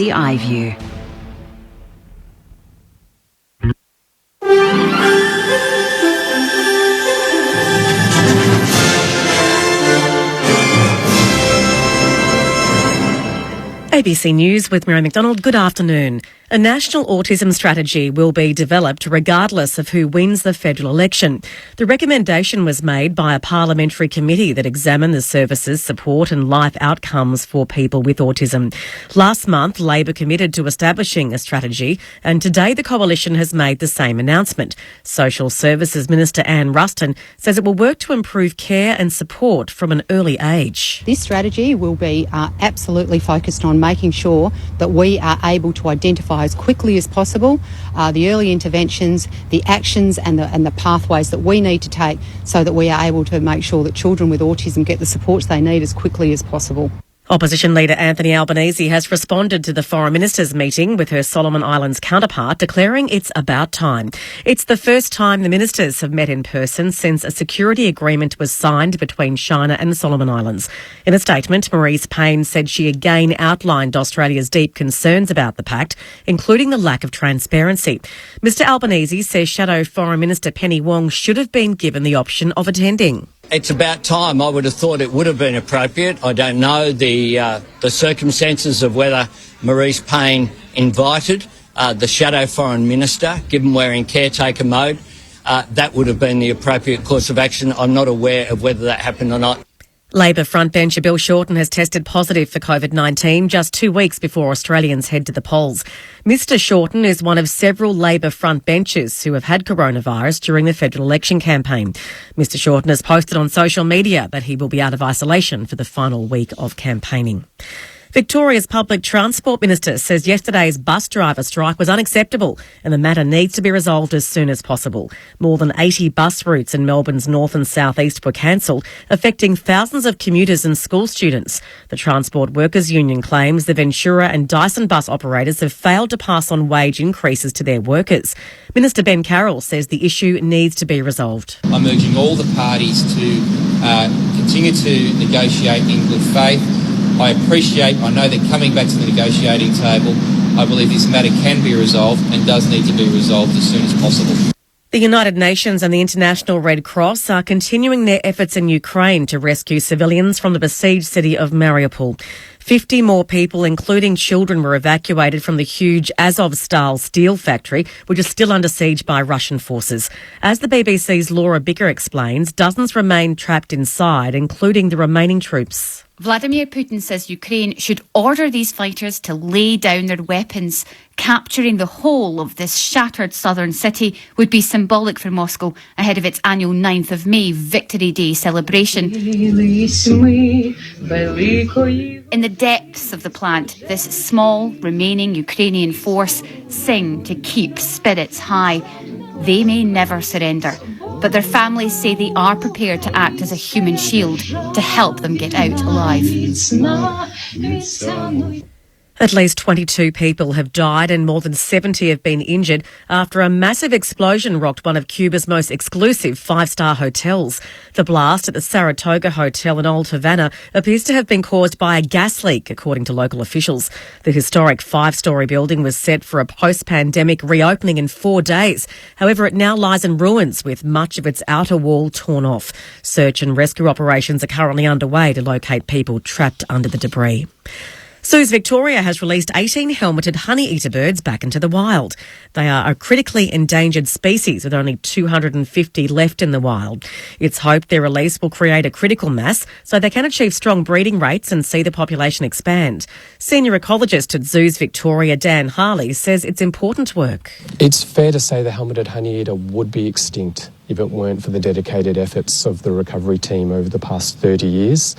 The iView. ABC News with Mary McDonald. Good afternoon. A national autism strategy will be developed regardless of who wins the federal election. The recommendation was made by a parliamentary committee that examined the services, support and life outcomes for people with autism. Last month, Labor committed to establishing a strategy, and today the coalition has made the same announcement. Social Services Minister Anne Ruston says it will work to improve care and support from an early age. This strategy will be absolutely focused on making sure that we are able to identify as quickly as possible the early interventions, the actions and the pathways that we need to take so that we are able to make sure that children with autism get the supports they need as quickly as possible. Opposition leader Anthony Albanese has responded to the Foreign Minister's meeting with her Solomon Islands counterpart, declaring it's about time. It's the first time the ministers have met in person since a security agreement was signed between China and the Solomon Islands. In a statement, Marise Payne said she again outlined Australia's deep concerns about the pact, including the lack of transparency. Mr Albanese says Shadow Foreign Minister Penny Wong should have been given the option of attending. It's about time. I would have thought it would have been appropriate. I don't know the circumstances of whether Marise Payne invited the Shadow Foreign Minister, given we're in caretaker mode. That would have been the appropriate course of action. I'm not aware of whether that happened or not. Labor frontbencher Bill Shorten has tested positive for COVID-19 just 2 weeks before Australians head to the polls. Mr Shorten is one of several Labor frontbenchers who have had coronavirus during the federal election campaign. Mr Shorten has posted on social media that he will be out of isolation for the final week of campaigning. Victoria's Public Transport Minister says yesterday's bus driver strike was unacceptable and the matter needs to be resolved as soon as possible. More than 80 bus routes in Melbourne's north and south east were cancelled, affecting thousands of commuters and school students. The Transport Workers Union claims the Ventura and Dyson bus operators have failed to pass on wage increases to their workers. Minister Ben Carroll says the issue needs to be resolved. I'm urging all the parties to continue to negotiate in good faith. I know that coming back to the negotiating table, I believe this matter can be resolved and does need to be resolved as soon as possible. The United Nations and the International Red Cross are continuing their efforts in Ukraine to rescue civilians from the besieged city of Mariupol. 50 more people, including children, were evacuated from the huge Azovstal steel factory, which is still under siege by Russian forces. As the BBC's Laura Bicker explains, dozens remain trapped inside, including the remaining troops. Vladimir Putin says Ukraine should order these fighters to lay down their weapons. Capturing the whole of this shattered southern city would be symbolic for Moscow ahead of its annual 9th of May Victory Day celebration. In the depths of the plant, this small remaining Ukrainian force sing to keep spirits high. They may never surrender, but their families say they are prepared to act as a human shield to help them get out alive. At least 22 people have died and more than 70 have been injured after a massive explosion rocked one of Cuba's most exclusive five-star hotels. The blast at the Saratoga Hotel in Old Havana appears to have been caused by a gas leak, according to local officials. The historic five-storey building was set for a post-pandemic reopening in 4 days. However, it now lies in ruins with much of its outer wall torn off. Search and rescue operations are currently underway to locate people trapped under the debris. Zoos Victoria has released 18 helmeted honeyeater birds back into the wild. They are a critically endangered species with only 250 left in the wild. It's hoped their release will create a critical mass so they can achieve strong breeding rates and see the population expand. Senior ecologist at Zoos Victoria, Dan Harley, says it's important work. It's fair to say the helmeted honeyeater would be extinct if it weren't for the dedicated efforts of the recovery team over the past 30 years.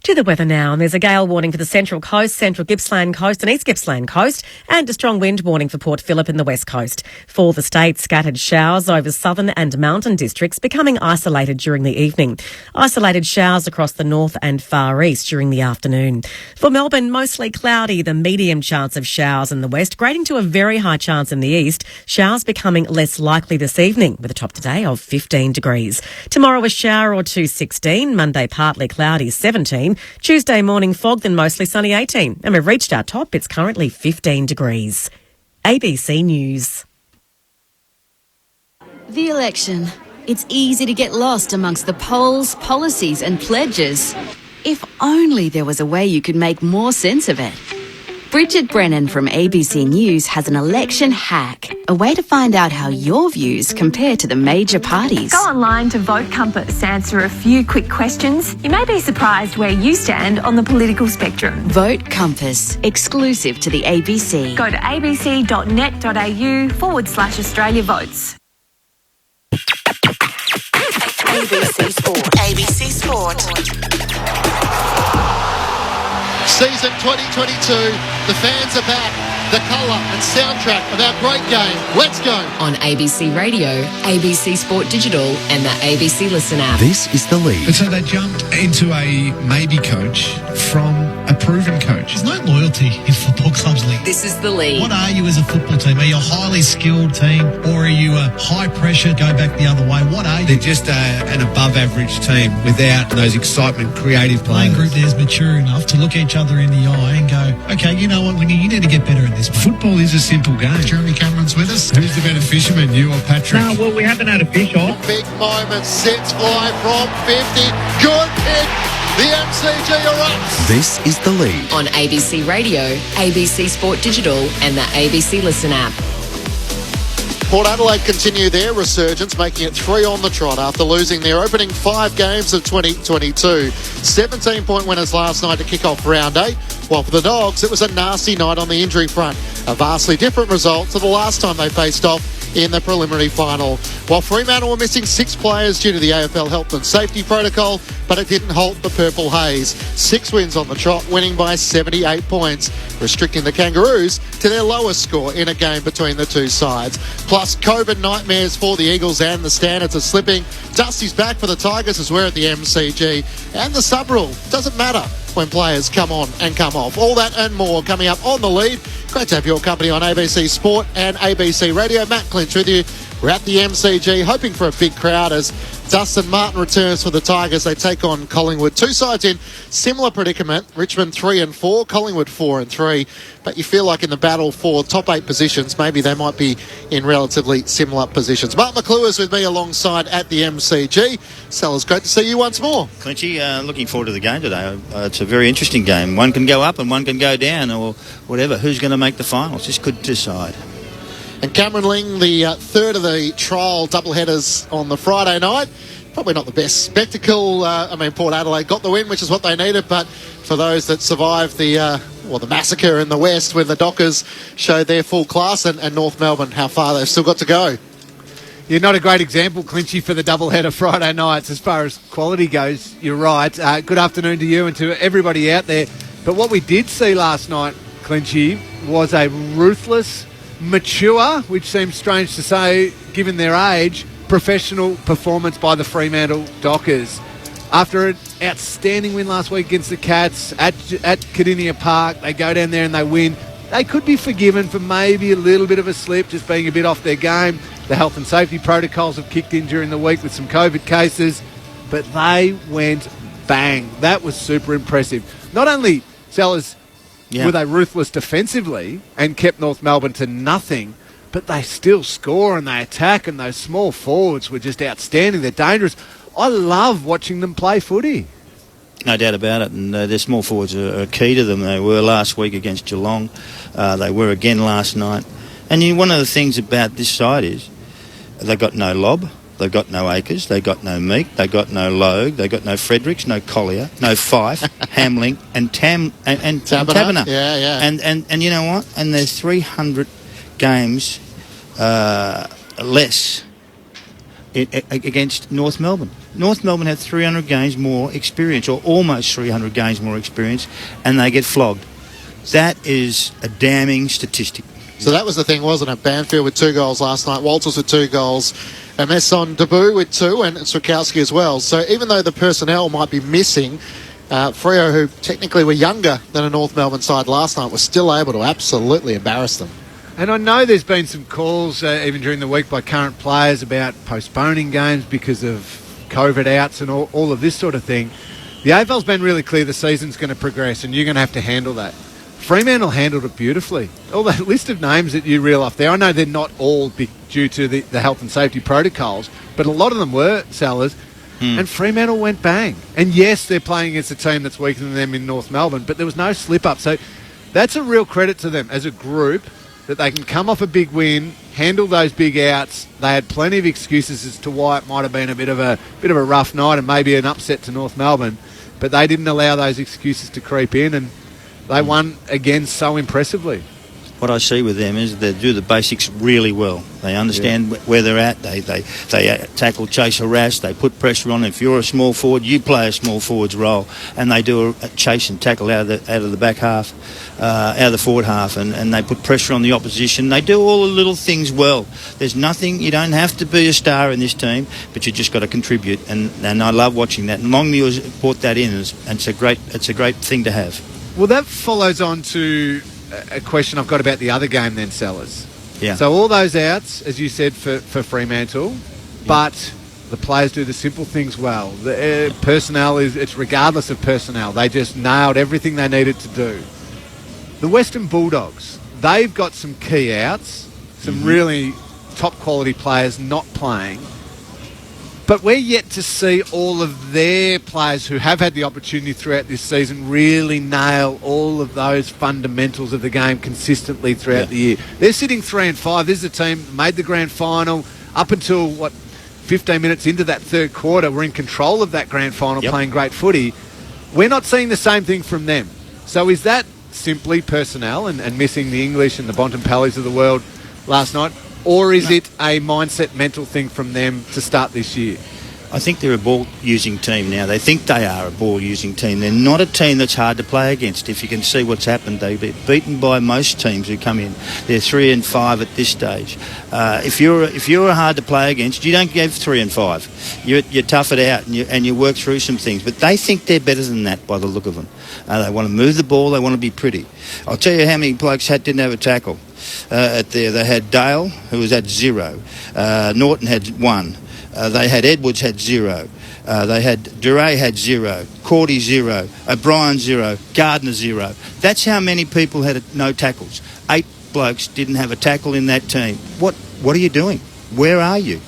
To the weather now, and there's a gale warning for the Central Coast, Central Gippsland Coast and East Gippsland Coast, and a strong wind warning for Port Phillip and the West Coast. For the state, scattered showers over southern and mountain districts becoming isolated during the evening. Isolated showers across the north and far east during the afternoon. For Melbourne, mostly cloudy, the medium chance of showers in the west, grading to a very high chance in the east. Showers becoming less likely this evening, with a top today of 15 degrees. Tomorrow a shower or two, 16. Monday partly cloudy, 17. Tuesday morning fog, then mostly sunny 18. And we've reached our top. It's currently 15 degrees. ABC News. The election. It's easy to get lost amongst the polls, policies and pledges. If only there was a way you could make more sense of it. Bridget Brennan from ABC News has an election hack, a way to find out how your views compare to the major parties. Go online to Vote Compass, answer a few quick questions. You may be surprised where you stand on the political spectrum. Vote Compass, exclusive to the ABC. Go to abc.net.au/Australia Votes. ABC Sport. ABC Sport. Season 2022, the fans are back. The colour and soundtrack of our great game. Let's go. On ABC Radio, ABC Sport Digital and the ABC Listen app. This is the lead. And so they jumped into a maybe coach from a proven coach. There's no loyalty in football clubs league. This is the lead. What are you as a football team? Are you a highly skilled team or are you a high pressure, go back the other way? What are you? They're just an above average team without those excitement, creative players. Playing group there's mature enough to look each other in the eye and go, okay, you know what, Lingy, you need to get better at this. Football is a simple game. Jeremy Cameron's with us. Who's the better fisherman, you or Patrick? No, well, we haven't had a fish on. Big moment, sets fly from 50. Good kick. The MCG are up. This is the lead. On ABC Radio, ABC Sport Digital and the ABC Listen app. Port Adelaide continue their resurgence, making it 3 on the trot after losing their opening 5 games of 2022. 17-point winners last night to kick off round 8, while for the Dogs it was a nasty night on the injury front. A vastly different result to the last time they faced off in the preliminary final. While Fremantle were missing 6 players due to the AFL health and safety protocol, but it didn't halt the Purple Haze. 6 wins on the trot, winning by 78 points, restricting the Kangaroos to their lowest score in a game between the two sides. Plus, COVID nightmares for the Eagles and the Standards are slipping. Dusty's back for the Tigers as we're at the MCG. And the sub rule doesn't matter when players come on and come off. All that and more coming up on The Lead. Great to have your company on ABC Sport and ABC Radio. Matt Clinch with you. We're at the MCG, hoping for a big crowd as Dustin Martin returns for the Tigers. They take on Collingwood. Two sides in similar predicament. Richmond 3 and 4, Collingwood 4 and 3. But you feel like in the battle for top 8 positions, maybe they might be in relatively similar positions. Mark McClure is with me alongside at the MCG. Sellers, great to see you once more. Clinchy, looking forward to the game today. It's a very interesting game. One can go up and one can go down or whatever. Who's going to make the finals? Just could decide. And Cameron Ling, the third of the trial doubleheaders on the Friday night. Probably not the best spectacle. Port Adelaide got the win, which is what they needed, but for those that survived the massacre in the West when the Dockers showed their full class, and North Melbourne, how far they've still got to go. You're not a great example, Clinchy, for the doubleheader Friday nights as far as quality goes. You're right. Good afternoon to you and to everybody out there. But what we did see last night, Clinchy, was a ruthless, mature, which seems strange to say given their age, professional performance by the Fremantle Dockers. After an outstanding win last week against the Cats at Cardinia Park, they go down there and they win. They could be forgiven for maybe a little bit of a slip, just being a bit off their game. The health and safety protocols have kicked in during the week with some COVID cases, but they went bang. That was super impressive. Not only, Sellers, were they ruthless defensively and kept North Melbourne to nothing, but they still score and they attack, and those small forwards were just outstanding. They're dangerous. I love watching them play footy. No doubt about it, and their small forwards are key to them. They were last week against Geelong. They were again last night. And one of the things about this side is they've got no Lobb, they've got no Akers, they've got no Meek, they've got no Logue, they've got no Fredericks, no Collier, no Fife, Hamling, and Taberner. Yeah. And you know what? And there's 300 games less against North Melbourne. North Melbourne had 300 games more experience, or almost 300 games more experience, and they get flogged. That is a damning statistic. So that was the thing, wasn't it? Banfield with 2 goals last night, Walters with 2 goals, and Messon Debut with 2, and Strakowski as well. So even though the personnel might be missing, Freo, who technically were younger than a North Melbourne side last night, was still able to absolutely embarrass them. And I know there's been some calls, even during the week, by current players about postponing games because of COVID outs and all of this sort of thing. The AFL's been really clear the season's going to progress and you're going to have to handle that. Fremantle handled it beautifully. All that list of names that you reel off there, I know they're not all due to the health and safety protocols, but a lot of them were, Sellers, and Fremantle went bang. And yes, they're playing against a team that's weaker than them in North Melbourne, but there was no slip-up. So that's a real credit to them as a group, that they can come off a big win, handle those big outs. They had plenty of excuses as to why it might have been a bit of a rough night and maybe an upset to North Melbourne, but they didn't allow those excuses to creep in, and they won again so impressively. What I see with them is they do the basics really well. They understand where they're at. They tackle, chase, harass. They put pressure on. If you're a small forward, you play a small forward's role, and they do a chase and tackle out of the back half, out of the forward half, and they put pressure on the opposition. They do all the little things well. There's nothing. You don't have to be a star in this team, but you just got to contribute. And I love watching that. And Longmuir's brought that in, and it's a great thing to have. Well, that follows on to a question I've got about the other game then, Sellers. Yeah. So all those outs, as you said, for Fremantle, but the players do the simple things well. The personnel it's regardless of personnel. They just nailed everything they needed to do. The Western Bulldogs, they've got some key outs, some really top quality players not playing. But we're yet to see all of their players who have had the opportunity throughout this season really nail all of those fundamentals of the game consistently throughout the year. They're sitting 3-5. This is a team that made the grand final up until, 15 minutes into that third quarter. We're in control of that grand final, playing great footy. We're not seeing the same thing from them. So is that simply personnel and missing the English and the Bontempellis of the world last night? Or is it a mindset, mental thing from them to start this year? I think they're a ball-using team now. They think they are a ball-using team. They're not a team that's hard to play against. If you can see what's happened, they've been beaten by most teams who come in. They're 3-5 at this stage. If you're hard to play against, you don't give 3-5. You tough it out and you work through some things. But they think they're better than that by the look of them. They want to move the ball. They want to be pretty. I'll tell you how many blokes didn't have a tackle. They had Dale, who was at 0. Norton had 1. They had Edwards had 0. They had Duray had 0. Cordy 0. O'Brien 0. Gardner 0. That's how many people had no tackles. 8 blokes didn't have a tackle in that team. What are you doing? Where are you?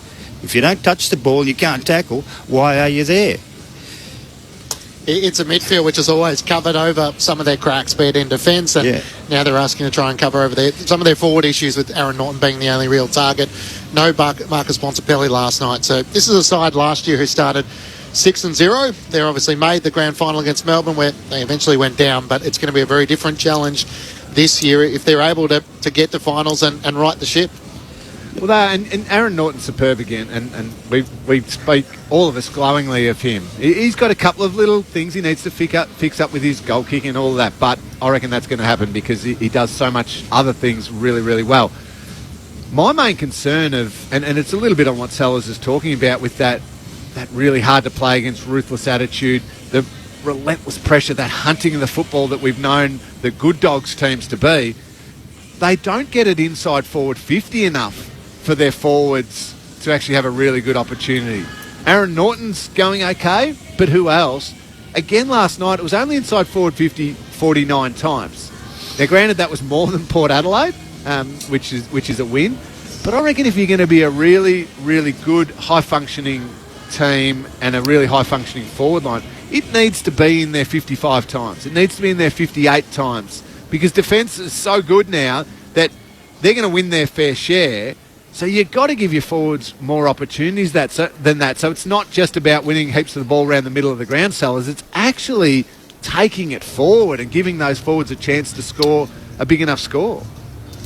If you don't touch the ball, you can't tackle. Why are you there? It's a midfield which has always covered over some of their cracks, be it in defence, and now they're asking to try and cover over some of their forward issues, with Aaron Norton being the only real target. No Marcus Bontempelli last night. So this is a side last year who started 6-0. They obviously made the grand final against Melbourne, where they eventually went down, but it's going to be a very different challenge this year if they're able to get to finals and right the ship. Well, and Aaron Norton's superb again, and we speak, all of us, glowingly of him. He's got a couple of little things he needs to fix up with his goal kick and all of that, but I reckon that's going to happen because he does so much other things really, really well. My main concern and it's a little bit on what Sellers is talking about with that really hard to play against ruthless attitude, the relentless pressure, that hunting of the football that we've known the good dogs teams to be. They don't get it inside forward 50 enough for their forwards to actually have a really good opportunity. Aaron Norton's going okay, but who else? Again, last night, it was only inside forward 50 49 times. Now, granted, that was more than Port Adelaide, which is a win. But I reckon if you're going to be a really, really good, high-functioning team and a really high-functioning forward line, it needs to be in there 55 times. It needs to be in there 58 times, because defence is so good now that they're going to win their fair share. So you've got to give your forwards more opportunities than that. So it's not just about winning heaps of the ball around the middle of the ground, Sellers. It's actually taking it forward and giving those forwards a chance to score a big enough score.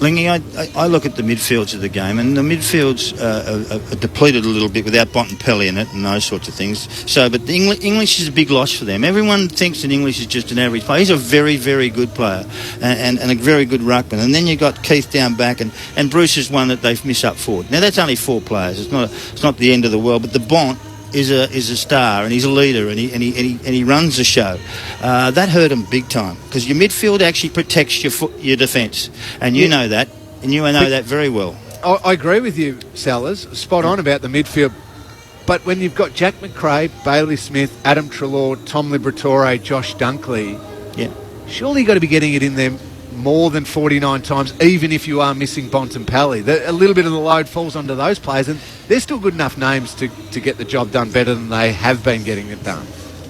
Lingy, I look at the midfields of the game, and the midfields are depleted a little bit without Bontempelli in it and those sorts of things. So, but the English is a big loss for them. Everyone thinks that English is just an average player. He's a very, very good player and a very good ruckman. And then you've got Keith down back, and Bruce is one that they've missed up forward. Now, that's only 4 players. It's not the end of the world, but the Bont is a star, and he's a leader, and he runs the show. That hurt him big time, because your midfield actually protects your defence, and you know that, and you know that very well. I agree with you, Sellers. Spot on about the midfield But when you've got Jack McRae, Bailey Smith, Adam Treloar, Tom Liberatore, Josh Dunkley, surely you've got to be getting it in there more than 49 times, even if you are missing Bontempelli. A little bit of the load falls onto those players, and they're still good enough names to get the job done better than they have been getting it done.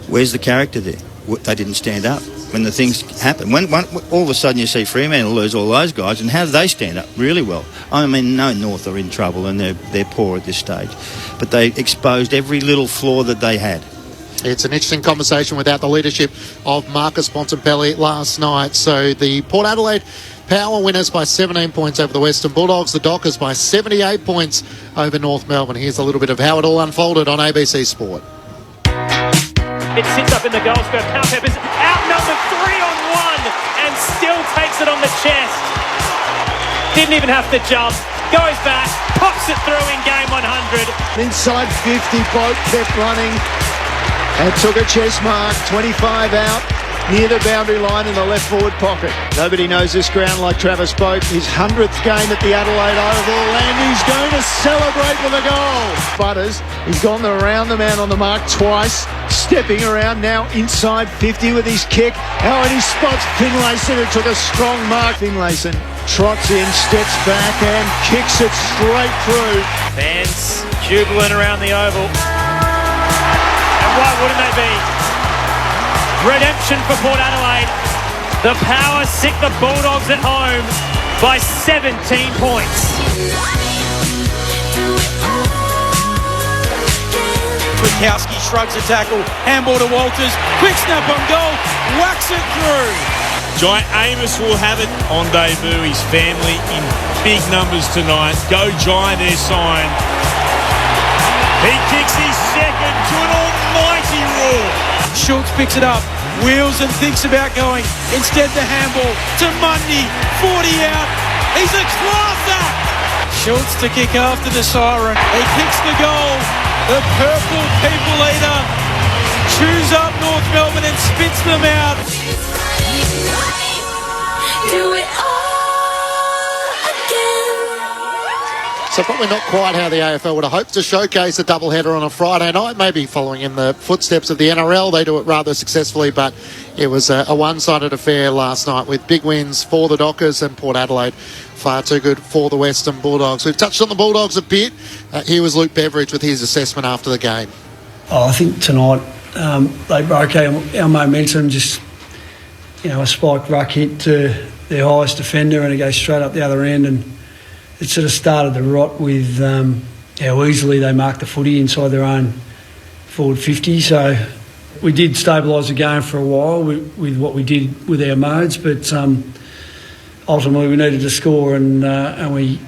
Where's the character there? They didn't stand up when the things happen. When all of a sudden you see Fremantle lose all those guys, and how do they stand up? Really well. I mean, no, North are in trouble and they're poor at this stage, but they exposed every little flaw that they had. It's an interesting conversation without the leadership of Marcus Bontempelli last night. So the Port Adelaide Power winners by 17 points over the Western Bulldogs. The Dockers by 78 points over North Melbourne. Here's a little bit of how it all unfolded on ABC Sport. It sits up in the goal square. Powell-Pepper's outnumbered 3-on-1 and still takes it on the chest. Didn't even have to jump. Goes back, pops it through in game 100. Inside 50, Boat kept running and took a chest mark, 25 out, near the boundary line in the left forward pocket. Nobody knows this ground like Travis Boat. His 100th game at the Adelaide Oval, and he's going to celebrate with a goal. Butters, he's gone around the man on the mark twice, stepping around now inside 50 with his kick. Oh, and he spots Finlayson, who took a strong mark. Finlayson trots in, steps back and kicks it straight through. Fans jubilant around the Oval. And why wouldn't they be? Redemption for Port Adelaide. The Power sick the Bulldogs at home by 17 points. Kwiatkowski shrugs a tackle, handball to Walters, quick snap on goal, whacks it through. Giant Amos will have it on debut. His family in big numbers tonight. Go Giant, their sign. He kicks his second to an almighty roar. Schultz picks it up, wheels and thinks about going. Instead the handball to Mundy, 40 out. He's a class act. Schultz to kick after the siren. He kicks the goal. The purple people eater chews up North Melbourne and spits them out. Do it all again. So probably not quite how the AFL would have hoped to showcase a doubleheader on a Friday night, maybe following in the footsteps of the NRL. They do it rather successfully, but it was a one-sided affair last night with big wins for the Dockers and Port Adelaide. Far too good for the Western Bulldogs. We've touched on the Bulldogs a bit. Here was Luke Beveridge with his assessment after the game. I think tonight they broke our momentum, just a spike ruck hit to their highest defender and it goes straight up the other end, and it sort of started to rot with how easily they marked the footy inside their own forward 50. So we did stabilise the game for a while with what we did with our modes, but ultimately we needed to score, and we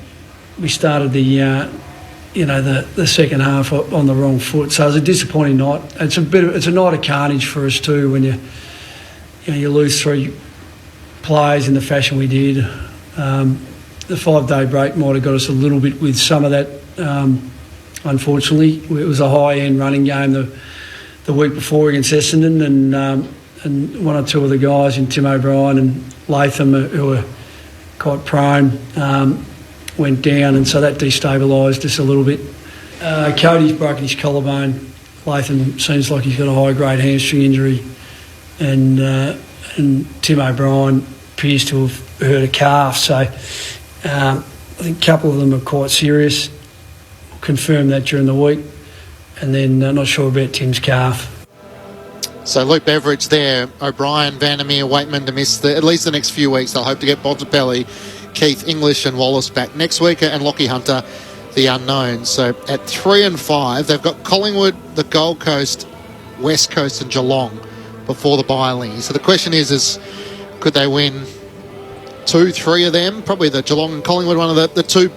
started the second half on the wrong foot. So it was a disappointing night. It's a night of carnage for us too when you lose three players in the fashion we did. The 5-day break might have got us a little bit with some of that. Unfortunately, it was a high-end running game the week before against Essendon, and one or two of the guys in Tim O'Brien and Latham, who were quite prone, went down, and so that destabilised us a little bit. Cody's broken his collarbone. Latham seems like he's got a high-grade hamstring injury, and Tim O'Brien appears to have hurt a calf. So I think a couple of them are quite serious. We'll confirm that during the week, and then not sure about Tim's calf. So Luke Beveridge there, O'Brien, Vandermeer, Waitman to miss at least the next few weeks. They'll hope to get Bontempelli, Keith, English and Wallace back next week, and Lockie Hunter, the unknown. So at 3 and 5, they've got Collingwood, the Gold Coast, West Coast and Geelong before the bye. So the question is could they win 2-3 of them? Probably the Geelong and Collingwood, one of the two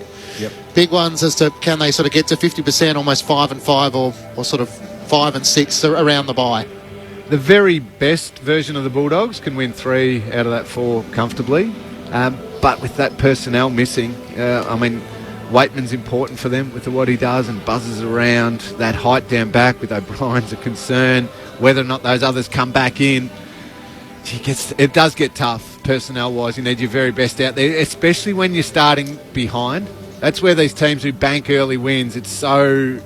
big ones, as to can they sort of get to 50%, almost 5 and 5, or sort of 5 and 6 around the bye. The very best version of the Bulldogs can win 3 out of that 4 comfortably. But with that personnel missing, Waitman's important for them with what he does and buzzes around. That height down back with O'Brien's a concern. Whether or not those others come back in, it does get tough personnel-wise. You need your very best out there, especially when you're starting behind. That's where these teams who bank early wins, it's so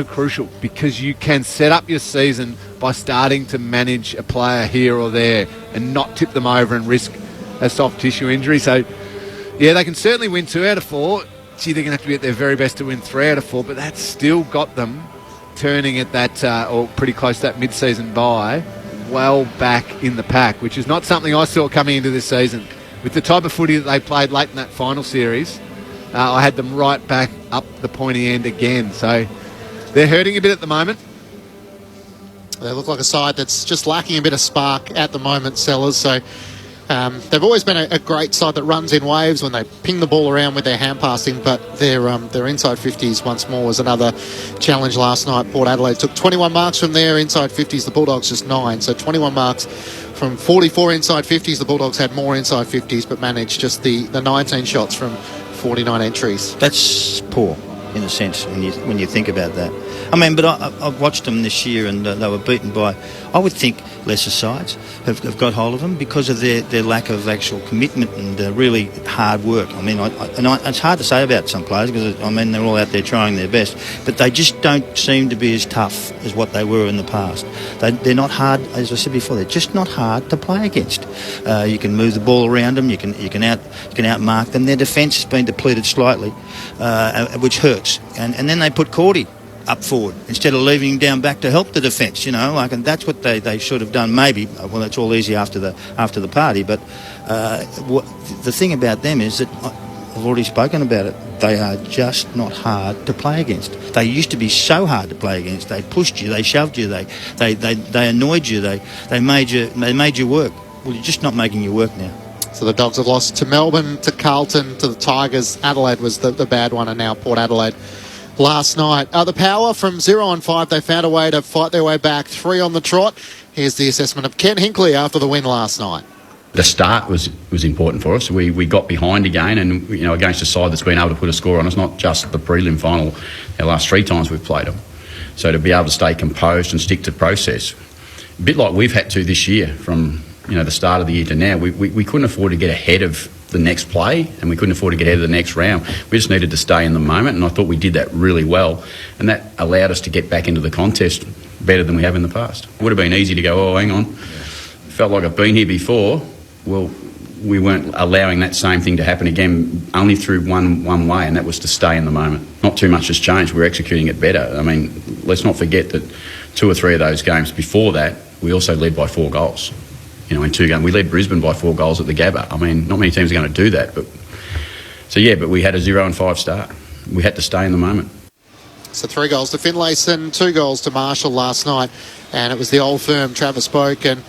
crucial, because you can set up your season by starting to manage a player here or there and not tip them over and risk a soft tissue injury. So, yeah, they can certainly win 2 out of 4. Gee, they're going to have to be at their very best to win 3 out of 4, but that's still got them turning at that, or pretty close to that mid-season bye, well back in the pack, which is not something I saw coming into this season. With the type of footy that they played late in that final series, I had them right back up the pointy end again. So they're hurting a bit at the moment. They look like a side that's just lacking a bit of spark at the moment, Sellers. So they've always been a great side that runs in waves when they ping the ball around with their hand passing, but their inside 50s once more was another challenge last night. Port Adelaide took 21 marks from their inside 50s, the Bulldogs just 9. So 21 marks from 44 inside 50s. The Bulldogs had more inside 50s, but managed just the 19 shots from 49 entries. That's poor, in a sense, when you think about that. I mean, but I've watched them this year, and they were beaten by, I would think, lesser sides have got hold of them because of their lack of actual commitment and really hard work. I mean, it's hard to say about some players because, I mean, they're all out there trying their best, but they just don't seem to be as tough as what they were in the past. They're not hard, as I said before, they're just not hard to play against. You can move the ball around them, you can outmark them. Their defence has been depleted slightly, which hurts. And then they put Cordy up forward instead of leaving him down back to help the defence, and that's what they should have done. Maybe, well, it's all easy after the party, but the thing about them is that I've already spoken about it. They are just not hard to play against. They used to be so hard to play against. They pushed you, they shoved you, they annoyed you, they made you work. Well, you're just not making you work now. So the Dogs have lost to Melbourne, to Carlton, to the Tigers. Adelaide was the bad one, and now Port Adelaide last night. The Power from 0 on 5, they found a way to fight their way back, 3 on the trot. Here's the assessment of Ken Hinkley after the win last night. The start was important for us. We got behind again, and against a side that's been able to put a score on us, not just the prelim final, the last 3 times we've played them. So to be able to stay composed and stick to process, a bit like we've had to this year from the start of the year to now. We couldn't afford to get ahead of the next play, and we couldn't afford to get ahead of the next round. We just needed to stay in the moment, and I thought we did that really well, and that allowed us to get back into the contest better than we have in the past. It would have been easy to go, hang on, felt like I've been here before. Well, we weren't allowing that same thing to happen again, only through one way, and that was to stay in the moment. Not too much has changed. We're executing it better. I mean, let's not forget that 2 or 3 of those games before that, we also led by 4 goals. In 2 games. We led Brisbane by 4 goals at the Gabba. I mean, not many teams are going to do that. But we had a 0 and 5 start. We had to stay in the moment. So 3 goals to Finlayson, 2 goals to Marshall last night. And it was the old firm, Travis Boak and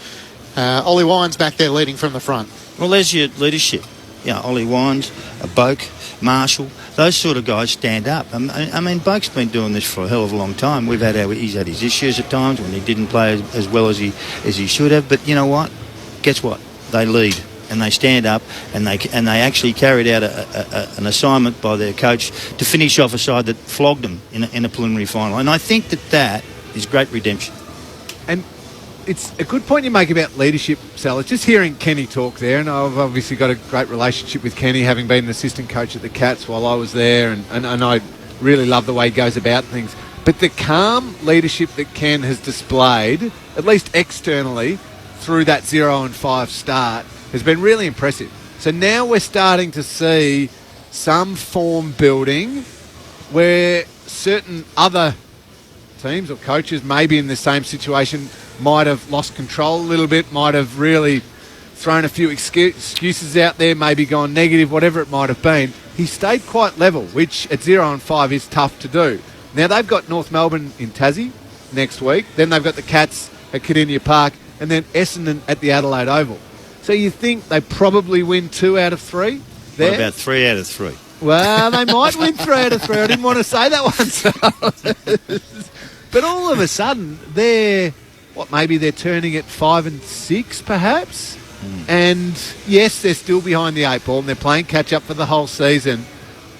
Ollie Wines back there leading from the front. Well, there's your leadership. Ollie Wines, Boak, Marshall, those sort of guys stand up. I mean, Boak's been doing this for a hell of a long time. He's had his issues at times when he didn't play as well as he should have. But you know what? Guess what? They lead and they stand up and they actually carried out an assignment by their coach to finish off a side that flogged them in a preliminary final. And I think that is great redemption. And it's a good point you make about leadership, Sal. Just hearing Kenny talk there, and I've obviously got a great relationship with Kenny, having been an assistant coach at the Cats while I was there, and I really love the way he goes about things. But the calm leadership that Ken has displayed, at least externally, through that 0 and 5 start has been really impressive. So now we're starting to see some form building where certain other teams or coaches maybe in the same situation might have lost control a little bit, might have really thrown a few excuses out there, maybe gone negative, whatever it might have been. He stayed quite level, which at 0 and 5 is tough to do. Now they've got North Melbourne in Tassie next week, then they've got the Cats at Cardinia Park, and then Essendon at the Adelaide Oval. So you think they probably win 2 out of 3 there? What about 3 out of 3? Well, they might win 3 out of 3. I didn't want to say that one. But all of a sudden, maybe they're turning at 5 and 6 perhaps? And yes, they're still behind the 8 ball and they're playing catch-up for the whole season.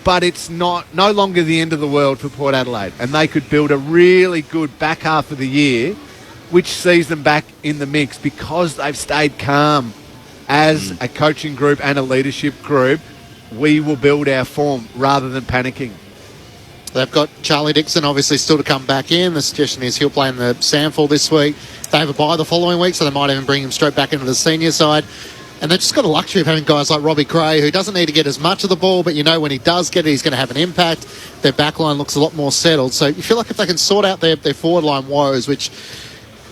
But it's no longer the end of the world for Port Adelaide. And they could build a really good back half of the year which sees them back in the mix because they've stayed calm as a coaching group and a leadership group. we will build our form rather than panicking. They've got Charlie Dixon obviously still to come back in. The suggestion is he'll play in the Sandford this week. They have a bye the following week, so they might even bring him straight back into the senior side. And they've just got a luxury of having guys like Robbie Gray, who doesn't need to get as much of the ball, but you know when he does get it, he's going to have an impact. Their back line looks a lot more settled. So you feel like if they can sort out their forward line woes, which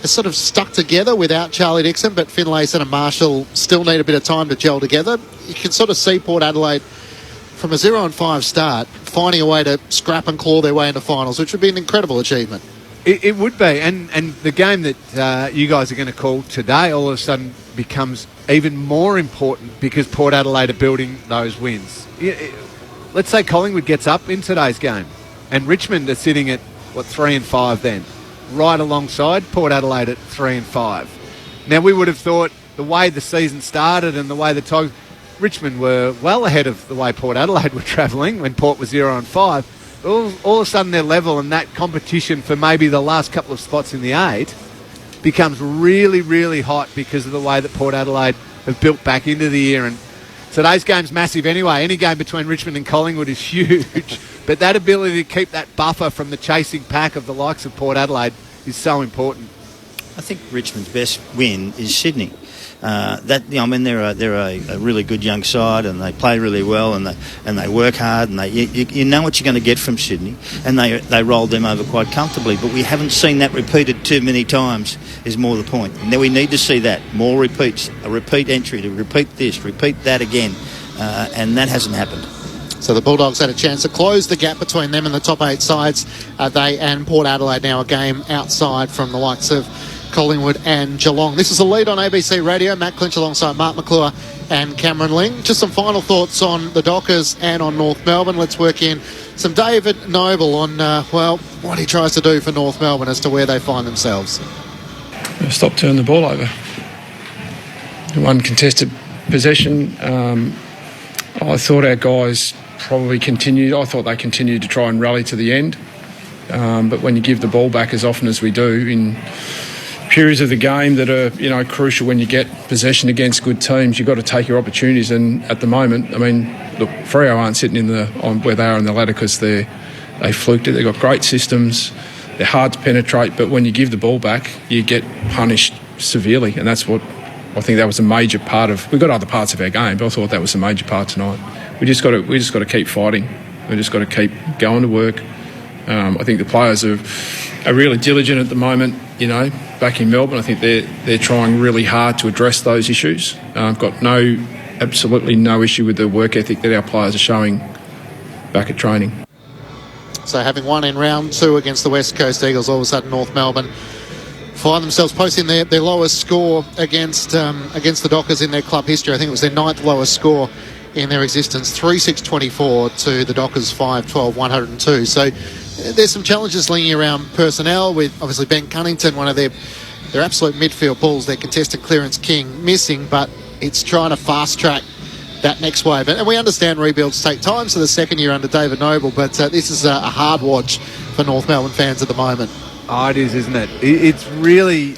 is sort of stuck together without Charlie Dixon, but Finlayson and Marshall still need a bit of time to gel together, you can sort of see Port Adelaide from a 0-5 start finding a way to scrap and claw their way into finals, which would be an incredible achievement. It would be, and the game that you guys are going to call today all of a sudden becomes even more important because Port Adelaide are building those wins. Let's say Collingwood gets up in today's game and Richmond are sitting at, 3-5 then, right alongside Port Adelaide at 3-5. Now, we would have thought the way the season started and the way the Tigers, Richmond were well ahead of the way Port Adelaide were travelling when Port was 0-5. All of a sudden they're level, and that competition for maybe the last couple of spots in the 8 becomes really, really hot because of the way that Port Adelaide have built back into the year. And today's game's massive anyway. Any game between Richmond and Collingwood is huge. But that ability to keep that buffer from the chasing pack of the likes of Port Adelaide is so important. I think Richmond's best win is Sydney. They're a really good young side, and they play really well, and they work hard, and you know what you're going to get from Sydney, and they rolled them over quite comfortably. But we haven't seen that repeated too many times. Is more the point. Now we need to see that more repeats, a repeat entry, to repeat this, repeat that again, and that hasn't happened. So the Bulldogs had a chance to close the gap between them and the top 8 sides. They and Port Adelaide now a game outside from the likes of Collingwood and Geelong. This is The Lead on ABC Radio. Matt Clinch alongside Mark McClure and Cameron Ling. Just some final thoughts on the Dockers and on North Melbourne. Let's work in some David Noble on, what he tries to do for North Melbourne as to where they find themselves. Stop turning the ball over. One contested possession. I thought our guys probably continued. I thought they continued to try and rally to the end. But when you give the ball back as often as we do in periods of the game that are, crucial when you get possession against good teams, you've got to take your opportunities. And at the moment, look, Freo aren't sitting on where they are in the ladder because they fluked it. They've got great systems. They're hard to penetrate, but when you give the ball back, you get punished severely. And that's what I think that was a major part of. We've got other parts of our game, but I thought that was a major part tonight. We just got to keep fighting. We just got to keep going to work. I think the players are really diligent at the moment. Back in Melbourne, I think they're trying really hard to address those issues. I've got absolutely no issue with the work ethic that our players are showing back at training. So having won in round 2 against the West Coast Eagles, all of a sudden North Melbourne find themselves posting their lowest score against the Dockers in their club history. I think it was their 9th lowest score in their existence, 3-6-24 to the Dockers 5-12-102. So there's some challenges linking around personnel with obviously Ben Cunnington, one of their absolute midfield bulls, their contested clearance king, missing, but it's trying to fast track that next wave. And we understand rebuilds take time, so the second year under David Noble, but this is a hard watch for North Melbourne fans at the moment. Oh, it is, isn't it? It's really...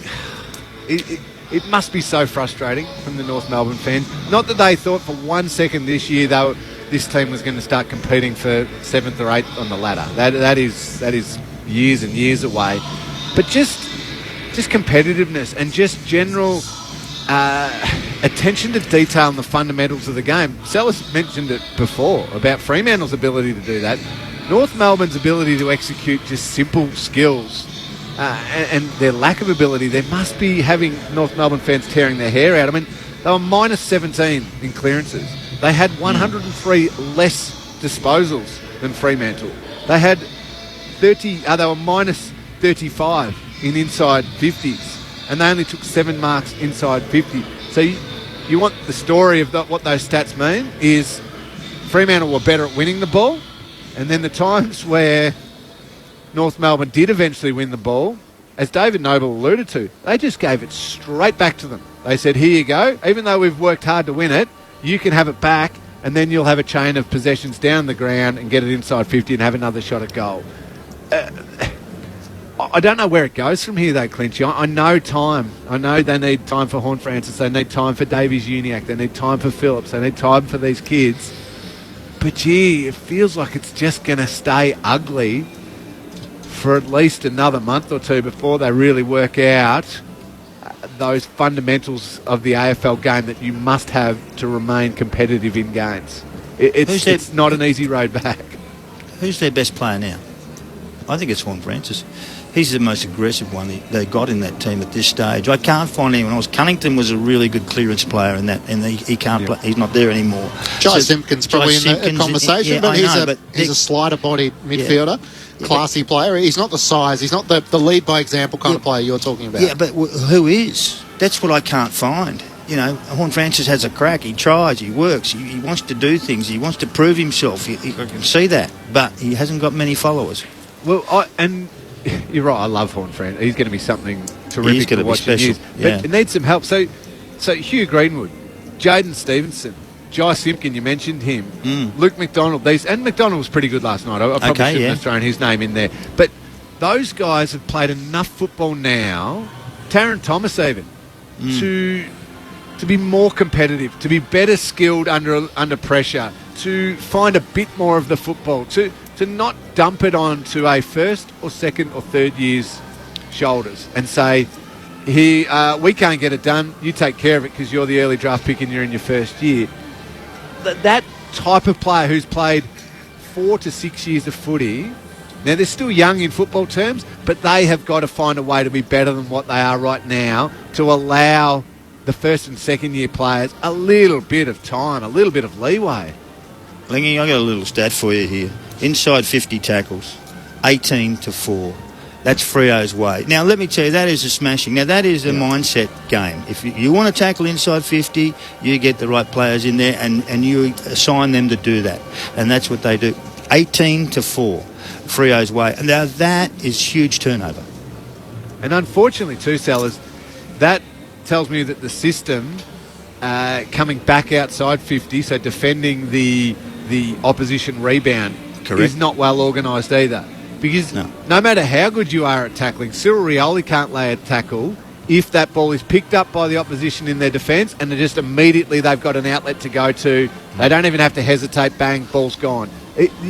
It must be so frustrating from the North Melbourne fans. Not that they thought for 1 second this year this team was going to start competing for 7th or 8th on the ladder. That is years and years away. But just competitiveness and just general attention to detail in the fundamentals of the game. Sellis mentioned it before about Fremantle's ability to do that. North Melbourne's ability to execute just simple skills and their lack of ability. They must be having North Melbourne fans tearing their hair out. They were minus 17 in clearances. They had 103 less disposals than Fremantle. They had they were minus 35 in inside 50s, and they only took 7 marks inside 50. So you want the story of what those stats mean is Fremantle were better at winning the ball, and then the times where North Melbourne did eventually win the ball, as David Noble alluded to, they just gave it straight back to them. They said, here you go, even though we've worked hard to win it, you can have it back, and then you'll have a chain of possessions down the ground and get it inside 50 and have another shot at goal. I don't know where it goes from here, though, Clinchy. I know time. I know they need time for Horn Francis. They need time for Davies Uniacke. They need time for Phillips. They need time for these kids. But gee, it feels like it's just going to stay ugly for at least another month or two before they really work out those fundamentals of the AFL game that you must have to remain competitive in games. It's not an easy road back. Who's their best player now? I think it's Horn Francis. He's the most aggressive one they got in that team at this stage. I can't find anyone else. Cunnington was a really good clearance player in that, and he can't play. He's not there anymore. Jai Simpkins probably in the conversation, but he's a slighter-bodied midfielder, classy player. He's not the size. He's not the lead by example kind of player you're talking about. Yeah, but who is? That's what I can't find. You know, Horn Francis has a crack. He tries. He works. He wants to do things. He wants to prove himself. I can see that, but he hasn't got many followers. Well, and you're right. I love Horn Francis. He's going to be something terrific. He's going to be special. But it needs some help. So Hugh Greenwood, Jaden Stevenson, Jai Simpkin, you mentioned him, Luke McDonald. And McDonald was pretty good last night. I probably shouldn't have thrown his name in there. But those guys have played enough football now, Taron Thomas even, to be more competitive, to be better skilled under pressure, to find a bit more of the football, to not dump it onto a first or second or third year's shoulders and say, here, we can't get it done, you take care of it because you're the early draft pick and you're in your first year. That type of player who's played 4 to 6 years of footy, now they're still young in football terms, but they have got to find a way to be better than what they are right now to allow the first and second year players a little bit of time, a little bit of leeway. Lingy, I got a little stat for you here. Inside 50 tackles, 18 to 4. That's Freo's way. Now, let me tell you, that is a smashing. Now, that is a mindset game. If you want to tackle inside 50, you get the right players in there and you assign them to do that. And that's what they do. 18 to 4, Freo's way. Now, that is huge turnover. And unfortunately, too, Sellers, that tells me that the system coming back outside 50, so defending the opposition rebound, is not well organised either. Because no matter how good you are at tackling, Cyril Rioli can't lay a tackle if that ball is picked up by the opposition in their defence and just immediately they've got an outlet to go to. They don't even have to hesitate, bang, ball's gone.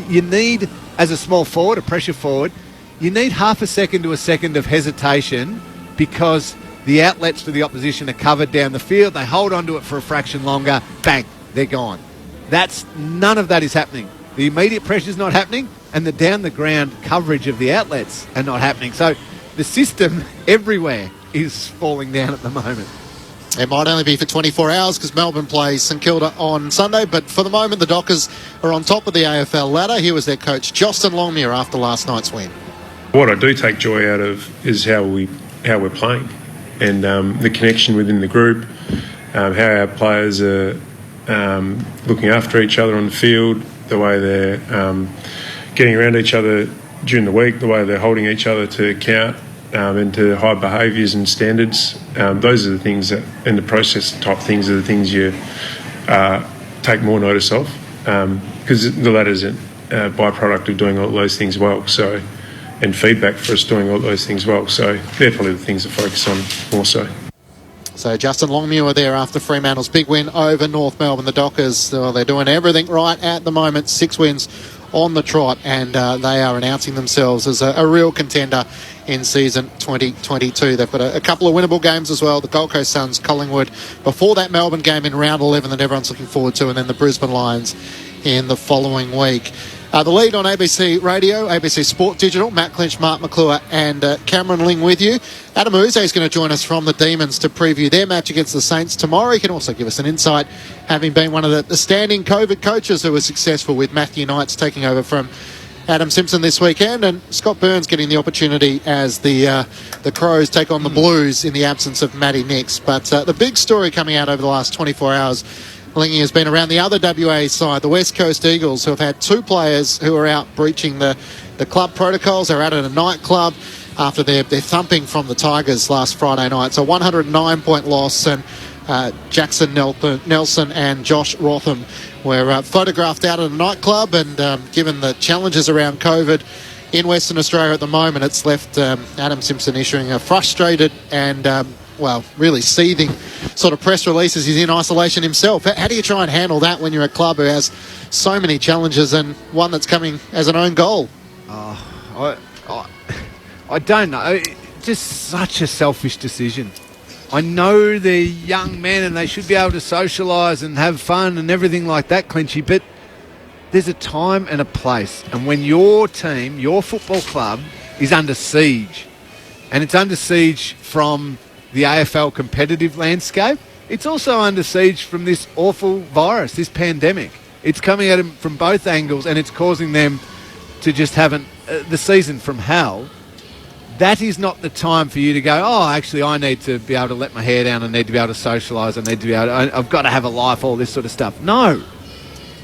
You need, as a small forward, a pressure forward, you need half a second to a second of hesitation because the outlets to the opposition are covered down the field. They hold on to it for a fraction longer. Bang, they're gone. None of that is happening. The immediate pressure's not happening, and the down-the-ground coverage of the outlets are not happening. So the system everywhere is falling down at the moment. It might only be for 24 hours because Melbourne plays St Kilda on Sunday, but for the moment the Dockers are on top of the AFL ladder. Here was their coach, Justin Longmuir, after last night's win. What I do take joy out of is how we're playing and the connection within the group, how our players are looking after each other on the field, the way they're getting around each other during the week, the way they're holding each other to account and to high behaviours and standards. Those are the things that, in the process type things, are the things you take more notice of because the ladder's a byproduct of doing all those things well. So, and feedback for us doing all those things well. So they're probably the things to focus on more so. So Justin Longmuir there after Fremantle's big win over North Melbourne. The Dockers, they're doing everything right at the moment. 6 wins on the trot, and they are announcing themselves as a real contender in season 2022. They've got a couple of winnable games as well. The Gold Coast Suns, Collingwood, before that Melbourne game in round 11 that everyone's looking forward to, and then the Brisbane Lions in the following week. The lead on ABC Radio, ABC Sport Digital, Matt Clinch, Mark McClure and Cameron Ling with you. Adam Uze is going to join us from the Demons to preview their match against the Saints tomorrow. He can also give us an insight, having been one of the standing COVID coaches who was successful with Matthew Knights taking over from Adam Simpson this weekend, and Scott Burns getting the opportunity as the Crows take on the Blues in the absence of Matty Nix. But the big story coming out over the last 24 hours, Lingy, has been around the other WA side, the West Coast Eagles, who have had 2 players who are out breaching the club protocols. They're out at a nightclub after their thumping from the Tigers last Friday night. So 109-point loss, and Jackson Nelson and Josh Rotham were photographed out at a nightclub, and given the challenges around COVID in Western Australia at the moment, it's left Adam Simpson issuing a frustrated and really seething sort of press releases. He's in isolation himself. How do you try and handle that when you're a club who has so many challenges and one that's coming as an own goal. I don't know. Just such a selfish decision. I know they're young men and they should be able to socialise and have fun and everything like that, Clinchy, but there's a time and a place. And when your team, your football club, is under siege, and it's under siege from the AFL competitive landscape, it's also under siege from this awful virus, this pandemic. It's coming at them from both angles and it's causing them to just have the season from hell. That is not the time for you to go, oh, actually, I need to be able to let my hair down. I need to be able to socialise. I need to be able to, I've got to have a life, all this sort of stuff. No.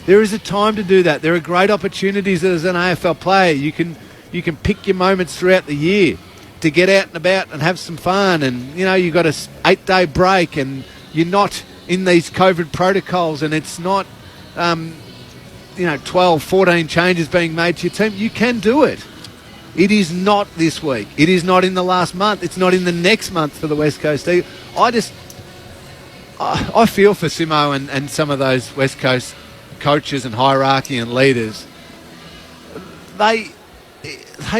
There is a time to do that. There are great opportunities as an AFL player. You can pick your moments throughout the year to get out and about and have some fun. And, you know, you've got an 8-day break and you're not in these COVID protocols and it's not, 12, 14 changes being made to your team. You can do it. It is not this week. It is not in the last month. It's not in the next month for the West Coast Eagles. I feel for Simo and some of those West Coast coaches and hierarchy and leaders. They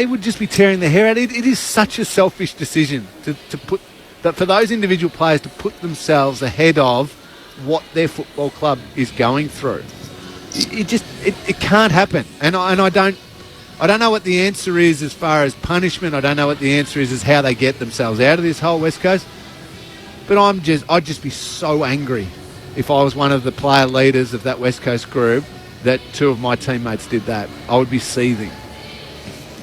would just be tearing their hair out. It is such a selfish decision to put that for those individual players to put themselves ahead of what their football club is going through. It can't happen. And I don't know what the answer is as far as punishment. I don't know what the answer is as how they get themselves out of this whole West Coast. But I'd just be so angry if I was one of the player leaders of that West Coast group that two of my teammates did that. I would be seething.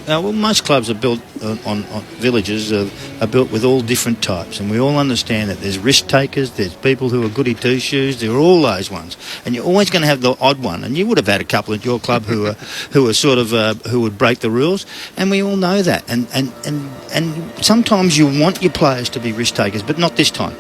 Well, most clubs are built on villages are built with all different types, and we all understand that there's risk takers, there's people who are goody two shoes, there are all those ones, and you're always going to have the odd one. And you would have had a couple at your club who are sort of who would break the rules, and we all know that. And sometimes you want your players to be risk takers, but not this time.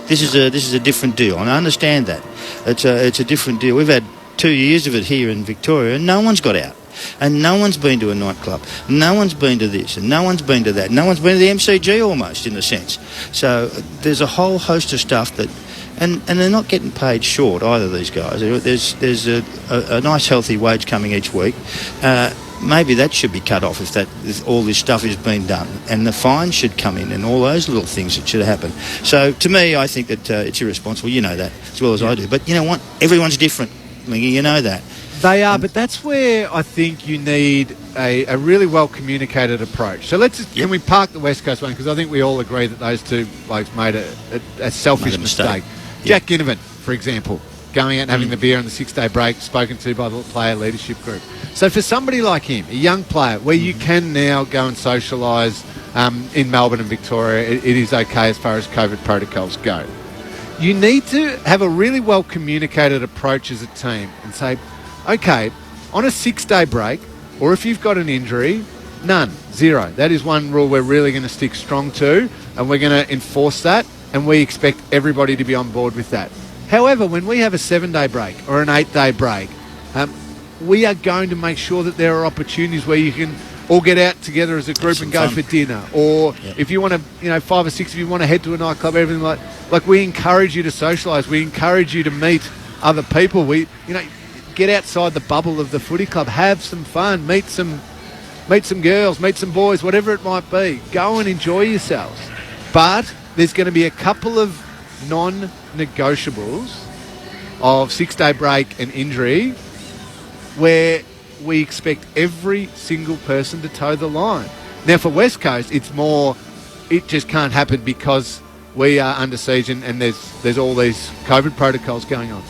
This is a different deal, and I understand that. It's a different deal. We've had 2 years of it here in Victoria, and no one's got out. And no one's been to a nightclub. No one's been to this, and no one's been to that. No one's been to the MCG almost, in a sense. So there's a whole host of stuff that, and they're not getting paid short either. These guys. There's a nice healthy wage coming each week. Maybe that should be cut off if all this stuff is being done, and the fine should come in, and all those little things that should happen. So to me, I think that it's irresponsible. You know that as well as I do. But you know what? Everyone's different, Lingy. You know that. They are, but that's where I think you need a really well-communicated approach. So can we park the West Coast one? Because I think we all agree that those two blokes made a selfish mistake. Jack Ginnivan, for example, going out and having the beer on the 6-day break, spoken to by the player leadership group. So for somebody like him, a young player, where you can now go and socialise in Melbourne and Victoria, it is okay as far as COVID protocols go. You need to have a really well-communicated approach as a team and say, okay, on a 6-day break, or if you've got an injury, none, 0. That is one rule we're really going to stick strong to, and we're going to enforce that, and we expect everybody to be on board with that. However, when we have a 7-day break or an 8-day break, we are going to make sure that there are opportunities where you can all get out together as a group and go for dinner. Or if you want to, 5 or 6 of you want to head to a nightclub, everything like we encourage you to socialise. We encourage you to meet other people. Get outside the bubble of the footy club, have some fun, meet some girls, meet some boys, whatever it might be. Go and enjoy yourselves. But there's going to be a couple of non-negotiables of 6-day break and injury where we expect every single person to toe the line. Now for West Coast, it's more, it just can't happen because we are under siege and there's all these COVID protocols going on.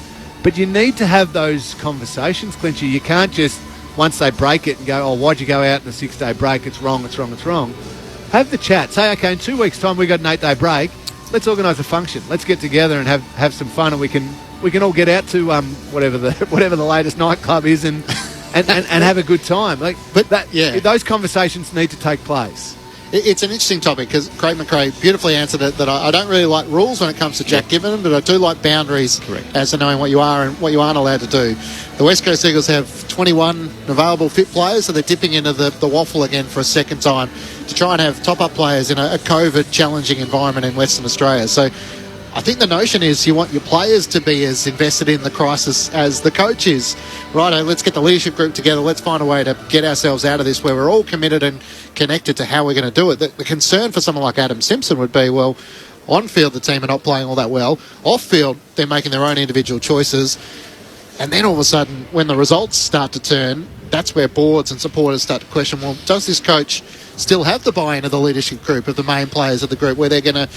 But you need to have those conversations, Clinchy. You can't just, once they break it and go, oh, why'd you go out in a 6-day break? It's wrong, it's wrong, it's wrong. Have the chat. Say, okay, in 2 weeks' time we got an 8-day break. Let's organise a function. Let's get together and have some fun, and we can all get out to whatever the latest nightclub is and have a good time. Those conversations need to take place. It's an interesting topic because Craig McRae beautifully answered it that I don't really like rules when it comes to Jack Ginnivan, but I do like boundaries as to knowing what you are and what you aren't allowed to do. The West Coast Eagles have 21 available fit players, so they're dipping into the waffle again for a second time to try and have top-up players in a COVID challenging environment in Western Australia. So I think the notion is you want your players to be as invested in the crisis as the coach is. Righto, let's get the leadership group together. Let's find a way to get ourselves out of this where we're all committed and connected to how we're going to do it. The concern for someone like Adam Simpson would be, well, on field the team are not playing all that well. Off field, they're making their own individual choices. And then all of a sudden, when the results start to turn, that's where boards and supporters start to question, well, does this coach still have the buy-in of the leadership group, of the main players of the group, where they're going to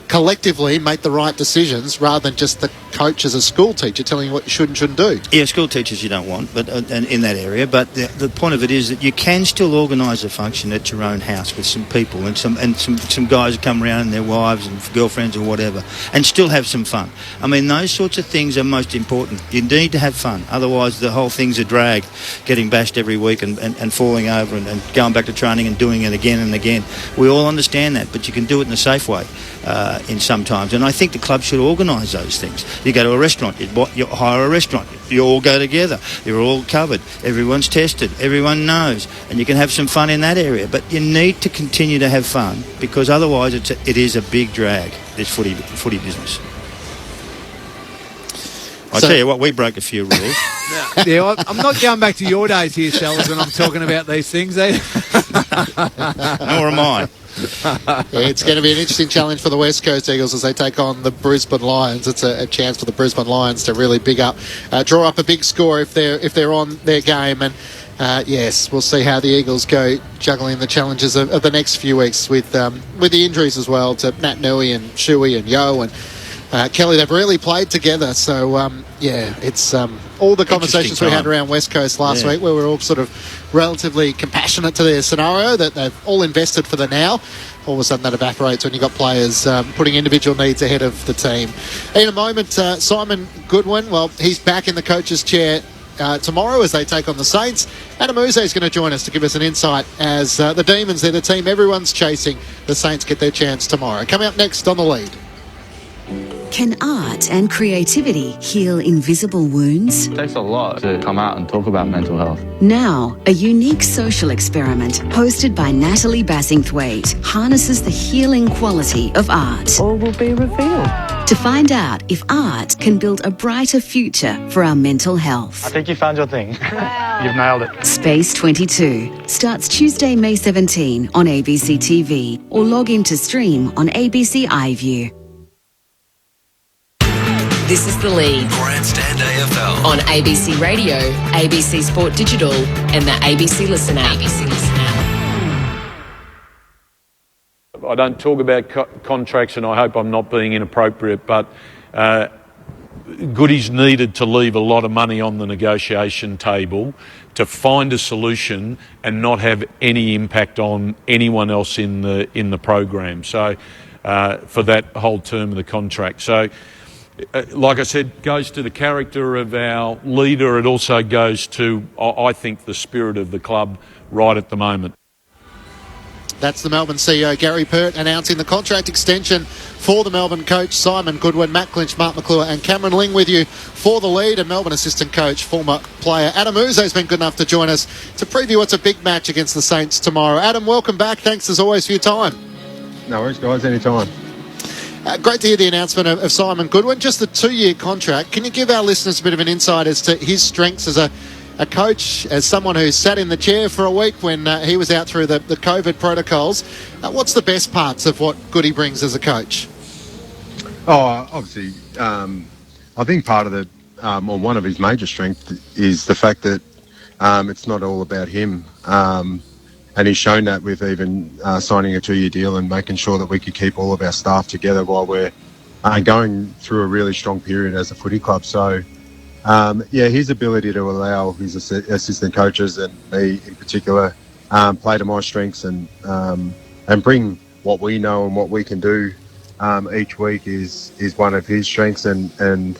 collectively make the right decisions rather than just the coach as a school teacher telling you what you should and shouldn't do? Yeah, school teachers you don't want, but in that area. But the point of it is that you can still organise a function at your own house with some people and some guys who come around and their wives and girlfriends or whatever, and still have some fun. I mean, those sorts of things are most important. You need to have fun, otherwise the whole thing's a drag, getting bashed every week and falling over and going back to training and doing it again and again. We all understand that, but you can do it in a safe way. In sometimes, and I think the club should organise those things. You go to a restaurant, you hire a restaurant, you all go together, you're all covered, everyone's tested, everyone knows, and you can have some fun in that area. But you need to continue to have fun, because otherwise it is a big drag, this footy business. I tell you what, we broke a few rules. Yeah, I'm not going back to your days here, Sellers, when I'm talking about these things. Nor am I. It's going to be an interesting challenge for the West Coast Eagles as they take on the Brisbane Lions. It's a chance for the Brisbane Lions to really draw up a big score if they're on their game. And yes, we'll see how the Eagles go juggling the challenges of the next few weeks with the injuries as well to Nat Nui and Shuey and Yo and Kelly. They've really played together. So it's all the conversations we had around West Coast last week, where we're all sort of relatively compassionate to their scenario, that they've all invested for the now. All of a sudden that evaporates when you've got players putting individual needs ahead of the team. In a moment, Simon Goodwin, well, he's back in the coach's chair tomorrow as they take on the Saints. Adam Uze is going to join us to give us an insight as the Demons, they're the team everyone's chasing. The Saints get their chance tomorrow. Coming up next on The Lead. Can art and creativity heal invisible wounds? It takes a lot to come out and talk about mental health. Now, a unique social experiment hosted by Natalie Bassingthwaite harnesses the healing quality of art. All will be revealed. To find out if art can build a brighter future for our mental health. I think you found your thing. You've nailed it. Space 22 starts Tuesday, May 17 on ABC TV, or log in to stream on ABC iView. This is The Lead. Grandstand AFL. On ABC Radio, ABC Sport Digital, and the ABC Listen app. I don't talk about contracts, and I hope I'm not being inappropriate, but Goody's needed to leave a lot of money on the negotiation table to find a solution and not have any impact on anyone else in the program. So for that whole term of the contract. So like I said, goes to the character of our leader. It also goes to, I think, the spirit of the club right at the moment. That's the Melbourne CEO, Gary Pert, announcing the contract extension for the Melbourne coach, Simon Goodwin. Matt Clinch, Mark McClure and Cameron Ling with you for The Lead. And Melbourne assistant coach, former player Adam Uze has been good enough to join us to preview what's a big match against the Saints tomorrow. Adam, welcome back. Thanks as always for your time. No worries, guys. Anytime. Great to hear the announcement of Simon Goodwin. Just a 2-year contract. Can you give our listeners a bit of an insight as to his strengths as a coach, as someone who sat in the chair for a week when he was out through the COVID protocols? What's the best parts of what Goody brings as a coach? Oh, obviously, I think part of the, or one of his major strengths is the fact that it's not all about him. And he's shown that with even signing a 2-year deal and making sure that we could keep all of our staff together while we're going through a really strong period as a footy club. So, his ability to allow his assistant coaches and me in particular play to my strengths and bring what we know and what we can do each week is one of his strengths. And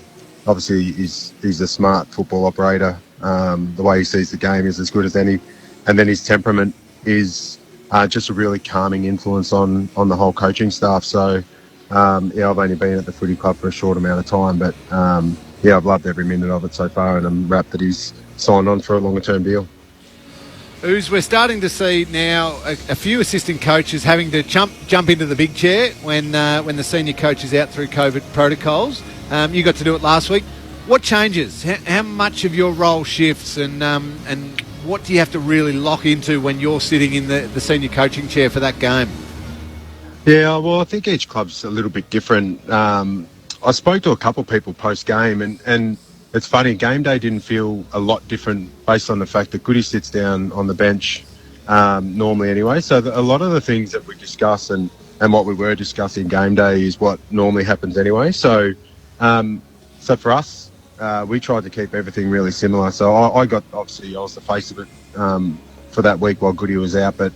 obviously he's a smart football operator. The way he sees the game is as good as any. And then his temperament is just a really calming influence on the whole coaching staff. So, I've only been at the footy club for a short amount of time, but I've loved every minute of it so far, and I'm rapt that he's signed on for a longer-term deal. Ooze, we're starting to see now a few assistant coaches having to jump into the big chair when the senior coach is out through COVID protocols. You got to do it last week. What changes? How much of your role shifts, and what do you have to really lock into when you're sitting in the senior coaching chair for that game? Yeah, well, I think each club's a little bit different. I spoke to a couple of people post-game, and it's funny, game day didn't feel a lot different based on the fact that Goody sits down on the bench normally anyway. So a lot of the things that we discuss and what we were discussing game day is what normally happens anyway. So for us, we tried to keep everything really similar. So I was the face of it for that week while Goody was out. But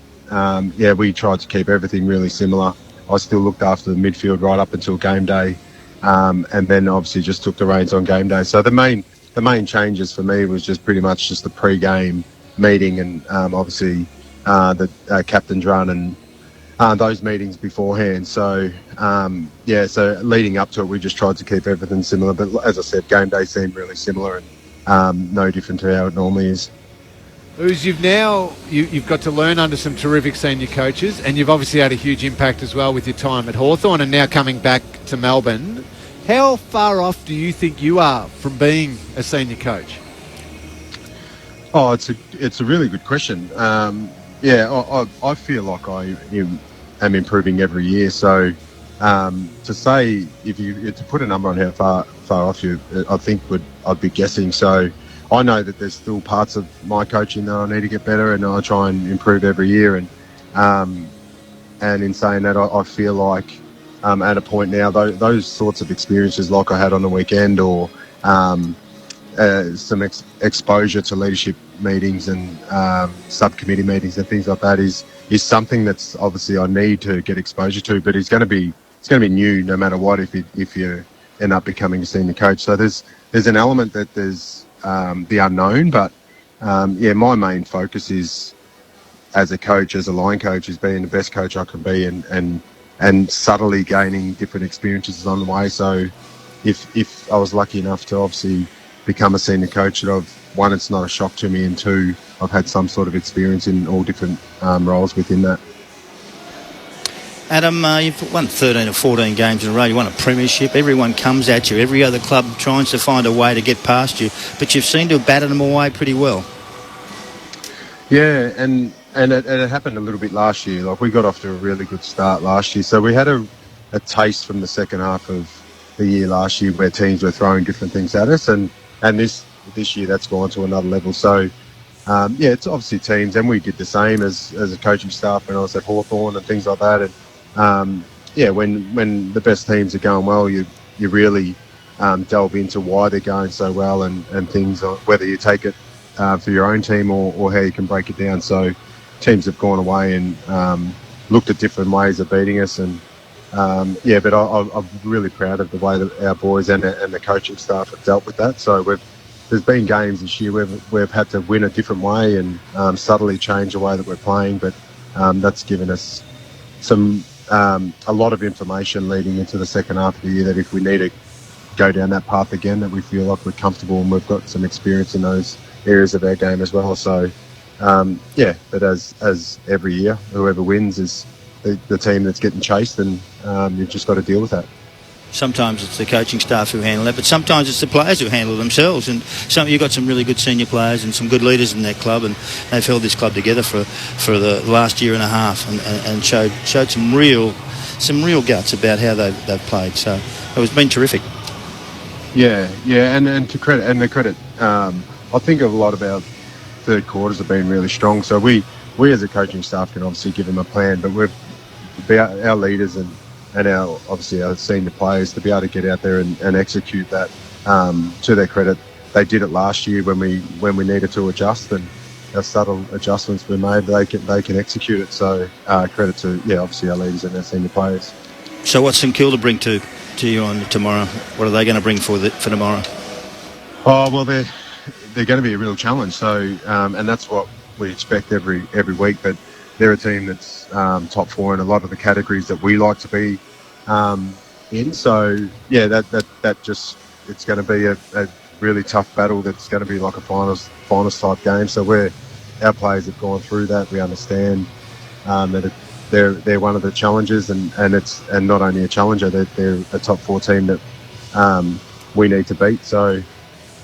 we tried to keep everything really similar. I still looked after the midfield right up until game day. And then obviously just took the reins on game day. So the main changes for me was just pretty much just the pre-game meeting and obviously the captain's run and those meetings beforehand. So so leading up to it, we just tried to keep everything similar. But as I said, game day seemed really similar and no different to how it normally is. Ooze, you've got to learn under some terrific senior coaches, and you've obviously had a huge impact as well with your time at Hawthorn and now coming back to Melbourne. How far off do you think you are from being a senior coach? Oh, it's a really good question. I feel like I am improving every year. So to say to put a number on how far off you, I think I'd be guessing. So I know that there's still parts of my coaching that I need to get better, and I try and improve every year. And in saying that, I feel like at a point now, those sorts of experiences like I had on the weekend, or some exposure to leadership meetings and subcommittee meetings and things like that is something that's obviously I need to get exposure to. But it's going to be new no matter what if you end up becoming a senior coach. So there's an element that there's the unknown, but my main focus is as a coach, as a line coach, is being the best coach I can be and subtly gaining different experiences on the way. So if I was lucky enough to obviously become a senior coach, that one, it's not a shock to me, and two, I've had some sort of experience in all different roles within that. Adam, you've won 13 or 14 games in a row. You won a premiership. Everyone comes at you. Every other club tries to find a way to get past you, but you've seemed to have batted them away pretty well. Yeah, and it happened a little bit last year. Like, we got off to a really good start last year. So we had a taste from the second half of the year last year where teams were throwing different things at us, and this year that's gone to another level. So it's obviously teams, and we did the same as a coaching staff when I was at Hawthorn and things like that. And when the best teams are going well, you really delve into why they're going so well and things, whether you take it for your own team or how you can break it down. So teams have gone away and looked at different ways of beating us, and but I'm really proud of the way that our boys and the coaching staff have dealt with that. So there's been games this year where we've had to win a different way and subtly change the way that we're playing, but that's given us a lot of information leading into the second half of the year that if we need to go down that path again, that we feel like we're comfortable and we've got some experience in those areas of our game as well. So but as every year, whoever wins is the team that's getting chased, and you've just got to deal with that. Sometimes it's the coaching staff who handle it, but sometimes it's the players who handle it themselves. And you've got some really good senior players and some good leaders in that club, and they've held this club together for the last year and a half, and showed some real guts about how they've played. So it's been terrific. Yeah, and to credit, I think a lot of our third quarters have been really strong. So we as a coaching staff can obviously give them a plan, but our leaders and our senior players to be able to get out there and execute that. To their credit, they did it last year when we needed to adjust, and our subtle adjustments we made, they can execute it. So credit to obviously our leaders and our senior players. So what's St Kilda bring to you on tomorrow? What are they going to bring for tomorrow? Oh well, they're going to be a real challenge. So and that's what we expect every week, but they're a team that's top four in a lot of the categories that we like to be in. So that just, it's going to be a really tough battle. That's going to be like a finals type game. So we're our players have gone through that. We understand that they're one of the challengers, and not only a challenger, they're a top 4 team that we need to beat. So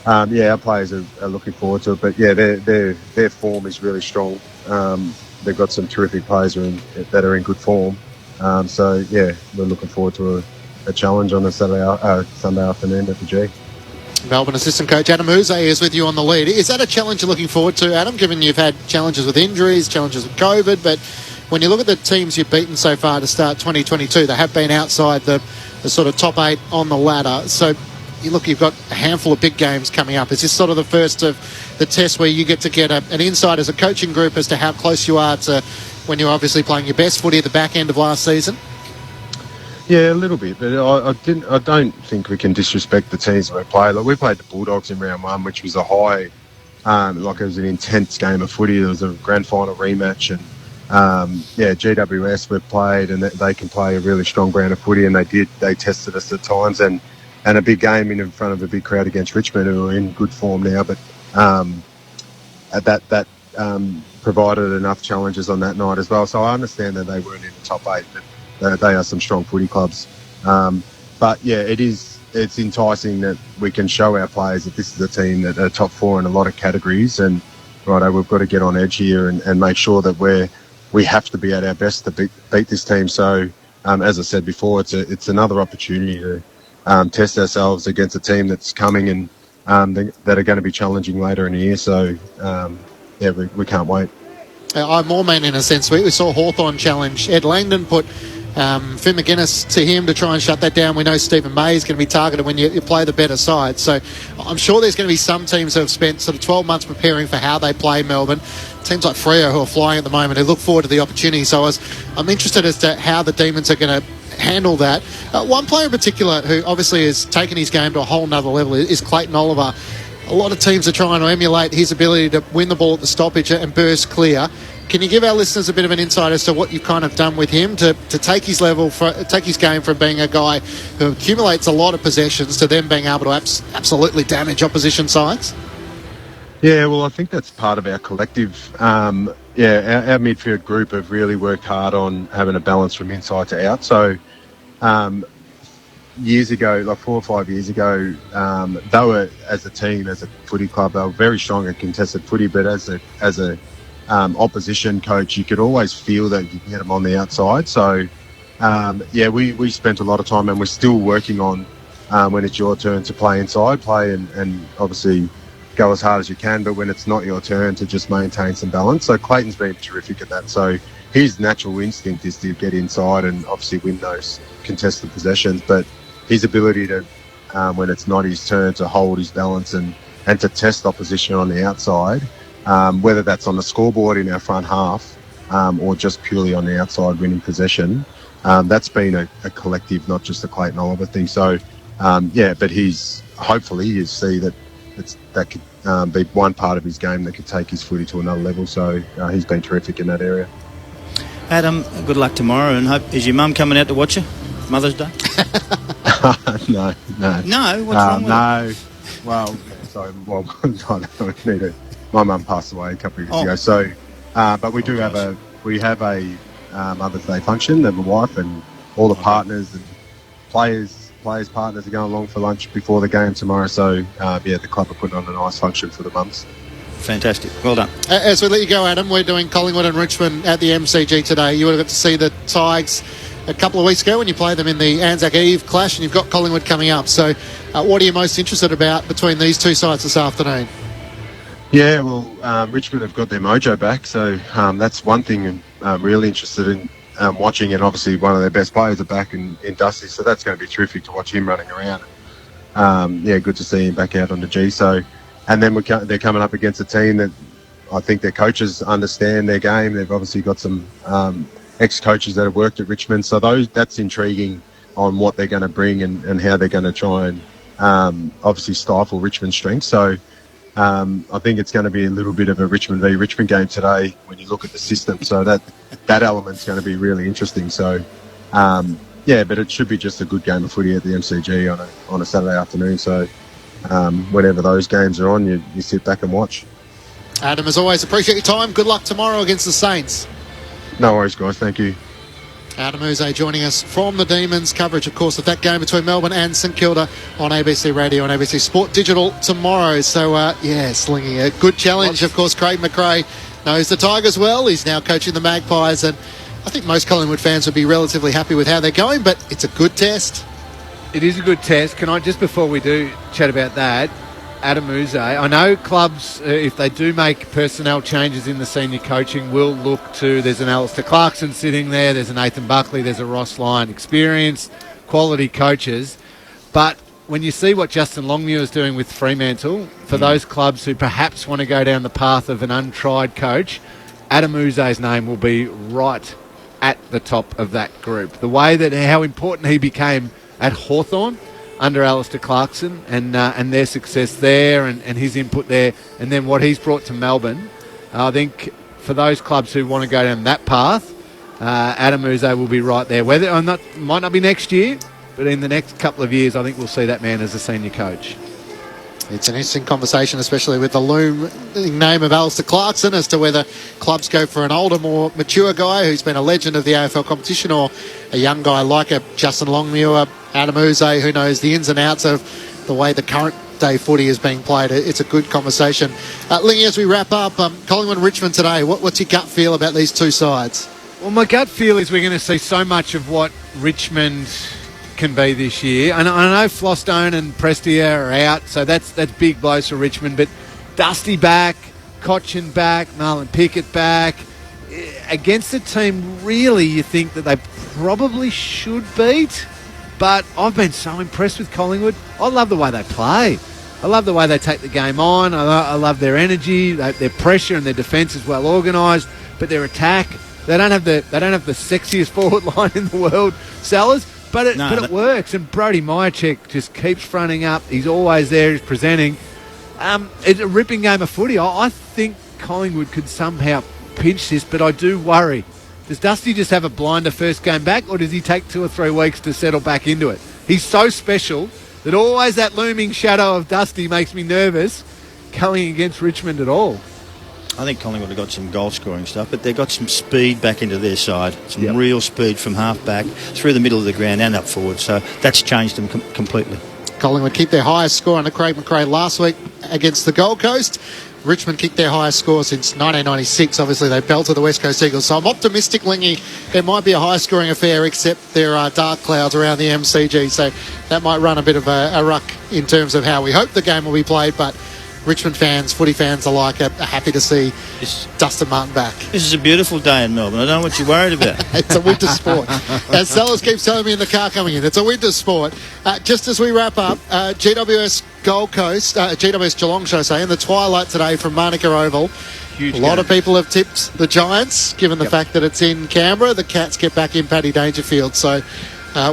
our players are looking forward to it. But yeah, their form is really strong. They've got some terrific players that are in good form. So yeah, we're looking forward to a challenge on a Sunday afternoon at the G. Melbourne assistant coach Adam Uze is with you on the lead. Is that a challenge you're looking forward to, Adam, given you've had challenges with injuries, challenges with COVID, but when you look at the teams you've beaten so far to start 2022, they have been outside the sort of top 8 on the ladder. So you've got a handful of big games coming up. Is this sort of the first of the tests where you get to get an insight as a coaching group as to how close you are to when you're obviously playing your best footy at the back end of last season? Yeah, a little bit, but I don't think we can disrespect the teams we play. Like, we played the Bulldogs in round 1, which was a high, it was an intense game of footy. There was a grand final rematch, and GWS we've played, and they can play a really strong brand of footy, and they tested us at times, and a big game in front of a big crowd against Richmond, who are in good form now, but that provided enough challenges on that night as well. So I understand that they weren't in the top 8, but they are some strong footy clubs. But yeah, it's enticing that we can show our players that this is a team that are top 4 in a lot of categories, and we've got to get on edge here and make sure that we have to be at our best to beat this team. So as I said before, it's another opportunity to test ourselves against a team that's coming and that are going to be challenging later in the year. So we can't wait. I'm more man in a sense. We saw Hawthorn challenge Ed Langdon, put Finn McGuinness to him to try and shut that down. We know Stephen May is going to be targeted when you play the better side. So I'm sure there's going to be some teams who have spent sort of 12 months preparing for how they play Melbourne. Teams like Freo, who are flying at the moment, who look forward to the opportunity. So I'm interested as to how the Demons are going to handle that. One player in particular who obviously has taken his game to a whole nother level is Clayton Oliver. A lot of teams are trying to emulate his ability to win the ball at the stoppage and burst clear. Can you give our listeners a bit of an insight as to what you've kind of done with him to take his game from being a guy who accumulates a lot of possessions to then being able to absolutely damage opposition sides? Yeah, well, I think that's part of our collective. Our midfield group have really worked hard on having a balance from inside to out. So years ago, like 4 or 5 years ago, they were, as a team, as a footy club, they were very strong at contested footy, but as a opposition coach, you could always feel that you can get them on the outside. So we spent a lot of time, and we're still working on when it's your turn to play inside, and obviously go as hard as you can, but when it's not your turn, to just maintain some balance. So Clayton's been terrific at that. So his natural instinct is to get inside and obviously win those contested possessions, but his ability to, when it's not his turn, to hold his balance and to test opposition on the outside, whether that's on the scoreboard in our front half or just purely on the outside winning possession, that's been a collective, not just a Clayton Oliver thing. So, but hopefully you see that that could be one part of his game that could take his footy to another level. So he's been terrific in that area. Adam, good luck tomorrow, and is your mum coming out to watch you? Mother's Day? No. No? What's wrong with it? Well, sorry. Well, my mum passed away a couple of years ago. So, but we do have a Mother's Day function. That my wife and all the partners and players' partners are going along for lunch before the game tomorrow. So, the club are putting on a nice function for the mums. Fantastic. Well done. As we let you go, Adam, we're doing Collingwood and Richmond at the MCG today. You would have got to see the Tigers a couple of weeks ago when you played them in the Anzac Eve clash, and you've got Collingwood coming up. So what are you most interested about between these two sides this afternoon? Yeah, well, Richmond have got their mojo back, so that's one thing I'm really interested in watching, and obviously one of their best players are back in Dusty, so that's going to be terrific to watch him running around. Good to see him back out on the G. So, and then they're coming up against a team that I think their coaches understand their game. They've obviously got some ex-coaches that have worked at Richmond, so that's intriguing on what they're going to bring and how they're going to try and obviously stifle Richmond's strength. So I think it's going to be a little bit of a Richmond v Richmond game today when you look at the system. So that element's going to be really interesting. So but it should be just a good game of footy at the MCG on a Saturday afternoon. So whenever those games are on, you sit back and watch. Adam, as always, appreciate your time. Good luck tomorrow against the Saints. No worries, guys. Thank you. Adam Uze joining us from the Demons. Coverage, of course, of that game between Melbourne and St Kilda on ABC Radio and ABC Sport Digital tomorrow. So, Slingy, a good challenge. Of course, Craig McRae knows the Tigers well. He's now coaching the Magpies, and I think most Collingwood fans would be relatively happy with how they're going, but it's a good test. It is a good test. Can I, just before we do chat about that, Adam Uze, I know clubs, if they do make personnel changes in the senior coaching, will look to, there's an Alistair Clarkson sitting there, there's a Nathan Buckley, there's a Ross Lyon, experienced, quality coaches. But when you see what Justin Longmuir is doing with Fremantle, for those clubs who perhaps want to go down the path of an untried coach, Adam Uze's name will be right at the top of that group. The way that, how important he became at Hawthorn under Alistair Clarkson and their success there and his input there, and then what he's brought to Melbourne. I think for those clubs who want to go down that path, Adam Uze will be right there. Whether or not, might not be next year, but in the next couple of years, I think we'll see that man as a senior coach. It's an interesting conversation, especially with the looming name of Alistair Clarkson, as to whether clubs go for an older, more mature guy who's been a legend of the AFL competition, or a young guy like a Justin Longmuir, Adam Uze, who knows the ins and outs of the way the current day footy is being played. It's a good conversation. Lingy, as we wrap up, Collingwood and Richmond today, what's your gut feel about these two sides? Well, my gut feel is we're going to see so much of what Richmond can be this year. And I know Flostone and Prestia are out, so that's big blows for Richmond. But Dusty back, Cochin back, Marlon Pickett back, against a team really you think that they probably should beat. But I've been so impressed with Collingwood. I love the way they play. I love the way they take the game on. I love their energy, their pressure, and their defence is well organised. But their attack, they don't have the sexiest forward line in the world, Sellers. But it works, and Brody Myercheck just keeps fronting up. He's always there, he's presenting. It's a ripping game of footy. I think Collingwood could somehow pinch this, but I do worry. Does Dusty just have a blinder first game back, or does he take 2 or 3 weeks to settle back into it? He's so special that always that looming shadow of Dusty makes me nervous going against Richmond at all. I think Collingwood have got some goal-scoring stuff, but they've got some speed back into their side. Some real speed from half-back, through the middle of the ground and up forward. So that's changed them completely. Collingwood keep their highest score under Craig McRae last week against the Gold Coast. Richmond kicked their highest score since 1996. Obviously, they belted the West Coast Eagles. So I'm optimistic, Lingy, there might be a high-scoring affair, except there are dark clouds around the MCG. So that might run a bit of a ruck in terms of how we hope the game will be played. But Richmond fans, footy fans alike, are happy to see Dustin Martin back. This is a beautiful day in Melbourne. I don't know what you're worried about. It's a winter sport. As Sellers keeps telling me in the car coming in, it's a winter sport. Just as we wrap up, GWS Gold Coast, GWS Geelong, should I say, in the twilight today from Manuka Oval. Huge a lot of people have tipped the Giants, given the fact that it's in Canberra. The Cats get back in Paddy Dangerfield. So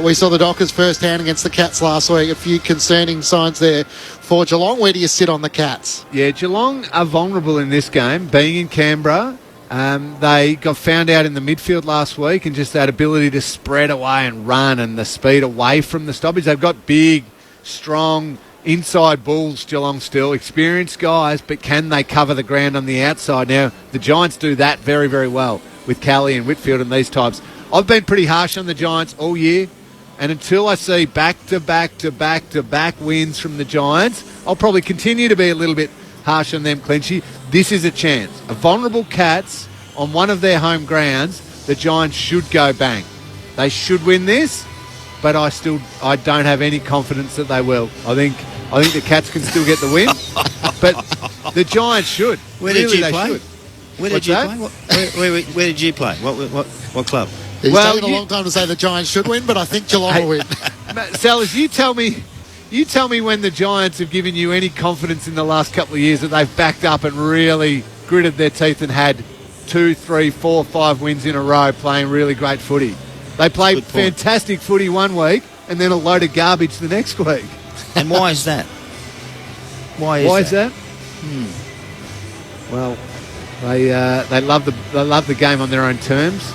we saw the Dockers firsthand against the Cats last week. A few concerning signs there for Geelong. Where do you sit on the Cats? Yeah, Geelong are vulnerable in this game, being in Canberra. They got found out in the midfield last week, and just that ability to spread away and run and the speed away from the stoppage. They've got big, strong, inside bulls, Geelong still. Experienced guys, but can they cover the ground on the outside? Now, the Giants do that very, very well with Callie and Whitfield and these types. I've been pretty harsh on the Giants all year, and until I see back-to-back wins from the Giants, I'll probably continue to be a little bit harsh on them, Clinchy. This is a chance. A vulnerable Cats on one of their home grounds, the Giants should go bang. They should win this, but I don't have any confidence that they will. I think the Cats can still get the win, but the Giants should. Where did you play? Where did you play? What club? It's taken a long time to say the Giants should win, but I think Geelong will win. Sellers, you tell me when the Giants have given you any confidence in the last couple of years that they've backed up and really gritted their teeth and had 2, 3, 4, 5 wins in a row playing really great footy. They play fantastic footy one week and then a load of garbage the next week. And why is that? Why is that? Well, they love the game on their own terms.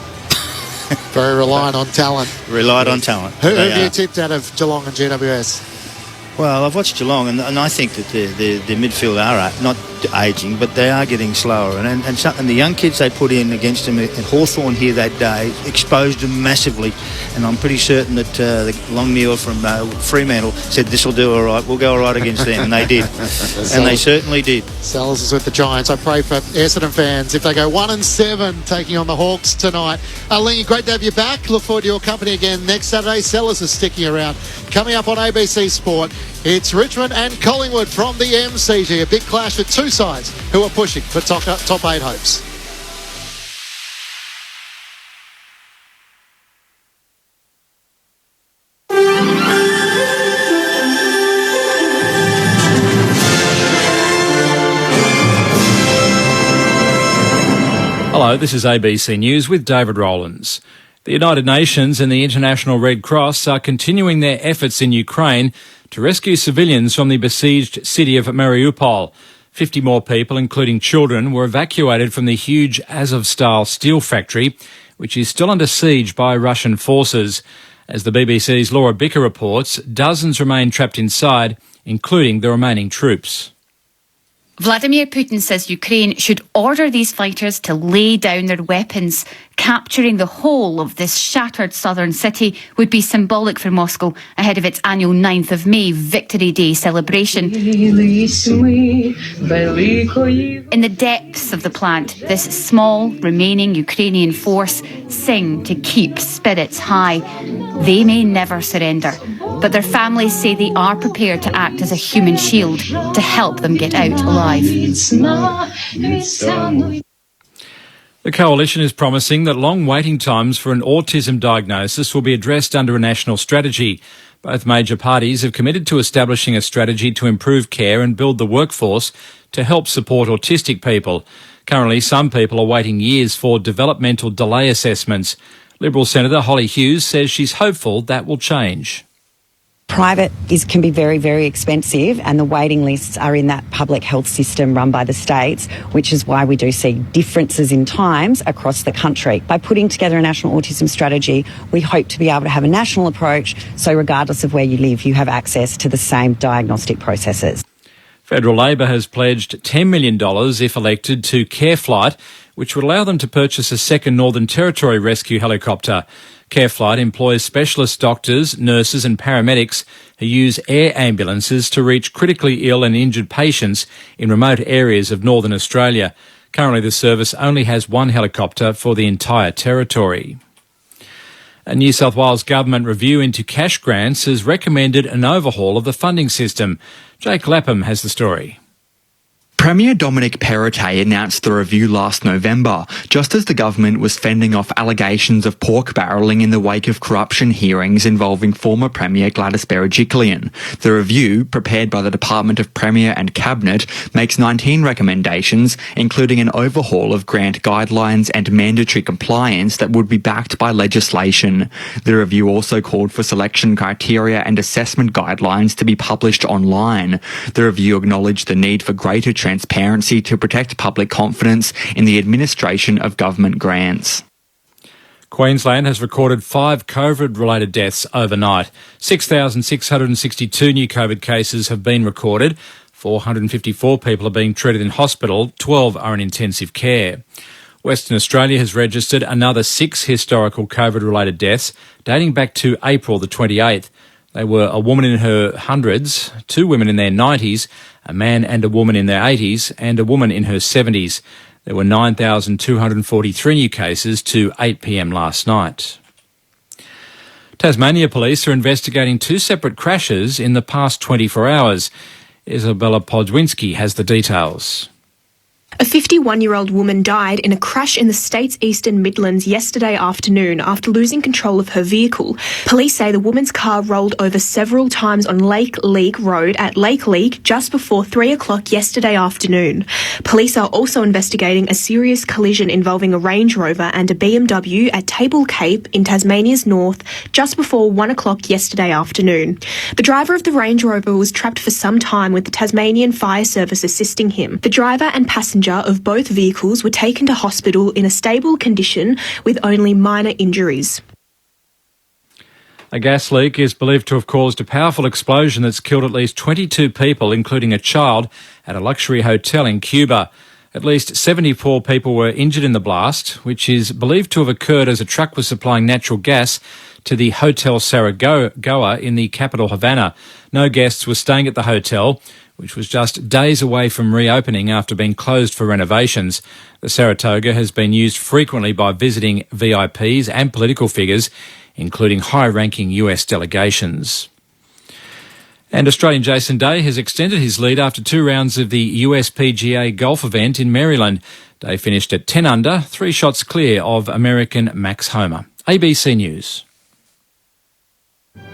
Very reliant on talent. Relied on talent. Who have you tipped out of Geelong and GWS? Well, I've watched Geelong, and I think that their midfield are not ageing, but they are getting slower. And the young kids they put in against them at Hawthorn here that day exposed them massively. And I'm pretty certain that the Longmuir from Fremantle said, this will do all right, we'll go all right against them. And they did. And they certainly did. Sellers is with the Giants. I pray for Essendon fans if they go 1-7 taking on the Hawks tonight. Lingy, great to have you back. Look forward to your company again next Saturday. Sellers is sticking around. Coming up on ABC Sport, it's Richmond and Collingwood from the MCG. A big clash with two sides who are pushing for top 8 hopes. Hello, this is ABC News with David Rowlands. The United Nations and the International Red Cross are continuing their efforts in Ukraine to rescue civilians from the besieged city of Mariupol. 50 more people, including children, were evacuated from the huge Azovstal steel factory, which is still under siege by Russian forces. As the BBC's Laura Bicker reports, dozens remain trapped inside, including the remaining troops. Vladimir Putin says Ukraine should order these fighters to lay down their weapons. Capturing the whole of this shattered southern city would be symbolic for Moscow ahead of its annual 9th of May Victory Day celebration. In the depths of the plant, this small remaining Ukrainian force sing to keep spirits high. They may never surrender, but their families say they are prepared to act as a human shield to help them get out alive. The Coalition is promising that long waiting times for an autism diagnosis will be addressed under a national strategy. Both major parties have committed to establishing a strategy to improve care and build the workforce to help support autistic people. Currently, some people are waiting years for developmental delay assessments. Liberal Senator Holly Hughes says she's hopeful that will change. Private can be very, very expensive, and the waiting lists are in that public health system run by the states, which is why we do see differences in times across the country. By putting together a national autism strategy, we hope to be able to have a national approach, so regardless of where you live, you have access to the same diagnostic processes. Federal Labor has pledged $10 million, if elected, to CareFlight, which would allow them to purchase a second Northern Territory rescue helicopter. CareFlight employs specialist doctors, nurses and paramedics who use air ambulances to reach critically ill and injured patients in remote areas of northern Australia. Currently, the service only has one helicopter for the entire territory. A New South Wales government review into cash grants has recommended an overhaul of the funding system. Jake Lapham has the story. Premier Dominic Perrottet announced the review last November, just as the government was fending off allegations of pork barrelling in the wake of corruption hearings involving former Premier Gladys Berejiklian. The review, prepared by the Department of Premier and Cabinet, makes 19 recommendations, including an overhaul of grant guidelines and mandatory compliance that would be backed by legislation. The review also called for selection criteria and assessment guidelines to be published online. The review acknowledged the need for greater transparency to protect public confidence in the administration of government grants. Queensland has recorded 5 COVID-related deaths overnight. 6,662 new COVID cases have been recorded. 454 people are being treated in hospital. 12 are in intensive care. Western Australia has registered another 6 historical COVID-related deaths dating back to April the 28th. They were a woman in her hundreds, 2 women in their 90s, a man and a woman in their 80s, and a woman in her 70s. There were 9,243 new cases to 8 p.m. last night. Tasmania police are investigating 2 separate crashes in the past 24 hours. Isabella Podwinski has the details. A 51-year-old woman died in a crash in the state's eastern Midlands yesterday afternoon after losing control of her vehicle. Police say the woman's car rolled over several times on Lake Leak Road at Lake Leak just before 3 o'clock yesterday afternoon. Police are also investigating a serious collision involving a Range Rover and a BMW at Table Cape in Tasmania's north just before 1 o'clock yesterday afternoon. The driver of the Range Rover was trapped for some time with the Tasmanian Fire Service assisting him. The driver and passenger of both vehicles were taken to hospital in a stable condition with only minor injuries. A gas leak is believed to have caused a powerful explosion that's killed at least 22 people, including a child, at a luxury hotel in Cuba. At least 74 people were injured in the blast, which is believed to have occurred as a truck was supplying natural gas to the Hotel Saragoa in the capital Havana. No guests were staying at the hotel, which was just days away from reopening after being closed for renovations. The Saratoga has been used frequently by visiting VIPs and political figures, including high-ranking US delegations. And Australian Jason Day has extended his lead after 2 rounds of the US PGA golf event in Maryland. Day finished at 10 under, 3 shots clear of American Max Homa. ABC News.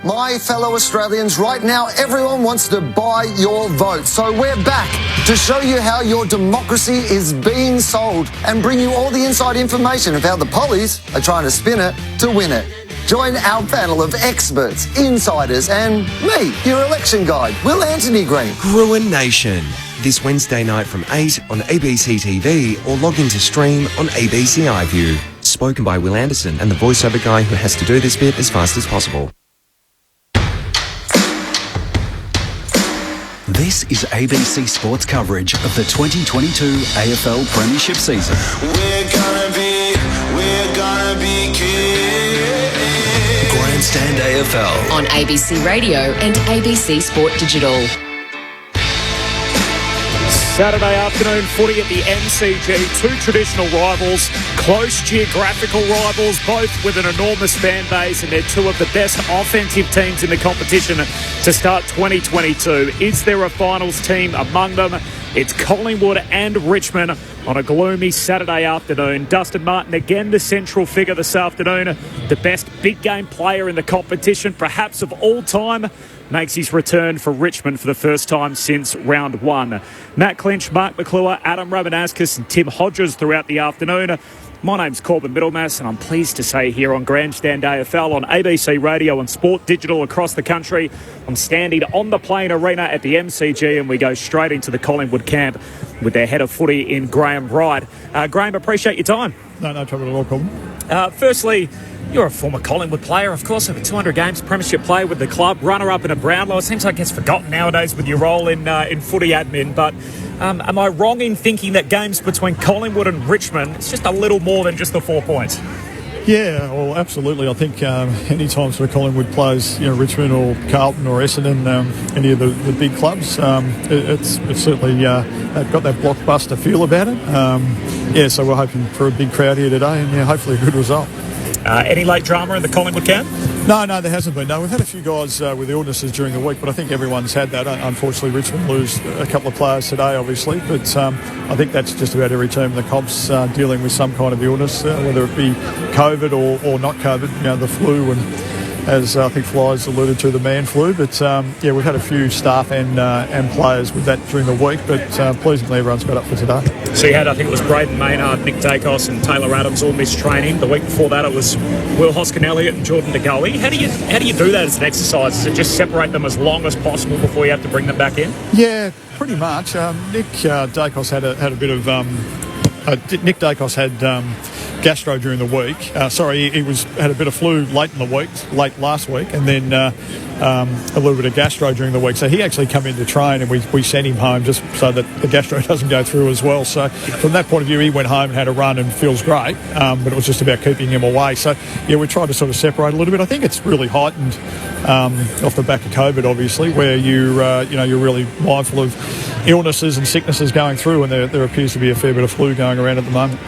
My fellow Australians, right now everyone wants to buy your vote. So we're back to show you how your democracy is being sold and bring you all the inside information of how the pollies are trying to spin it to win it. Join our panel of experts, insiders and me, your election guide, Will Anthony Green. Gruen Nation, this Wednesday night from 8 on ABC TV or log in to stream on ABC iView. Spoken by Will Anderson and the voiceover guy who has to do this bit as fast as possible. This is ABC Sports coverage of the 2022 AFL Premiership season. We're gonna be kids. Grandstand AFL on ABC Radio and ABC Sport Digital. Saturday afternoon footy at the MCG. 2 traditional rivals, close geographical rivals, both with an enormous fan base, and they're 2 of the best offensive teams in the competition to start 2022. Is there a finals team among them? It's Collingwood and Richmond on a gloomy Saturday afternoon. Dustin Martin, again the central figure this afternoon, the best big game player in the competition, perhaps of all time, makes his return for Richmond for the first time since round 1. Matt Clinch, Mark McClure, Adam Romanascus and Tim Hodges throughout the afternoon. My name's Corbin Middlemass and I'm pleased to say here on Grandstand AFL on ABC Radio and Sport Digital across the country, I'm standing on the Plain Arena at the MCG and we go straight into the Collingwood camp with their head of footy in Graham Wright. Graham, appreciate your time. No trouble at all, Corbin. Firstly, you're a former Collingwood player, of course, over 200 games, premiership player with the club, runner-up in a Brownlow. It seems like it gets forgotten nowadays with your role in footy admin, but am I wrong in thinking that games between Collingwood and Richmond, it's just a little more than just the 4 points? Yeah, well, absolutely. I think any time sort of Collingwood plays, Richmond or Carlton or Essendon, any of the big clubs, it's certainly they've got that blockbuster feel about it. So we're hoping for a big crowd here today and hopefully a good result. Any late drama in the Collingwood camp? No, there hasn't been. No, we've had a few guys with illnesses during the week, but I think everyone's had that. Unfortunately, Richmond lose a couple of players today, obviously, but I think that's just about every team in the comps dealing with some kind of illness, whether it be COVID or not COVID, the flu and, as I think Fly's alluded to, the man flu. But, we've had a few staff and players with that during the week, but pleasingly everyone's got up for today. So you had, I think it was Braden Maynard, Nick Dacos and Taylor Adams all missed training. The week before that it was Will Hoskin-Elliott and Jordan De Goey. How do you do that as an exercise? Is it just separate them as long as possible before you have to bring them back in? Yeah, pretty much. Nick Dacos had a bit of... Nick Dacos had gastro during the week. He had a bit of flu late last week, and then a little bit of gastro during the week. So he actually came in to train, and we sent him home just so that the gastro doesn't go through as well. So from that point of view, he went home and had a run and feels great. But it was just about keeping him away. So we tried to sort of separate a little bit. I think it's really heightened off the back of COVID, obviously, where you're really mindful of illnesses and sicknesses going through, and there appears to be a fair bit of flu going around at the moment.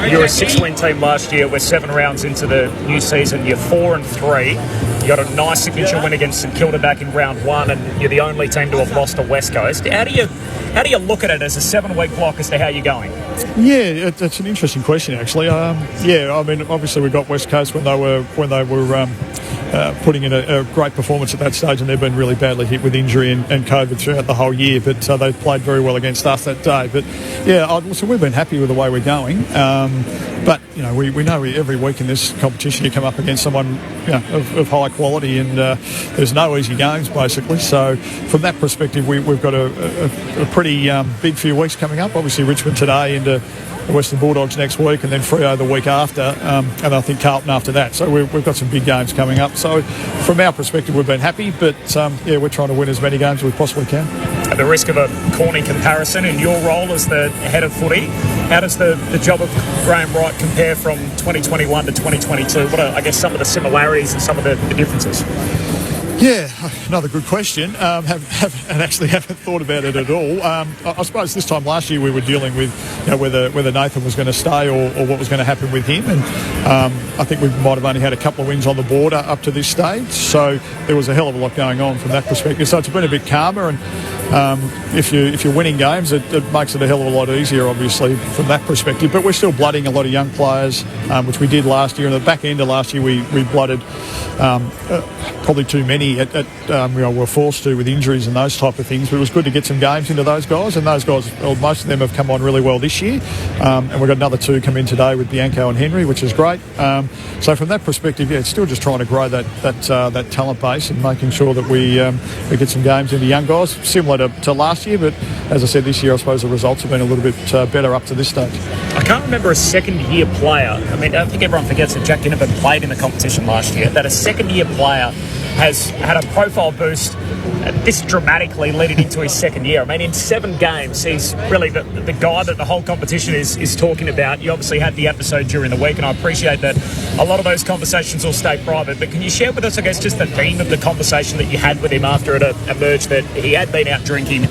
You were a 6-win team last year. We're 7 rounds into the new season. You're 4-3. You got a nice signature win against St Kilda back in round 1, and you're the only team to have lost to West Coast. How do you look at it as a 7-week block as to how you're going? Yeah, that's an interesting question actually. Obviously we got West Coast when they were putting in a great performance at that stage, and they've been really badly hit with injury and COVID throughout the whole year, but they played very well against us that day. But so we've been happy with the way we're going. But we know every week in this competition you come up against someone of high quality, and there's no easy games basically. So from that perspective, we've got a pretty big few weeks coming up. Obviously Richmond today into the Western Bulldogs next week, and then Freo the week after, and I think Carlton after that. So we've got some big games coming up. So from our perspective, we've been happy, but we're trying to win as many games as we possibly can. At the risk of a corny comparison, in your role as the head of footy, how does the job of Graham Wright compare from 2021 to 2022? What are, I guess, some of the similarities and some of the differences? Yeah, another good question. Haven't thought about it at all. I suppose this time last year we were dealing with whether Nathan was going to stay or what was going to happen with him, and I think we might have only had a couple of wins on the board up to this stage, so there was a hell of a lot going on from that perspective. So it's been a bit calmer, and if you're winning games, it makes it a hell of a lot easier, obviously, from that perspective. But we're still blooding a lot of young players, which we did last year. And at the back end of last year, we blooded probably too many. We're forced to with injuries and those type of things. But it was good to get some games into those guys, and those guys, most of them have come on really well this year. And we've got another two come in today with Bianco and Henry, which is great. So from that perspective, it's still just trying to grow that talent base and making sure that we get some games into young guys, similar to last year. But as I said, this year I suppose the results have been a little bit better up to this stage. I can't remember a second-year player. I mean, I think everyone forgets that Jack Ginnivan played in the competition last year. That a second-year player has had a profile boost this dramatically leading into his second year. I mean, in 7 games, he's really the guy that the whole competition is talking about. You obviously had the episode during the week, and I appreciate that a lot of those conversations will stay private. But can you share with us, I guess, just the theme of the conversation that you had with him after it emerged that he had been out drinking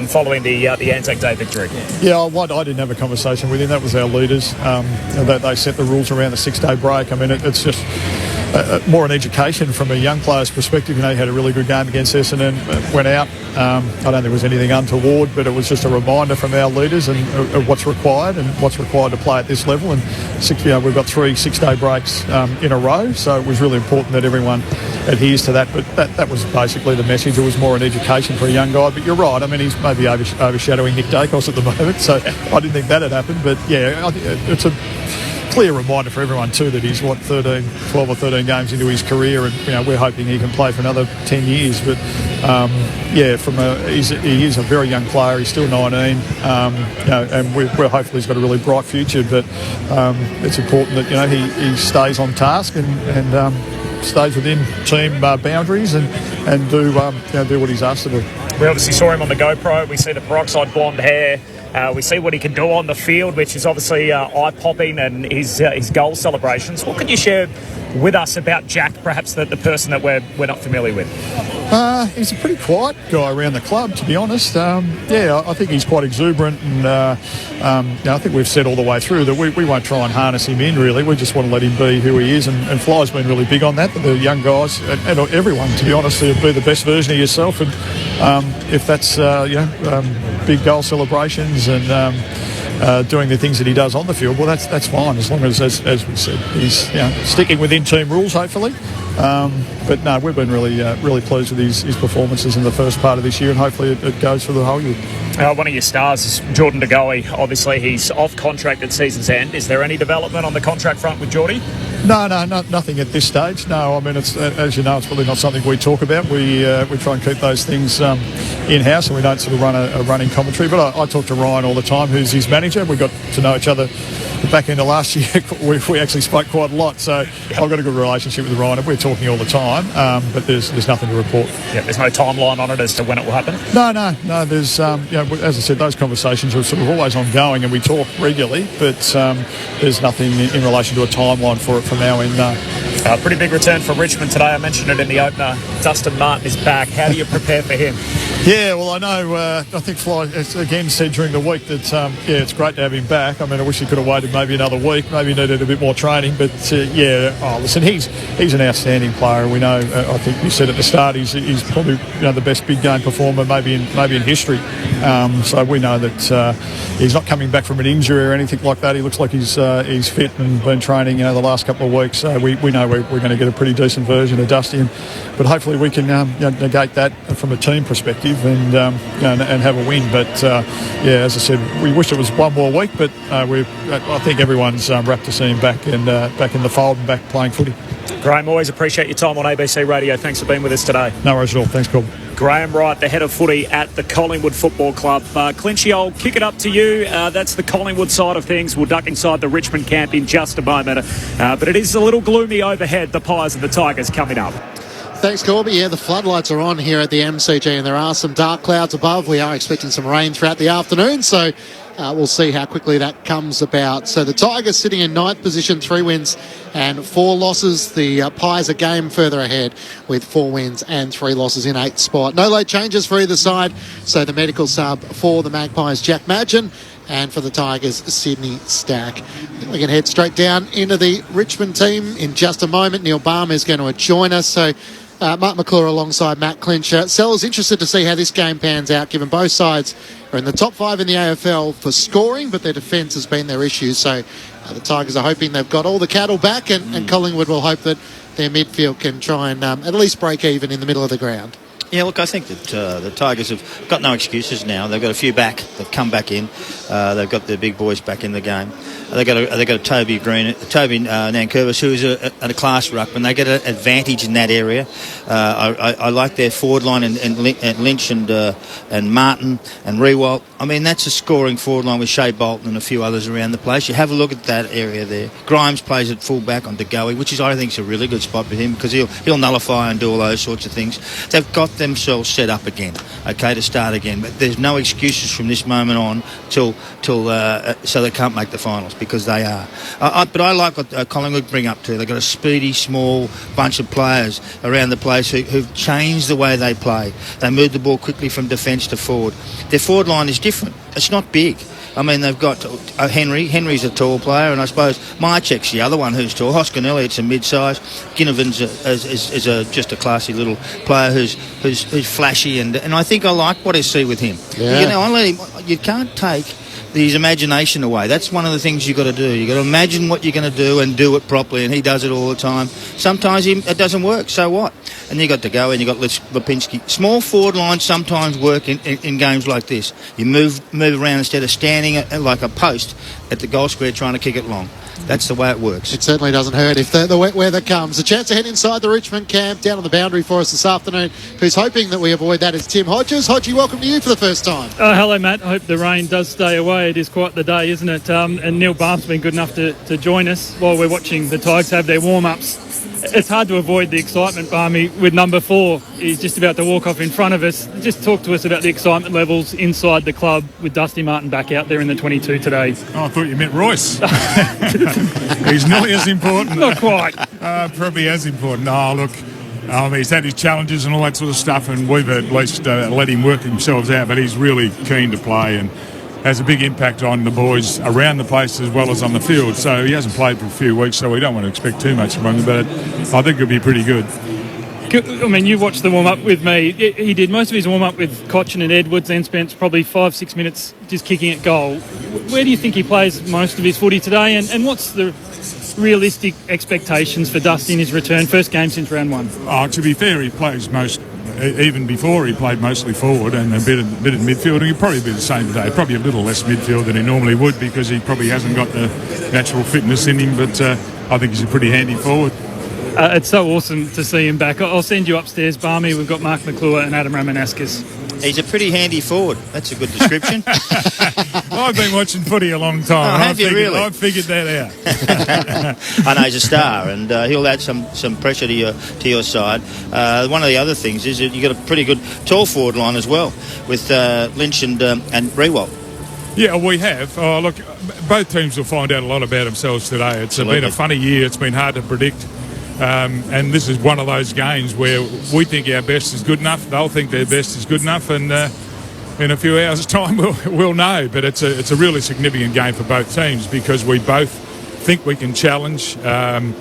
following the Anzac Day victory? Yeah, I didn't have a conversation with him. That was our leaders. They set the rules around the 6-day break. I mean, it's just more an education from a young player's perspective. He had a really good game against Essendon, went out. I don't think there was anything untoward, but it was just a reminder from our leaders and what's required to play at this level. And we've got 3 6-day breaks in a row, so it was really important that everyone adheres to that. But that was basically the message. It was more an education for a young guy. But you're right. I mean, he's maybe overshadowing Nick Dacos at the moment, so I didn't think that had happened. But yeah, it's a clear reminder for everyone too that he's 12 or 13 games into his career, and we're hoping he can play for another 10 years. But he is a very young player. He's still 19, and we're hopefully he's got a really bright future. But it's important that he stays on task and stays within team boundaries and do what he's asked to do. We obviously saw him on the GoPro. We see the peroxide blonde hair. We see what he can do on the field, which is obviously eye-popping, and his goal celebrations. What can you share with us about Jack, perhaps the person that we're not familiar with? He's a pretty quiet guy around the club, to be honest. I think he's quite exuberant, and I think we've said all the way through that we won't try and harness him in, really. We just want to let him be who he is, and Fly's been really big on that. The young guys, and everyone, to be honest, to be the best version of yourself. And if that's big goal celebrations and doing the things that he does on the field, well, that's fine, as long as we said, he's sticking within team rules, hopefully. But no, we've been really pleased with his performances in the first part of this year, and hopefully it goes for the whole year. One of your stars is Jordan De Goey. Obviously, he's off contract at season's end. Is there any development on the contract front with Geordie? No, nothing at this stage. No, I mean, it's as you know, it's really not something we talk about. We try and keep those things in-house, and we don't sort of run a running commentary. But I talk to Ryan all the time, who's his manager. We got to know each other the back end of last year. We actually spoke quite a lot, so I've got a good relationship with Ryan, and we're talking all the time. But there's nothing to report. Yeah, there's no timeline on it as to when it will happen. No. There's as I said, those conversations are sort of always ongoing, and we talk regularly. But there's nothing in relation to a timeline for it from our end. No. Pretty big return for Richmond today. I mentioned it in the opener. Dustin Martin is back. How do you prepare for him? Yeah, well, I know. I think Fly again said during the week that it's great to have him back. I mean, I wish he could have waited maybe another week. Maybe he needed a bit more training. But listen, he's an outstanding player. We know. I think you said at the start he's probably the best big game performer maybe in history. So we know that he's not coming back from an injury or anything like that. He looks like he's fit and been training the last couple of weeks. So we know we're going to get a pretty decent version of Dusty. But hopefully hopefully we can negate that from a team perspective and have a win. But as I said, we wish it was one more week, but I think everyone's rapt to see him back in the fold and back playing footy. Graham, always appreciate your time on ABC Radio. Thanks for being with us today. No worries at all. Thanks, Colin. Graham Wright, the head of footy at the Collingwood Football Club. Clinchy, I'll kick it up to you. That's the Collingwood side of things. We'll duck inside the Richmond camp in just a moment. But it is a little gloomy overhead, the Pies and the Tigers coming up. Thanks, Corby. Yeah, the floodlights are on here at the MCG and there are some dark clouds above. We are expecting some rain throughout the afternoon, so we'll see how quickly that comes about. So the Tigers sitting in 9th position, 3 wins and 4 losses. The Pies a game further ahead with 4 wins and 3 losses in 8th spot. No late changes for either side. So the medical sub for the Magpies, Jack Madgen, and for the Tigers, Sydney Stack. We can head straight down into the Richmond team in just a moment. Neil Balmer is going to join us. So Mark McClure alongside Matt Clincher. Sell's interested to see how this game pans out, given both sides are in the top 5 in the AFL for scoring, but their defence has been their issue. So the Tigers are hoping they've got all the cattle back, and Collingwood will hope that their midfield can try and at least break even in the middle of the ground. Yeah, look, I think that the Tigers have got no excuses now. They've got a few back. They've come back in. They've got their big boys back in the game. They've got a Toby Nankervis, who is a class ruckman. They get an advantage in that area. I like their forward line and Lynch and Martin and Rewalt. I mean, that's a scoring forward line with Shea Bolton and a few others around the place. You have a look at that area there. Grimes plays at full back on DeGoey, which is, I think, is a really good spot for him because he'll nullify and do all those sorts of things. They've got themselves set up again, okay, to start again. But there's no excuses from this moment on till so they can't make the finals, because they are. But I like what Collingwood bring up to. They've got a speedy, small bunch of players around the place who've changed the way they play. They move the ball quickly from defence to forward. Their forward line is different. It's not big. I mean, they've got Henry. Henry's a tall player, and I suppose Mychek's the other one who's tall. Hoskin Elliott's a mid-size. Ginnivan's is just a classy little player who's flashy, and I think I like what I see with him. Yeah. You know, you can't take his imagination away. That's one of the things you've got to do. You've got to imagine what you're going to do and do it properly, and he does it all the time. Sometimes it doesn't work, so what? And you've got to go, and you've got Lipinski. Small forward lines sometimes work in games like this. You move around instead of standing like a post at the goal square trying to kick it long. That's the way it works. It certainly doesn't hurt if the wet weather comes. A chance to head inside the Richmond camp, down on the boundary for us this afternoon. Who's hoping that we avoid that is Tim Hodges. Hodgie, welcome to you for the first time. Hello, Matt. I hope the rain does stay away. It is quite the day, isn't it? And Neil Balmer's been good enough to join us while we're watching the Tigers have their warm-ups. It's hard to avoid the excitement, Barmy, with number 4. He's just about to walk off in front of us. Just talk to us about the excitement levels inside the club with Dusty Martin back out there in the 22 today. Oh, I thought you meant Royce. He's nearly as important. Not quite. Probably as important. Oh, look, he's had his challenges and all that sort of stuff, and we've at least let him work himself out, but he's really keen to play and has a big impact on the boys around the place as well as on the field. So he hasn't played for a few weeks, so we don't want to expect too much from him, but I think it'll be pretty good. I mean, you watched the warm-up with me. He did most of his warm-up with Cochin and Edwards, then spent probably 5-6 minutes just kicking at goal. Where do you think he plays most of his footy today, and what's the realistic expectations for Dusty in his return? First game since round 1. Oh, to be fair, he plays even before he played mostly forward and a bit of midfield, and he'll probably be the same today. Probably a little less midfield than he normally would because he probably hasn't got the natural fitness in him, but I think he's a pretty handy forward. It's so awesome to see him back. I'll send you upstairs, Barmy. We've got Mark McClure and Adam Ramanauskas. He's a pretty handy forward. That's a good description. I've been watching footy a long time. Oh, have you really? I've figured that out. I know he's a star, and he'll add some pressure to your side. One of the other things is that you've got a pretty good tall forward line as well with Lynch and Rewalt. Yeah, we have. Oh, look, both teams will find out a lot about themselves today. It's been a funny year. It's been hard to predict. And this is one of those games where we think our best is good enough. They'll think their best is good enough, and in a few hours' time we'll know. But it's a really significant game for both teams because we both think we can challenge. And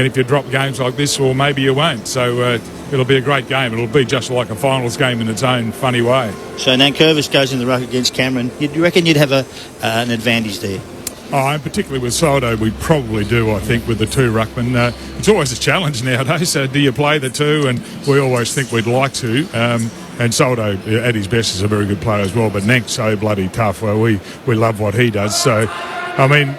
if you drop games like this, well, maybe you won't. So it'll be a great game. It'll be just like a finals game in its own funny way. So Nankervis goes in the ruck against Cameron. You reckon you'd have an advantage there? And particularly with Soldo, we probably do, I think, with the two ruckmen. It's always a challenge nowadays, so do you play the two? And we always think we'd like to. And Soldo, at his best, is a very good player as well, but Nenk's so bloody tough. Well, we love what he does. So, I mean,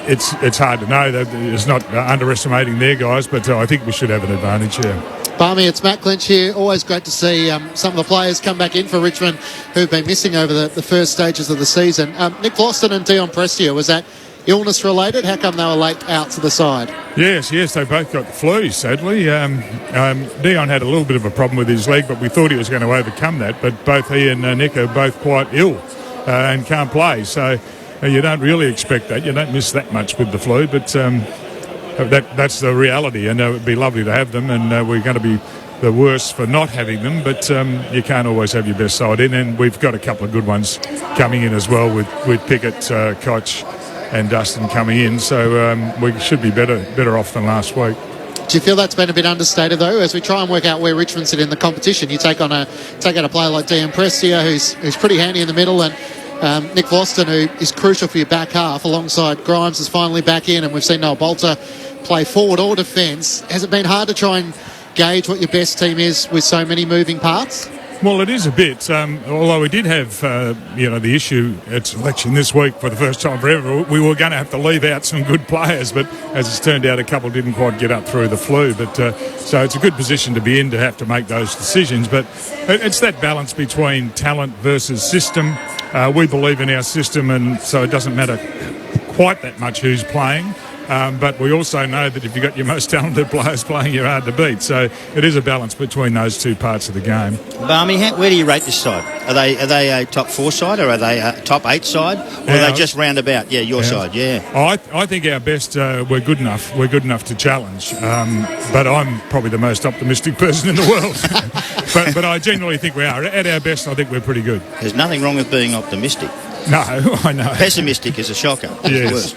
it's hard to know. That it's not underestimating their guys, but I think we should have an advantage here. Barmy, it's Matt Clinch here. Always great to see some of the players come back in for Richmond who've been missing over the first stages of the season. Nick Vlauston and Dion Prestia, was that illness related? How come they were late out to the side? Yes, they both got the flu, sadly. Dion had a little bit of a problem with his leg, but we thought he was going to overcome that. But both he and Nick are both quite ill and can't play. So you don't really expect that. You don't miss that much with the flu, but that's the reality. And it would be lovely to have them, and we're going to be the worse for not having them, but you can't always have your best side in, and we've got a couple of good ones coming in as well with Pickett, Koch and Dustin coming in, so we should be better off than last week. Do you feel that's been a bit understated though, as we try and work out where Richmond sit in the competition? You take out a player like Dion Prestia, who's pretty handy in the middle, and Nick Vlauston, who is crucial for your back half, alongside Grimes is finally back in, and we've seen Noel Bolter play forward or defence. Has it been hard to try and gauge what your best team is with so many moving parts? Well, it is a bit, although we did have, the issue at selection this week for the first time forever. We were going to have to leave out some good players, but as it's turned out, a couple didn't quite get up through the flu. But so it's a good position to be in to have to make those decisions. But it's that balance between talent versus system. We believe in our system, and so it doesn't matter quite that much who's playing. But we also know that if you've got your most talented players playing, you're hard to beat. So it is a balance between those two parts of the game. Barmy, where do you rate this side? Are they a top 4 side, or are they a top 8 side, or are they just roundabout? Yeah, your side. Yeah. I think our best. We're good enough. We're good enough to challenge. But I'm probably the most optimistic person in the world. but I genuinely think we are at our best. I think we're pretty good. There's nothing wrong with being optimistic. No, I know. Pessimistic is a shocker. Yes.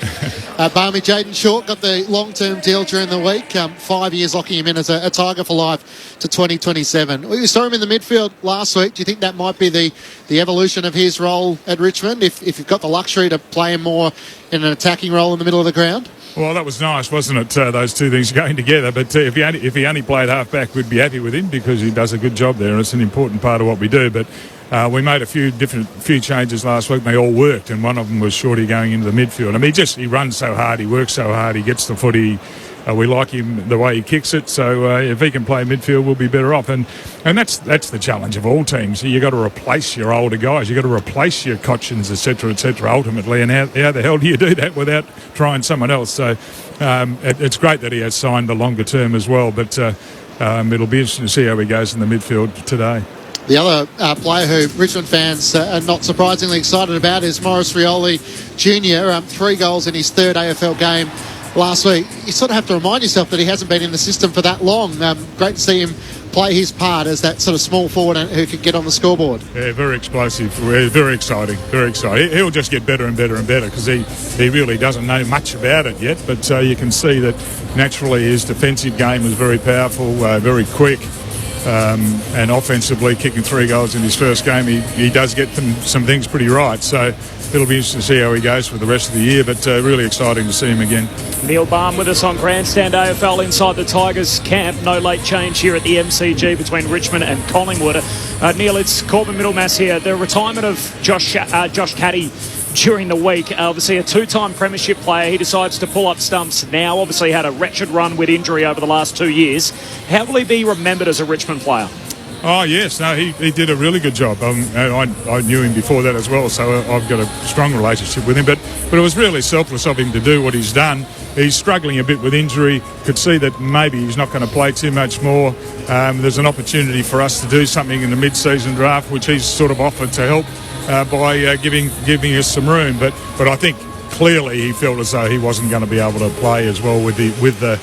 Barmy, Jayden Short got the long-term deal during the week. 5 years locking him in as a Tiger for life to 2027. We saw him in the midfield last week. Do you think that might be the evolution of his role at Richmond, if you've got the luxury to play him more in an attacking role in the middle of the ground? Well, that was nice, wasn't it? Those two things going together. But if he only played half-back, we'd be happy with him, because he does a good job there, and it's an important part of what we do. But we made a few changes last week, and they all worked, and one of them was Shorty going into the midfield. I mean, he runs so hard, he works so hard, he gets the footy. We like him the way he kicks it, so if he can play midfield, we'll be better off. And that's the challenge of all teams. You've got to replace your older guys. You've got to replace your Cotchins, etc., ultimately. And how the hell do you do that without trying someone else? So it's great that he has signed the longer term as well, but it'll be interesting to see how he goes in the midfield today. The other player who Richmond fans are not surprisingly excited about is Maurice Rioli Jr. 3 goals in his third AFL game last week. You sort of have to remind yourself that he hasn't been in the system for that long. Great to see him play his part as that sort of small forward who could get on the scoreboard. Yeah, very explosive, very exciting, very exciting. He'll just get better and better and better, because he really doesn't know much about it yet, but you can see that naturally his defensive game is very powerful, very quick. And offensively, kicking 3 goals in his first game, he does get some things pretty right. So it'll be interesting to see how he goes for the rest of the year, but really exciting to see him again. Neil Balme with us on Grandstand AFL inside the Tigers camp. No late change here at the MCG between Richmond and Collingwood. Neil, it's Corbin Middlemass here. The retirement of Josh Caddy during the week. Obviously a 2-time premiership player. He decides to pull up stumps now. Obviously had a wretched run with injury over the last 2 years. How will he be remembered as a Richmond player? Oh, yes. No, he did a really good job. I knew him before that as well, so I've got a strong relationship with him. But it was really selfless of him to do what he's done. He's struggling a bit with injury. Could see that maybe he's not going to play too much more. There's an opportunity for us to do something in the mid-season draft, which he's sort of offered to help by giving us some room. But I think clearly he felt as though he wasn't going to be able to play as well with the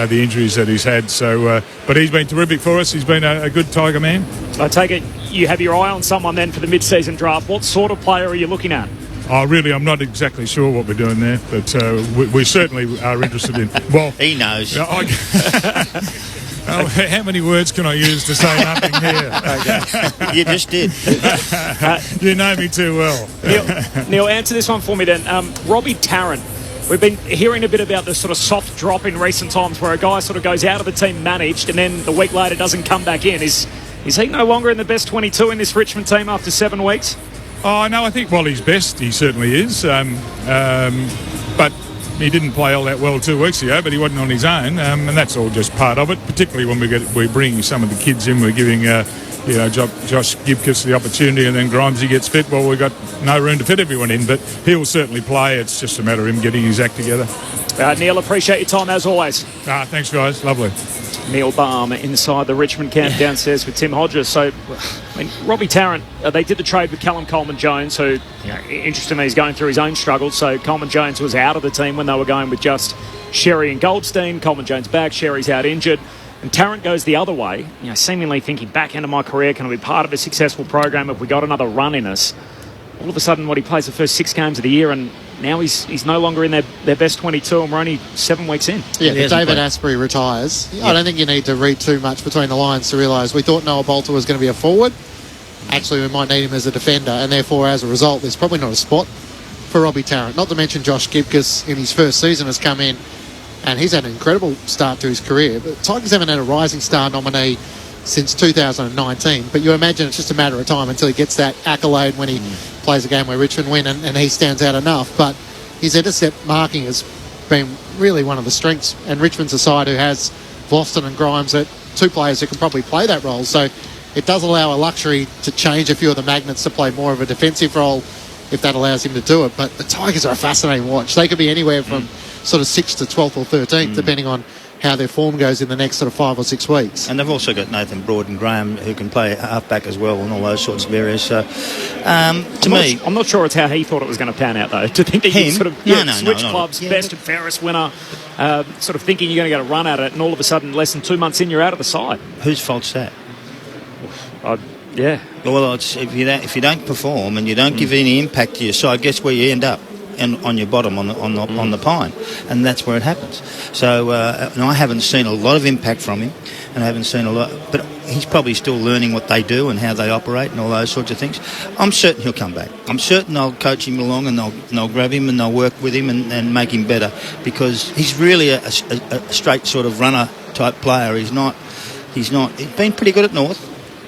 injuries that he's had. So, but he's been terrific for us. He's been a good Tiger man. I take it you have your eye on someone then for the mid-season draft. What sort of player are you looking at? Oh, really, I'm not exactly sure what we're doing there, but we certainly are interested in... Well, he knows. Oh, how many words can I use to say nothing here? Okay. You just did. You know me too well. Neil, answer this one for me then. Robbie Tarrant. We've been hearing a bit about this sort of soft drop in recent times where a guy sort of goes out of the team managed and then the week later doesn't come back in. Is he no longer in the best 22 in this Richmond team after 7 weeks? Oh, no, I think while he's best, he certainly is. But he didn't play all that well 2 weeks ago, but he wasn't on his own, and that's all just part of it, particularly when we're bringing some of the kids in. We're giving Josh Gibcus the opportunity, and then Grimesy gets fit. Well, we've got no room to fit everyone in, but he'll certainly play. It's just a matter of him getting his act together. Neil, appreciate your time as always. Thanks, guys. Lovely. Neil Baum inside the Richmond camp downstairs with Tim Hodges. So, Robbie Tarrant, they did the trade with Callum Coleman-Jones, who, interestingly, is going through his own struggles. So Coleman-Jones was out of the team when they were going with just Sherry and Goldstein. Coleman-Jones back, Sherry's out injured. And Tarrant goes the other way, seemingly thinking, back end of my career, can I be part of a successful program if we got another run in us? All of a sudden, he plays the first 6 games of the year, and now he's no longer in their best 22, and we're only 7 weeks in. Yeah, if David Asprey retires, I don't think you need to read too much between the lines to realise we thought Noah Bolter was going to be a forward. Actually, we might need him as a defender, and therefore, as a result, there's probably not a spot for Robbie Tarrant. Not to mention Josh Gibcus in his first season has come in, and he's had an incredible start to his career. But Tigers haven't had a Rising Star nominee since 2019, but you imagine it's just a matter of time until he gets that accolade when he plays a game where Richmond win and he stands out enough. But his intercept marking has been really one of the strengths, and Richmond's a side who has Vlosten and Grimes, at 2 players who can probably play that role. So it does allow a luxury to change a few of the magnets to play more of a defensive role if that allows him to do it. But the Tigers are a fascinating watch. They could be anywhere from sort of 6th to 12th or 13th, depending on how their form goes in the next sort of 5 or 6 weeks. And they've also got Nathan Broad and Graham, who can play halfback as well, and all those sorts of areas. So, I'm not sure it's how he thought it was going to pan out, though. To think that you sort of switch clubs, best and fairest winner, sort of thinking you're going to get a run at it, and all of a sudden, less than 2 months in, you're out of the side. Whose fault's that? Yeah. Well, if you don't perform and you don't give any impact to your side, guess where you end up? And on your bottom on the pine, and that's where it happens. So and I haven't seen a lot of impact from him, and I haven't seen a lot, but he's probably still learning what they do and how they operate and all those sorts of things. I'm certain he'll come back. I'm certain they'll coach him along, and they'll grab him and they'll work with him and make him better, because he's really a straight sort of runner type player. He's been pretty good at North,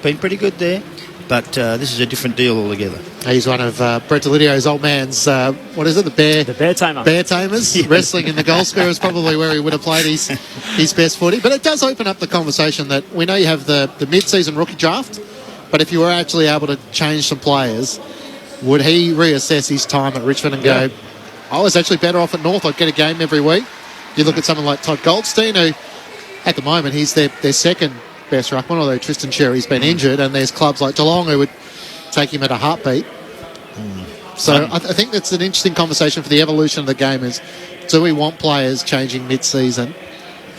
been pretty good there. But this is a different deal altogether. He's one of Brett Delidio's old man's, the bear tamer. Bear tamers. Yeah. Wrestling in the goal square is probably where he would have played his best footy. But it does open up the conversation that we know you have the mid-season rookie draft, but if you were actually able to change some players, would he reassess his time at Richmond and go, I was actually better off at North, I'd get a game every week? You look at someone like Todd Goldstein, who at the moment he's their second best ruckman, although Tristan Sherry's been injured, and there's clubs like Geelong who would take him at a heartbeat. So I think that's an interesting conversation for the evolution of the game, is do we want players changing mid-season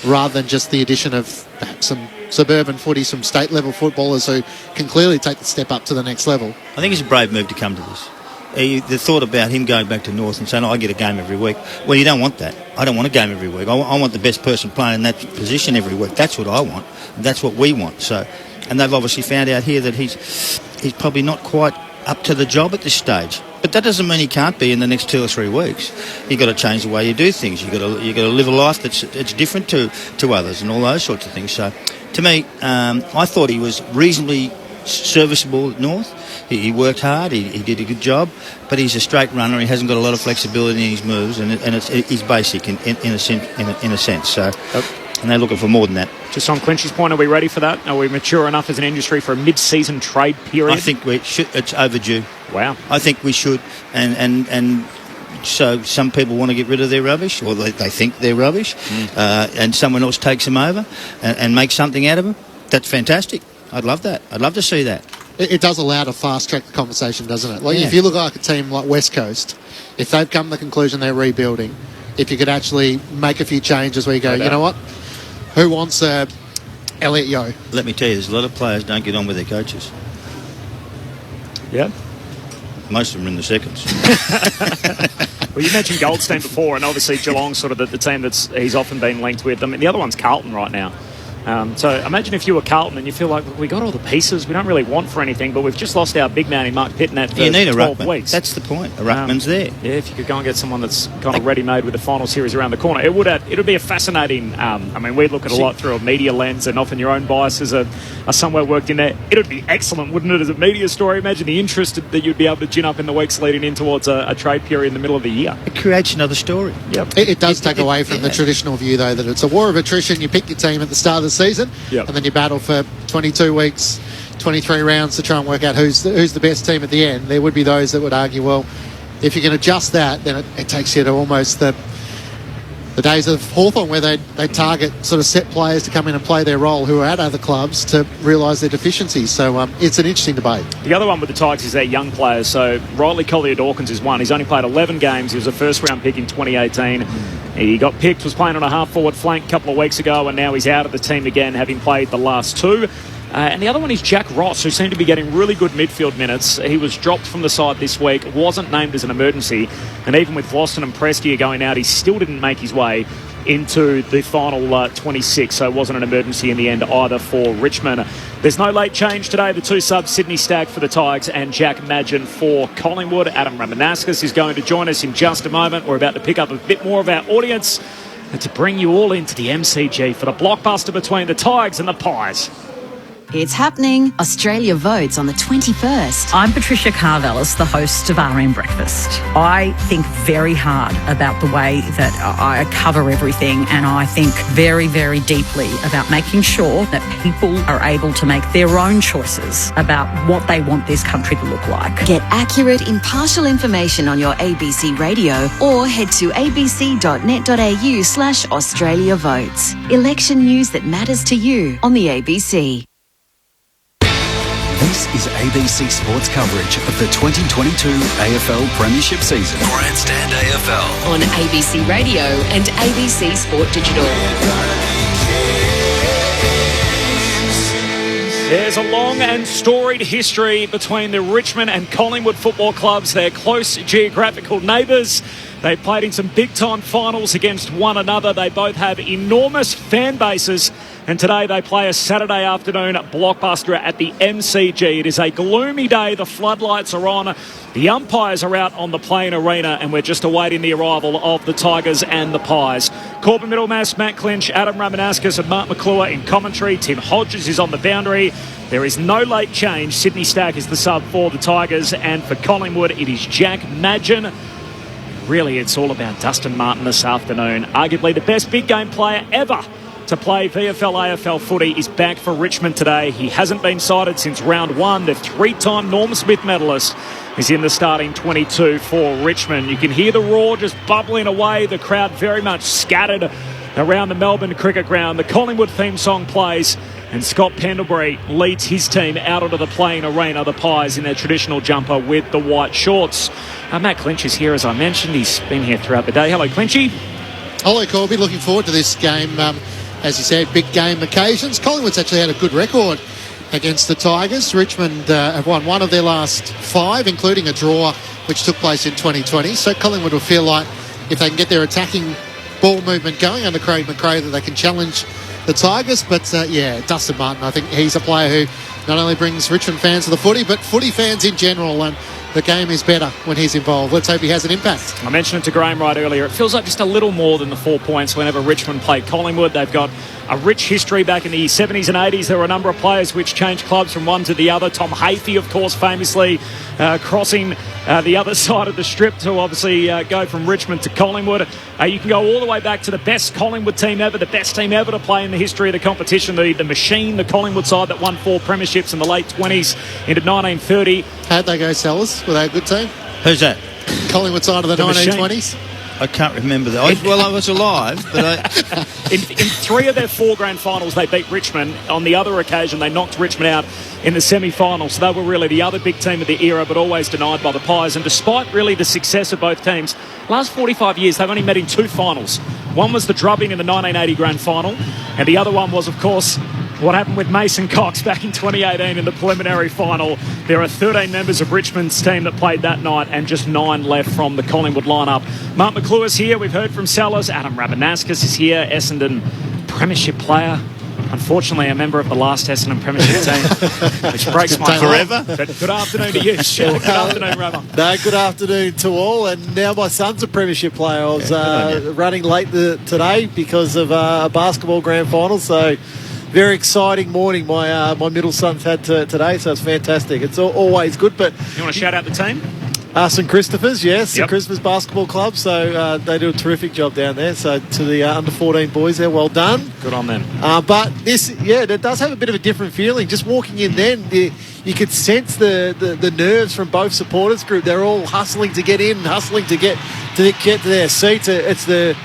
rather than just the addition of perhaps some suburban footy, some state-level footballers who can clearly take the step up to the next level? I think it's a brave move to come to this. The thought about him going back to North and saying, I get a game every week. Well, you don't want that. I don't want a game every week. I want the best person playing in that position every week. That's what I want. That's what we want. So, and they've obviously found out here that he's probably not quite up to the job at this stage. But that doesn't mean he can't be in the next 2 or 3 weeks. You've got to change the way you do things. You've got to live a life that's different to others and all those sorts of things. So, to me, I thought he was reasonably serviceable at North. He worked hard, he did a good job, but he's a straight runner. He hasn't got a lot of flexibility in his moves, and he's basic in a sense. So, and they're looking for more than that. Just on Clinch's point, are we ready for that? Are we mature enough as an industry for a mid-season trade period? I think we should. It's overdue. Wow. I think we should, and so some people want to get rid of their rubbish, or they think they're rubbish, and someone else takes them over and makes something out of them. That's fantastic. I'd love that. I'd love to see that. It does allow to fast-track the conversation, doesn't it? Like, if you look like a team like West Coast, if they've come to the conclusion they're rebuilding, if you could actually make a few changes where you go, you know what, who wants Elliot Yeo? Let me tell you, there's a lot of players don't get on with their coaches. Yeah. Most of them are in the seconds. Well, you mentioned Goldstein before, and obviously Geelong's sort of the team he's often been linked with. I mean, the other one's Carlton right now. So imagine if you were Carlton and you feel like, look, we got all the pieces, we don't really want for anything, but we've just lost our big man in Mark Pitnett for You need a 12 ruckman. weeks. That's the point. A ruckman's there. Yeah, if you could go and get someone that's kind of ready-made with the final series around the corner, it would be a fascinating. We look at a lot through a media lens, and often your own biases are somewhere worked in there. It would be excellent, wouldn't it, as a media story? Imagine the interest that you'd be able to gin up in the weeks leading in towards a trade period in the middle of the year. It creates another story. Yep. It does take away from the traditional view, though, that it's a war of attrition. You pick your team at the start of the season, and then you battle for 22 weeks, 23 rounds to try and work out who's the best team at the end. There would be those that would argue, well, if you can adjust that, then it takes you to almost the days of Hawthorn, where they target sort of set players to come in and play their role who are at other clubs to realise their deficiencies. So it's an interesting debate. The other one with the Tigers is their young players. So Riley Collier Dawkins is one. He's only played 11 games. He was a first-round pick in 2018. He got picked, was playing on a half-forward flank a couple of weeks ago, and now he's out of the team again, having played the last two. And the other one is Jack Ross, who seemed to be getting really good midfield minutes. He was dropped from the side this week, wasn't named as an emergency, and even with Vlastuin and Prestia going out, he still didn't make his way into the final 26, so it wasn't an emergency in the end either for Richmond. There's no late change today. The two subs, Sydney Stagg for the Tigers and Jack Madgen for Collingwood. Adam Ramanaskas is going to join us in just a moment. We're about to pick up a bit more of our audience and to bring you all into the MCG for the blockbuster between the Tigers and the Pies. It's happening. Australia votes on the 21st. I'm Patricia Carvelis, the host of RM Breakfast. I think very hard about the way that I cover everything, and I think very, very deeply about making sure that people are able to make their own choices about what they want this country to look like. Get accurate, impartial information on your ABC radio or head to abc.net.au/Australia votes. Election news that matters to you on the ABC. This is ABC Sports coverage of the 2022 AFL Premiership season. Grandstand AFL on ABC Radio and ABC Sport Digital. There's a long and storied history between the Richmond and Collingwood football clubs. They're close geographical neighbours. They've played in some big-time finals against one another. They both have enormous fan bases. And today they play a Saturday afternoon blockbuster at the MCG. It is a gloomy day. The floodlights are on. The umpires are out on the playing arena, and we're just awaiting the arrival of the Tigers and the Pies. Corbin Middlemass, Matt Clinch, Adam Ramanaskas and Mark McClure in commentary. Tim Hodges is on the boundary. There is no late change. Sydney Stagg is the sub for the Tigers, and for Collingwood it is Jack Madgen. Really, it's all about Dustin Martin this afternoon. Arguably the best big game player ever to play VFL AFL footy is back for Richmond today. He hasn't been sighted since round one. The three-time Norm Smith medalist is in the starting 22 for Richmond. You can hear the roar just bubbling away. The crowd very much scattered around the Melbourne cricket ground. The Collingwood theme song plays, and Scott Pendlebury leads his team out onto the playing arena, the Pies in their traditional jumper with the white shorts. Matt Clinch is here, as I mentioned. He's been here throughout the day. Hello, Clinchy. Hello, Corby. Looking forward to this game. As you said, big game occasions. Collingwood's actually had a good record against the Tigers. Richmond have won one of their last five, including a draw which took place in 2020. So Collingwood will feel like if they can get their attacking ball movement going under Craig McRae, that they can challenge the Tigers. But Dustin Martin, I think he's a player who not only brings Richmond fans to the footy, but footy fans in general, and the game is better when he's involved. Let's hope he has an impact. I mentioned it to Graham right earlier. It feels like just a little more than the 4 points whenever Richmond played Collingwood. They've got a rich history back in the 70s and 80s. There were a number of players which changed clubs from one to the other. Tom Hafey, of course, famously crossing the other side of the strip to obviously go from Richmond to Collingwood. You can go all the way back to the best Collingwood team ever, the best team ever to play in the history of the competition, the Machine, the Collingwood side that won 4 premierships in the late 20s into 1930. How'd they go, Sellers? Were they a good team? Who's that? Collingwood side of the 1920s? I can't remember that. I was alive, but in 3 of their 4 grand finals, they beat Richmond. On the other occasion, they knocked Richmond out in the semi-finals. So they were really the other big team of the era, but always denied by the Pies. And despite really the success of both teams, last 45 years, they've only met in 2 finals. One was the drubbing in the 1980 grand final, and the other one was, of course, what happened with Mason Cox back in 2018 in the preliminary final. There are 13 members of Richmond's team that played that night and just 9 left from the Collingwood lineup. Mark McClure's here. We've heard from Sellers. Adam Ramanaskas is here. Essendon premiership player. Unfortunately, a member of the last Essendon Premiership team, which breaks my heart. Forever. But good afternoon to you, Stu. Good afternoon, Rama. No, good afternoon to all. And now my son's a Premiership player. I was running late today because of a basketball grand final. So very exciting morning my middle son's had today. So it's fantastic. It's always good. But you want to shout out the team? St Christopher's, yes, St Christopher's Basketball Club. So they do a terrific job down there. So to the under-14 boys there, well done. Good on them. But this, it does have a bit of a different feeling. Just walking in then, you could sense the nerves from both supporters group. They're all hustling to get in, hustling to get to their seats. It's the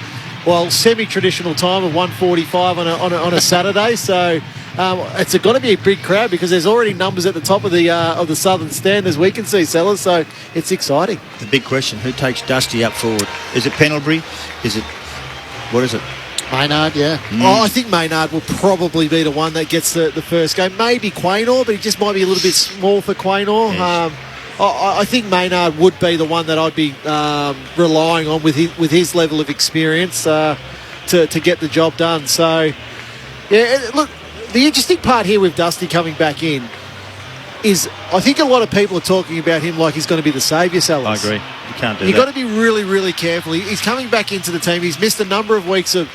semi-traditional time of 1:45 on a Saturday. So it's got to be a big crowd because there's already numbers at the top of the southern stand, as we can see, Sellers. So it's exciting. The big question: who takes Dusty up forward? Is it Pendlebury? What is it? Maynard, yeah. I think Maynard will probably be the one that gets the first game. Maybe Quaynor, but he just might be a little bit small for Quaynor. Yes. I think Maynard would be the one that I'd be relying on with his level of experience to get the job done. So, yeah, look, the interesting part here with Dusty coming back in is I think a lot of people are talking about him like he's going to be the saviour, Sellers. I agree. You can't do that. You've got to be really, really careful. He's coming back into the team. He's missed a number of weeks of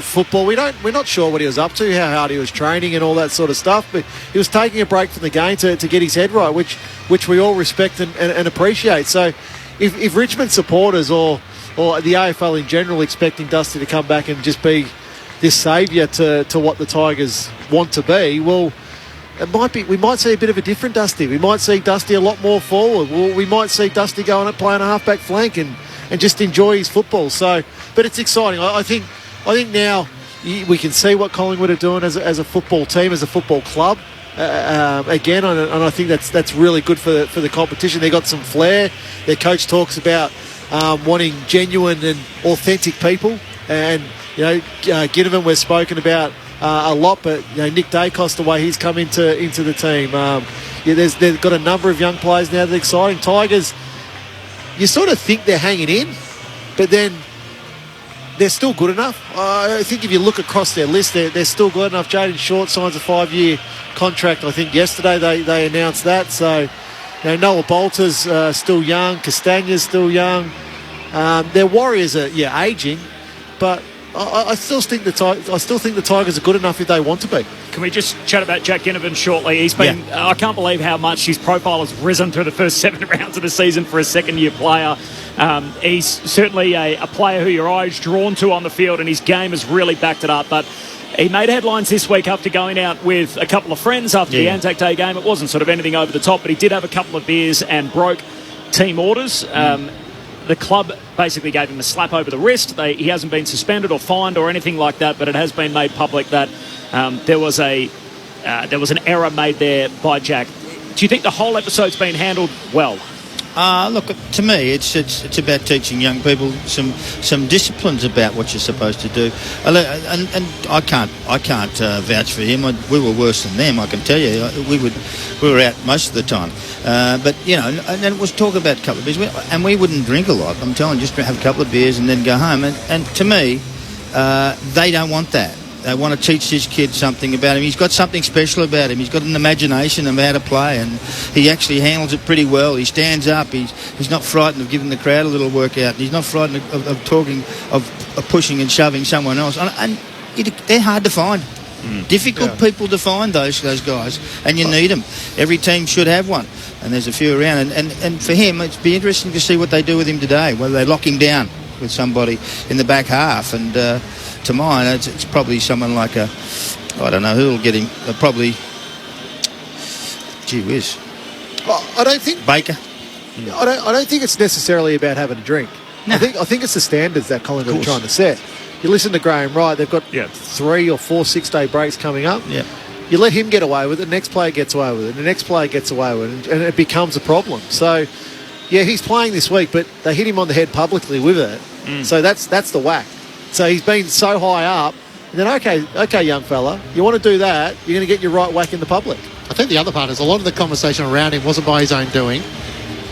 football. We're not sure what he was up to, how hard he was training and all that sort of stuff, but he was taking a break from the game to get his head right, which we all respect and appreciate. So if Richmond supporters or the AFL in general expecting Dusty to come back and just be this saviour to what the Tigers want to be, well, we might see a bit of a different Dusty. We might see Dusty a lot more forward. We might see Dusty going and playing a half-back flank and just enjoy his football. So, but it's exciting. I think now we can see what Collingwood are doing as a football team, as a football club. Again, and I think that's really good for the competition. They got some flair. Their coach talks about wanting genuine and authentic people, and Ginnivan we've spoken about a lot, but Nick Dacos, the way he's come into the team, they've got a number of young players now that are exciting. Tigers, you sort of think they're hanging in, but then they're still good enough. I think if you look across their list, they're still good enough. Jaden Short signs a 5-year contract. I think yesterday they announced that. So Noah Bolter's still young. Castagna's still young. Their Warriors are ageing, but I still think the Tigers are good enough if they want to be. Can we just chat about Jack Ginnivan shortly? He's been. Yeah. I can't believe how much his profile has risen through the first 7 rounds of the season for a second-year player. He's certainly a player who your eye is drawn to on the field, and his game has really backed it up. But he made headlines this week after going out with a couple of friends after the Anzac Day game. It wasn't sort of anything over the top, but he did have a couple of beers and broke team orders. The club basically gave him a slap over the wrist. He hasn't been suspended or fined or anything like that, but it has been made public that there was an error made there by Jack. Do you think the whole episode's been handled well? Look, to me, it's about teaching young people some disciplines about what you're supposed to do. And I can't vouch for him. We were worse than them, I can tell you. We were out most of the time. But and it was talk about a couple of beers, and we wouldn't drink a lot. I'm telling you, just have a couple of beers and then go home. And to me, they don't want that. They want to teach this kid something about him. He's got something special about him. He's got an imagination of how to play, and he actually handles it pretty well. He stands up. He's not frightened of giving the crowd a little workout. He's not frightened of talking, of pushing and shoving someone else. And they're hard to find. Difficult people to find, those guys, and you need them. Every team should have one, and there's a few around. And for him, it'd be interesting to see what they do with him today, whether they lock him down with somebody in the back half. And to mine, it's probably someone like I don't know who'll get him. Probably, gee whiz. Well, I don't think Baker. I don't think it's necessarily about having a drink. No. I think it's the standards that Collingwood are trying to set. You listen to Graham Wright, they've got 3 or 4 6-day breaks coming up. Yeah. You let him get away with it, the next player gets away with it, and the next player gets away with it, and it becomes a problem. So, he's playing this week, but they hit him on the head publicly with it. So that's the whack. So he's been so high up, and then, okay, young fella, you want to do that, you're going to get your right whack in the public. I think the other part is a lot of the conversation around him wasn't by his own doing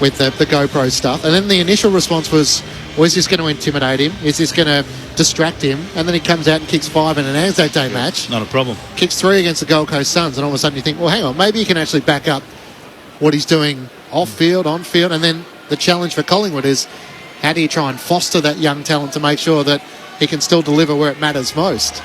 with the GoPro stuff. And then the initial response was, or is this going to intimidate him? Is this going to distract him? And then he comes out and kicks 5 in an Anzac Day match. Not a problem. Kicks 3 against the Gold Coast Suns, and all of a sudden you think, well, hang on, maybe he can actually back up what he's doing off-field, on-field, and then the challenge for Collingwood is how do you try and foster that young talent to make sure that he can still deliver where it matters most?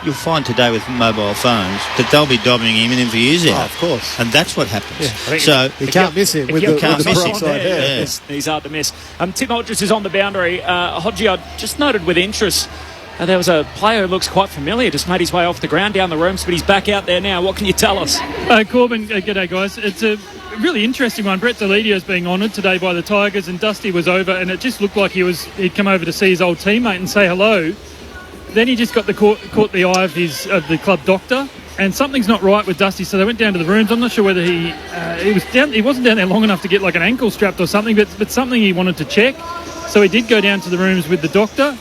You'll find today with mobile phones that they'll be dobbing him in for years out. Of course. And that's what happens. Yeah. So you can't miss him with the miss side. Yeah. He's hard to miss. Tim Hodges is on the boundary. Hodgie, I just noted with interest there was a player who looks quite familiar, just made his way off the ground down the rooms, but he's back out there now. What can you tell us? Corbin, g'day guys. It's a really interesting one. Brett Deledio being honoured today by the Tigers, and Dusty was over, and it just looked like he'd come over to see his old teammate and say hello. Then he just got caught the eye of the club doctor, and something's not right with Dusty. So they went down to the rooms. I'm not sure whether he wasn't down there long enough to get like an ankle strapped or something, but something he wanted to check. So he did go down to the rooms with the doctor,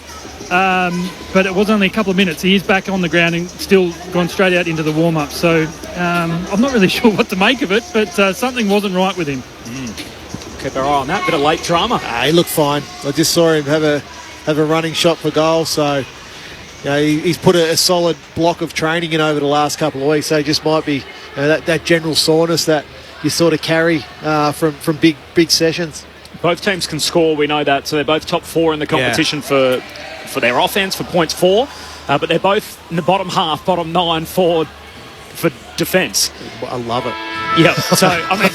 but it was only a couple of minutes. He is back on the ground and still gone straight out into the warm-up. So I'm not really sure what to make of it, but something wasn't right with him. Keep our eye on that. Bit of late drama. He looked fine. I just saw him have a running shot for goal, so he's put a solid block of training in over the last couple of weeks. So it just might be that general soreness that you sort of carry from big sessions. Both teams can score, we know that. So they're both top 4 in the competition for their offence, for points for. But they're both in the bottom half, bottom 9 for defence. I love it. Yeah, so,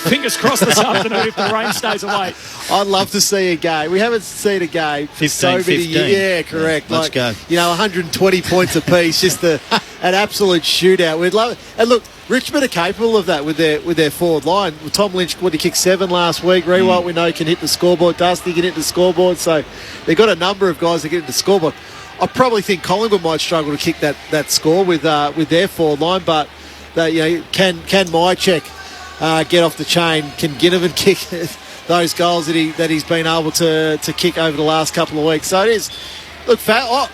fingers crossed this afternoon if the rain stays away. I'd love to see a game. We haven't seen a game for 15, so many 15. years. Yeah, correct. Let's go. 120 points apiece, just an absolute shootout. We'd love it. And look, Richmond are capable of that with their forward line. Tom Lynch, he kicked 7 last week. Rewalt, we know, can hit the scoreboard. Dusty can hit the scoreboard. So they've got a number of guys that get hit the scoreboard. I probably think Collingwood might struggle to kick that score with their forward line, but can Mychek get off the chain? Can Ginnivan kick those goals that he's been able to kick over the last couple of weeks? So it is. Look, I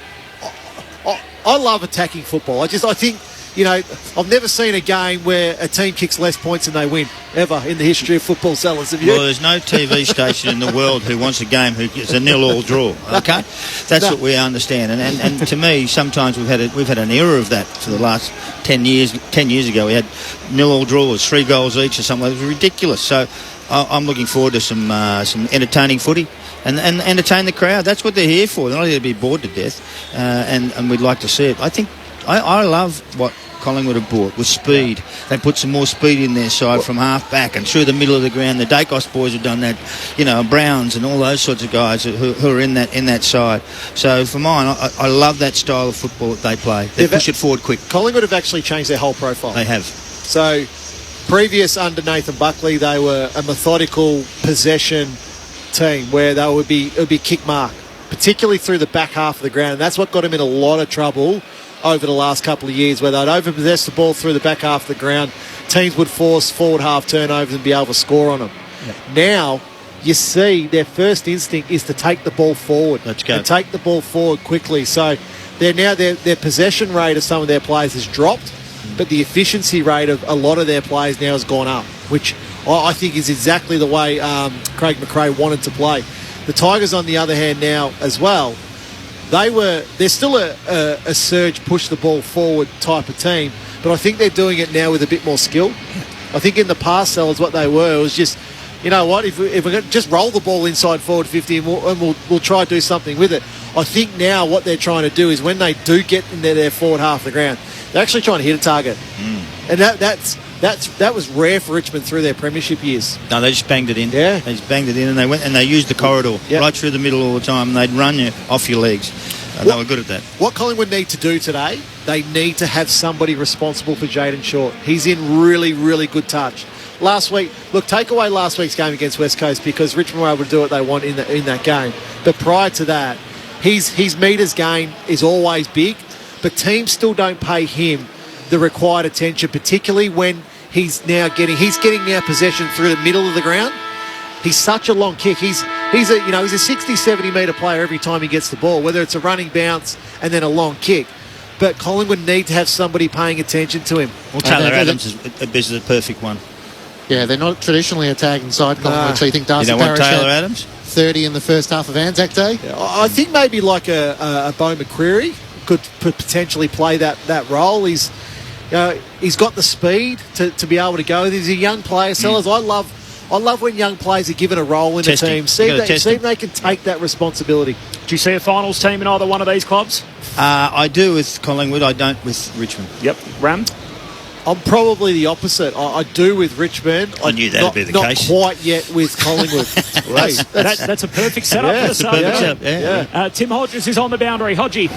love attacking football. I think I've never seen a game where a team kicks less points than they win ever in the history of football, sellers. Have you? Well, there's no TV station in the world who wants a game who gets a 0-all draw. Okay, that's what we understand. And to me, sometimes we've had an era of that for the last 10 years. 10 years ago, we had 0-all draws, 3 goals each or something. It was ridiculous. So I'm looking forward to some entertaining footy. And entertain the crowd. That's what they're here for. They're not here to be bored to death. And we'd like to see it. I think I love what Collingwood have brought with speed. They put some more speed in their side from half back and through the middle of the ground. The Dacos boys have done that, Browns and all those sorts of guys who are in that side. So for mine, I love that style of football that they play. They push it forward quick. Collingwood have actually changed their whole profile. They have. So previous under Nathan Buckley, they were a methodical possession team where it would be kick mark, particularly through the back half of the ground. And that's what got him in a lot of trouble over the last couple of years, where they'd overpossess the ball through the back half of the ground. Teams would force forward half turnovers and be able to score on them. Yep. Now, you see their first instinct is to take the ball forward. Let's go. And take the ball forward quickly. So their possession rate of some of their players has dropped, but the efficiency rate of a lot of their players now has gone up, which I think is exactly the way Craig McRae wanted to play. The Tigers, on the other hand, now as well, they're still a surge, push the ball forward type of team, but I think they're doing it now with a bit more skill. I think in the past, sellers, what they were was just, you know what, if we're going to just roll the ball inside forward 50 and we'll try to do something with it. I think now what they're trying to do is when they do get into their forward half of the ground, they're actually trying to hit a target. And that was rare for Richmond through their premiership years. No, they just banged it in. Yeah. They just banged it in and they went and they used the corridor right through the middle all the time, and they'd run you off your legs. They were good at that. What Collingwood need to do today, they need to have somebody responsible for Jayden Short. He's in really, really good touch. Last week, look, take away last week's game against West Coast because Richmond were able to do what they want in that game. But prior to that, his metres gain is always big, but teams still don't pay him the required attention, particularly when he's getting possession through the middle of the ground. He's such a long kick. He's a 60, 70 metre player every time he gets the ball, whether it's a running bounce and then a long kick. But Collingwood need to have somebody paying attention to him. Well, Taylor Adams is the perfect one. Yeah, they're not traditionally attacking side Collingwood, so you think Darcy You don't want Parish Taylor Adams? 30 in the first half of Anzac Day. I think maybe like a Beau McCreary could potentially play that role. He's got the speed to be able to go. He's a young player. Sellers, I love when young players are given a role in the team. See if they can take that responsibility. Do you see a finals team in either one of these clubs? I do with Collingwood. I don't with Richmond. Yep. Ram? I'm probably the opposite. I do with Richmond. I knew that would be the case. Not quite yet with Collingwood. That's a perfect setup for the Suns. Tim Hodges is on the boundary. Hodgie.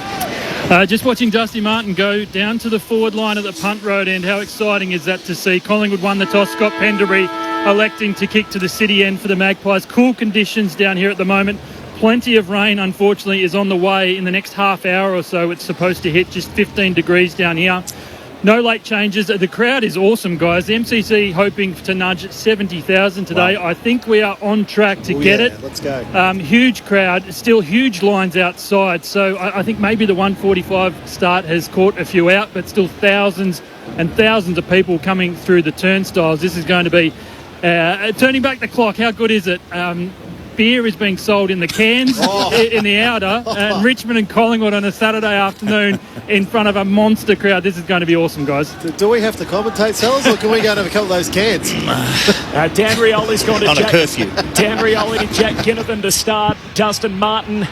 Just watching Dusty Martin go down to the forward line at the punt road end. How exciting is that to see? Collingwood won the toss. Scott Penderbury electing to kick to the city end for the Magpies. Cool conditions down here at the moment. Plenty of rain, unfortunately, is on the way in the next half hour or so. It's supposed to hit just 15 degrees down here. No late changes. The crowd is awesome, guys. The MCC hoping to nudge 70,000 today. Wow. I think we are on track to get it. Let's go. Huge crowd. Still huge lines outside. So I think maybe the 1:45 start has caught a few out, but still thousands and thousands of people coming through the turnstiles. This is going to be turning back the clock. How good is it? Beer is being sold in the cans in the outer, and Richmond and Collingwood on a Saturday afternoon in front of a monster crowd. This is going to be awesome, guys. Do we have to commentate, Sellers, or can we go and have a couple of those cans? Dan Rioli's gone to on a curfew. Dan Rioli to Jack Ginnivan to start. Dustin Martin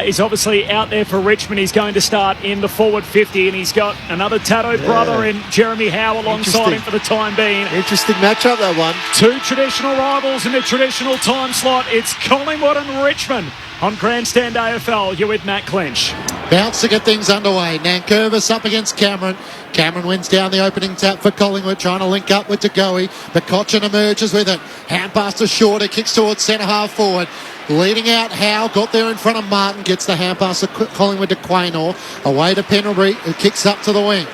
is obviously out there for Richmond. He's going to start in the forward 50, and he's got another Tato brother in Jeremy Howe alongside him for the time being. Interesting matchup, that one. Two traditional rivals in the traditional time slot. It's Collingwood and Richmond on Grandstand AFL. You're with Matt Clinch. Bounce to get things underway. Nankervis up against Cameron. Cameron wins down the opening tap for Collingwood, trying to link up with DeGoey. But Cochin emerges with it. Hand pass to Shorter, kicks towards centre half forward. Leading out Howe, got there in front of Martin, gets the hand pass to Collingwood to Quaynor. Away to Pendlebury, who kicks up to the wing.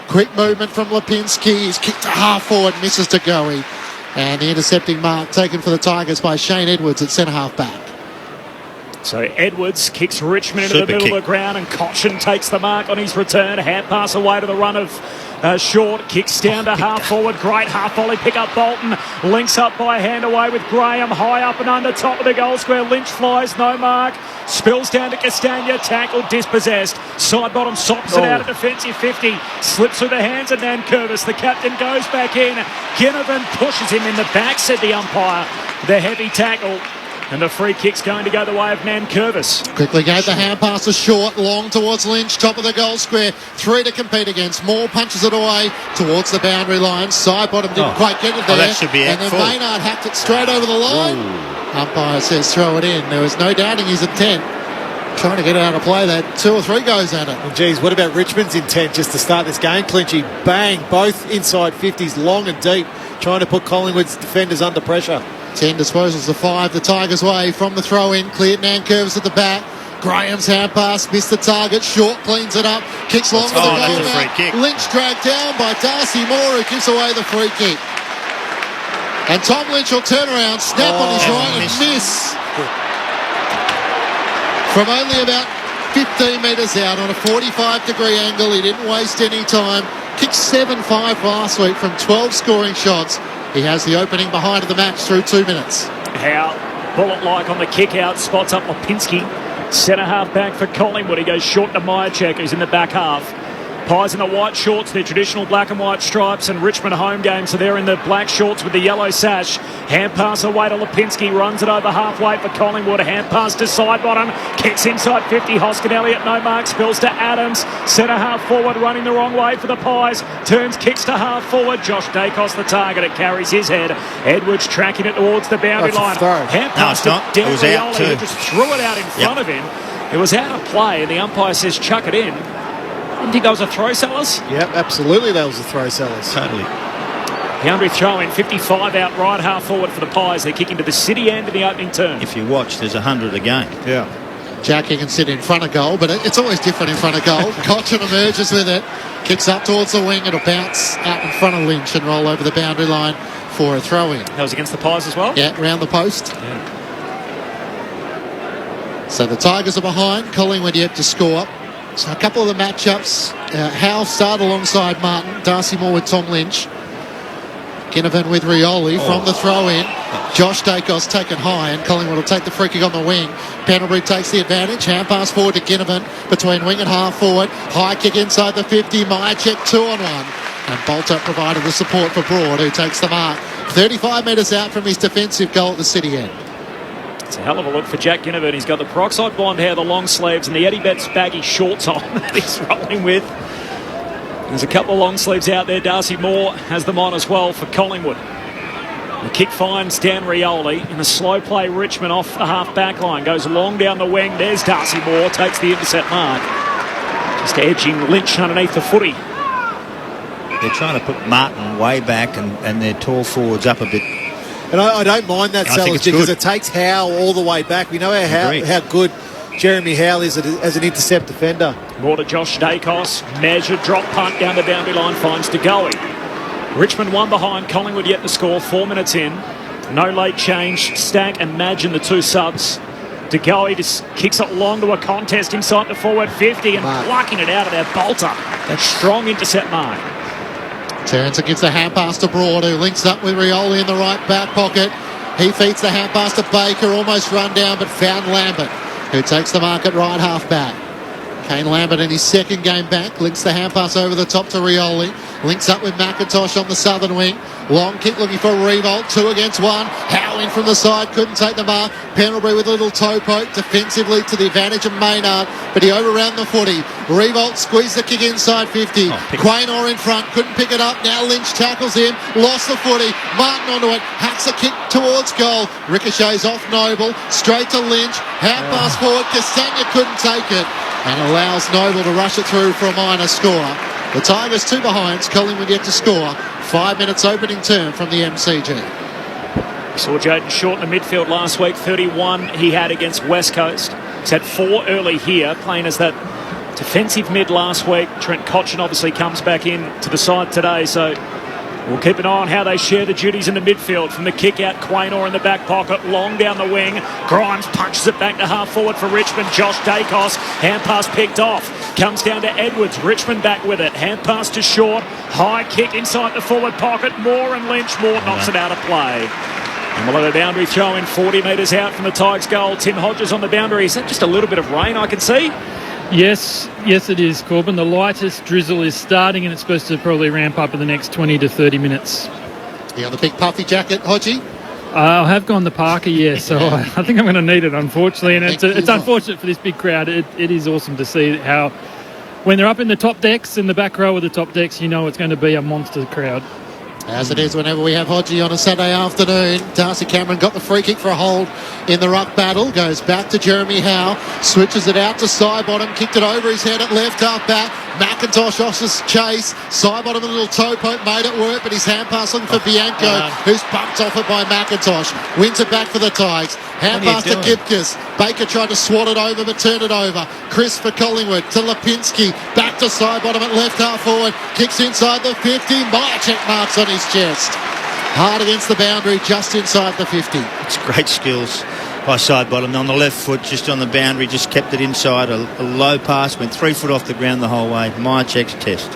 Quick movement from Lipinski. He's kicked to half forward, misses DeGoey. And the intercepting mark taken for the Tigers by Shane Edwards at centre half back. So Edwards kicks Richmond into the middle of the ground, and Cochin takes the mark on his return. Hand pass away to the run of Short, kicks down to half forward. Great half volley pick up. Bolton links up by hand away with Graham. High up and under top of the goal square. Lynch flies, no mark. Spills down to Castagna. Tackled, dispossessed. Side bottom sops it out at defensive 50. Slips through the hands of Nankervis. The captain goes back in. Ginnivan pushes him in the back, said the umpire. The heavy tackle. And the free kick's going to go the way of Nankervis. Quickly gave the hand pass to Short, long towards Lynch, top of the goal square. 3 to compete against. Moore punches it away towards the boundary line. Side bottom didn't quite get it there. That should be and then Maynard hacked it straight over the line. Umpire says throw it in. There was no doubting his intent. Trying to get it out of play there. 2 or 3 goes at it. Well, geez, what about Richmond's intent just to start this game? Clinchy, bang, both inside 50s, long and deep, trying to put Collingwood's defenders under pressure. 10 disposals to 5 the Tigers' way from the throw-in. Cleared Nankervis at the back. Graham's hand pass, missed the target. Short cleans it up, kicks long to the goal mat. Lynch dragged down by Darcy Moore, who gives away the free kick. And Tom Lynch will turn around, snap on his right and miss. From only about 15 metres out on a 45-degree angle, he didn't waste any time. Kicked 7-5 last week from 12 scoring shots. He has the opening behind of the match through 2 minutes. Howe, bullet-like on the kick-out, spots up Lipinski. Centre half back for Collingwood. He goes short to Myercheck, who's in the back half. Pies in the white shorts, their traditional black and white stripes, and Richmond home game, so they're in the black shorts with the yellow sash. Hand pass away to Lipinski, runs it over halfway for Collingwood. Hand pass to side bottom, kicks inside 50. Hoskin Elliott, no mark, spills to Adams. Centre half forward, running the wrong way for the Pies. Turns, kicks to half forward. Josh Dacos the target, it carries his head. Edwards tracking it towards the boundary line. Hand pass to Dan Rioli, who just threw it out in front of him. It was out of play, and the umpire says chuck it in. Didn't think that was a throw, Sellers? Yep, absolutely that was a throw, Sellers. Totally. Boundary throw in, 55 out right half forward for the Pies. They're kicking to the city end in the opening turn. If you watch, there's 100 a game. Yeah. Jackie can sit in front of goal, but it's always different in front of goal. Cochin emerges with it, kicks up towards the wing. It'll bounce out in front of Lynch and roll over the boundary line for a throw-in. That was against the Pies as well? Yeah, round the post. Yeah. So the Tigers are behind. Collingwood yet to score. So a couple of the matchups. Howe start alongside Martin. Darcy Moore with Tom Lynch. Ginnivan with Rioli from the throw-in. Josh Dacos taken high, and Collingwood will take the free kick on the wing. Pendlebury takes the advantage. Hand pass forward to Ginnivan between wing and half forward. High kick inside the 50. Myercheck 2-on-1. And Bolter provided the support for Broad, who takes the mark. 35 metres out from his defensive goal at the City end. It's a hell of a look for Jack Ginnivan. He's got the peroxide blonde hair, the long sleeves, and the Eddie Betts baggy shorts on that he's rolling with. There's a couple of long sleeves out there. Darcy Moore has them on as well for Collingwood. The kick finds Dan Rioli in a slow play. Richmond off the half back line. Goes long down the wing. There's Darcy Moore. Takes the intercept mark. Just edging Lynch underneath the footy. They're trying to put Martin way back and their tall forwards up a bit. And I don't mind that, Sellers, because it takes Howe all the way back. We know how good Jeremy Howe is as an intercept defender. More to Josh Dacos. Measured drop punt down the boundary line. Finds DeGoey. Richmond one behind. Collingwood yet to score. 4 minutes in. No late change. Stack and Madgen, the two subs. DeGoey just kicks it long to a contest inside the forward 50 and plucking it out of there. Bolter. That strong intercept mark. Terence gives the hand pass to Broad, who links up with Rioli in the right back pocket. He feeds the hand pass to Baker, almost run down, but found Lambert, who takes the mark at right half back. Kane Lambert in his second game back, links the hand pass over the top to Rioli, links up with McIntosh on the southern wing. Long kick looking for a revolt, 2 against 1. Howe in from the side, couldn't take the mark. Pendlebury with a little toe poke, defensively to the advantage of Maynard, but he overran the footy. Revolt squeezed the kick inside 50. Quaynor in front, couldn't pick it up. Now Lynch tackles him, lost the footy. Martin onto it, hacks a kick towards goal. Ricochets off Noble, straight to Lynch. Hand pass forward, Castagna couldn't take it, and allows Noble to rush it through for a minor score. The Tigers 2 behind, Collingwood yet to score. 5 minutes opening term from the MCG. We saw Jaden Short in the midfield last week. 31 he had against West Coast. He's had 4 early here, playing as that defensive mid last week. Trent Cotchin obviously comes back in to the side today, so we'll keep an eye on how they share the duties in the midfield. From the kick out, Quaynor in the back pocket, long down the wing. Grimes punches it back to half forward for Richmond. Josh Dacos, hand pass picked off. Comes down to Edwards. Richmond back with it. Hand pass to Short. High kick inside the forward pocket. Moore and Lynch. Moore knocks it out of play. And we'll have a boundary throw in 40 metres out from the Tigers goal. Tim Hodges on the boundary. Is that just a little bit of rain I can see? Yes, it is, Corbin. The lightest drizzle is starting, and it's supposed to probably ramp up in the next 20 to 30 minutes. You on the big puffy jacket, Hodgie? I have gone the Parker, so I think I'm going to need it, unfortunately. And it's unfortunate for this big crowd. It is awesome to see how, when they're up in the top decks, in the back row of the top decks, you know it's going to be a monster crowd. As it is whenever we have Hodgie on a Saturday afternoon. Darcy Cameron got the free kick for a hold in the ruck battle. Goes back to Jeremy Howe. Switches it out to Sidebottom. Kicked it over his head at left half back. McIntosh off his chase. Sidebottom a little toe poke made it work, but his hand pass looking for Bianco, who's bumped off it by McIntosh. Wins it back for the Tigers. Hand pass to Gipkus. Baker tried to swat it over, but turned it over. Chris for Collingwood to Lipinski. Back to Sidebottom at left half forward. Kicks inside the 50. Myercheck marks on his chest. Hard against the boundary, just inside the 50. It's great skills by Sidebottom. On the left foot, just on the boundary, just kept it inside. A low pass, went 3 foot off the ground the whole way. Myercheck's test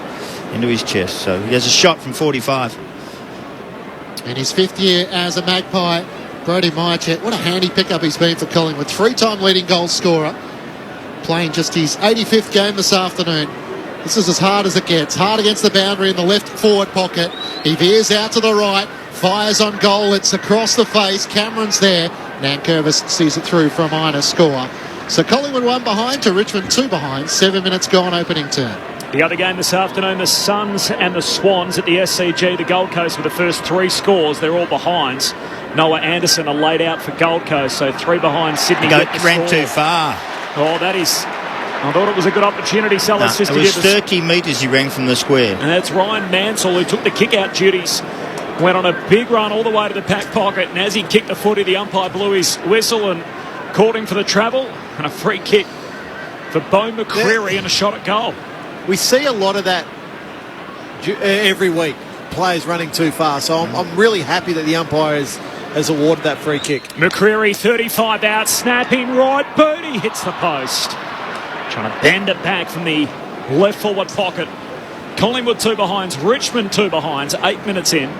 into his chest. So he has a shot from 45. In his 5th year as a Magpie, Brody Myercheck, what a handy pickup he's been for Collingwood. 3-time leading goal scorer. Playing just his 85th game this afternoon. This is as hard as it gets. Hard against the boundary in the left forward pocket. He veers out to the right. Fires on goal. It's across the face. Cameron's there. Nankervis sees it through for a minor score. So Collingwood 1 behind to Richmond 2 behind. 7 minutes gone opening turn. The other game this afternoon, the Suns and the Swans at the SCG. The Gold Coast with the first 3 scores. They're all behinds. Noah Anderson are laid out for Gold Coast. So 3 behind Sydney. Ran too far. Oh, that is... I thought it was a good opportunity, Sellers. It was 30 metres he ran from the square. And that's Ryan Mansell who took the kick-out duties. Went on a big run all the way to the back pocket. And as he kicked the footy, the umpire blew his whistle and called him for the travel. And a free kick for Bo McCreary and a shot at goal. We see a lot of that every week. Players running too far. So I'm really happy that the umpire has awarded that free kick. McCreary, 35 out, snapping right boot. He hits the post. Trying to bend it back from the left forward pocket. Collingwood 2 behinds, Richmond 2 behinds, 8 minutes in.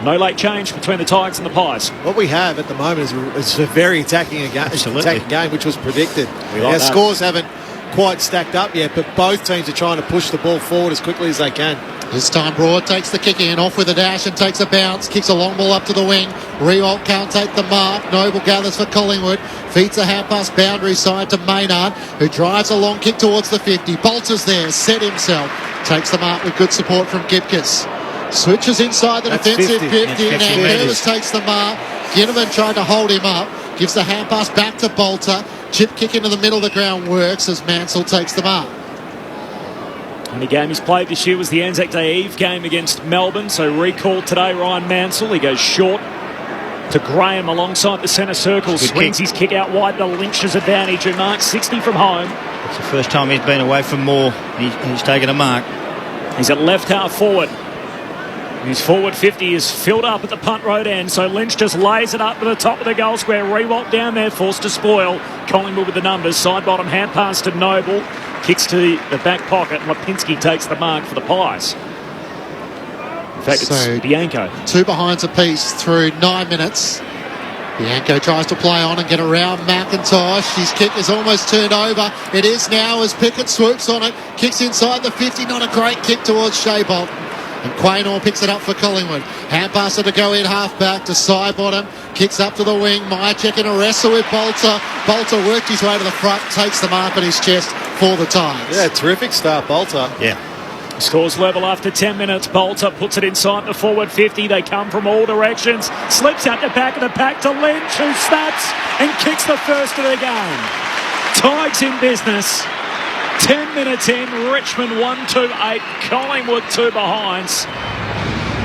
No late change between the Tigers and the Pies. What we have at the moment is a very attacking game, which was predicted. Our scores haven't quite stacked up yet, but both teams are trying to push the ball forward as quickly as they can. This time Broad takes the kick in, off with a dash and takes a bounce, kicks a long ball up to the wing. Riewoldt can't take the mark. Noble gathers for Collingwood, feeds a hand pass boundary side to Maynard, who drives a long kick towards the 50. Bolter's there, set himself, takes the mark with good support from Gibcus. Switches inside the defensive 50. Now Curtis takes the mark. Ginnivan tried to hold him up, gives the hand pass back to Bolter. Chip kick into the middle of the ground works as Mansell takes the mark. Only game he's played this year was the Anzac Day Eve game against Melbourne, so recalled today Ryan Mansell. He goes short to Graham alongside the centre circle, swings his kick out wide to Lynch's advantage, who marks 60 from home. It's the first time he's been away from more. He's taken a mark. He's at left half forward. His forward 50 is filled up at the punt road end, so Lynch just lays it up to the top of the goal square. Riewoldt down there, forced to spoil. Collingwood with the numbers. Side bottom, hand pass to Noble. Kicks to the back pocket. Lipinski takes the mark for the Pies. In fact, it's Bianco. 2 behinds apiece through 9 minutes. Bianco tries to play on and get around McIntosh. His kick is almost turned over. It is now as Pickett swoops on it. Kicks inside the 50. Not a great kick towards Shea Bolton. And Quaynor picks it up for Collingwood. Hand passer to go in half back to side bottom. Kicks up to the wing. Myercheck in a wrestle with Bolter. Bolter worked his way to the front. Takes the mark on his chest for the Tigers. Yeah, terrific start, Bolter. Yeah. Scores level after 10 minutes. Bolter puts it inside the forward 50. They come from all directions. Slips out the back of the pack to Lynch, who snaps and kicks the first of the game. Tigers in business. 10 minutes in, Richmond 1-2-8, Collingwood 2 behinds.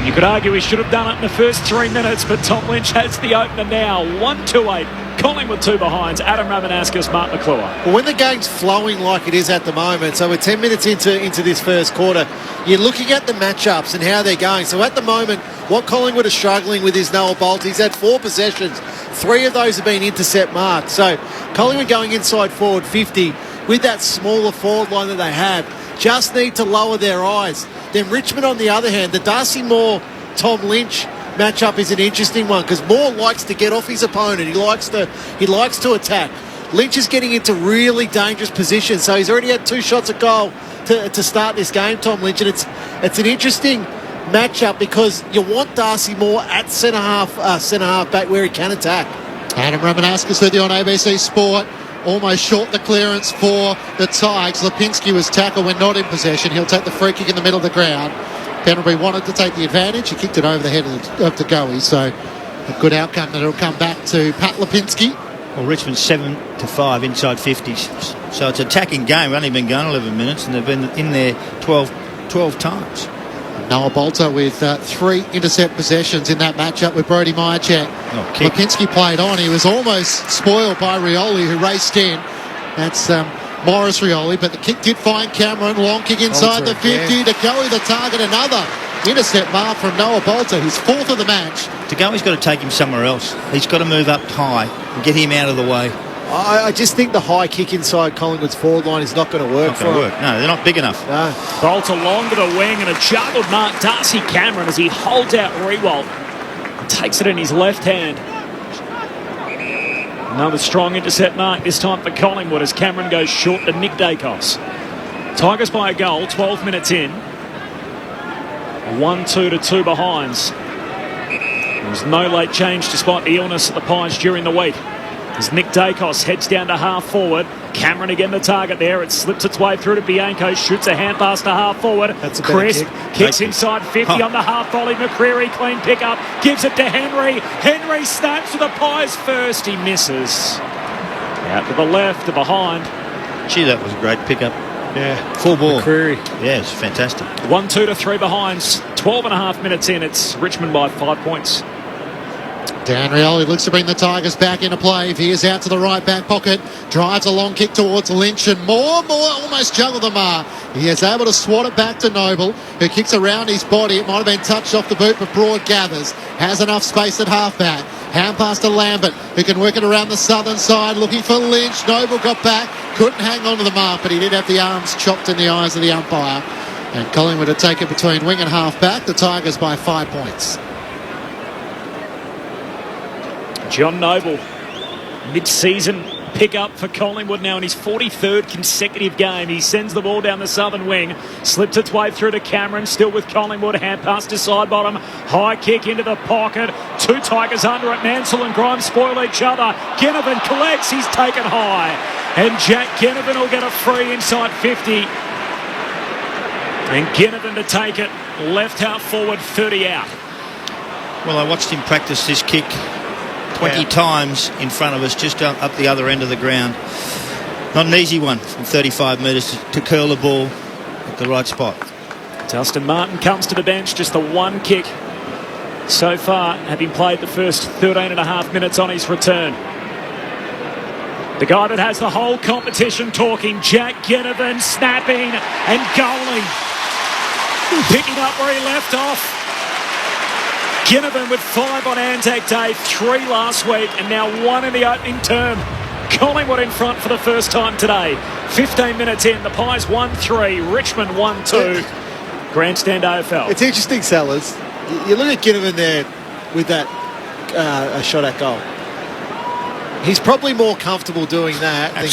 You could argue he should have done it in the first 3 minutes, but Tom Lynch has the opener now. 1-2-8, Collingwood 2 behinds. Adam Ramanauskas, Mark McClure. Well, when the game's flowing like it is at the moment, so we're 10 minutes into this first quarter, you're looking at the matchups and how they're going. So at the moment, what Collingwood are struggling with is Noah Bolt. He's had 4 possessions. 3 of those have been intercept marks. So Collingwood going inside forward 50 with that smaller forward line that they have, just need to lower their eyes. Then Richmond, on the other hand, the Darcy Moore-Tom Lynch matchup is an interesting one because Moore likes to get off his opponent. He likes to attack. Lynch is getting into really dangerous positions, so he's already had 2 shots at goal to start this game, Tom Lynch, and it's an interesting matchup because you want Darcy Moore at centre half back where he can attack. Adam Ramanauskas with you on ABC Sport. Almost short the clearance for the Tigers. Lipinski was tackled when not in possession. He'll take the free kick in the middle of the ground. Pendlebury wanted to take the advantage. He kicked it over the head of the goalie. So a good outcome that it'll come back to Pat Lipinski. Well, Richmond's 7-5 inside 50s. So it's an attacking game. We've only been going 11 minutes and they've been in there 12 times. Noah Bolter with 3 intercept possessions in that matchup with Brodie Myercheck. Lipinski played on. He was almost spoiled by Rioli, who raced in. That's Morris Rioli, but the kick did find Cameron. Long kick inside the 50 to go with the target. Another intercept mark from Noah Bolter, his 4th of the match. He's got to take him somewhere else. He's got to move up high and get him out of the way. I just think the high kick inside Collingwood's forward line is not going to work for him. No, they're not big enough. No. Bolter long to the wing and a juggled mark. Darcy Cameron as he holds out Riewoldt and takes it in his left hand. Another strong intercept mark, this time for Collingwood as Cameron goes short to Nick Dacos. Tigers by a goal, 12 minutes in. 1-2 to 2 behinds. There was no late change despite the illness at the Pies during the week. As Nick Dacos heads down to half forward. Cameron again the target there. It slips its way through to Bianco. Shoots a hand pass to half forward. That's a Crisp kicks inside 50 on the half volley. McCreary clean pickup. Gives it to Henry. Henry snaps to the Pies first. He misses. Out to the left, to behind. Gee, that was a great pickup. Yeah. Full ball. McCreary. Yeah, it's fantastic. 1-2 to 3 behinds. 12.5 minutes in. It's Richmond by 5 points. Dan Rioli looks to bring the Tigers back into play. Veers out to the right back pocket. Drives a long kick towards Lynch and Moore almost juggled the mark. He is able to swat it back to Noble, who kicks around his body. It might have been touched off the boot, but Broad gathers. Has enough space at halfback. Hand pass to Lambert, who can work it around the southern side, looking for Lynch. Noble got back, couldn't hang on to the mark, but he did have the arms chopped in the eyes of the umpire. And Collingwood to take it between wing and halfback. The Tigers by 5 points. John Noble, mid-season pick-up for Collingwood now in his 43rd consecutive game. He sends the ball down the southern wing, slips its way through to Cameron, still with Collingwood, hand pass to side bottom, high kick into the pocket, 2 Tigers under it, Mansell and Grimes spoil each other, Ginnivan collects, he's taken high, and Jack Ginnivan will get a free inside 50, and Ginnivan to take it, left half forward, 30 out. Well, I watched him practice this kick 20 times in front of us, just up the other end of the ground. Not an easy one from 35 metres to curl the ball at the right spot. Dustin Martin comes to the bench, just the one kick so far, having played the first 13 and a half minutes on his return. The guy that has the whole competition talking, Jack Ginnivan, snapping and goaling. Picking up where he left off. Ginnivan with 5 on Anzac Day, 3 last week, and now 1 in the opening term. Collingwood in front for the first time today. 15 minutes in, the Pies 1-3, Richmond 1-2. Grandstand AFL. It's interesting, Sellers. You look at Ginnivan there with that shot at goal. He's probably more comfortable doing that than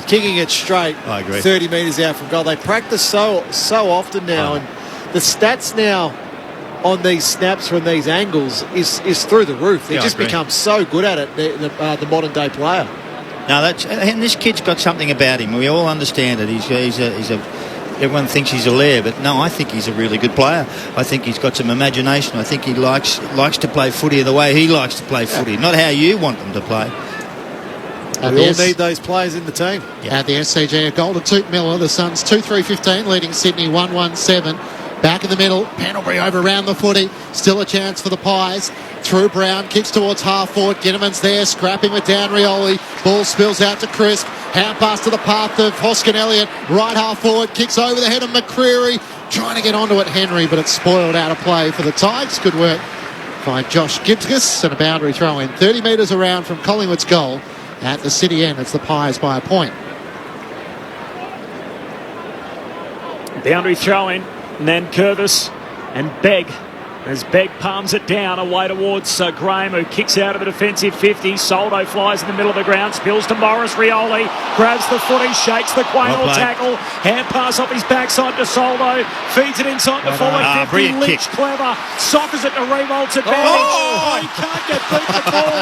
kicking it straight. I agree. 30 metres out from goal. They practice so often now, and the stats now on these snaps from these angles is through the roof. They just become so good at it, the modern day player. No, and this kid's got something about him. We all understand it. Everyone thinks he's a lair, but no, I think he's a really good player. I think he's got some imagination. I think he likes to play footy the way he likes to play footy, not how you want them to play. We all need those players in the team. At the SCG, a goal to Toot Miller. The Suns 2-3-15, leading Sydney 1-1-7. Back in the middle, Pendlebury over around the footy. Still a chance for the Pies. Through Brown, kicks towards half forward. Ginnivan's there, scrapping with Dan Rioli. Ball spills out to Crisp. Hand pass to the path of Hoskin Elliott. Right half forward, kicks over the head of McCreary. Trying to get onto it, Henry, but it's spoiled out of play for the Tigers. Good work by Josh Gibskus, and a boundary throw in. 30 metres around from Collingwood's goal at the city end. It's the Pies by a point. Boundary throw in. Nankervis and Begg as Begg palms it down away towards Graham, who kicks out of the defensive 50. Soldo flies in the middle of the ground, spills to Morris. Rioli grabs the footy, shakes the Quaynor tackle, hand pass off his backside to Soldo, feeds it inside the forward 50. Lynch kick. Clever, soccers it to Rewalt's advantage. He can't get beat the ball.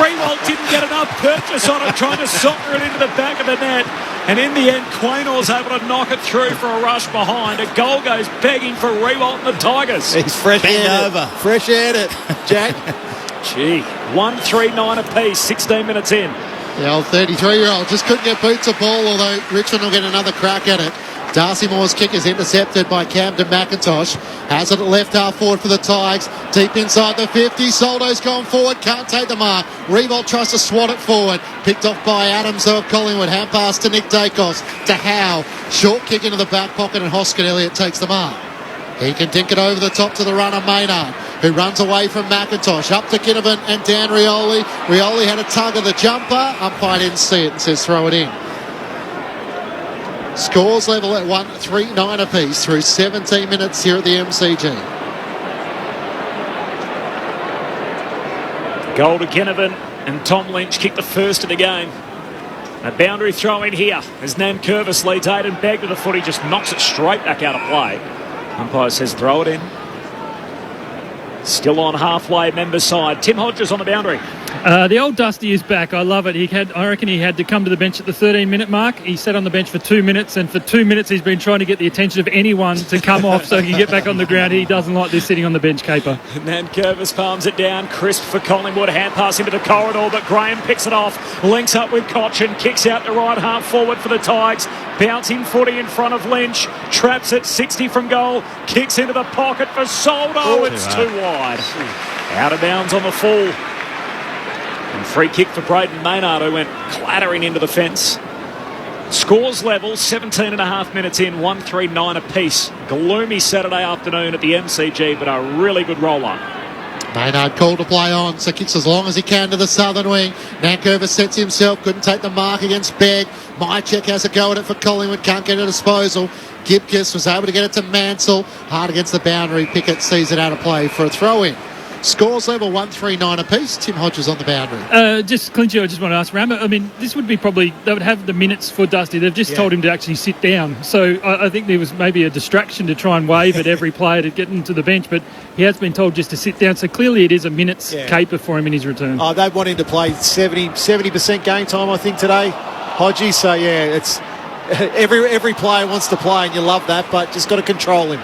Rewalt didn't get enough purchase on it, trying to soccer it into the back of the net. And in the end, Quaynor's able to knock it through for a rush behind. A goal goes begging for Rewalt and the Tigers. He's fresh-aired it, Jack. Gee, 1-3-9 apiece, 16 minutes in. The old 33-year-old just couldn't get boots of ball, although Richmond will get another crack at it. Darcy Moore's kick is intercepted by Camden McIntosh. Has it at left half forward for the Tigers. Deep inside the 50. Soldo's gone forward. Can't take the mark. Rewalt tries to swat it forward. Picked off by Adams of Collingwood. Hand pass to Nick Dacos. To Howe. Short kick into the back pocket, and Hoskin Elliott takes the mark. He can dink it over the top to the runner Maynard, who runs away from McIntosh. Up to Ginnivan and Dan Rioli. Rioli had a tug of the jumper. Umpire didn't see it and says throw it in. Scores level at 1-3-9 apiece through 17 minutes here at the MCG. Goal to Ginnivan, and Tom Lynch kicked the first of the game. A boundary throw in here as Nankervis leads Aidan Begg to the footy, just knocks it straight back out of play. Umpire says throw it in. Still on halfway, member side. Tim Hodges on the boundary. The old Dusty is back. I love it. I reckon he had to come to the bench at the 13-minute mark. He sat on the bench for 2 minutes, and for 2 minutes he's been trying to get the attention of anyone to come off so he can get back on the ground. He doesn't like this sitting on the bench caper. Nankervis palms it down. Crisp for Collingwood. Hand pass into the corridor, but Graham picks it off. Links up with Cochin. Kicks out the right half forward for the Tigers. Bouncing footy in front of Lynch. Traps it 60 from goal. Kicks into the pocket for Soldo. It's too wide. Out of bounds on the full. And free kick for Braden Maynard, who went clattering into the fence. Scores level, 17 and a half minutes in, 1-3-9 apiece. Gloomy Saturday afternoon at the MCG, but a really good roll-on. Maynard called to play on, so kicks as long as he can to the southern wing. Nankervis sets himself, couldn't take the mark against Begg. Mychek has a go at it for Collingwood, can't get a disposal. Gibcus was able to get it to Mansell. Hard against the boundary. Pickett sees it out of play for a throw-in. Scores level 1-3-9 apiece. Tim Hodges on the boundary. Just Clinchy, I just want to ask Rambo. I mean, this would be probably, they would have the minutes for Dusty. They've just told him to actually sit down. So I think there was maybe a distraction to try and wave at every player to get into the bench, but he has been told just to sit down. So clearly it is a minutes caper for him in his return. Oh, they want him to play 70% game time, I think, today, Hodgie. So, yeah, it's every player wants to play, and you love that, but just got to control him.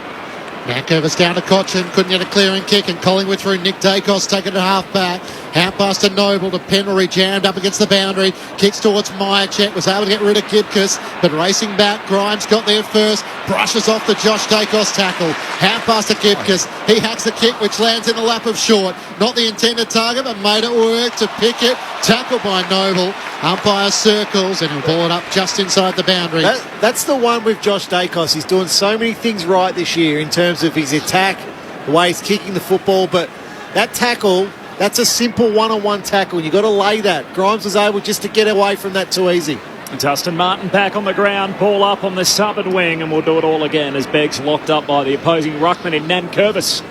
Nankervis down to Cochin, couldn't get a clearing kick, and Collingwood through Nick Dacos, taking it half back. Hand pass to Noble, to Pendlebury, jammed up against the boundary. Kicks towards Myercheck, was able to get rid of Gibcus, but racing back, Grimes got there first, brushes off the Josh Dacos tackle. Hand pass to Gibcus, he hacks the kick, which lands in the lap of Short. Not the intended target, but made it work to Pickett. Tackled by Noble. Umpire circles, and he'll ball it up just inside the boundary. That's the one with Josh Dacos. He's doing so many things right this year in terms of his attack, the way he's kicking the football, but that tackle, that's a simple one-on-one tackle. You've got to lay that. Grimes was able just to get away from that too easy. Dustin Martin back on the ground, ball up on the southern wing, and we'll do it all again as Beggs locked up by the opposing ruckman in Nankervis.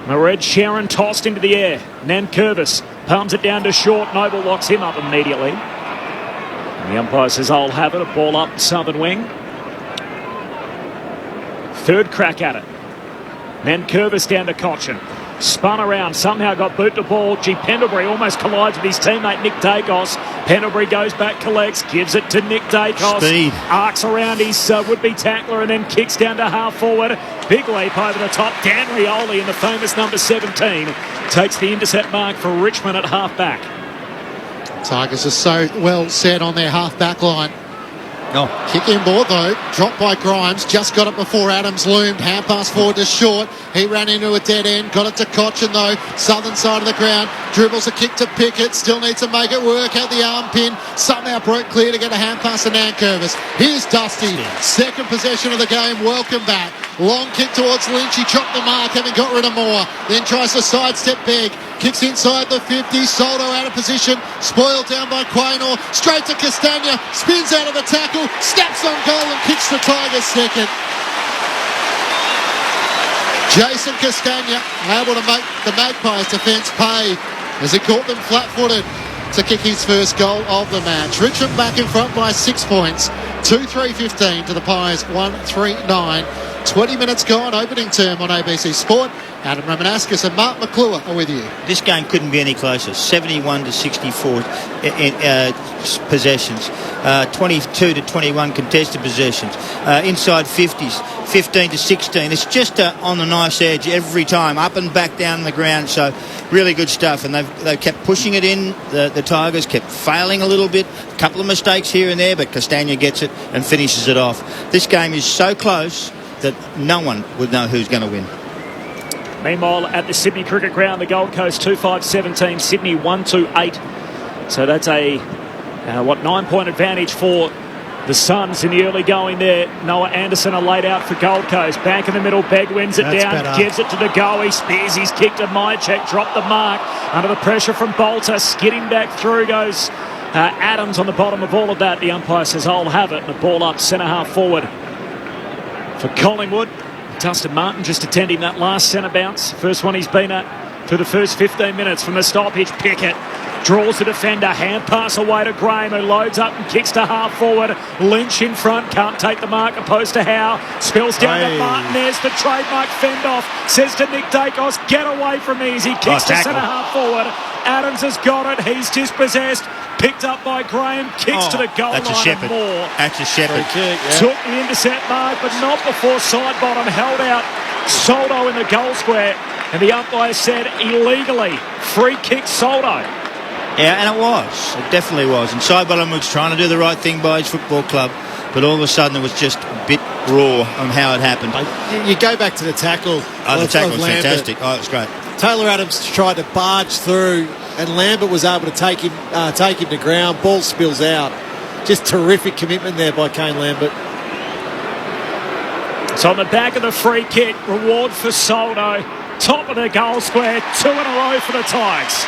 Mered Sharon tossed into the air. Nankervis palms it down to Short. Noble locks him up immediately. And the umpire says, I'll have it. A ball up southern wing. Third crack at it. Nankervis down to Cochin. Spun around, somehow got boot to ball. Pendlebury almost collides with his teammate Nick Dacos. Pendlebury goes back, collects, gives it to Nick Dacos. Speed. Arcs around his would-be tackler and then kicks down to half forward. Big leap over the top. Dan Rioli in the famous number 17 takes the intercept mark for Richmond at half back. Tigers are so well set on their half back line. Kick in board though, dropped by Grimes, just got it before Adams loomed, hand pass forward to Short, he ran into a dead end, got it to Cochin though, southern side of the ground, dribbles a kick to Pickett, still needs to make it work, out the arm pin, somehow broke clear to get a hand pass to Nankervis. Here's Dusty, second possession of the game, welcome back, long kick towards Lynch, he chopped the mark, having got rid of Moore, then tries to sidestep Begg, kicks inside the 50, Soldo out of position, spoiled down by Quaynor, straight to Castagna, spins out of the tackle, snaps on goal and kicks the Tigers second. Jason Castagna able to make the Magpies defence pay as he caught them flat-footed to kick his first goal of the match. Richmond back in front by 6 points, 2-3-15 to the Pies 1-3-9. 20 minutes gone, opening term on ABC Sport. Adam Ramanauskas and Mark McClure are with you. This game couldn't be any closer. 71-64 possessions, 22-21 contested possessions, inside 50s, 15-16. It's just on the knife's edge every time, up and back down the ground. So really good stuff, and they've kept pushing it in. The Tigers kept failing a little bit, a couple of mistakes here and there, but Castagna gets it and finishes it off. This game is so close that no one would know who's going to win. Meanwhile, at the Sydney Cricket Ground, the Gold Coast 2-5-17, Sydney 1-2-8. So that's a 9-point advantage for the Suns in the early going there. Noah Anderson are laid out for Gold Coast. Back in the middle, Begg wins it down, gives it to De Goey, spears his kick to Myercheck, dropped the mark under the pressure from Bolter, skidding back through goes Adams on the bottom of all of that. The umpire says, I'll have it, and the ball up centre half forward for Collingwood. Dustin Martin just attending that last centre bounce. First one he's been at through the first 15 minutes from the stoppage. Pickett draws the defender, hand pass away to Graham, who loads up and kicks to half forward. Lynch in front, can't take the mark, opposed to Howe. Spills down to Martin, there's the trademark fend off. Says to Nick Dacos, get away from me as he kicks to centre half forward. Adams has got it, he's dispossessed. Picked up by Graham, kicks to the goal line and more. That's a Shepherd. Took the intercept mark, but not before side bottom held out Soldo in the goal square. And the umpire said illegally, free kick Soldo. Yeah, and it was. It definitely was. And Sidebottom was trying to do the right thing by his football club, but all of a sudden it was just a bit raw on how it happened. You go back to the tackle. Oh, the tackle was fantastic. Oh, it was great. Taylor Adams tried to barge through, and Lambert was able to take him to ground. Ball spills out. Just terrific commitment there by Kane Lambert. So on the back of the free kick, reward for Soldo. Top of the goal square, 2 in a row for the Tigers.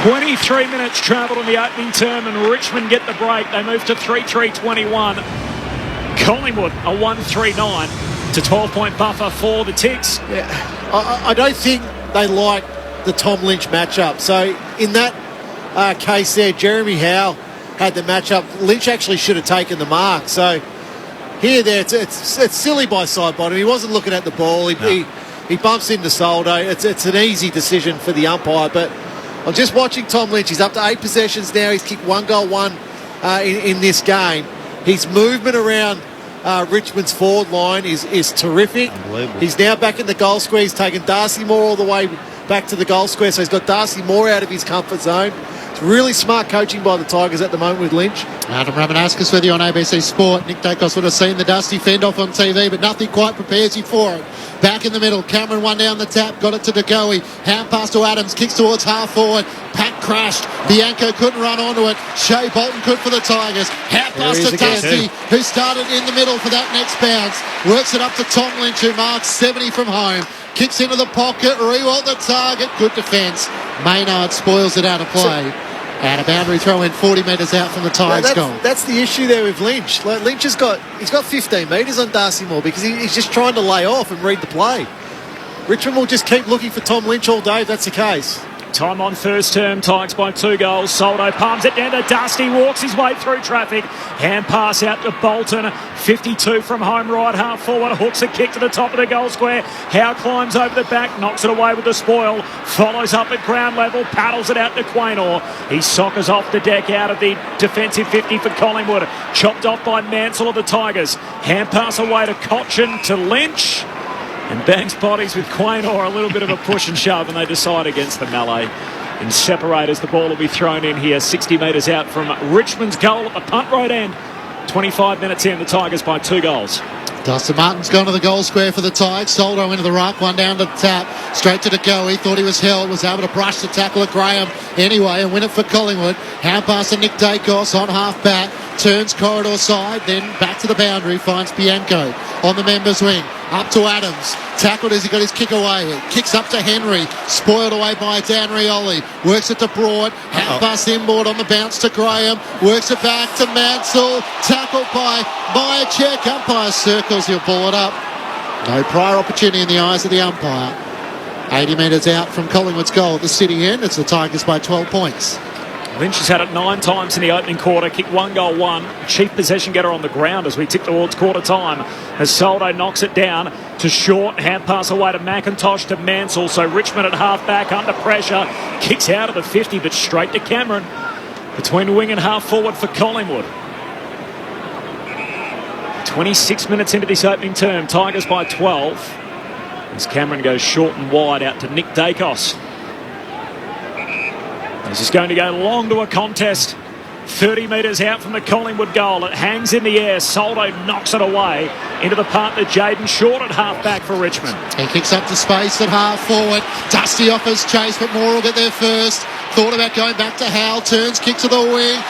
23 minutes travelled in the opening term, and Richmond get the break. They move to 3-3-21. Collingwood a 1-3-9 It's a 12-point buffer for the Tigs. Yeah, I don't think they like the Tom Lynch matchup. So in that case there, Jeremy Howe had the matchup. Lynch actually should have taken the mark. So here, there, it's silly by side bottom. He wasn't looking at the ball. He bumps into Soldo. It's an easy decision for the umpire. But I'm just watching Tom Lynch. He's up to 8 possessions now. He's kicked 1 goal, 1 in this game. His movement around Richmond's forward line is terrific. He's now back in the goal square. He's taken Darcy Moore all the way back to the goal square. So he's got Darcy Moore out of his comfort zone. It's really smart coaching by the Tigers at the moment with Lynch. Adam Ramanauskas with you on ABC Sport. Nick Dacos would have seen the dusty fend off on TV, but nothing quite prepares you for it. Back in the middle, Cameron one down the tap, got it to DeGoey. Hand pass to Adams, kicks towards half forward. Pack crashed. Bianco couldn't run onto it. Shea Bolton could for the Tigers. Hand pass to Dusty, who started in the middle for that next bounce. Works it up to Tom Lynch, who marks 70 from home. Kicks into the pocket, Rewalt the target. Good defence. Maynard spoils it out of play. And a boundary throw in 40 metres out from the Tigers goal. That's the issue there with Lynch. Like, Lynch he's got 15 metres on Darcy Moore because he's just trying to lay off and read the play. Richmond will just keep looking for Tom Lynch all day if that's the case. Time on first term, Tigers by 2 goals. Soldo palms it down to Dusty, walks his way through traffic. Hand pass out to Bolton, 52 from home right half forward. Hooks a kick to the top of the goal square. Howe climbs over the back, knocks it away with the spoil. Follows up at ground level, paddles it out to Quaynor. He soccers off the deck out of the defensive 50 for Collingwood. Chopped off by Mansell of the Tigers. Hand pass away to Cochin to Lynch. And bangs bodies with Quaynor, a little bit of a push and shove, and they decide against the melee. In separators, the ball will be thrown in here, 60 metres out from Richmond's goal at the punt road end. 25 minutes in, the Tigers by 2 goals. Dustin Martin's gone to the goal square for the Tigers. Soldo into the ruck, one down to the tap. Straight to DeGoey. Thought he was held. Was able to brush the tackle at Graham anyway and win it for Collingwood. Hand pass to Nick Dacos on half back. Turns corridor side, then back to the boundary. Finds Bianco on the members' wing. Up to Adams. Tackled as he got his kick away. Kicks up to Henry. Spoiled away by Dan Rioli. Works it to Broad. Hand pass inboard on the bounce to Graham. Works it back to Mansell. Tackled by Myercheck. Umpire circles. He'll pull it up. No prior opportunity in the eyes of the umpire. 80 metres out from Collingwood's goal at the City end. It's the Tigers by 12 points. Lynch has had it 9 times in the opening quarter, kicked 1 goal, 1. Chief possession getter on the ground as we tick towards quarter time. As Soldo knocks it down to Short, hand pass away to McIntosh to Mansell. So Richmond at half back under pressure, kicks out of the 50 but straight to Cameron. Between wing and half forward for Collingwood. 26 minutes into this opening term, Tigers by 12. As Cameron goes short and wide out to Nick Dacos. This is going to go long to a contest. 30 metres out from the Collingwood goal. It hangs in the air. Soldo knocks it away into the partner Jaden Short at half back for Richmond. He kicks up to space at half forward. Dusty offers chase, but Moore will get there first. Thought about going back to Howell. Turns, kick to the wing.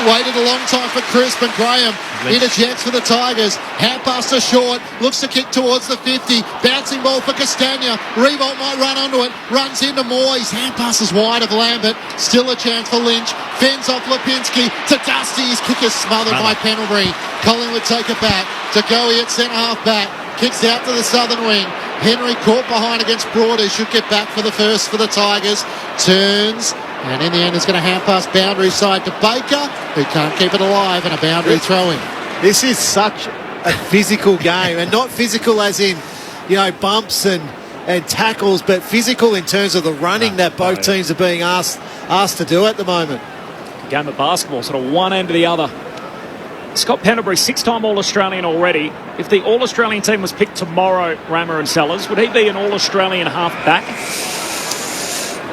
Waited a long time for Crisp, and Graham interjects for the Tigers. Hand pass to Short. Looks to kick towards the 50. Bouncing ball for Castagna. Rewalt might run onto it. Runs into Moore. His hand pass is wide of Lambert. Still a chance for Lynch. Fends off Lipinski to Dusty. His kick is smothered by Pendlebury. Collingwood take it back. DeGoey at centre half back. Kicks out to the southern wing. Henry caught behind against Broader. Should get back for the first for the Tigers. Turns. And in the end, it's going to hand pass boundary side to Baker, who can't keep it alive, and a boundary throw-in. This is such a physical game, and not physical as in, bumps and tackles, but physical in terms of the running that both teams are being asked to do at the moment. Game of basketball, sort of one end to the other. Scott Pendlebury, 6-time All-Australian already. If the All-Australian team was picked tomorrow, Rammer and Sellers, would he be an All-Australian half-back?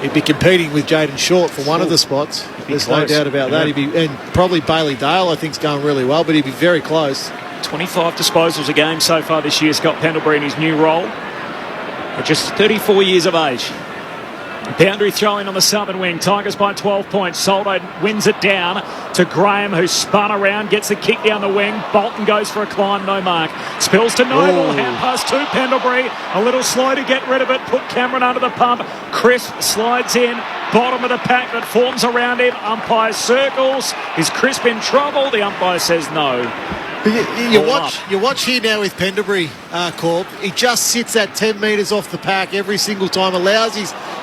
He'd be competing with Jaden Short for one of the spots. There's no doubt about that. And probably Bailey Dale, I think, is going really well, but he'd be very close. 25 disposals a game so far this year, Scott Pendlebury in his new role. At just 34 years of age. Boundary throwing on the southern wing. Tigers by 12 points. Soldo wins it down to Graham, who spun around, gets the kick down the wing. Bolton goes for a climb, no mark. Spills to Noble, hand pass to Pendlebury. A little slow to get rid of it. Put Cameron under the pump. Crisp slides in. Bottom of the pack that forms around him. Umpire circles. Is Crisp in trouble? The umpire says no. You watch here now with Pendlebury, Corb. He just sits at 10 metres off the pack every single time, allows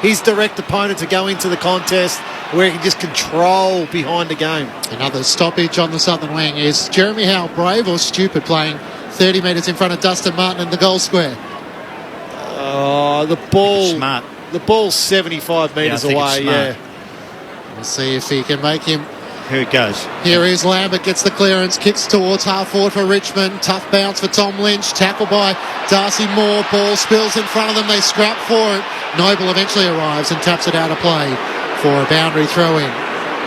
his direct opponent to go into the contest where he can just control behind the game. Another stoppage on the southern wing. Is Jeremy Howe brave or stupid playing 30 metres in front of Dustin Martin in the goal square? The ball... Smart. The ball's 75 metres away, We'll see if he can make him. Here it goes. Here is Lambert, gets the clearance, kicks towards half forward for Richmond. Tough bounce for Tom Lynch, tackled by Darcy Moore. Ball spills in front of them, they scrap for it. Noble eventually arrives and taps it out of play for a boundary throw-in.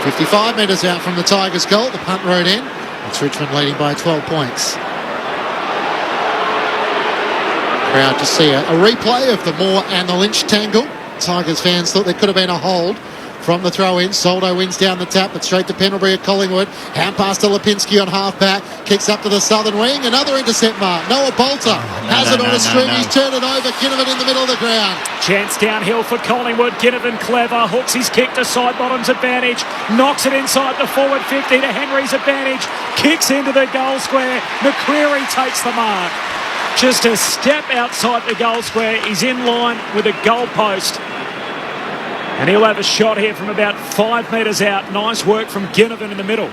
55 metres out from the Tigers' goal, the punt rode in. It's Richmond leading by 12 points. Proud to see a replay of the Moore and the Lynch tangle. Tigers fans thought there could have been a hold from the throw-in. Soldo wins down the tap, but straight to Pendlebury at Collingwood. Hand pass to Lipinski on half-back. Kicks up to the southern wing. Another intercept mark. Noah Bolter has it on a string. He's turned it over. Ginnivan in the middle of the ground. Chance downhill for Collingwood. Ginnivan clever. Hooks his kick to side bottom's advantage. Knocks it inside the forward 50 to Henry's advantage. Kicks into the goal square. McCreary takes the mark. Just a step outside the goal square. He's in line with a goal post. And he'll have a shot here from about 5 metres out. Nice work from Ginnivan in the middle.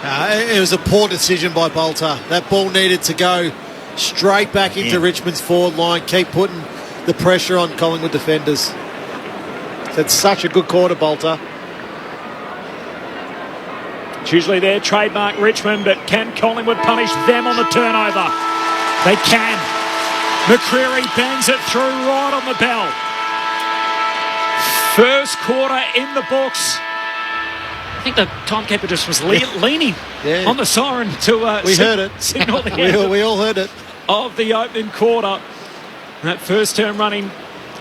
It was a poor decision by Bolter. That ball needed to go straight back into Richmond's forward line. Keep putting the pressure on Collingwood defenders. That's such a good quarter, Bolter. It's usually their trademark Richmond, but can Collingwood punish them on the turnover? They can. McCreary bangs it through right on the bell. First quarter in the books. I think the timekeeper just was leaning on the siren to we heard it. Signal the end we all heard it. Of the opening quarter. That first term running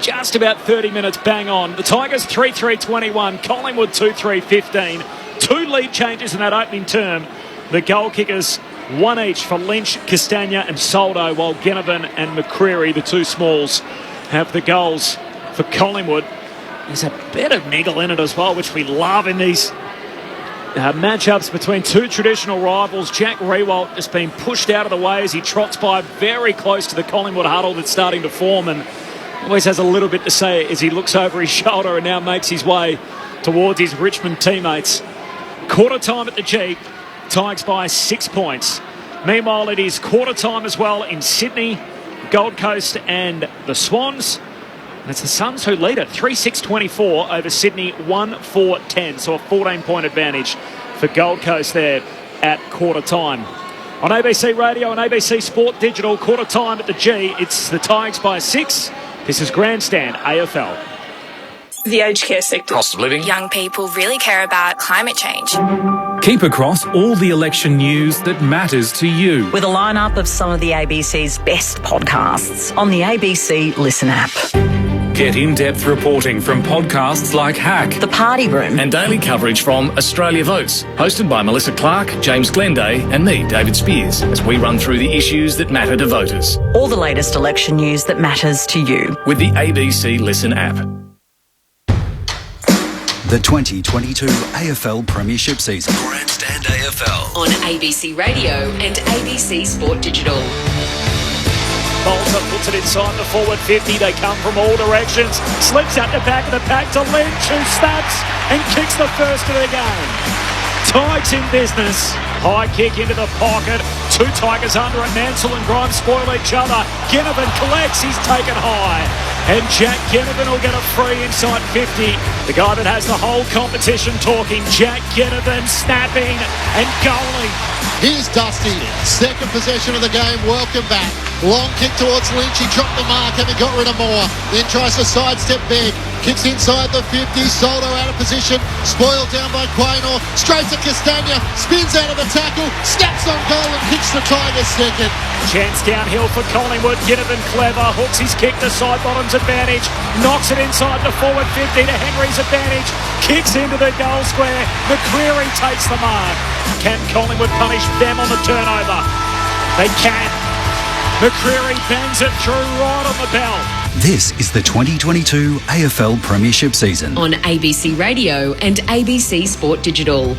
just about 30 minutes bang on. The Tigers 3-3-21, Collingwood 2-3-15. 2 lead changes in that opening term. The goal kickers, 1 each for Lynch, Castagna and Soldo, while Ginnivan and McCreary, the 2 smalls, have the goals for Collingwood. There's a bit of niggle in it as well, which we love in these matchups between 2 traditional rivals. Jack Riewoldt just being pushed out of the way as he trots by very close to the Collingwood huddle that's starting to form, and always has a little bit to say as he looks over his shoulder and now makes his way towards his Richmond teammates. Quarter time at the G, Tigers by 6 points. Meanwhile, it is quarter time as well in Sydney, Gold Coast and the Swans. And it's the Suns who lead it, 3-6-24 over Sydney, 1-4-10. So a 14-point advantage for Gold Coast there at quarter time. On ABC Radio and ABC Sport Digital, quarter time at the G, it's the Tigers by 6. This is Grandstand AFL. The aged care sector. Cost of living. Young people really care about climate change. Keep across all the election news that matters to you. With a lineup of some of the ABC's best podcasts on the ABC Listen app. Get in-depth reporting from podcasts like Hack, The Party Room, and daily coverage from Australia Votes, hosted by Melissa Clark, James Glenday and me, David Spears, as we run through the issues that matter to voters. All the latest election news that matters to you. With the ABC Listen app. The 2022 AFL Premiership season. Grandstand AFL. On ABC Radio and ABC Sport Digital. Bolter puts it inside the forward 50. They come from all directions. Slips out the back of the pack to Lynch, who snaps and kicks the first of the game. Tigers in business. High kick into the pocket. 2 Tigers under it. Mansell and Grimes spoil each other. Ginnivan collects. He's taken high. And Jack Ginnivan will get a free inside 50. The guy that has the whole competition talking. Jack Ginnivan snapping and goaling. Here's Dusty, second possession of the game, welcome back. Long kick towards Lynch, he dropped the mark, having got rid of Moore. Then tries to sidestep Begg, kicks inside the 50, Soldo out of position, spoiled down by Quaynor, straight to Castagna, spins out of the tackle, snaps on goal and kicks the Tigers second. Chance downhill for Collingwood, Ginnivan clever, hooks his kick to side bottom's advantage, knocks it inside the forward 50 to Henry's advantage, kicks into the goal square, McCreary takes the mark. Can Collingwood punish them on the turnover? They can. McCreary bangs it through right on the bell. This is the 2022 AFL Premiership season. On ABC Radio and ABC Sport Digital.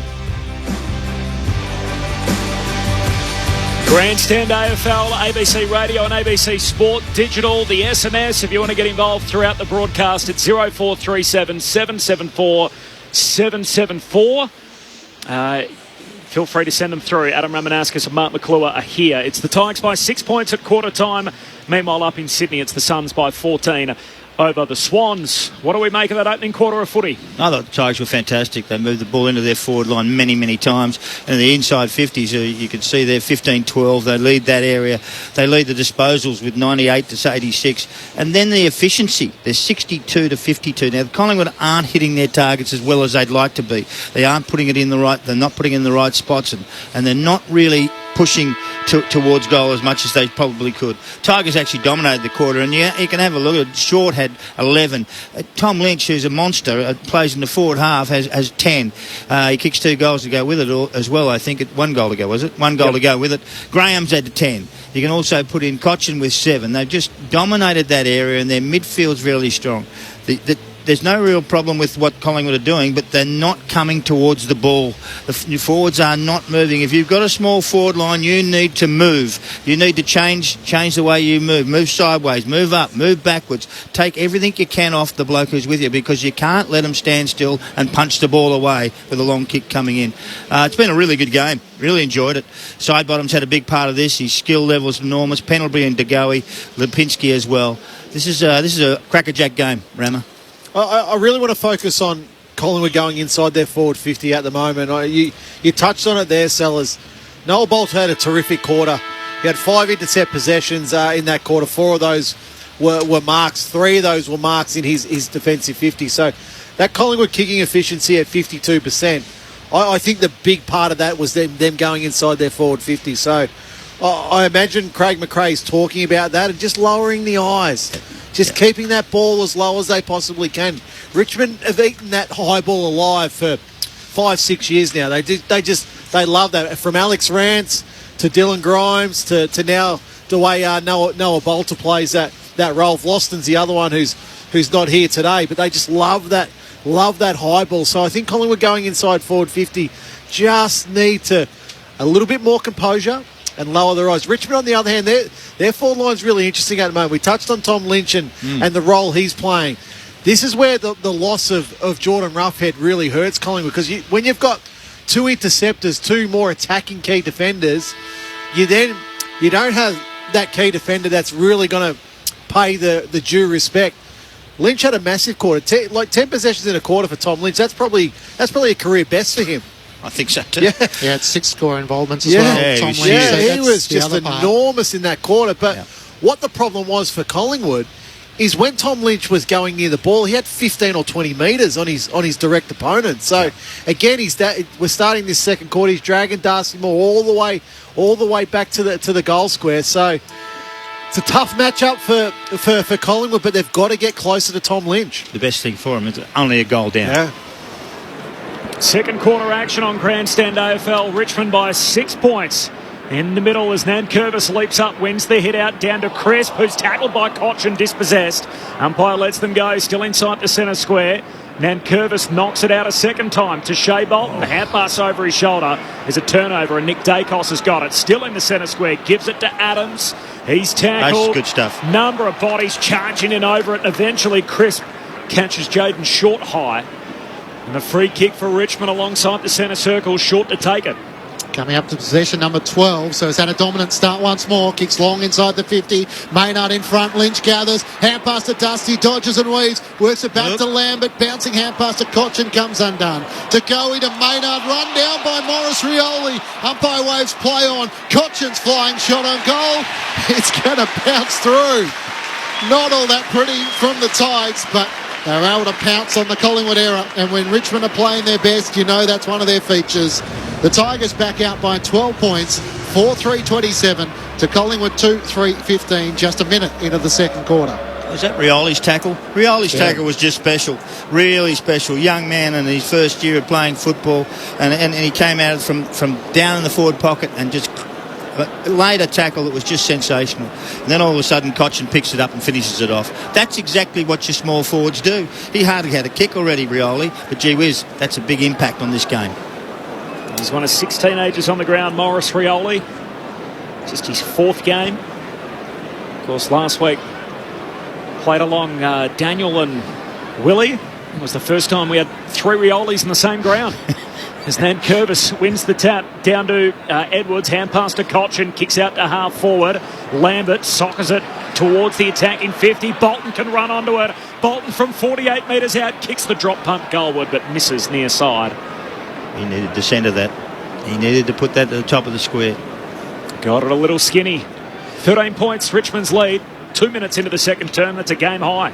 Grandstand AFL, ABC Radio and ABC Sport Digital. The SMS, if you want to get involved throughout the broadcast, it's 0437 774 774. Feel free to send them through. Adam Ramanauskas and Mark McClure are here. It's the Tigers by 6 points at quarter time. Meanwhile, up in Sydney, it's the Suns by 14 over the Swans. What do we make of that opening quarter of footy? I thought the Tigers were fantastic. They moved the ball into their forward line many, many times. And the inside 50s, you can see they're 15-12. They lead that area. They lead the disposals with 98 to 86. And then the efficiency, they're 62 to 52. Now, the Collingwood aren't hitting their targets as well as they'd like to be. They aren't putting it in the right, they're not putting it in the right spots, and they're not really pushing towards goal as much as they probably could. Tigers actually dominated the quarter, and you can have a look at it. Short had 11. Tom Lynch, who's a monster, plays in the forward half, has 10. He kicks 2 goals to go with it as well, I think. 1 goal to go, was it? 1 goal to go with it. Graham's had 10. You can also put in Cochin with 7. They've just dominated that area, and their midfield's really strong. There's no real problem with what Collingwood are doing, but they're not coming towards the ball. The forwards are not moving. If you've got a small forward line, you need to move. You need to change the way you move. Move sideways, move up, move backwards. Take everything you can off the bloke who's with you, because you can't let them stand still and punch the ball away with a long kick coming in. It's been a really good game. Really enjoyed it. Sidebottom's had a big part of this. His skill level is enormous. Pendlebury and DeGoey, Lipinski as well. This is a crackerjack game, Rama. I really want to focus on Collingwood going inside their forward 50 at the moment. You touched on it there, Sellers. Noel Bolt had a terrific quarter. He had 5 intercept possessions in that quarter. 4 of those were marks. 3 of those were marks in his defensive 50. So that Collingwood kicking efficiency at 52%, I think the big part of that was them going inside their forward 50. So I imagine Craig McRae's talking about that and just lowering the eyes. Just keeping that ball as low as they possibly can. Richmond have eaten that high ball alive for 5-6 years now. They love that. From Alex Rance to Dylan Grimes to now the way Noah Bolter plays that role. Vlosten's the other one who's not here today, but they just love that high ball. So I think Collingwood going inside forward 50 just need to a little bit more composure and lower their eyes. Richmond, on the other hand, their forward line's really interesting at the moment. We touched on Tom Lynch and the role he's playing. This is where the loss of Jordan Roughhead really hurts Collingwood, because when you've got 2 interceptors, 2 more attacking key defenders, you don't have that key defender that's really going to pay the due respect. Lynch had a massive quarter, 10 possessions in a quarter for Tom Lynch. That's probably a career best for him. I think so too. Yeah, he had 6 score involvements as well. Tom Lynch. He was just enormous in that quarter. But what the problem was for Collingwood is when Tom Lynch was going near the ball, he had 15 or 20 metres on his direct opponent. So again, we're starting this second quarter. He's dragging Darcy Moore all the way back to the goal square. So it's a tough matchup for Collingwood, but they've got to get closer to Tom Lynch. The best thing for him is only a goal down. Yeah. Second quarter action on Grandstand AFL. Richmond by 6 points. In the middle as Nankervis leaps up, wins the hit out down to Crisp, who's tackled by Koch and dispossessed. Umpire lets them go, still inside the centre square. Nankervis knocks it out a second time to Shea Bolton. Hand pass over his shoulder is a turnover, and Nick Dacos has got it. Still in the centre square, gives it to Adams. He's tackled. That's good stuff. Number of bodies charging in over it, and eventually Crisp catches Jaden Short high. And the free kick for Richmond alongside the centre circle, Short to take it. Coming up to possession number 12, so it's had a dominant start once more. Kicks long inside the 50. Maynard in front. Lynch gathers. Hand pass to Dusty. Dodges and weaves. Works it back to Lambert. Bouncing hand pass to Cochin. Comes undone. DeGoey to Maynard. Run down by Morris Rioli. Umpire waves play on. Cochin's flying shot on goal. It's going to bounce through. Not all that pretty from the Tigers, but they're able to pounce on the Collingwood error. And when Richmond are playing their best, you know that's one of their features. The Tigers back out by 12 points, 4-3-27 to Collingwood 2-3-15, just a minute into the second quarter. Was that Rioli's tackle? Rioli's tackle was just special, really special. Young man in his first year of playing football, and he came out from down in the forward pocket and just laid a tackle that was just sensational. And then all of a sudden Cochin picks it up and finishes it off. That's exactly what your small forwards do. He hardly had a kick already, Rioli, but gee whiz, that's a big impact on this game. He's one of 6 teenagers on the ground, Morris Rioli. Just his 4th game. Of course, last week played along Daniel and Willie. It was the first time we had 3 Riolis in the same ground. As Nankervis wins the tap down to Edwards, hand pass to Cochin, kicks out to half forward. Lambert soccers it towards the attacking 50. Bolton can run onto it. Bolton from 48 metres out kicks the drop punt goalward, but misses near side. He needed to centre that. He needed to put that at the top of the square. Got it a little skinny. 13 points, Richmond's lead. 2 minutes into the second term, that's a game high.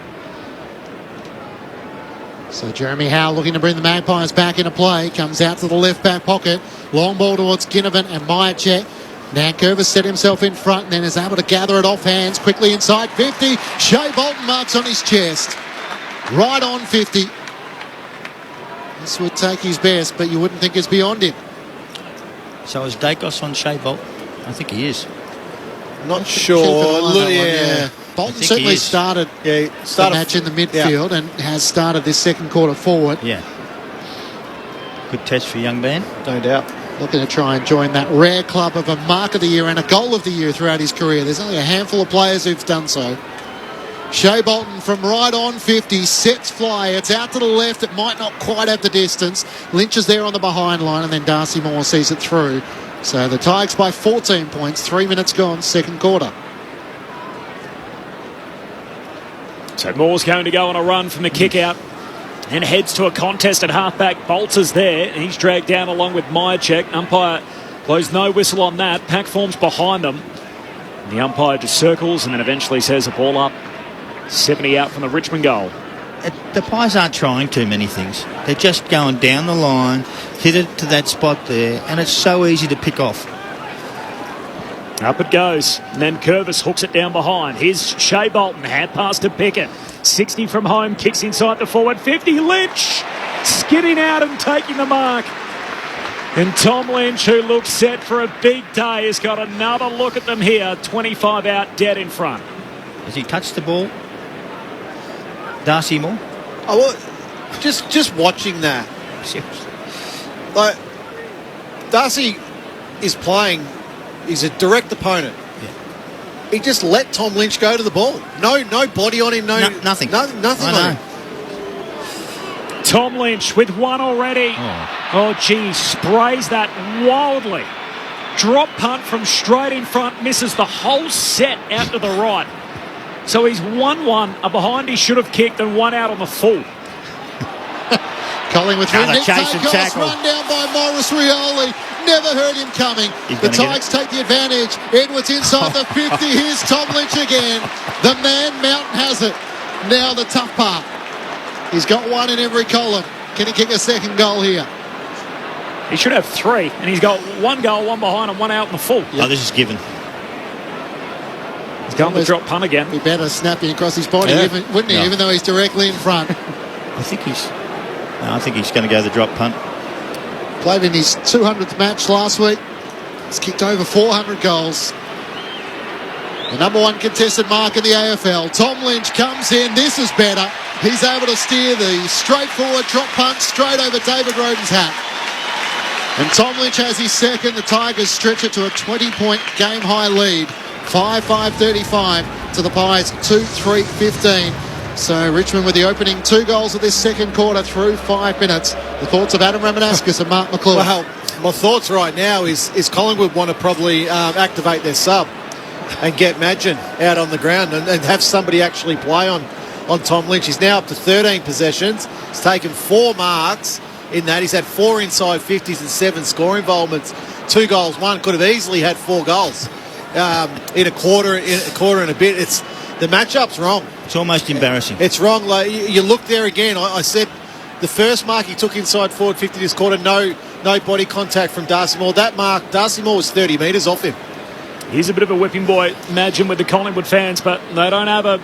So Jeremy Howe looking to bring the Magpies back into play. Comes out to the left back pocket. Long ball towards Ginnivan and Myercheck. Nankervis set himself in front and then is able to gather it off hands. Quickly inside 50. Shea Bolton marks on his chest. Right on 50. This would take his best, but you wouldn't think it's beyond him. So is Dacos on Shea Bolton? I think he is. Not sure. Yeah. Bolton certainly started the match in the midfield and has started this second quarter forward. Yeah. Good test for young man. No doubt. Looking to try and join that rare club of a mark of the year and a goal of the year throughout his career. There's only a handful of players who've done so. Shea Bolton from right on 50, sets fly. It's out to the left. It might not quite have the distance. Lynch is there on the behind line and then Darcy Moore sees it through. So the Tigers by 14 points, 3 minutes gone, second quarter. So Moore's going to go on a run from the kick out and heads to a contest at halfback. Bolter's there. He's dragged down along with Myercheck. Umpire blows no whistle on that. Pack forms behind them. The umpire just circles and then eventually says a ball up. 70 out from the Richmond goal. The Pies aren't trying too many things. They're just going down the line, hit it to that spot there, and it's so easy to pick off. Up it goes. And then Curvis hooks it down behind. Here's Shea Bolton. Hand pass to Pickett. 60 from home. Kicks inside the forward 50. Lynch skidding out and taking the mark. And Tom Lynch, who looks set for a big day, has got another look at them here. 25 out, dead in front. Has he touched the ball? Darcy Moore? Oh, well, just watching that. Like, Darcy is playing. He's a direct opponent. Yeah. He just let Tom Lynch go to the ball. No body on him. Nothing. Nothing on him. Tom Lynch with one already. Oh, gee, sprays that wildly. Drop punt from straight in front. Misses the whole set out to the right. So he's 1-1, a behind he should have kicked and 1 out on the full. Collingwood through Nick tackle. Run down by Morris Rioli. Never heard him coming. The Tigers take the advantage. Edwards inside the 50. Here's Tom Lynch again. The man mountain has it. Now the tough part. He's got one in every column. Can he kick a second goal here? He should have 3, and he's got 1 goal, 1 behind and 1 out in the full. Oh, this is given. He's going to drop punt again. Be better snapping across his body, wouldn't he? Even though he's directly in front. I think he's going to go the drop punt. Played in his 200th match last week. He's kicked over 400 goals. The number 1 contested mark in the AFL. Tom Lynch comes in. This is better. He's able to steer the straightforward drop punt straight over David Roden's hat. And Tom Lynch has his second. The Tigers stretch it to a 20-point game-high lead. 5-5-35 to the Pies, 2-3-15. So Richmond with the opening 2 goals of this second quarter through 5 minutes. The thoughts of Adam Ramanauskas and Mark McClure. Well, my thoughts right now is Collingwood want to probably activate their sub and get Madgen out on the ground and have somebody actually play on Tom Lynch. He's now up to 13 possessions. He's taken 4 marks in that. He's had 4 inside 50s and 7 score involvements. 2 goals, 1. Could have easily had 4 goals. In a quarter and a bit. It's the matchup's wrong. It's almost embarrassing. It's wrong. Like you look there again. I said the first mark he took inside forward 50 this quarter, no body contact from Darcy Moore. That mark, Darcy Moore was 30 metres off him. He's a bit of a whipping boy, imagine, with the Collingwood fans, but they don't have a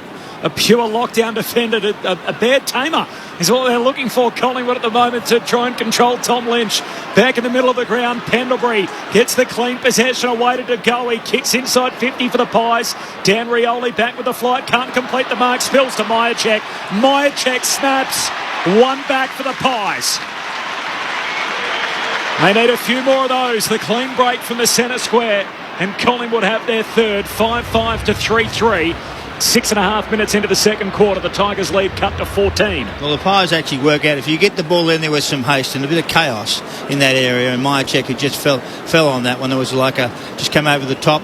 pure lockdown defender. A bad tamer is what they're looking for, Collingwood, at the moment, to try and control Tom Lynch. Back in the middle of the ground, Pendlebury gets the clean possession, awaited to go. He kicks inside 50 for the Pies. Dan Rioli back with the flight, can't complete the mark, spills to Myercheck. Myercheck snaps, 1 back for the Pies. They need a few more of those. The clean break from the centre square. and Collingwood have their third, 5-5 to 3-3. 6.5 minutes into the second quarter, the Tigers lead cut to 14. Well, the Pies actually work out. If you get the ball in there with some haste and a bit of chaos in that area, and Myercheck who just fell on that one, there was like just came over the top,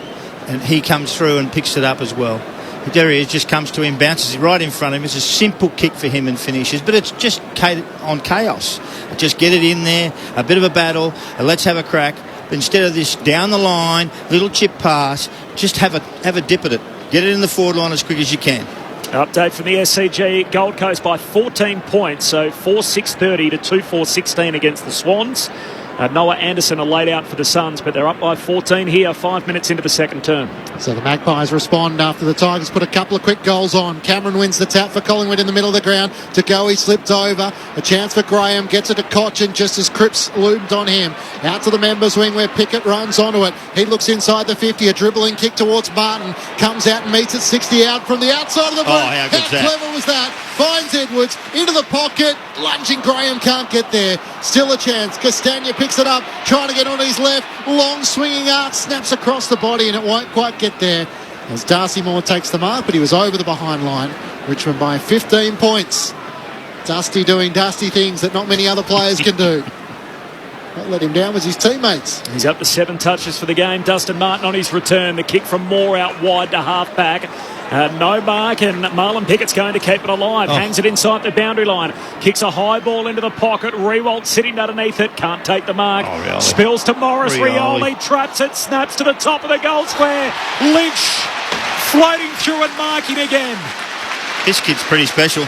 and he comes through and picks it up as well. There he is, just comes to him, bounces it right in front of him. It's a simple kick for him and finishes, but it's just on chaos. Just get it in there, a bit of a battle, and let's have a crack. But instead of this down the line, little chip pass, just have a dip at it. Get it in the forward line as quick as you can. Update from the SCG, Gold Coast by 14 points, so 4-6-30 to 2-4-16 against the Swans. Noah Anderson are laid out for the Suns, but they're up by 14 here, 5 minutes into the second term. So the Magpies respond after the Tigers put a couple of quick goals on. Cameron wins the tap for Collingwood in the middle of the ground. To go, he slipped over. A chance for Graham, gets it to Cochin just as Cripps loomed on him. Out to the members wing where Pickett runs onto it. He looks inside the 50, a dribbling kick towards Martin. Comes out and meets it 60 out from the outside of the boot. How clever was that? Finds Edwards into the pocket. Lunging Graham can't get there. Still a chance. Castagna picks it up, trying to get on his left. Long swinging arc, snaps across the body and it won't quite get there as Darcy Moore takes the mark, but he was over the behind line. Richmond by 15 points. Dusty doing Dusty things that not many other players can do. What let him down was his teammates. He's up to 7 touches for the game. Dustin Martin on his return. The kick from Moore out wide to half-back. No mark, and Marlon Pickett's going to keep it alive. Hangs it inside the boundary line. Kicks a high ball into the pocket. Riewoldt sitting underneath it. Can't take the mark. Spills to Morris. Rioli traps it. Snaps to the top of the goal square. Lynch floating through and marking again. This kid's pretty special.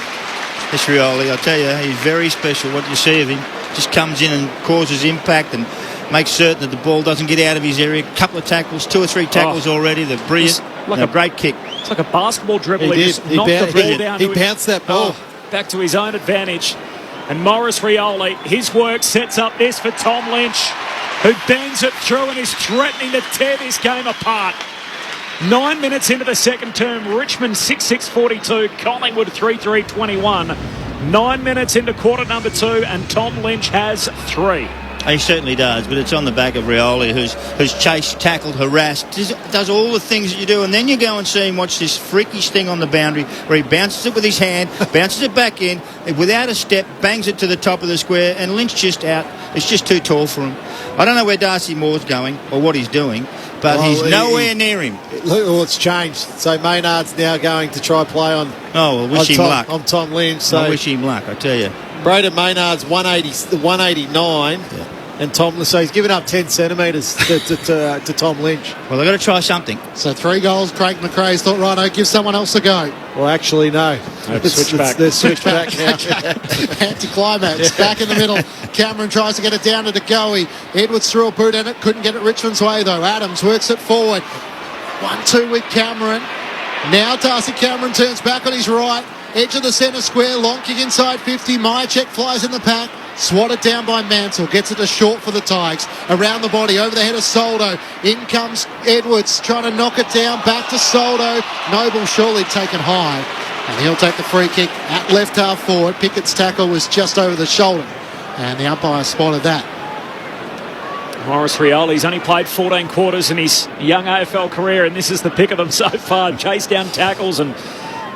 This Rioli, I'll tell you, he's very special. What you see of him, just comes in and causes impact and makes certain that the ball doesn't get out of his area. A couple of tackles, 2 or 3 tackles already. They're brilliant. Like a great kick. It's like a basketball dribble. He just knocked the ball down. He bounced that ball. Back to his own advantage. And Morris Rioli, his work sets up this for Tom Lynch, who bangs it through and is threatening to tear this game apart. 9 minutes into the second term, Richmond 6-6-42, Collingwood 3-3-21. 9 minutes into quarter number 2, and Tom Lynch has 3. He certainly does, but it's on the back of Rioli, who's chased, tackled, harassed, does all the things that you do, and then you go and see him watch this freakish thing on the boundary where he bounces it with his hand, bounces it back in, without a step, bangs it to the top of the square, and Lynch just out. It's just too tall for him. I don't know where Darcy Moore's going or what he's doing, but he's nowhere near him. Well, it's changed. So Maynard's now going to try play on. Oh, well, wish him luck. On Tom Lynch. So I wish him luck, I tell you. Braden Maynard's 189. And Tom, so he's given up 10 centimetres to Tom Lynch. Well, they've got to try something. So 3 goals. Craig McRae's thought, right, I'll give someone else a go. Well, actually, no. Switch back. They're switched back now. Anticlimax. Back in the middle. Cameron tries to get it down to DeGoey. Edwards threw a boot in it. Couldn't get it Richmond's way, though. Adams works it forward. 1-2 with Cameron. Now Darcy Cameron turns back on his right. Edge of the centre square. Long kick inside 50. Myercheck flies in the pack. Swatted down by Mansell. Gets it to short for the Tigers. Around the body. Over the head of Soldo. In comes Edwards. Trying to knock it down. Back to Soldo. Noble surely taken high. And he'll take the free kick at left half forward. Pickett's tackle was just over the shoulder. And the umpire spotted that. Morris Rioli's only played 14 quarters in his young AFL career, and this is the pick of them so far. Chase down tackles and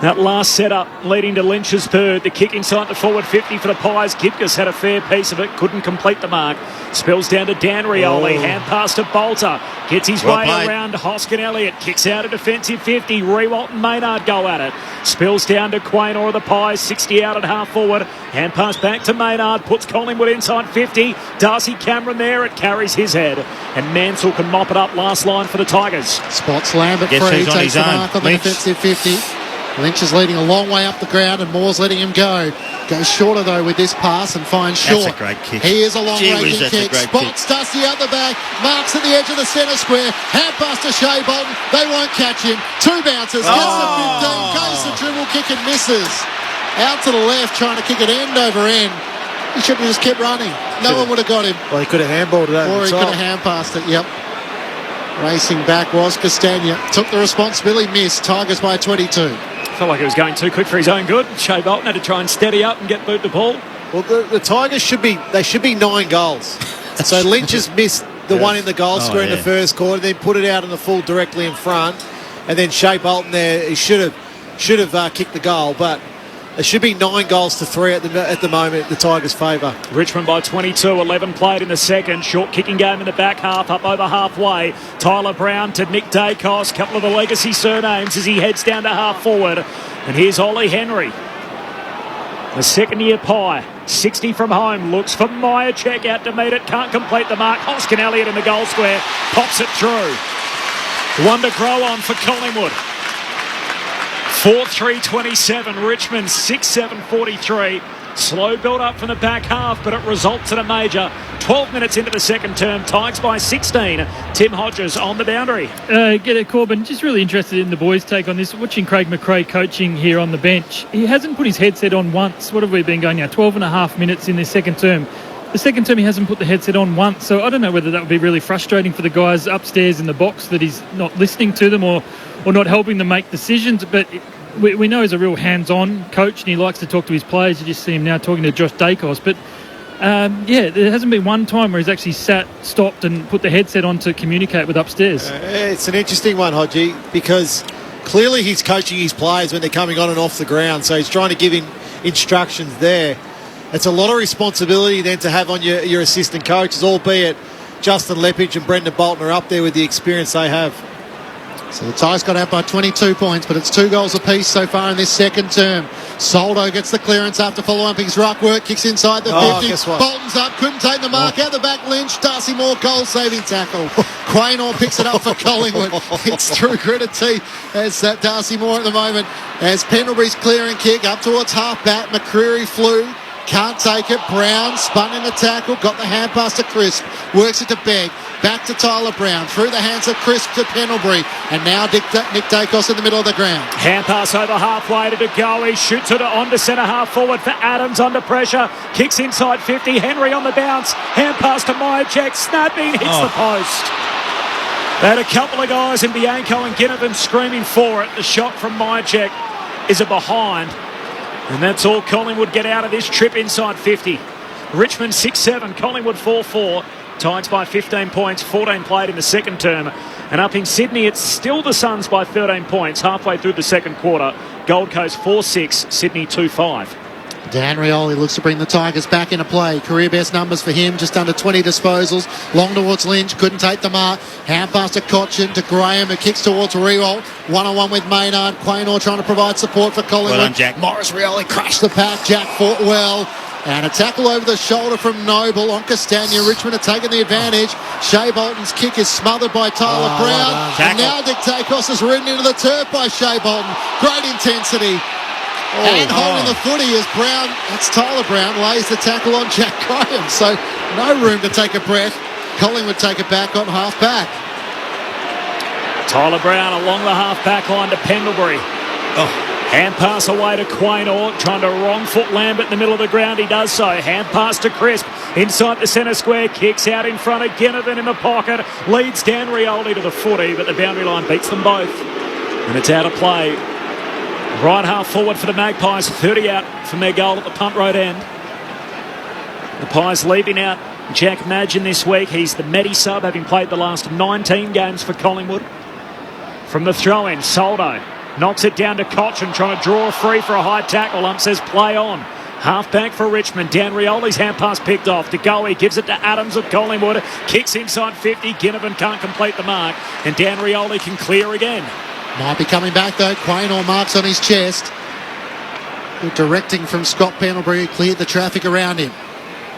that last setup leading to Lynch's third. The kick inside the forward 50 for the Pies. Gipkus had a fair piece of it, couldn't complete the mark. Spills down to Dan Rioli. Hand pass to Bolter. Gets his way around Hoskin Elliott. Kicks out a defensive 50. Riewoldt and Maynard go at it. Spills down to Quaynor or the Pies. 60 out at half forward. Hand pass back to Maynard. Puts Collingwood inside 50. Darcy Cameron there. It carries his head. And Mansell can mop it up last line for the Tigers. Spots Lambert free. Takes the mark on the defensive 50. Lynch is leading a long way up the ground and Moore's letting him go. Goes shorter though with this pass and finds short. That's a great kick. He is a long-ranging kick. Spots Dusty out the back. Marks at the edge of the centre square. Hand pass to Shea Bolton. They won't catch him. 2 bounces. Gets the 15. Goes the dribble kick and misses. Out to the left trying to kick it end over end. He should have just kept running. No one would have got him. Well, he could have handballed it over or he could have hand passed it. Yep. Racing back was Castagna. Took the responsibility. Missed. Tigers by 22. Felt like it was going too quick for his own good. Shea Bolton had to try and steady up and get boot the ball. Well, the Tigers should be 9 goals. So Lynch has missed the one in the goal square in the first quarter, then put it out in the full directly in front, and then Shea Bolton there, he should have kicked the goal, but it should be 9 goals to 3 at the moment, the Tigers' favour. Richmond by 22, 11 played in the second. Short kicking game in the back half, up over halfway. Tyler Brown to Nick Dacos, couple of the legacy surnames as he heads down to half forward. And here's Ollie Henry, the second-year Pie. 60 from home, looks for Myercheck out to meet it, can't complete the mark. Hoskin Elliott in the goal square, pops it through. One to grow on for Collingwood. 4-3-27, Richmond 6-7-43. Slow build up from the back half, but it results in a major. 12 minutes into the second term, Tigers by 16. Tim Hodges on the boundary. Get it, Corbin. Just really interested in the boys' take on this. Watching Craig McRae coaching here on the bench, he hasn't put his headset on once. What have we been going now? 12 and a half minutes in this second term. The second term he hasn't put the headset on once, so I don't know whether that would be really frustrating for the guys upstairs in the box that he's not listening to them or not helping them make decisions, but we know he's a real hands-on coach and he likes to talk to his players. You just see him now talking to Josh Dacos, but there hasn't been one time where he's actually stopped and put the headset on to communicate with upstairs. It's an interesting one, Hodgie, because clearly he's coaching his players when they're coming on and off the ground, so he's trying to give him instructions there. It's a lot of responsibility then to have on your assistant coaches, albeit Justin Lepage and Brendan Bolton are up there with the experience they have. So the Tigers got out by 22 points, but it's 2 goals apiece so far in this second term. Soldo gets the clearance after follow-up his ruck work, kicks inside the 50. Bolton's up, couldn't take the mark, out the back, Lynch, Darcy Moore, goal-saving tackle. Quaynor picks it up for Collingwood. It's through gritted teeth as Darcy Moore at the moment. As Pendlebury's clearing kick up towards half-back, McCreary flew. Can't take it. Brown spun in the tackle. Got the hand pass to Crisp. Works it to Begg. Back to Tyler Brown. Through the hands of Crisp to Pendlebury. And now Nick Dacos in the middle of the ground. Hand pass over halfway to DeGoey. Shoots it onto centre half forward for Adams under pressure. Kicks inside 50. Henry on the bounce. Hand pass to Myercheck. Snapping. Hits the post. They had a couple of guys in Bianco and Ginnivan screaming for it. The shot from Myercheck is a behind. And that's all Collingwood get out of this trip inside 50. Richmond 6-7, Collingwood 4-4. Tigers by 15 points, 14 played in the second term. And up in Sydney, it's still the Suns by 13 points halfway through the second quarter. Gold Coast 4-6, Sydney 2-5. Dan Rioli looks to bring the Tigers back into play. Career best numbers for him, just under 20 disposals. Long towards Lynch, couldn't take the mark. Hand pass to Cochin, to Graham, who kicks towards Riewoldt. One-on-one with Maynard. Quaynor trying to provide support for Collingwood. Well done, Jack. Morris Rioli crashed the pack. Jack fought well. And a tackle over the shoulder from Noble on Castagna. Richmond are taking the advantage. Shea Bolton's kick is smothered by Tyler Brown. And now Nick Dacos is ridden into the turf by Shea Bolton. Great intensity. And holding the footy as Brown, that's Tyler Brown, lays the tackle on Jack Graham. So no room to take a breath. Collingwood take it back on half back. Tyler Brown along the half back line to Pendlebury. Hand pass away to Quaynor, trying to wrong foot Lambert in the middle of the ground. He does so. Hand pass to Crisp inside the centre square. Kicks out in front of Ginnivan in the pocket. Leads Dan Rioli to the footy, but the boundary line beats them both. And it's out of play. Right half forward for the Magpies, 30 out from their goal at the punt road end. The Pies leaving out Jack Madgen this week. He's the Medi sub, having played the last 19 games for Collingwood. From the throw-in, Soldo knocks it down to Cochin, trying to draw a free for a high tackle. Ump says play on. Half back for Richmond. Dan Rioli's hand pass picked off. DeGoey gives it to Adams of Collingwood. Kicks inside 50. Ginnivan can't complete the mark. And Dan Rioli can clear again. Might be coming back though. Quaynor marks on his chest. Good directing from Scott Pendlebury, cleared the traffic around him.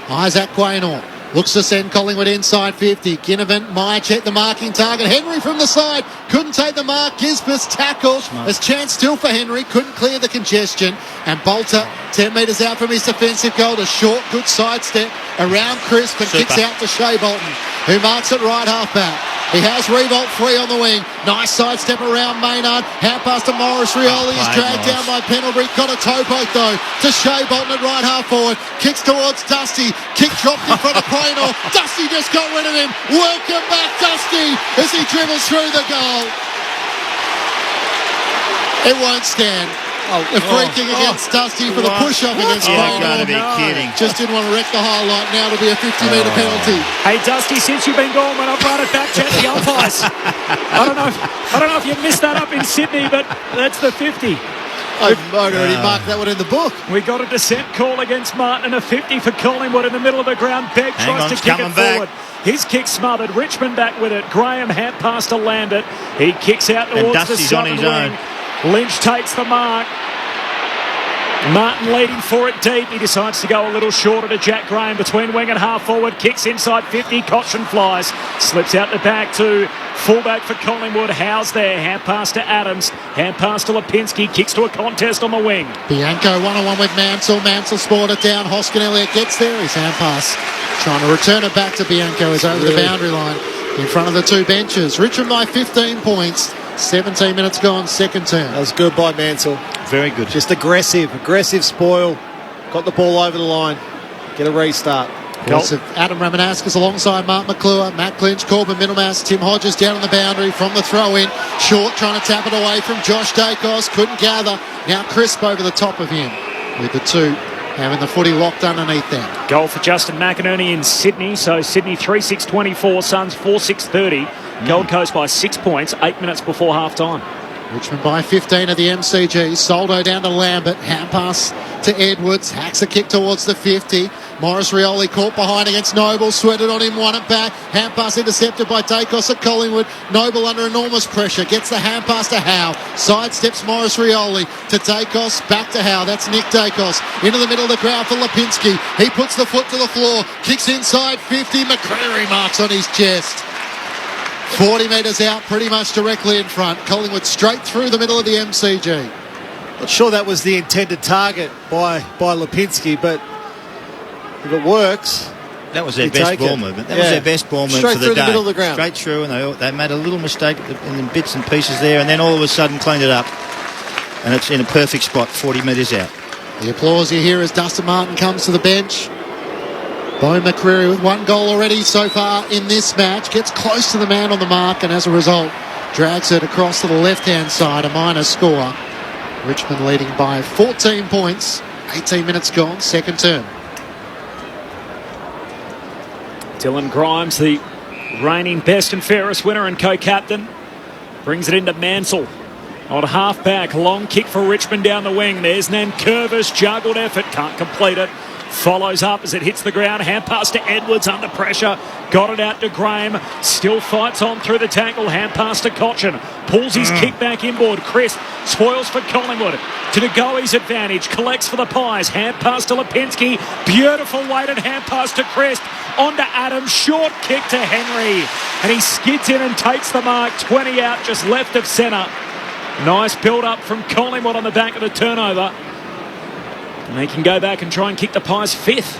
Isaac Quaynor looks to send Collingwood inside 50. Ginnivan, Myercheck the marking target. Henry from the side, couldn't take the mark. Gisbis tackle. There's chance still for Henry, couldn't clear the congestion. And Bolter 10 metres out from his defensive goal. A short, good sidestep around Crisp and kicks out to Shea Bolton, who marks it right half back. He has Riewoldt free on the wing. Nice sidestep around Maynard. Hand pass to Morris Rioli. He's dragged down by Pendlebury. Got a toe poke though to Shea Bolton at right half forward. Kicks towards Dusty. Kick dropped in front of Quaynor. Dusty just got rid of him. Welcome back, Dusty, as he dribbles through the goal. It won't stand. The free kick against Dusty for the push-up against You're Clayton. going to be kidding. Just didn't want to wreck the highlight. Now it'll be a 50-metre penalty. Hey, Dusty, since you've been gone, when I've run it back, check the umpires. I don't know if you missed that up in Sydney, but that's the 50. I've already marked that one in the book. We got a descent call against Martin and a 50 for Collingwood in the middle of the ground. Begg tries to kick it forward. His kick smothered. Richmond back with it. Graham hand pass to Lambert. He kicks out towards the southern wing. Lynch takes the mark. Martin leading for it deep. He decides to go a little shorter to Jack Graham between wing and half forward. Kicks inside 50. Cochrane flies. Slips out the back to fullback for Collingwood. Howe's there. Hand pass to Adams. Hand pass to Lipinski. Kicks to a contest on the wing. Bianco one-on-one with Mansell. Mansell spoiled it down. Hoskin Elliott gets there. His hand pass. Trying to return it back to Bianco. Is over the boundary line in front of the two benches. Richmond by 15 points. 17 minutes gone, second term. That was good by Mansell. Very good. Just aggressive spoil. Got the ball over the line. Get a restart. Also, Adam Ramanauskas alongside Mark McClure, Matt Clinch, Corbin Middlemass, Tim Hodges down on the boundary from the throw-in. Short trying to tap it away from Josh Dacos. Couldn't gather. Now Crisp over the top of him with the two having the footy locked underneath them. Goal for Justin McInerney in Sydney. So Sydney 3-6-24, Suns 4-6-30. Gold Coast by 6 points, 8 minutes before half-time. Richmond by 15 at the MCG. Soldo down to Lambert. Hand pass to Edwards. Hacks a kick towards the 50. Morris Rioli caught behind against Noble. Sweated on him, won it back. Hand pass intercepted by Dacos at Collingwood. Noble under enormous pressure. Gets the hand pass to Howe. Sidesteps Morris Rioli to Dacos. Back to Howe. That's Nick Dacos. Into the middle of the ground for Lipinski. He puts the foot to the floor. Kicks inside 50. McCreary marks on his chest. 40 metres out, pretty much directly in front. Collingwood straight through the middle of the MCG. Not sure that was the intended target by Lipinski, but if it works... That was their best ball movement. That was their best ball movement for the day. Straight through the middle of the ground. Straight through, and they made a little mistake in bits and pieces there, and then all of a sudden cleaned it up. And it's in a perfect spot, 40 metres out. The applause you hear as Dustin Martin comes to the bench. Bo McCreary with one goal already so far in this match. Gets close to the man on the mark and as a result drags it across to the left-hand side. A minor score. Richmond leading by 14 points. 18 minutes gone, second term. Dylan Grimes, the reigning best and fairest winner and co-captain, brings it into Mansell. On half-back, long kick for Richmond down the wing. There's Nankervis, juggled effort, can't complete it. Follows up as it hits the ground. Hand pass to Edwards under pressure. Got it out to Graham. Still fights on through the tackle. Hand pass to Cochrane. Pulls his kick back inboard. Chris spoils for Collingwood. To Ngoe's advantage. Collects for the Pies. Hand pass to Lipinski. Beautiful weighted hand pass to Chris. On to Adams. Short kick to Henry. And he skids in and takes the mark. 20 out, just left of centre. Nice build-up from Collingwood on the back of the turnover. And they can go back and try and kick the Pies fifth.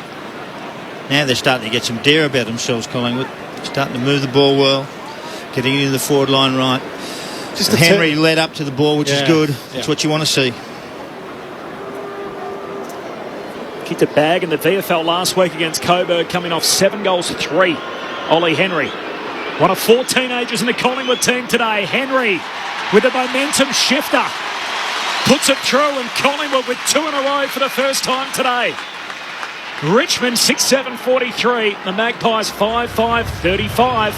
Now they're starting to get some dare about themselves, Collingwood. Starting to move the ball well. Getting into the forward line right. Just Henry led up to the ball, which is good. That's what you want to see. Kicked a bag in the VFL last week against Coburg, coming off 7 goals to 3. Ollie Henry. One of 4 teenagers in the Collingwood team today. Henry with a momentum shifter. Puts it through, and Collingwood with 2 in a row for the first time today. Richmond 6-7-43. The Magpies 5-5-35.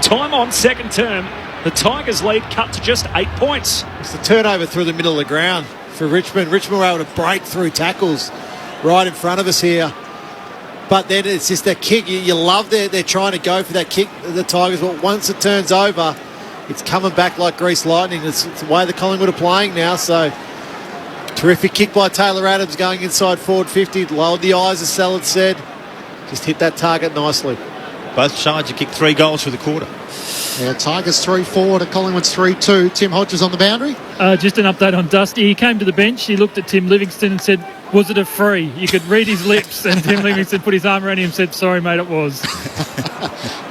Time on second term. The Tigers lead cut to just 8 points. It's the turnover through the middle of the ground for Richmond. Richmond were able to break through tackles right in front of us here. But then it's just that kick. You love they're trying to go for that kick, the Tigers. But once it turns over, it's coming back like greased lightning. It's the way the Collingwood are playing now. So, terrific kick by Taylor Adams going inside forward 50. Lowered the eyes, as Salad said. Just hit that target nicely. Both sides have kicked 3 goals for the quarter. Yeah, Tigers 3-4 to Collingwood's 3-2. Tim Hodges on the boundary. Just an update on Dusty. He came to the bench. He looked at Tim Livingston and said, "Was it a free?" You could read his lips, and Tim Livingston put his arm around him and said, "Sorry, mate, it was."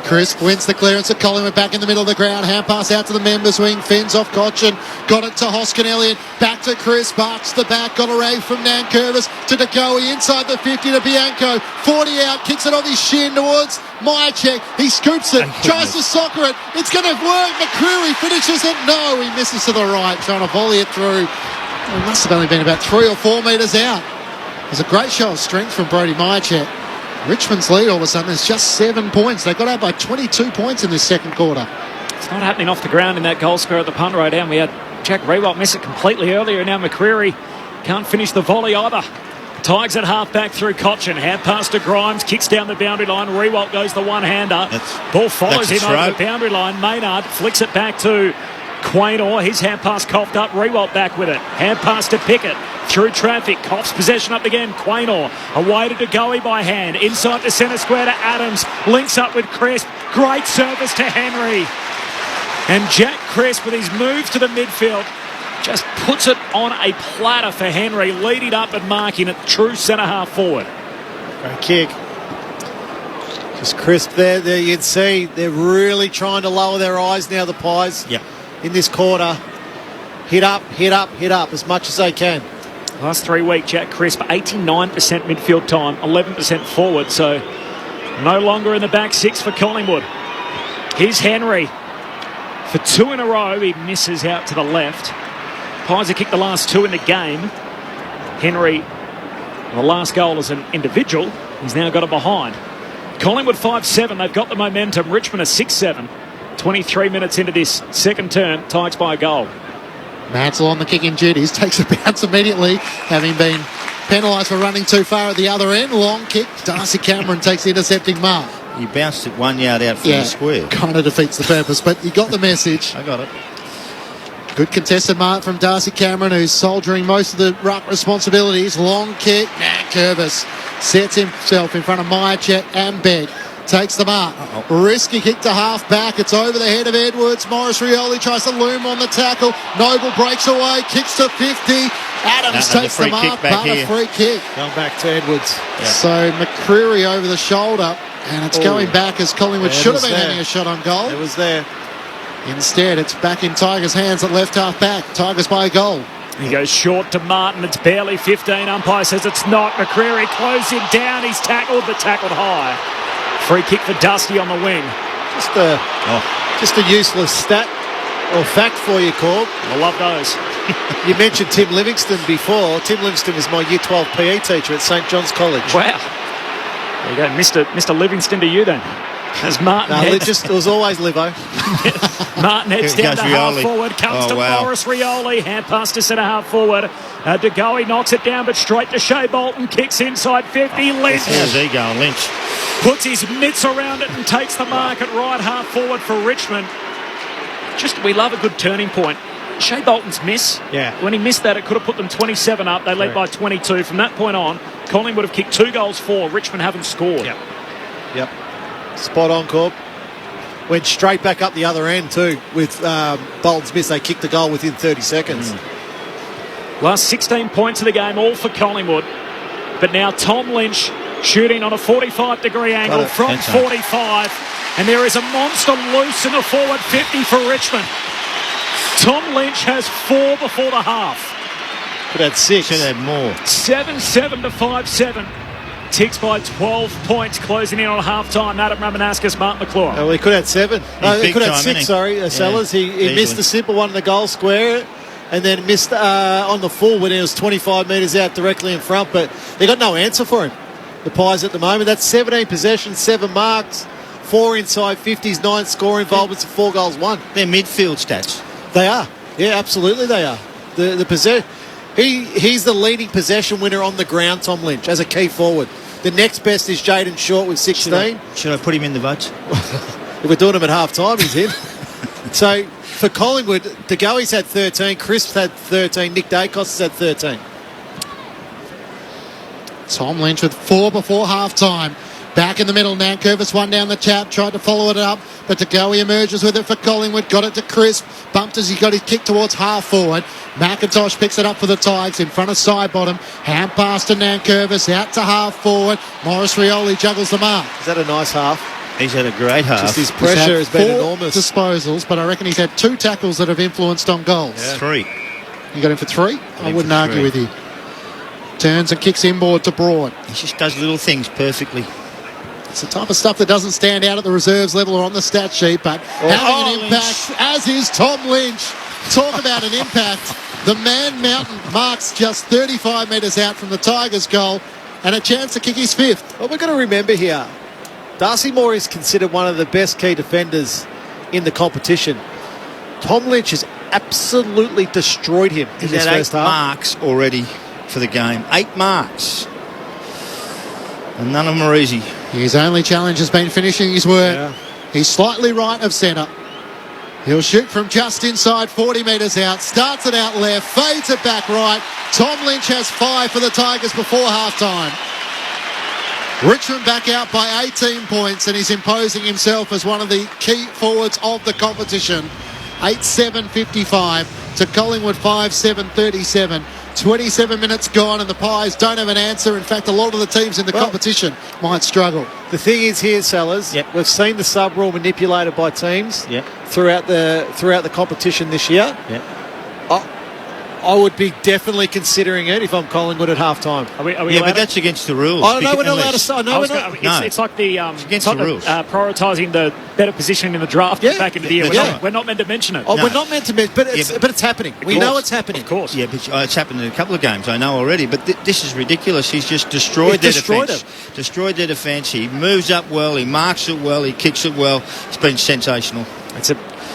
Crisp wins the clearance at Collingwood, back in the middle of the ground. Hand pass out to the members wing. Fends off Cochrane. Got it to Hoskin Elliott. Back to Crisp. Arcs the back. Got away from Nankervis to Ngoe. Inside the 50 to Bianco. 40 out. Kicks it off his shin towards Myercheck. He scoops it. Tries to soccer it. It's going to work. McCreary finishes it. No, he misses to the right. Trying to volley it through. He must have only been about 3 or 4 metres out. It was a great show of strength from Brodie Myercheck. Richmond's lead all of a sudden is just 7 points. They got out by 22 points in this second quarter. It's not happening off the ground in that goal square at the punt row down. We had Jack Rewalt miss it completely earlier. Now McCreary can't finish the volley either. Tigers at half-back through Cochin. Hand pass to Grimes. Kicks down the boundary line. Rewalt goes the one-hander. Ball follows him over the boundary line. Maynard flicks it back to Quaynor. His hand pass coughed up. Rewalt back with it. Hand pass to Pickett. Through traffic. Coughs possession up again. Quaynor. Away to Degoe by hand. Inside the centre square to Adams. Links up with Crisp. Great service to Henry. And Jack Crisp with his move to the midfield just puts it on a platter for Henry, leading up and marking it true centre-half forward. Great kick. Just Crisp there. You'd see they're really trying to lower their eyes now, the Pies. Yep. In this quarter. Hit up as much as they can. Last 3 weeks, Jack Crisp, 89% midfield time, 11% forward, so no longer in the back six for Collingwood. Here's Henry. For 2 in a row, he misses out to the left. Pies have kicked the last 2 in the game. Henry, the last goal as an individual, he's now got it behind. Collingwood 5-7, they've got the momentum. Richmond are 6-7. 23 minutes into this second term, Tigers by a goal. Mansell on the kicking duties, takes a bounce immediately, having been penalised for running too far at the other end. Long kick, Darcy Cameron takes the intercepting mark. He bounced it 1 yard out from the square. Kind of defeats the purpose, but you got the message. I got it. Good contested mark from Darcy Cameron, who's soldiering most of the ruck responsibilities. Long kick, Curvis sets himself in front of Myercheck and Begg. Takes the mark. Risky kick to half back. It's over the head of Edwards. Morris Rioli tries to loom on the tackle. Noble breaks away. Kicks to 50. Adams takes the mark. But a free kick. Going back to Edwards. Yeah. So McCreary over the shoulder. And it's going back as Collingwood should have been having a shot on goal. It was there. Instead, it's back in Tigers' hands at left half back. Tigers by a goal. He goes short to Martin. It's barely 15. Umpire says it's not. McCreary closed him down. He's tackled, but tackled high. Free kick for Dusty on the wing. Just a useless stat or fact for you, Corb. I love those. You mentioned Tim Livingston before. Tim Livingston was my Year 12 PE teacher at St John's College. Wow. There you go, Mr. Livingston to you then. As Martin it was always Livo. Martin heads down to half forward, comes to Morris Rioli, hand pass to centre half forward. Degoe knocks it down, but straight to Shea Bolton, kicks inside 50. Lynch. How's he going, Lynch? Puts his mitts around it and takes the mark at right half forward for Richmond. We love a good turning point. Shea Bolton's miss. Yeah. When he missed that, it could have put them 27 up. They led by 22. From that point on, Collingwood would have kicked 2 goals for. Richmond haven't scored. Yep. Spot on, Corb. Went straight back up the other end too with Bolton's miss. They kicked the goal within 30 seconds. Last 16 points of the game, all for Collingwood. But now Tom Lynch shooting on a 45-degree angle from 45. And there is a monster loose in the forward 50 for Richmond. Tom Lynch has 4 before the half. Could have had 6. Should have had more. 7-7 to 5-7. Ticks by 12 points, closing in on half-time. Adam Ramanauskas, Mark McClure. Oh, he could have had 7. No, he could have had 6, Sellers. He missed the simple one in the goal square and then missed on the full when he was 25 metres out directly in front. But they got no answer for him, the Pies at the moment. That's 17 possessions, 7 marks, 4 inside 50s, 9 score involvements, and 4 goals won. They're midfield stats. They are. Yeah, absolutely they are. The possession. He's the leading possession winner on the ground, Tom Lynch, as a key forward. The next best is Jaden Short with 16. Should I put him in the votes? If we're doing him at half-time, he's in. So, for Collingwood, Degoe's had 13, Crisp's had 13, Nick Dacos has had 13. Tom Lynch with 4 before half-time. Back in the middle, Nankervis one down the tap, tried to follow it up, but Degoe emerges with it for Collingwood, got it to Crisp, bumped as he got his kick towards half-forward. McIntosh picks it up for the Tigers in front of side bottom. Hand pass to Nankervis, out to half-forward. Morris Rioli juggles the mark. Is that a nice half? He's had a great half. Just his pressure has been enormous. Disposals, but I reckon he's had 2 tackles that have influenced on goals. Yeah. 3. You got him for 3? I wouldn't argue with you. Turns and kicks inboard to Broad. He just does little things perfectly. It's the type of stuff that doesn't stand out at the reserves level or on the stat sheet, but having an impact, as is Tom Lynch. Talk about an impact. The Man Mountain marks just 35 metres out from the Tigers' goal and a chance to kick his fifth. Well, we're going to remember here, Darcy Moore is considered one of the best key defenders in the competition. Tom Lynch has absolutely destroyed him in this first half. 8 marks already for the game. 8 marks. And none of them are easy. His only challenge has been finishing his work. Yeah. He's slightly right of centre. He'll shoot from just inside 40 metres out. Starts it out left. Fades it back right. Tom Lynch has 5 for the Tigers before half-time. Richmond back out by 18 points and he's imposing himself as one of the key forwards of the competition. 8-7-55 to Collingwood 5-7-37. 27 minutes gone and the Pies don't have an answer. In fact, a lot of the teams in the competition might struggle. The thing is here, Sellers, we've seen the sub rule manipulated by teams throughout the competition this year. I would be definitely considering it if I'm Collingwood at half-time. Are we but that's against the rules. I know we're not allowed to say. No, we're not. It's like the against the rules. Prioritising the better position in the draft back into the year. We're not meant to mention it. We're not meant to mention it, but it's happening. We know it's happening. Of course. Yeah, but it's happened in a couple of games, I know already. But this is ridiculous. He's just destroyed their defence. Destroyed their defence. He moves up well. He marks it well. He kicks it well. It's been sensational.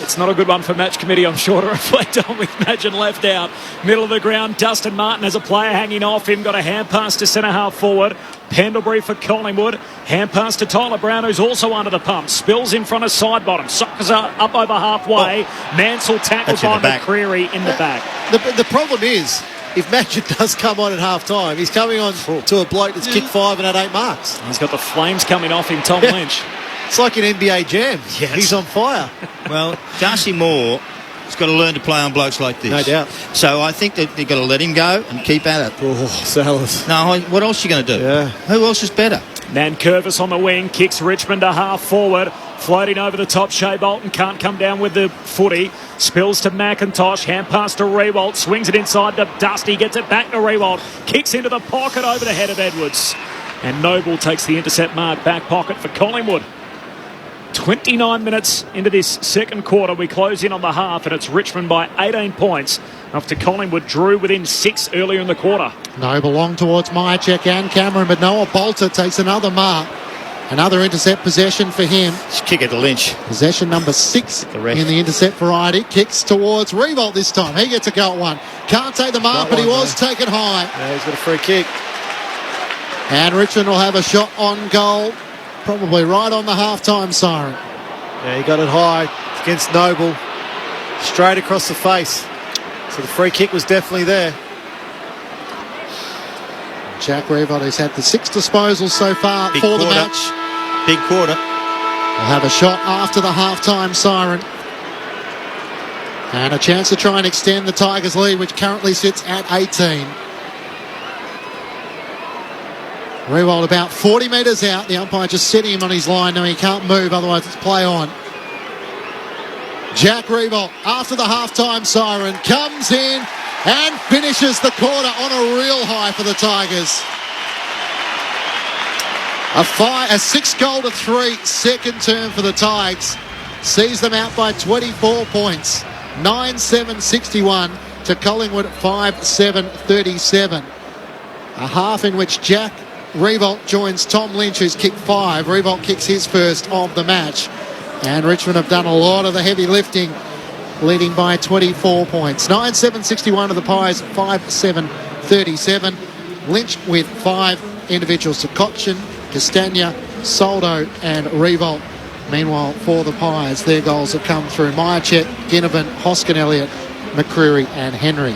It's not a good one for match committee, I'm sure, to reflect on with Madgen left out. Middle of the ground, Dustin Martin has a player hanging off him. Got a hand pass to centre half forward. Pendlebury for Collingwood. Hand pass to Tyler Brown, who's also under the pump. Spills in front of side bottom. Sockers up over halfway. Mansell tackled by McCreary in the back. The problem is, if Madgen does come on at half-time, he's coming on to a bloke that's kicked 5 and had 8 marks. He's got the flames coming off him, Tom Lynch. It's like an NBA jam. Yes. He's on fire. Well, Darcy Moore has got to learn to play on blokes like this. No doubt. So I think that they've got to let him go and keep at it. Oh, Sellers. No, what else are you going to do? Yeah. Who else is better? Nankervis on the wing, kicks Richmond to half forward. Floating over the top, Shea Bolton can't come down with the footy. Spills to McIntosh, hand pass to Rewalt, swings it inside to Dusty, gets it back to Rewalt, kicks into the pocket over the head of Edwards. And Noble takes the intercept mark, back pocket for Collingwood. 29 minutes into this second quarter, we close in on the half and it's Richmond by 18 points after Collingwood drew within 6 earlier in the quarter. Noble long towards Myercheck and Cameron, but Noah Bolter takes another mark. Another intercept possession for him. Just kick it to Lynch. Possession number 6 in the intercept variety. Kicks towards Rewalt this time. He gets a go at one. Can't take the mark, but he was taken high. Yeah, he's got a free kick. And Richmond will have a shot on goal. Probably right on the half-time siren. Yeah, he got it high against Noble. Straight across the face. So the free kick was definitely there. Jack Rewalt has had the 6 disposals so far for the match. Big quarter. We'll have a shot after the half-time siren. And a chance to try and extend the Tigers' lead, which currently sits at 18. Rewalt about 40 metres out. The umpire just setting him on his line. Now he can't move, otherwise it's play on. Jack Rewalt, after the half-time siren, comes in and finishes the quarter on a real high for the Tigers. A 6-goal-to-3 second term for the Tigers. Sees them out by 24 points. 9-7-61 to Collingwood 5-7-37. A half in which Jack Rewalt joins Tom Lynch, who's kicked 5. Rewalt kicks his first of the match. And Richmond have done a lot of the heavy lifting, leading by 24 points. 9-7-61 to the Pies, 5-7-37. Lynch with 5 individuals to Cochin, Castagna, Soldo and Rewalt. Meanwhile, for the Pies, their goals have come through Myercheck, Ginnivan, Hoskin Elliott, McCreary and Henry.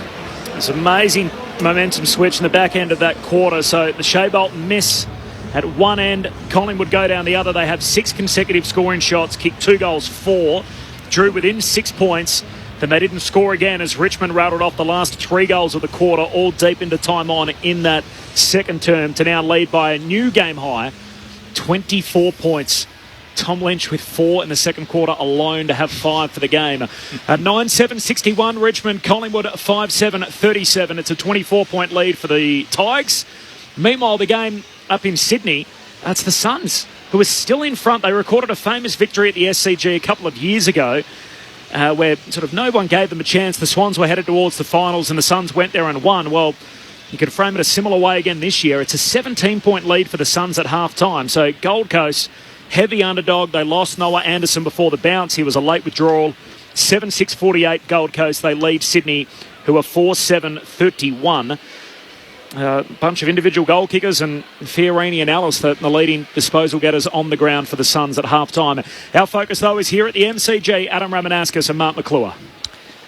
It's amazing momentum switch in the back end of that quarter. So the Shea Bolton miss at one end, Collingwood go down the other. They have 6 consecutive scoring shots, kicked 2 goals, 4, drew within 6 points. Then they didn't score again as Richmond rattled off the last 3 goals of the quarter, all deep into time on in that second term, to now lead by a new game high, 24 points. Tom Lynch with 4 in the second quarter alone to have 5 for the game. 9-7-61 Richmond, Collingwood 5-7-37. It's a 24-point lead for the Tigers. Meanwhile, the game up in Sydney, that's the Suns, who are still in front. They recorded a famous victory at the SCG a couple of years ago. where sort of no one gave them a chance. The Swans were headed towards the finals and the Suns went there and won. Well, you could frame it a similar way again this year. It's a 17-point lead for the Suns at half-time. So Gold Coast, heavy underdog. They lost Noah Anderson before the bounce. He was a late withdrawal. 7-6-48 Gold Coast. They lead Sydney, who are 4-7-31. Bunch of individual goal kickers, and Fiorini and Ellis, the leading disposal getters on the ground for the Suns at half-time. Our focus, though, is here at the MCG. Adam Ramanaskas and Mark McClure.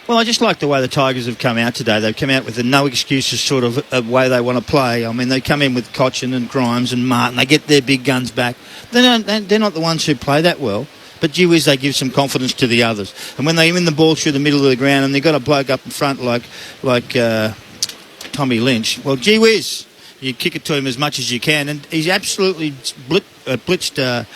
Well, I just like the way the Tigers have come out today. They've come out with a no excuses sort of way they want to play. I mean, they come in with Cochin and Grimes and Martin. They get their big guns back. They're not the ones who play that well. But gee whiz, they give some confidence to the others. And when they win the ball through the middle of the ground and they've got a bloke up in front like Tommy Lynch, well, gee whiz, you kick it to him as much as you can. And he's absolutely blitzed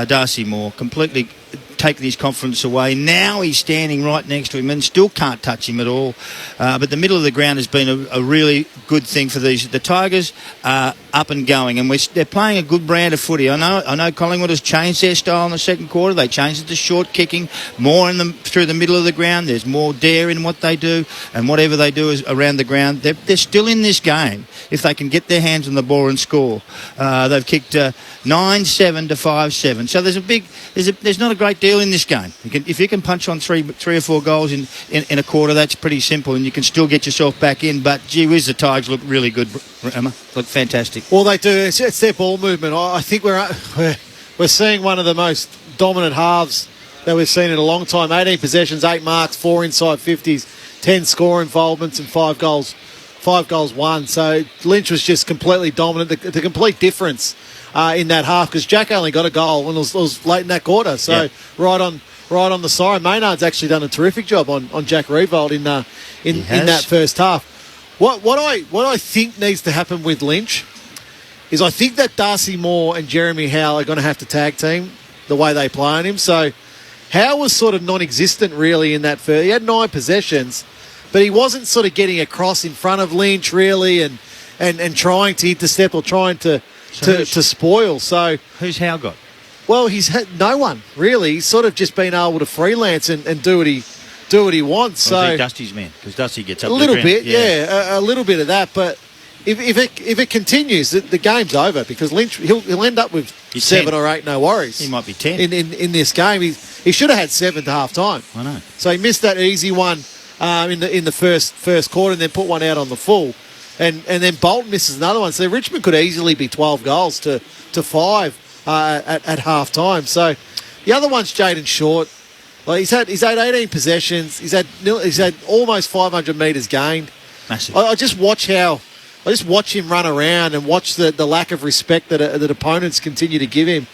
Darcy Moore, completely taken his confidence away. Now he's standing right next to him and still can't touch him at all. But the middle of the ground has been a really good thing for these. The Tigers are up and going, and they're playing a good brand of footy. I know Collingwood has changed their style in the second quarter. They changed it to short kicking, more through the middle of the ground. There's more dare in what they do, and whatever they do is around the ground. They're still in this game if they can get their hands on the ball and score. They've kicked 9-7 to 5-7. So there's not a great deal in this game. If you can punch on three or four goals in a quarter, that's pretty simple, and you can still get yourself back in. But gee whiz, the Tigers look really good, Emma. Look fantastic. Well, they do. It's their ball movement. I think we're seeing one of the most dominant halves that we've seen in a long time. 18 possessions, 8 marks, 4 inside 50s, 10 score involvements, and 5 goals won. So Lynch was just completely dominant. The complete difference in that half, because Jack only got a goal and it was late in that quarter. So right on the siren. Maynard's actually done a terrific job on Jack Riewoldt in that first half. What I think needs to happen with Lynch is I think that Darcy Moore and Jeremy Howe are going to have to tag team the way they play on him. So Howe was sort of non-existent really in that first. He had 9 possessions, but he wasn't sort of getting across in front of Lynch really and trying to intercept or trying to spoil. So who's Howe got? Well, he's had no one really. He's sort of just been able to freelance and do what he wants. Well, so Dusty's man, because Dusty gets up a little bit, a little bit of that. But if it continues, the game's over, because Lynch he'll end up with 7 or 8 no worries. He might be 10 in this game. He should have had 7 to half time. I know. So he missed that easy one in the first quarter, and then put one out on the full, and then Bolton misses another one. So Richmond could easily be 12 goals to 5 at half time. So the other one's Jaden Short. Like he's had 18 possessions. He's had almost 500 metres gained. Massive. I just watch him run around and watch the lack of respect that opponents continue to give him.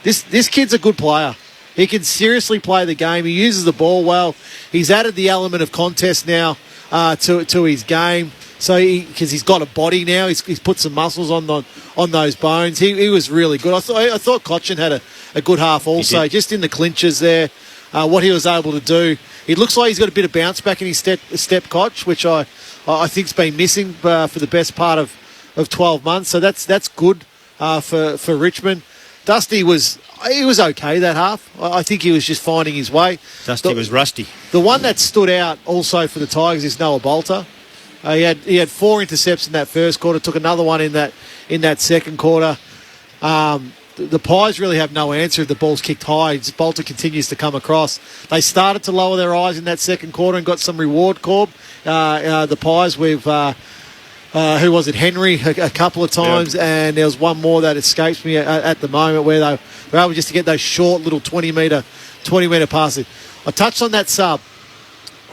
This kid's a good player. He can seriously play the game. He uses the ball well. He's added the element of contest now to his game. So because he's got a body now, he's put some muscles on those bones. He was really good. I thought Cochin had a good half also, just in the clinches there. What he was able to do. It looks like he's got a bit of bounce back in his step Koch, which I think's been missing for the best part of 12 months. So that's good for Richmond. Dusty was okay that half. I think he was just finding his way. Dusty was rusty. The one that stood out also for the Tigers is Noah Bolter. He had 4 intercepts in that first quarter. Took another one in that second quarter. The Pies really have no answer if the ball's kicked high. Bolter continues to come across. They started to lower their eyes in that second quarter and got some reward, Corb. The Pies with, who was it, Henry, a couple of times, and there was one more that escapes me at the moment where they were able just to get those short little 20-metre passes. I touched on that sub.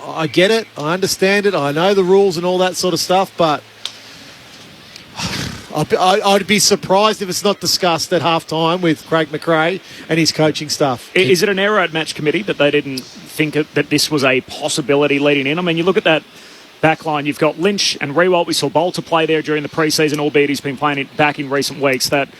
I get it. I understand it. I know the rules and all that sort of stuff, but I'd be surprised if it's not discussed at half-time with Craig McRae and his coaching staff. Is it an error at match committee that they didn't think that this was a possibility leading in? I mean, you look at that back line, you've got Lynch and Riewoldt. We saw Bolter play there during the pre-season, albeit he's been playing it back in recent weeks. That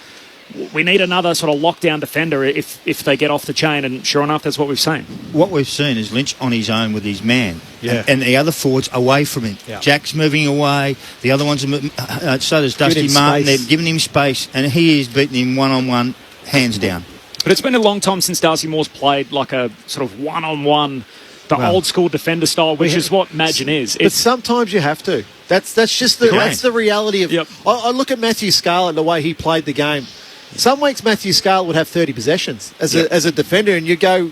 we need another sort of lockdown defender if they get off the chain, and sure enough, that's what we've seen. What we've seen is Lynch on his own with his man, and the other forwards away from him. Yeah. Jack's moving away, the other ones are moving, so does Dusty Martin. They're giving him space, and he is beating him one-on-one, hands down. But it's been a long time since Darcy Moore's played like a sort of one-on-one the old school defender style, which is what Madgen is. But sometimes you have to. That's just the reality of. Yep. I look at Matthew Scarlett and the way he played the game. Some weeks Matthew Scarlett would have 30 possessions as a defender, and you go,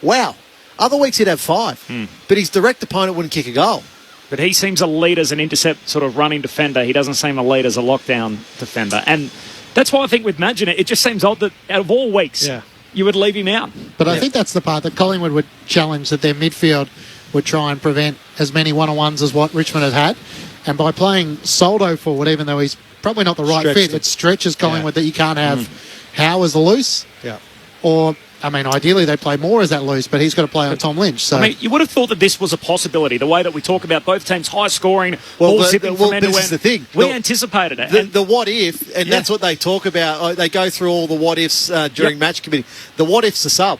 wow. Other weeks he'd have 5, but his direct opponent wouldn't kick a goal. But he seems a lead as an intercept sort of running defender. He doesn't seem a lead as a lockdown defender. And that's why I think with Madgen, it just seems odd that out of all weeks, you would leave him out. But I think that's the part that Collingwood would challenge, that their midfield would try and prevent as many one-on-ones as what Richmond had had. And by playing Soldo forward, even though he's probably not the right fit, it stretches Collingwood that you can't have Howe as the loose. Yeah. Or, I mean, ideally they play more as that loose, but he's got to play on Tom Lynch. So. I mean, you would have thought that this was a possibility, the way that we talk about both teams high scoring, ball zipping from end to end. This is the thing. We anticipated it. The what if, and that's what they talk about. They go through all the what ifs during match committee. The what if's a sub.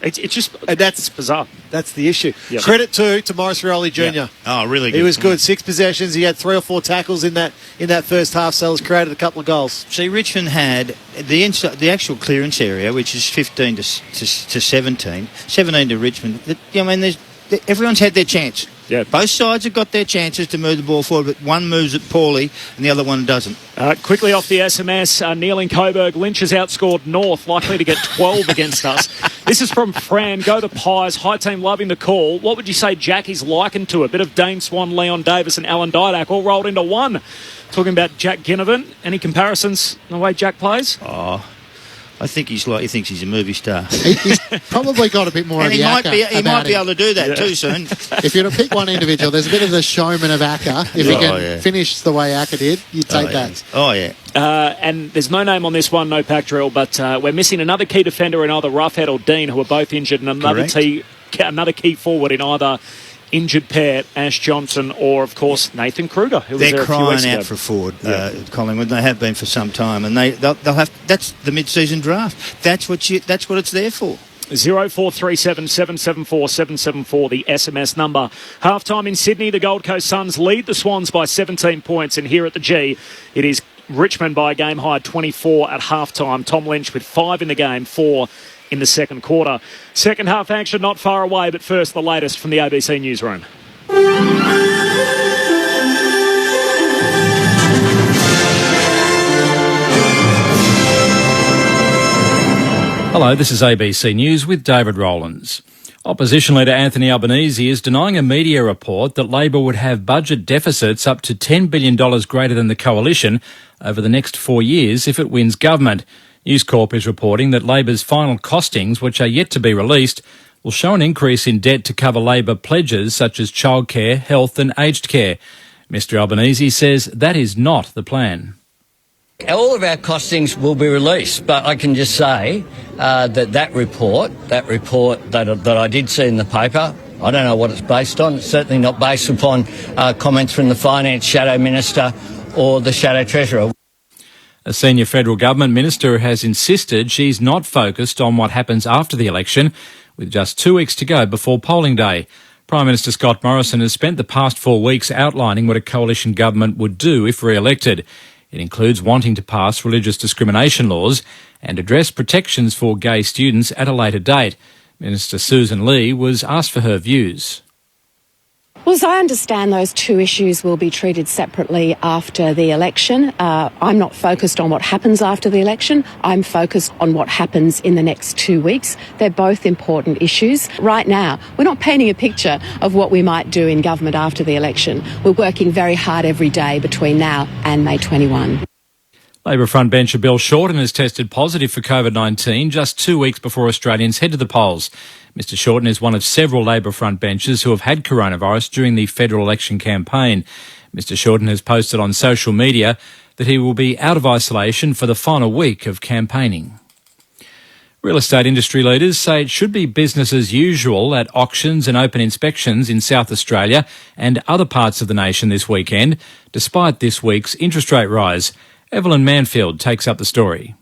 It's just, and that's bizarre. That's the issue. Yep. Credit to Morris Rioli Jr. Yep. Oh, really good. He was good. 6 possessions. He had 3 or 4 tackles in that first half, so he's created a couple of goals. See, Richmond had the actual clearance area, which is 15 to 17, 17 to Richmond. I mean, everyone's had their chance. Yeah. Both sides have got their chances to move the ball forward, but one moves it poorly and the other one doesn't. Quickly off the SMS, Neil in Coburg. Lynch has outscored North, likely to get 12 against us. This is from Fran. Go the Pies. High team loving the call. What would you say Jackie's likened to? A bit of Dane Swan, Leon Davis and Alan Didak all rolled into one. Talking about Jack Ginnivan. Any comparisons in the way Jack plays? Oh, I think he thinks he's a movie star. He's probably got a bit more and of the he might be able to do that too soon. If you're to pick one individual, there's a bit of the showman of Acker. If he can finish the way Acker did, you'd take that. Oh, yeah. And there's no name on this one, no pack drill, but we're missing another key defender in either Roughhead or Dean, who are both injured, and another key forward in either injured pair, Ash Johnson or, of course, Nathan Kruger, who was there a few weeks ago. They're crying out for a forward, Collingwood. They have been for some time, and they'll have. That's the mid-season draft. That's what it's there for. 0437 774 774, the SMS number. Half-time in Sydney, the Gold Coast Suns lead the Swans by 17 points, and here at the G, it is Richmond by a game-high 24 at half-time. Tom Lynch with 5 in the game, 4 in the second quarter. Second half action not far away, but first the latest from the ABC newsroom. Hello, this is ABC News with David Rowlands. Opposition leader Anthony Albanese is denying a media report that Labor would have budget deficits up to $10 billion greater than the coalition over the next 4 years if it wins government. News Corp is reporting that Labor's final costings, which are yet to be released, will show an increase in debt to cover Labor pledges such as childcare, health and aged care. Mr Albanese says that is not the plan. All of our costings will be released, but I can just say that report that I did see in the paper, I don't know what it's based on. It's certainly not based upon comments from the Finance Shadow Minister or the Shadow Treasurer. A senior federal government minister has insisted she's not focused on what happens after the election, with just 2 weeks to go before polling day. Prime Minister Scott Morrison has spent the past 4 weeks outlining what a coalition government would do if re-elected. It includes wanting to pass religious discrimination laws and address protections for gay students at a later date. Minister Susan Lee was asked for her views. Well, as I understand, those 2 issues will be treated separately after the election. I'm not focused on what happens after the election. I'm focused on what happens in the next 2 weeks. They're both important issues. Right now, we're not painting a picture of what we might do in government after the election. We're working very hard every day between now and May 21. Labor frontbencher Bill Shorten has tested positive for COVID-19 just 2 weeks before Australians head to the polls. Mr Shorten is one of several Labor frontbenchers who have had coronavirus during the federal election campaign. Mr Shorten has posted on social media that he will be out of isolation for the final week of campaigning. Real estate industry leaders say it should be business as usual at auctions and open inspections in South Australia and other parts of the nation this weekend, despite this week's interest rate rise. Evelyn Manfield takes up the story.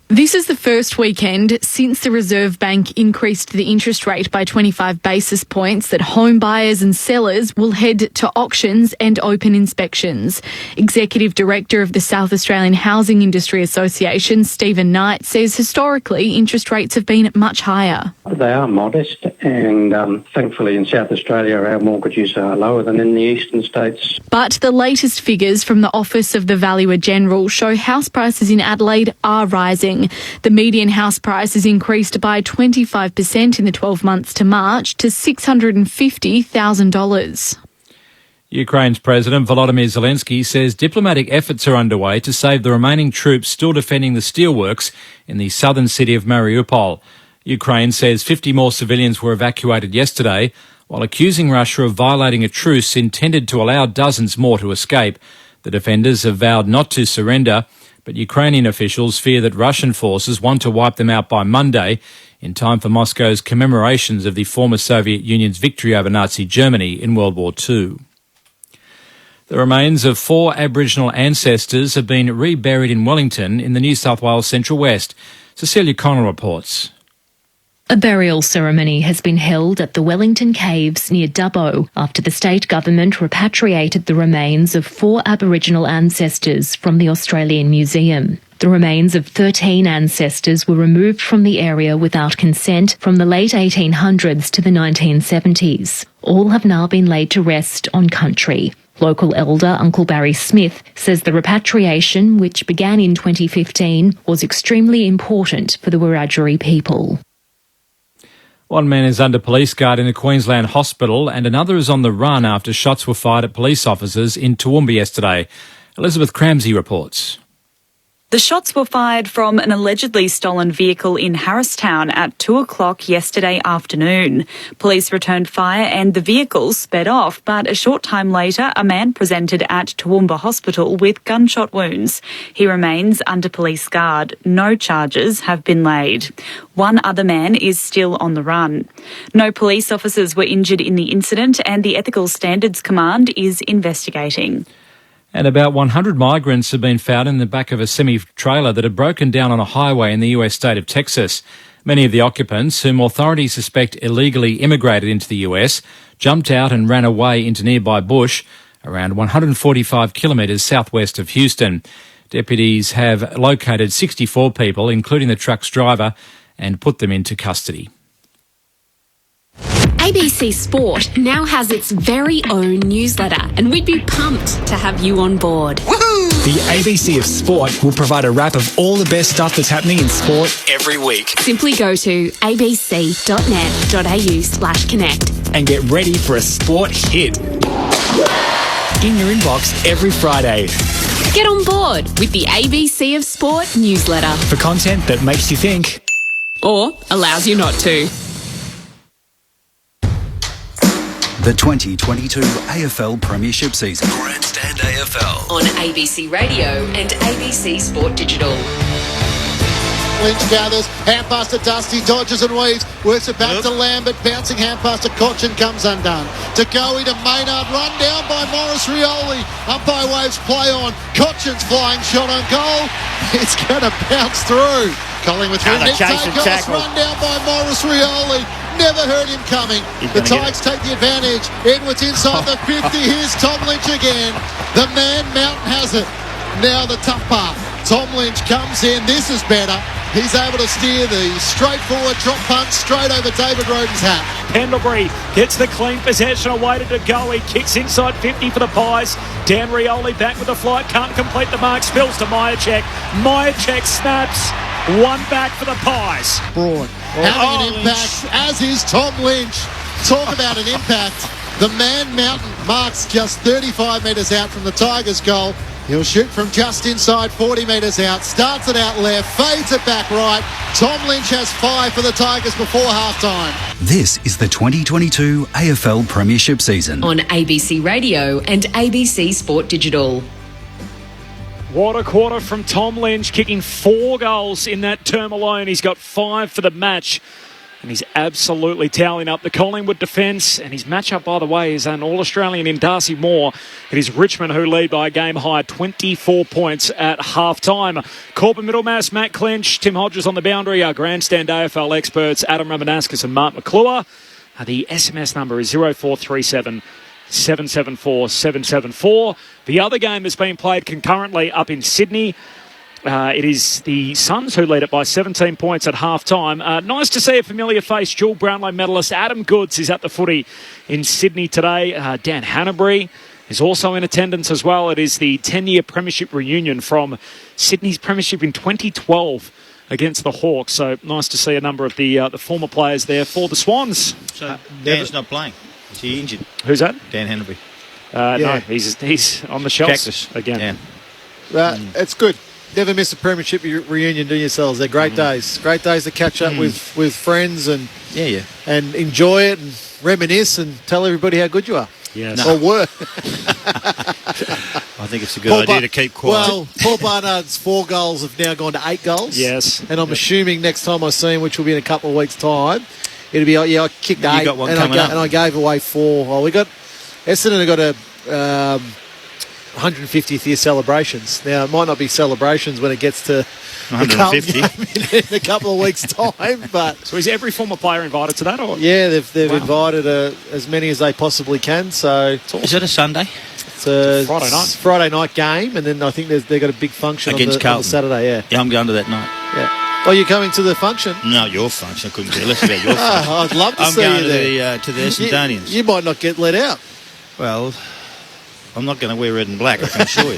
This is the first weekend since the Reserve Bank increased the interest rate by 25 basis points that home buyers and sellers will head to auctions and open inspections. Executive Director of the South Australian Housing Industry Association, Stephen Knight, says historically interest rates have been much higher. They are modest, and thankfully in South Australia our mortgages are lower than in the eastern states. But the latest figures from the Office of the Valuer General show house prices in Adelaide are rising. The median house price has increased by 25% in the 12 months to March to $650,000. Ukraine's President Volodymyr Zelensky says diplomatic efforts are underway to save the remaining troops still defending the steelworks in the southern city of Mariupol. Ukraine says 50 more civilians were evacuated yesterday, while accusing Russia of violating a truce intended to allow dozens more to escape. The defenders have vowed not to surrender, but Ukrainian officials fear that Russian forces want to wipe them out by Monday, in time for Moscow's commemorations of the former Soviet Union's victory over Nazi Germany in World War II. The remains of 4 Aboriginal ancestors have been reburied in Wellington in the New South Wales Central West. Cecilia Connell reports. A burial ceremony has been held at the Wellington Caves near Dubbo after the state government repatriated the remains of 4 Aboriginal ancestors from the Australian Museum. The remains of 13 ancestors were removed from the area without consent from the late 1800s to the 1970s. All have now been laid to rest on country. Local elder Uncle Barry Smith says the repatriation, which began in 2015, was extremely important for the Wiradjuri people. One man is under police guard in a Queensland hospital and another is on the run after shots were fired at police officers in Toowoomba yesterday. Elizabeth Cramsey reports. The shots were fired from an allegedly stolen vehicle in Harristown at 2 o'clock yesterday afternoon. Police returned fire and the vehicle sped off, but a short time later, a man presented at Toowoomba Hospital with gunshot wounds. He remains under police guard. No charges have been laid. One other man is still on the run. No police officers were injured in the incident and the Ethical Standards Command is investigating. And about 100 migrants have been found in the back of a semi-trailer that had broken down on a highway in the US state of Texas. Many of the occupants, whom authorities suspect illegally immigrated into the US, jumped out and ran away into nearby bush, around 145 kilometres southwest of Houston. Deputies have located 64 people, including the truck's driver, and put them into custody. ABC Sport now has its very own newsletter, and we'd be pumped to have you on board. The ABC of Sport will provide a wrap of all the best stuff that's happening in sport every week. Simply go to abc.net.au/connect and get ready for a sport hit in your inbox every Friday. Get on board with the ABC of Sport newsletter for content that makes you think or allows you not to. The 2022 AFL Premiership season. Grandstand AFL. On ABC Radio and ABC Sport Digital. Lynch gathers, hand pass to Dusty, dodges and weaves, works it back to Lambert, bouncing hand pass to Cochin, comes undone. To Goey to Maynard, run down by Morris Rioli. Umpire waves play on. Cochin's flying shot on goal. It's going to bounce through. Collingwood through. Nick Dacos, run down by Morris Rioli. Never heard him coming. The Tigers take the advantage. Edwards inside the 50. Here's Tom Lynch again. The man mountain has it. Now the tough part. Tom Lynch comes in. This is better. He's able to steer the straightforward drop punt straight over David Roden's hat. Pendlebury gets the clean possession away to Goey. Kicks inside 50 for the Pies. Dan Rioli back with the flight. Can't complete the mark. Spills to Myercheck. Myercheck snaps. One back for the Pies. Braun having an impact, as is Tom Lynch. Talk about an impact. The man mountain marks just 35 metres out from the Tigers' goal. He'll shoot from just inside 40 metres out. Starts it out left, fades it back right. Tom Lynch has 5 for the Tigers before half-time. This is the 2022 AFL Premiership season. On ABC Radio and ABC Sport Digital. What a quarter from Tom Lynch, kicking 4 goals in that term alone. He's got 5 for the match. And he's absolutely toweling up the Collingwood defence. And his matchup, by the way, is an All-Australian in Darcy Moore. It is Richmond who lead by a game-high 24 points at half-time. Corbin Middlemass, Matt Clinch, Tim Hodges on the boundary. Our grandstand AFL experts, Adam Ramanauskas and Mark McClure. The SMS number is 0437 774 774. The other game that's been played concurrently up in Sydney. It is the Suns who lead it by 17 points at half-time. Nice to see a familiar face. Dual Brownlow medalist Adam Goodes is at the footy in Sydney today. Dan Hanbury is also in attendance as well. It is the 10-year premiership reunion from Sydney's premiership in 2012 against the Hawks. So nice to see a number of the former players there for the Swans. So Dan's not playing. Is he injured? Who's that? Dan Hanbury. No, he's on the shelves Cactus. again. Yeah. It's good. Never miss a premiership reunion, do yourselves? They're great days. Great days to catch up with friends and and enjoy it and reminisce and tell everybody how good you are. Yes. Or were. I think it's a good idea to keep quiet. Well, Paul Barnard's 4 goals have now gone to 8 goals. Yes. And I'm assuming next time I see him, which will be in a couple of weeks' time, it'll be, I kicked 8 got one and, coming up. and I gave away 4. Oh, Essendon have got a 150th year celebrations. Now, it might not be celebrations when it gets to 150 in a couple of weeks' time, but... So is every former player invited to that? Or? Yeah, they've invited as many as they possibly can, so... Is it a Sunday? It's a Friday night. Friday night game, and then I think they've got a big function Against on the Carlton. Saturday, yeah. Yeah, I'm going to that night. Yeah. Oh, you're coming to the function? No, your function. I couldn't care less about your function. I'd love to I'm see going you there. to the Essendonians. You might not get let out. Well, I'm not going to wear red and black, I can assure you. You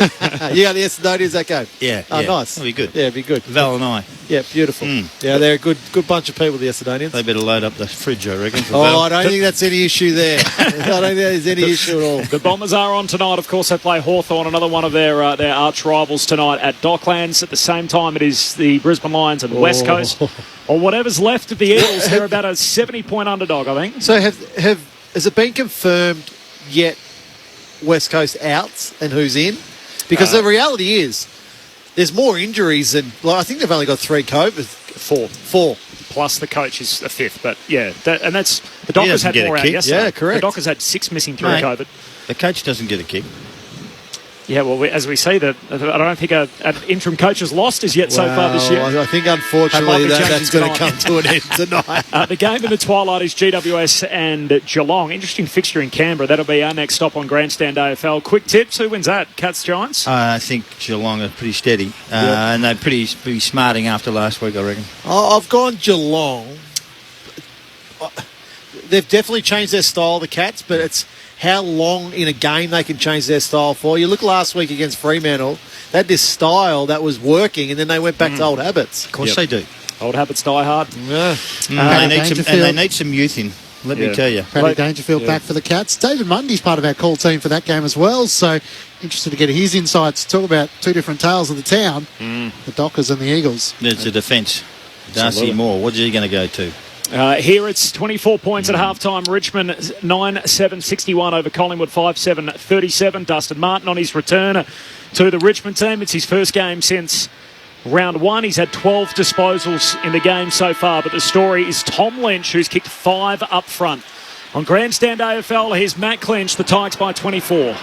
got the Essendonians that game? Yeah. Oh, nice. That'll be good. Yeah, it'd be good. Val and I. Yeah, beautiful. Yeah, they're a good bunch of people, the Essendonians. They better load up the fridge, I reckon. I don't think that's any issue there. I don't think there's any issue at all. The Bombers are on tonight. Of course, they play Hawthorn, another one of their arch rivals tonight at Docklands. At the same time, it is the Brisbane Lions and the West Coast. Or whatever's left of the Eagles. They're about a 70-point underdog, I think. So has it been confirmed yet West Coast out and who's in? Because the reality is there's more injuries than... I think they've only got 3 COVID. 4. Plus the coach is a 5th. But, yeah, that's... The Dockers had more out yesterday. Yeah, correct. The Dockers had 6 missing through COVID. The coach doesn't get a kick. Yeah, well, as we see, I don't think an interim coach has lost as yet so far this year. I think, unfortunately, that's going to come to an end tonight. The game in the twilight is GWS and Geelong. Interesting fixture in Canberra. That'll be our next stop on Grandstand AFL. Quick tips. Who wins that? Cats, Giants? I think Geelong are pretty steady. And they're pretty smarting after last week, I reckon. I've gone Geelong. They've definitely changed their style, the Cats, but it's how long in a game they can change their style for. You look last week against Fremantle, they had this style that was working, and then they went back to old habits. Of course they do. Old habits die hard. Yeah. They need some youth in, let me tell you. Paddy Dangerfield back for the Cats. David Mundy's part of our call team for that game as well, so interested to get his insights. Talk about 2 different tales of the town, the Dockers and the Eagles. There's a defence. Darcy Moore, what's he going to go to? Here it's 24 points at half-time. Richmond 9-7-61 over Collingwood 5-7-37. Dustin Martin on his return to the Richmond team. It's his first game since round 1. He's had 12 disposals in the game so far, but the story is Tom Lynch, who's kicked 5 up front. On Grandstand AFL, here's Matt Clinch, the Tigers by 24.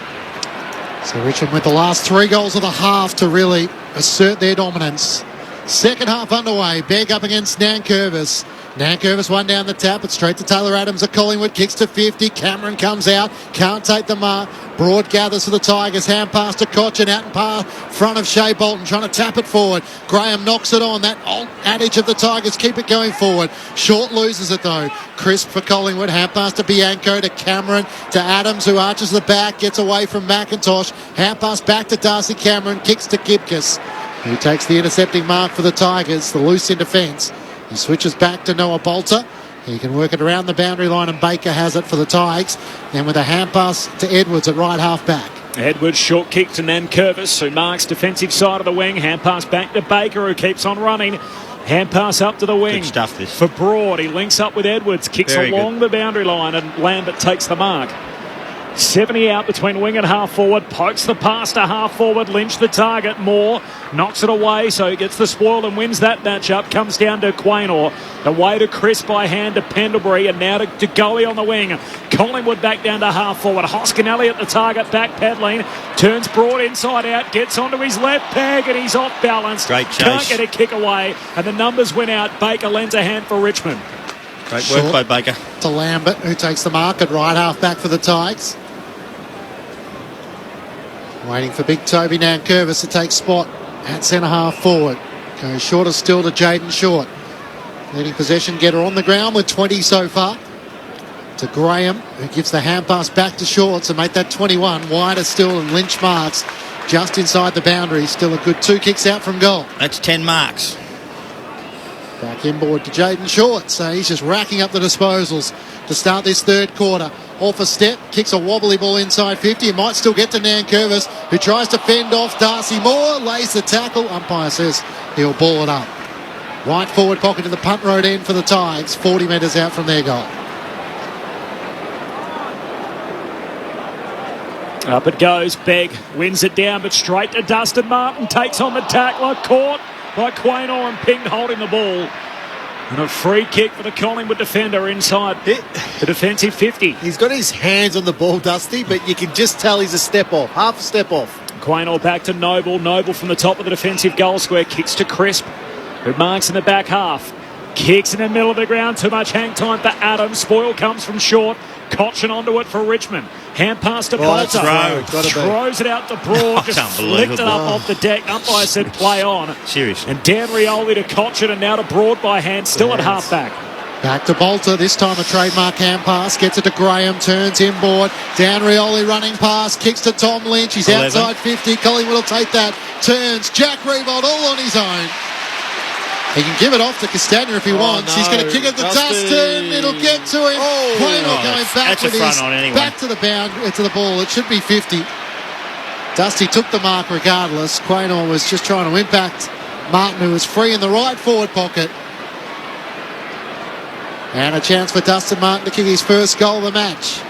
So Richmond with the last 3 goals of the half to really assert their dominance. Second half underway. Begg up against Nankervis. Nankervis one down the tap, but straight to Taylor Adams at Collingwood, kicks to 50, Cameron comes out, can't take the mark, Broad gathers for the Tigers, hand pass to Cochin, out and front of Shea Bolton, trying to tap it forward, Graham knocks it on, that old adage of the Tigers, keep it going forward, Short loses it though, crisp for Collingwood, hand pass to Bianco, to Cameron, to Adams, who arches the back, gets away from McIntosh, hand pass back to Darcy Cameron, kicks to Kipkis, who takes the intercepting mark for the Tigers, the loose in defence. He switches back to Noah Bolter. He can work it around the boundary line, and Baker has it for the Tigers. Then with a hand pass to Edwards at right half back. Edwards short kick to Nankervis, who marks defensive side of the wing. Hand pass back to Baker, who keeps on running. Hand pass up to the wing. Good stuff, this. For Broad, he links up with Edwards, kicks along the boundary line, and Lambert takes the mark. 70 out between wing and half forward. Pokes the pass to half forward. Lynch the target. Moore knocks it away, so he gets the spoil and wins that matchup. Comes down to Quaynor. Away to Chris by hand to Pendlebury, and now to Goey on the wing. Collingwood back down to half forward. Hoskinelli at the target, back peddling. Turns broad inside out. Gets onto his left peg, and he's off balance. Great chase. Can't get a kick away, and the numbers win out. Baker lends a hand for Richmond. Great work by Baker. To Lambert, who takes the mark at right half back for the Tigers. Waiting for big Toby Nankervis to take spot at centre half forward. Goes shorter still to Jaden Short. Leading possession getter on the ground with 20 so far. To Graham, who gives the hand pass back to Short to make that 21. Wider still, and Lynch marks just inside the boundary. Still a good 2 kicks out from goal. That's 10 marks. Back inboard to Jaden Short, so he's just racking up the disposals to start this third quarter. Off a step, kicks a wobbly ball inside 50. It might still get to Nankervis, who tries to fend off Darcy Moore, lays the tackle. Umpire says he'll ball it up. Right forward pocket to the punt road end for the Tigers, 40 metres out from their goal. Up it goes. Begg wins it down, but straight to Dustin Martin. Takes on the tackler. Caught by Quaynor and pinged holding the ball. And a free kick for the Collingwood defender inside the defensive 50. He's got his hands on the ball, Dusty, but you can just tell he's a step off, half a step off. Quaynor back to Noble. Noble from the top of the defensive goal square. Kicks to Crisp, who marks in the back half. Kicks in the middle of the ground. Too much hang time for Adams. Spoil comes from Short. Cochin onto it for Richmond. Hand pass to Bolter. Throws it out to Broad. Just flicked it up off the deck. Umpire said play on. Seriously. And Dan Rioli to Cochin, and now to Broad by hand. Still at half back. Back to Bolter, this time a trademark hand pass, gets it to Graham, turns inboard. Dan Rioli running pass, kicks to Tom Lynch. He's 11. Outside 50. Collingwood will take that. Turns. Jack Revolt all on his own. He can give it off to Castagna if he wants. No, He's going to kick it to Dustin. It'll get to him. Quaynor going back with his back to the to the ball. It should be 50. Dusty took the mark regardless. Quaynor was just trying to impact Martin, who was free in the right forward pocket. And a chance for Dustin Martin to kick his first goal of the match.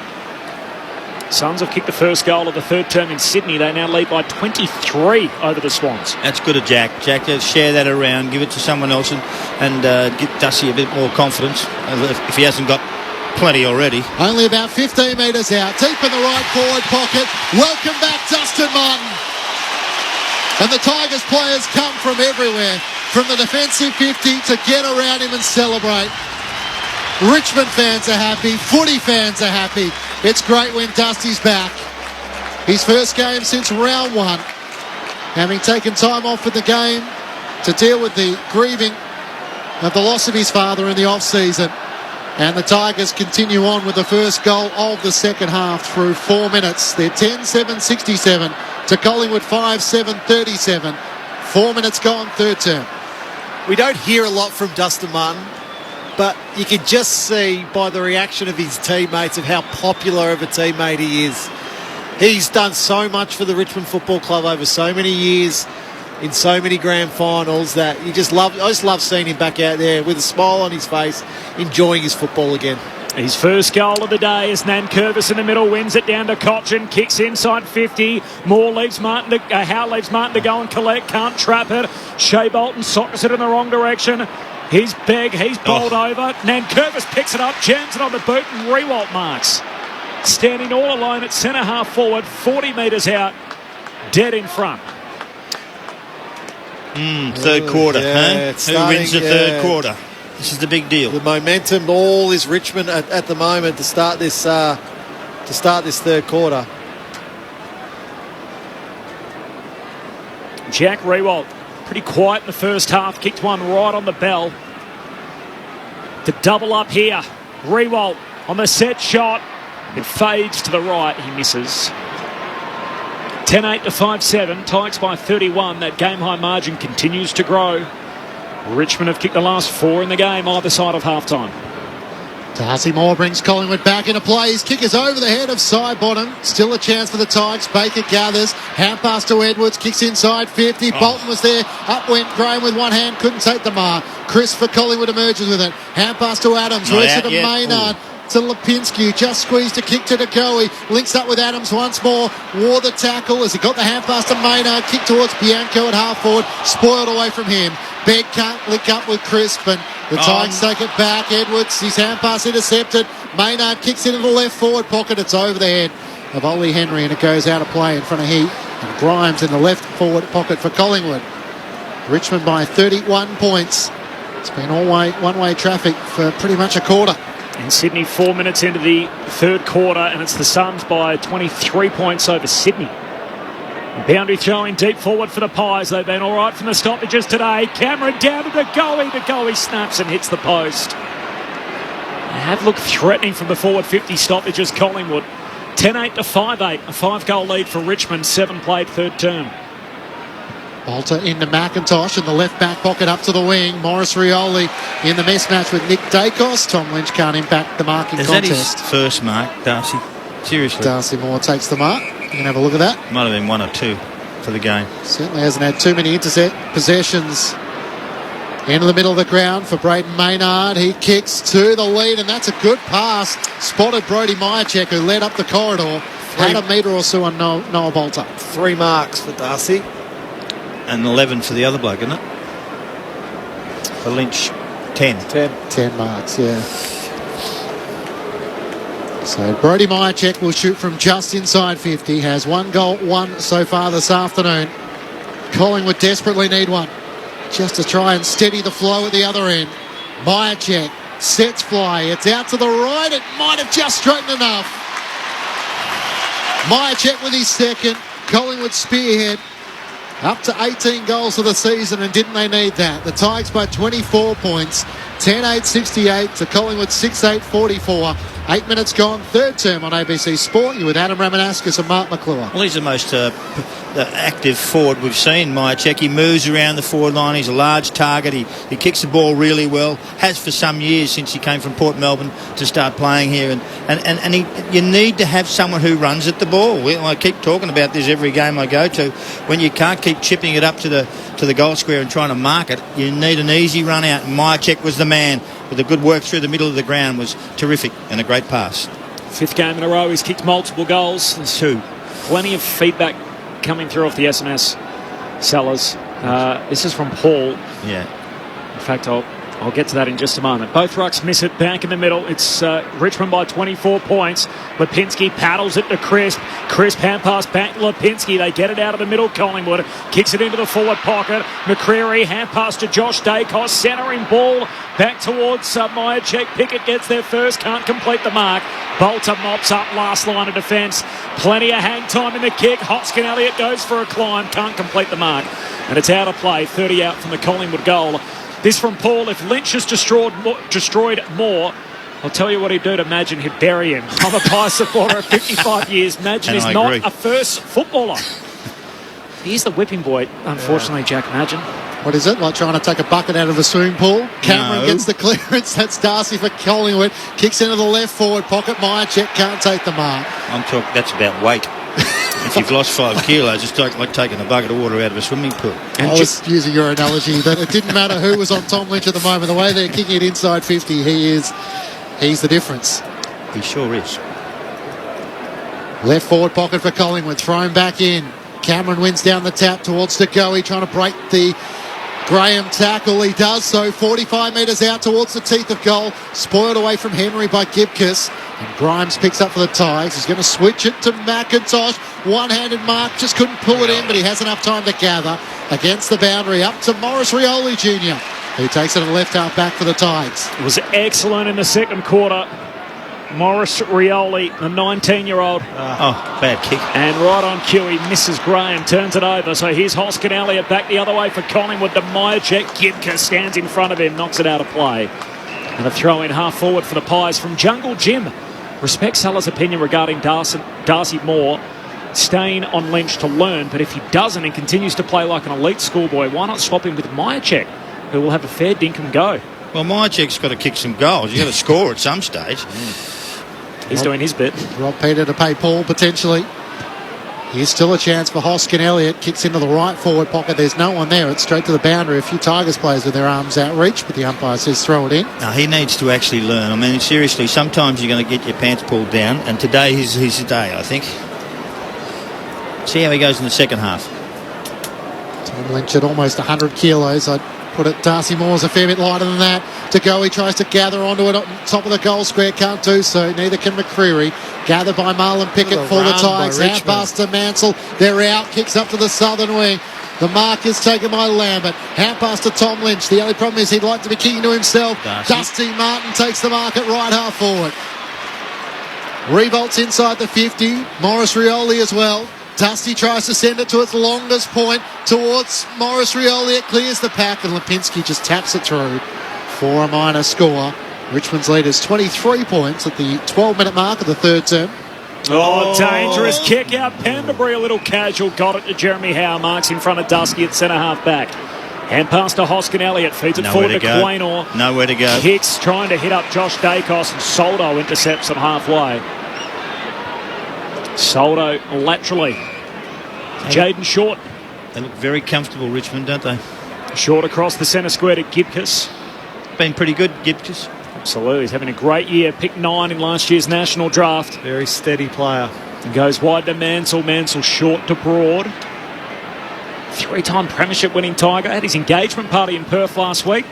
Suns have kicked the first goal of the third term in Sydney. They now lead by 23 over the Swans. That's good of Jack. Jack, share that around, give it to someone else, and give Dusty a bit more confidence if he hasn't got plenty already. Only about 15 metres out. Deep in the right forward pocket. Welcome back, Dustin Martin. And the Tigers players come from everywhere, from the defensive 50 to get around him and celebrate. Richmond fans are happy. Footy fans are happy. It's great when Dusty's back. His first game since round 1. Having taken time off with the game to deal with the grieving of the loss of his father in the off-season. And the Tigers continue on with the first goal of the second half through 4 minutes. They're 10-7-67 to Collingwood 5-7-37. 4 minutes gone, third term. We don't hear a lot from Dustin Martin, but you can just see by the reaction of his teammates of how popular of a teammate he is. He's done so much for the Richmond Football Club over so many years, in so many grand finals, that I just love seeing him back out there with a smile on his face, enjoying his football again. His first goal of the day is Nankervis in the middle, wins it down to Cochin, kicks inside 50. Moore leaves Martin Howe leaves Martin to go and collect, can't trap it. Shea Bolton sockets it in the wrong direction. He's Begg, he's bowled over. Nankervis picks it up, jams it on the boot, and Rewalt marks. Standing all alone at centre half forward, 40 metres out, dead in front. Third quarter, yeah, huh? Who wins the third quarter? This is the big deal. The momentum all is Richmond at the moment to start this third quarter. Jack Rewalt, pretty quiet in the first half, kicked one right on the bell. To double up here, Rewalt on the set shot. It fades to the right, he misses. 10-8 to 5-7, Tigers by 31. That game-high margin continues to grow. Richmond have kicked the last 4 in the game, either side of half-time. Darcy Moore brings Collingwood back into play. His kick is over the head of Sidebottom. Still a chance for the Tigers. Baker gathers. Hand pass to Edwards. Kicks inside 50. Bolton was there. Up went Graham with one hand. Couldn't take the mark. Chris for Collingwood emerges with it. Hand pass to Adams. Works it to Maynard. to Lipinski, who just squeezed a kick to Degoe. Links up with Adams once more. Wore the tackle as he got the hand pass to Maynard. Kick towards Bianco at half forward. Spoiled away from him. Begg can't link up with Crisp, and the Tigers take it back. Edwards, his hand pass intercepted. Maynard kicks into the left forward pocket. It's over the head of Ollie Henry, and it goes out of play in front of Heat. And Grimes in the left forward pocket for Collingwood. Richmond by 31 points. It's been one-way traffic for pretty much a quarter. In Sydney, 4 minutes into the third quarter, and it's the Suns by 23 points over Sydney. Boundary throwing deep forward for the Pies. They've been all right from the stoppages today. Cameron down to Degoe. Degoe snaps and hits the post. They have looked threatening from the forward 50 stoppages, Collingwood. 10-8 to 5-8. A 5-goal lead for Richmond. 7 played third term. Bolter into McIntosh in the left back pocket up to the wing. Morris Rioli in the mismatch with Nick Dacos. Tom Lynch can't impact the marking contest. Is that his first mark, Darcy? Seriously. Darcy Moore takes the mark. You can have a look at that. Might have been 1 or 2 for the game. Certainly hasn't had too many possessions. Into the middle of the ground for Brayden Maynard. He kicks to the lead, and that's a good pass. Spotted Brody Myercheck, who led up the corridor. Had a metre or so on Noah Bolter. 3 marks for Darcy. And 11 for the other bloke, isn't it? For Lynch, 10. 10 marks, yeah. So Brody Myercheck will shoot from just inside 50. Has 1 goal, 1 so far this afternoon. Collingwood desperately need one, just to try and steady the flow at the other end. Myercheck sets fly. It's out to the right. It might have just straightened enough. Myercheck with his second. Collingwood spearhead. Up to 18 goals for the season, and didn't they need that? The Tigers by 24 points. 10-8-68 to Collingwood 6-8-44. 8 minutes gone, third term on ABC Sport. You're with Adam Ramanaskas and Mark McClure. Well, he's the most active forward we've seen, Myercheck. He moves around the forward line. He's a large target. He kicks the ball really well. Has for some years since he came from Port Melbourne to start playing here. And you need to have someone who runs at the ball. I keep talking about this every game I go to. When you can't keep chipping it up to the goal square and trying to mark it, you need an easy run out. And Myercheck was the man. With a good work through the middle of the ground, was terrific, and a great pass. 5th game in a row, he's kicked multiple goals. There's 2. Plenty of feedback coming through off the SMS sellers. This is from Paul. Yeah. In fact, I'll get to that in just a moment. Both rucks miss it back in the middle. It's Richmond by 24 points. Lipinski paddles it to Crisp. Crisp hand pass back to Lipinski. They get it out of the middle. Collingwood kicks it into the forward pocket. McCreary hand pass to Josh Dacos. Centering ball back towards Myercheck. Pickett gets there first. Can't complete the mark. Bolter mops up last line of defence. Plenty of hang time in the kick. Hoskin Elliott goes for a climb. Can't complete the mark. And it's out of play. 30 out from the Collingwood goal. This from Paul. If Lynch has destroyed more, I'll tell you what he'd do to Madgen. He'd bury him. I'm a Pie supporter of 55 years. Madgen is not a first footballer. He's the whipping boy, unfortunately, Jack Madgen. What is it? Like trying to take a bucket out of a swimming pool? Cameron gets the clearance. That's Darcy for Collingwood. Kicks into the left forward pocket. Myercheck can't take the mark. That's about weight. If you've lost 5 kilos, it's like taking a bucket of water out of a swimming pool. And I was using your analogy that it didn't matter who was on Tom Lynch at the moment. The way they're kicking it inside 50, he's the difference. He sure is. Left forward pocket for Collingwood. Thrown back in. Cameron wins down the tap towards Degoe, trying to break the Graham tackle. He does so. 45 metres out towards the teeth of goal. Spoiled away from Henry by Gibcus. And Grimes picks up for the Tigers. He's going to switch it to McIntosh. One-handed mark. Just couldn't pull it in, but he has enough time to gather. Against the boundary. Up to Morris Rioli Jr., who takes it to the left half back for the Tigers. It was excellent in the second quarter. Morris Rioli, the 19-year-old. Bad kick. And right on cue, he misses Graham, turns it over. So here's Hoskin Elliott back the other way for Collingwood to Myercheck. Gibka stands in front of him, knocks it out of play. And a throw in half forward for the Pies from Jungle Jim. Respect Salah's opinion regarding Darcy Moore staying on Lynch to learn, but if he doesn't and continues to play like an elite schoolboy, why not swap him with Myercheck, who will have a fair dinkum go? Well, Myercheck's got to kick some goals. You've got to score at some stage. He's doing his bit. Rob Peter to pay Paul, potentially. Here's still a chance for Hoskin. Elliott kicks into the right forward pocket. There's no one there. It's straight to the boundary. A few Tigers players with their arms out reach, but the umpire says throw it in. No, he needs to actually learn. I mean, seriously, sometimes you're going to get your pants pulled down, and today is his day, I think. See how he goes in the second half. Tom Lynch at almost 100 kilos. I'd put it, Darcy Moore's a fair bit lighter than that. To go, he tries to gather onto it on top of the goal square. Can't do so. Neither can McCreary. Gathered by Marlon Pickett for the Tigers. Hand pass to Mansell. They're out. Kicks up to the southern wing. The mark is taken by Lambert. Hand pass to Tom Lynch. The only problem is he'd like to be kicking to himself. Dusty Martin takes the mark at right half forward. Revolts inside the 50. Morris Rioli as well. Dusty tries to send it to its longest point towards Morris Rioli. It clears the pack and Lipinski just taps it through for a minor score. Richmond's lead is 23 points at the 12-minute mark of the third term. Oh, dangerous kick out. Pendlebury a little casual. Got it to Jeremy Howe. Marks in front of Dusky at centre-half back. Hand pass to Hoskin Elliott. Feeds it forward to Quaynor. Nowhere to go. Kicks trying to hit up Josh Dacos, and Soldo intercepts at halfway. Soldo laterally. Jaden Short. They look very comfortable, Richmond, don't they? Short across the centre square to Gibcus. Been pretty good, Gibcus. Absolutely. He's having a great year. Picked 9 in last year's national draft. Very steady player. He goes wide to Mansell. Mansell short to Broad. 3-time premiership winning Tiger. Had his engagement party in Perth last week.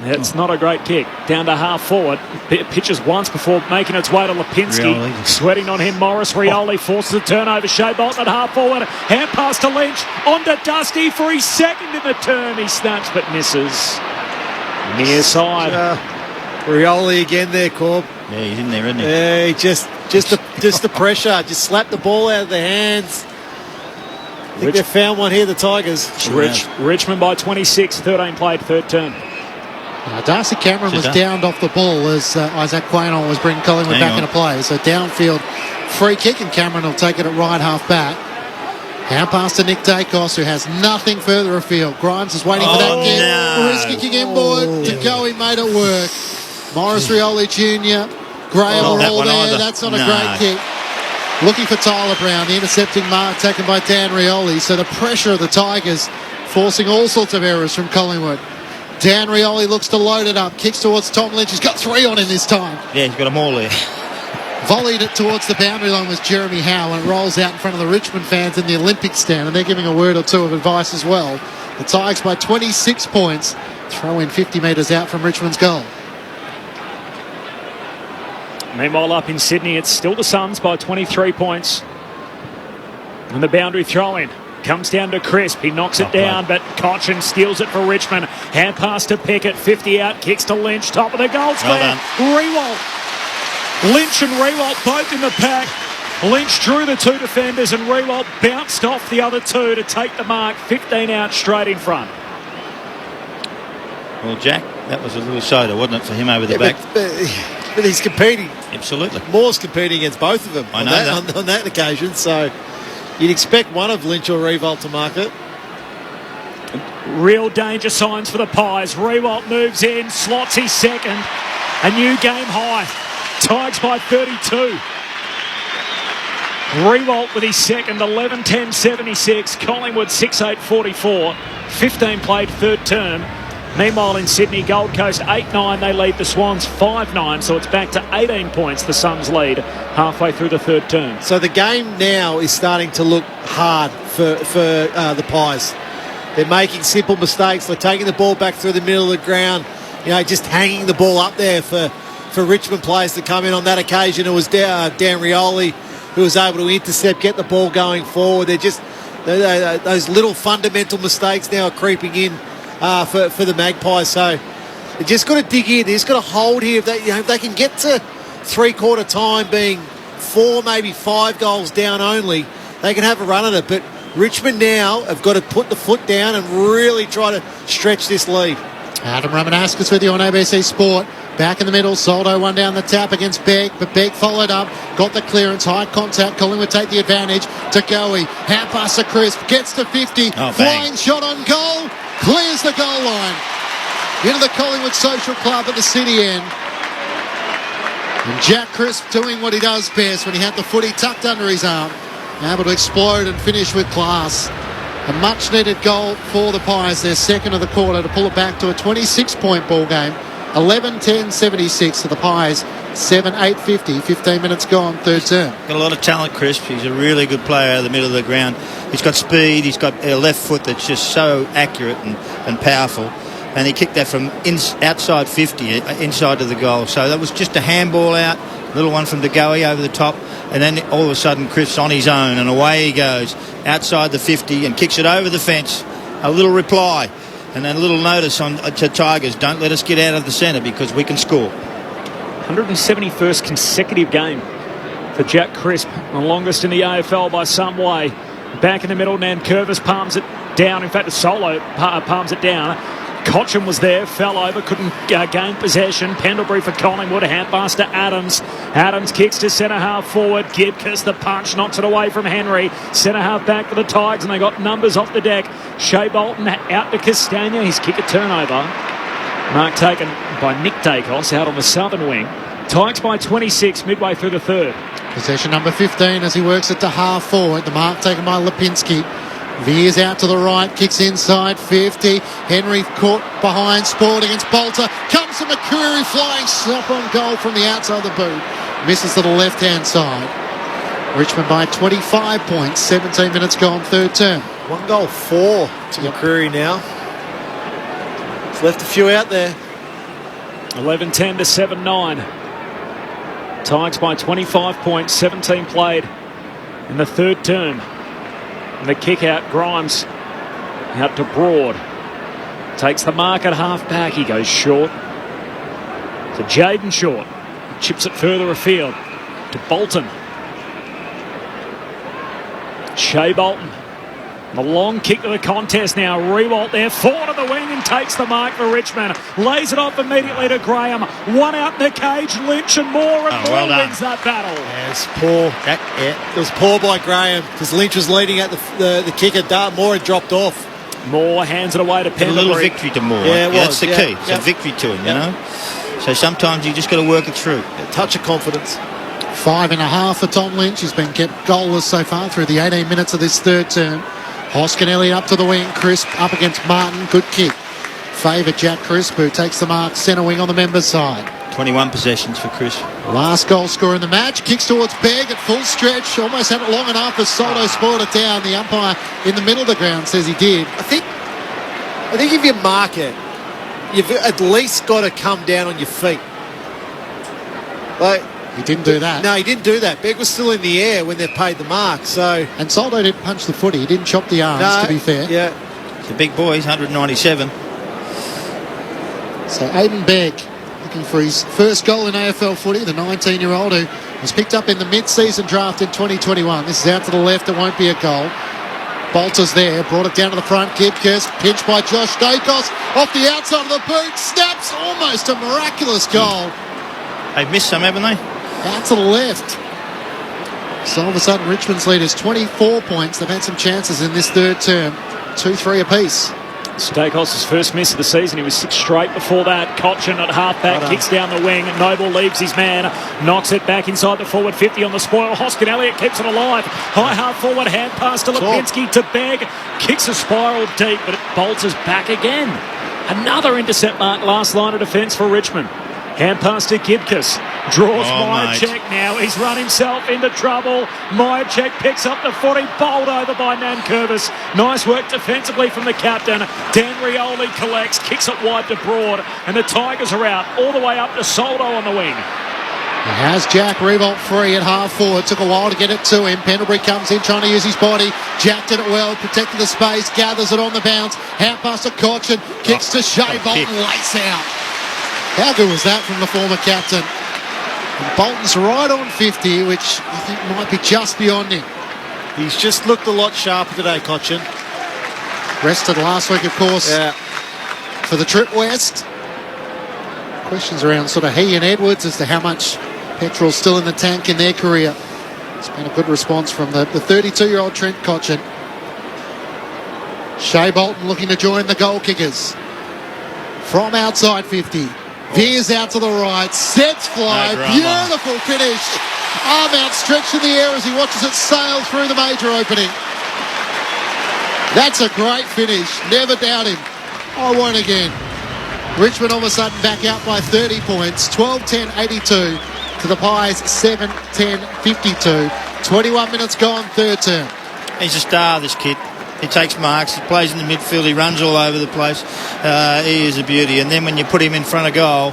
It's not a great kick. Down to half forward. Pitches once before making its way to Lipinski. Rioli. Sweating on him. Morris Rioli forces a turnover. Shea Bolton at half forward. Hand pass to Lynch. On to Dusty for his second in the term. He snaps but misses. Near side. Rioli again there, Corb. Yeah, he's in there, isn't he? Yeah, just the pressure. Just slap the ball out of their hands. I think they've found one here, the Tigers. Richmond by 26. 13 played, third term. Darcy Cameron was downed off the ball as Isaac Quaynor was bringing Collingwood back into play. So downfield free kick, and Cameron will take it at right half back. Hand pass to Nick Dacos, who has nothing further afield. Grimes is waiting for that kick. No. Risky kick inboard. To go, he made it work. Morris Rioli Jr. Graham are all there. Either. That's not a great kick. Looking for Tyler Brown. The intercepting mark taken by Dan Rioli. So the pressure of the Tigers forcing all sorts of errors from Collingwood. Dan Rioli looks to load it up. Kicks towards Tom Lynch. He's got 3 on him this time. Yeah, he's got them all there. Volleyed it towards the boundary line was Jeremy Howe, and it rolls out in front of the Richmond fans in the Olympic stand, and they're giving a word or two of advice as well. The Tigers by 26 points. Throw in 50 metres out from Richmond's goal. Meanwhile, up in Sydney, it's still the Suns by 23 points. And the boundary throw-in comes down to Crisp. He knocks it down, but Cochin steals it for Richmond. Hand pass to Pickett. 50 out. Kicks to Lynch. Top of the goal square. Rewalt. Lynch and Rewalt both in the pack. Lynch drew the 2 defenders, and Rewalt bounced off the other 2 to take the mark. 15 out straight in front. Well, Jack, that was a little soda, wasn't it, for him over the back? But he's competing. Absolutely. Moore's competing against both of them I know on that occasion. So you'd expect one of Lynch or Rewalt to mark it. Real danger signs for the Pies. Rewalt moves in, slots his second. A new game high. Tigers by 32. Rewalt with his second, 11-10-76. Collingwood 6-8-44. 15 played, third term. Meanwhile in Sydney, Gold Coast 8-9. They lead the Swans 5-9. So it's back to 18 points. The Suns lead halfway through the third term. So the game now is starting to look hard for the Pies. They're making simple mistakes. They're taking the ball back through the middle of the ground. You know, just hanging the ball up there for Richmond players to come in. On that occasion, it was Dan Rioli who was able to intercept, get the ball going forward. They're just those little fundamental mistakes now are creeping in for the Magpies. So they just got to dig in. They just got to hold here. If they can get to three-quarter time being 4, maybe 5 goals down only, they can have a run at it. But Richmond now have got to put the foot down and really try to stretch this lead. Adam Ramanauskas with you on ABC Sport. Back in the middle, Soldo one down the tap against Begg, but Begg followed up, got the clearance, high contact, Collingwood take the advantage to Goey. Hand pass to Crisp, gets to 50, flying shot on goal, clears the goal line. Into the Collingwood Social Club at the city end. And Jack Crisp doing what he does best when he had the footy tucked under his arm. able to explode and finish with class. A much-needed goal for the Pies, their second of the quarter, to pull it back to a 26-point ball game. 11-10-76 to the Pies, 7-8-50, 15 minutes gone, third term. Got a lot of talent, Chris. He's a really good player out of the middle of the ground. He's got speed. He's got a left foot that's just so accurate and powerful. And he kicked that from outside 50, inside of the goal. So that was just a handball out, little one from De Goey over the top. And then all of a sudden, Chris on his own, and away he goes outside the 50 and kicks it over the fence. A little reply. And then a little notice to Tigers, don't let us get out of the centre because we can score. 171st consecutive game for Jack Crisp, the longest in the AFL by some way. Back in the middle, Nankervis palms it down. In fact, a solo palms it down. Cochin was there, fell over, couldn't gain possession. Pendlebury for Collingwood, hand pass to Adams. Adams kicks to centre half forward. Gibcus, the punch, knocks it away from Henry. Centre half back for the Tigers, and they got numbers off the deck. Shea Bolton out to Castagna. His kick a turnover. Mark taken by Nick Dacos out on the southern wing. Tigers by 26 midway through the third. Possession number 15 as he works it to half forward. The mark taken by Lipinski. Veers out to the right, kicks inside 50. Henry caught behind, Sport against Bolter. Comes to McCreary, flying stop on goal from the outside of the boot. Misses to the left-hand side. Richmond by 25 points, 17 minutes gone, third term. 1 goal 4 to McCreary now. He's left a few out there. 11-10 to 7-9. Tigers by 25 points, 17 played in the third term. And the kick out, Grimes out to Broad. Takes the mark at half back. He goes short to Jaden Short. Chips it further afield to Bolton. Shea Bolton. The long kick to the contest now. Rewalt there, forward of the wing and takes the mark for Richmond. Lays it off immediately to Graham. One out in the cage, Lynch and Moore, and Moore wins that battle. Yeah, it's poor. It was poor by Graham because Lynch was leading at the kicker. Moore had dropped off. Moore hands it away to Pendlebury. A little victory to Moore. Yeah, that's the key. It's a victory to him, you know. So sometimes you just got to work it through. A touch of confidence. 5.5 for Tom Lynch. He's been kept goalless so far through the 18 minutes of this third term. Hoskin Elliott up to the wing. Crisp up against Martin. Good kick. Favourite Jack Crisp, who takes the mark centre wing on the members' side. 21 possessions for Crisp. Last goal scorer in the match. Kicks towards Begg at full stretch. Almost had it long enough as Soldo spoiled it down. The umpire in the middle of the ground says he did. I think if you mark it, you've at least got to come down on your feet. He didn't do that. No, he didn't do that. Begg was still in the air when they paid the mark. And Soldo didn't punch the footy. He didn't chop the arms, to be fair. Yeah. It's a big boy. He's 197. So Aiden Begg looking for his first goal in AFL footy, the 19-year-old who was picked up in the mid-season draft in 2021. This is out to the left. It won't be a goal. Bolter's there. Brought it down to the front. Gibcus pinched by Josh Dacos. Off the outside of the boot. Snaps. Almost a miraculous goal. They've missed some, haven't they? Out to the left. So all of a sudden Richmond's lead is 24 points. They've had some chances in this third term. 2-3 apiece. Stakos' first miss of the season. He was 6 straight before that. Cochin at half-back, kicks down the wing. Noble leaves his man, knocks it back inside the forward 50 on the spoil. Hoskin Elliott keeps it alive. High half-forward, hand pass to Lipinski to Begg. Kicks a spiral deep, but it bolters back again. Another intercept mark, last line of defence for Richmond. Hand pass to Gibcus. Draws Myercheck now. He's run himself into trouble. Myercheck picks up the footy. Bowled over by Nankervis. Nice work defensively from the captain. Dan Rioli collects. Kicks it wide to Broad. And the Tigers are out. All the way up to Soldo on the wing. He has Jack Revolt free at half forward. Took a while to get it to him. Pendlebury comes in trying to use his body. Jack did it well. Protected the space. Gathers it on the bounce. Hand pass to Cochin. Kicks to Shea Bolton. Lace out. How good was that from the former captain? And Bolton's right on 50, which I think might be just beyond him. He's just looked a lot sharper today, Cochin. Rested last week, of course, for the trip west. Questions around sort of he and Edwards as to how much petrol's still in the tank in their career. It's been a good response from the 32-year-old Trent Cochin. Shea Bolton looking to join the goal kickers. From outside 50. Veers out to the right, sets fly, beautiful finish Arm outstretched in the air as he watches it sail through the major opening. That's a great finish. Never doubt him. I won't again. Richmond all of a sudden back out by 30 points. 12-10-82 to the Pies 7-10-52. 21 minutes gone, third term. He's a star, this kid. He takes marks, he plays in the midfield, he runs all over the place. He is a beauty. And then when you put him in front of goal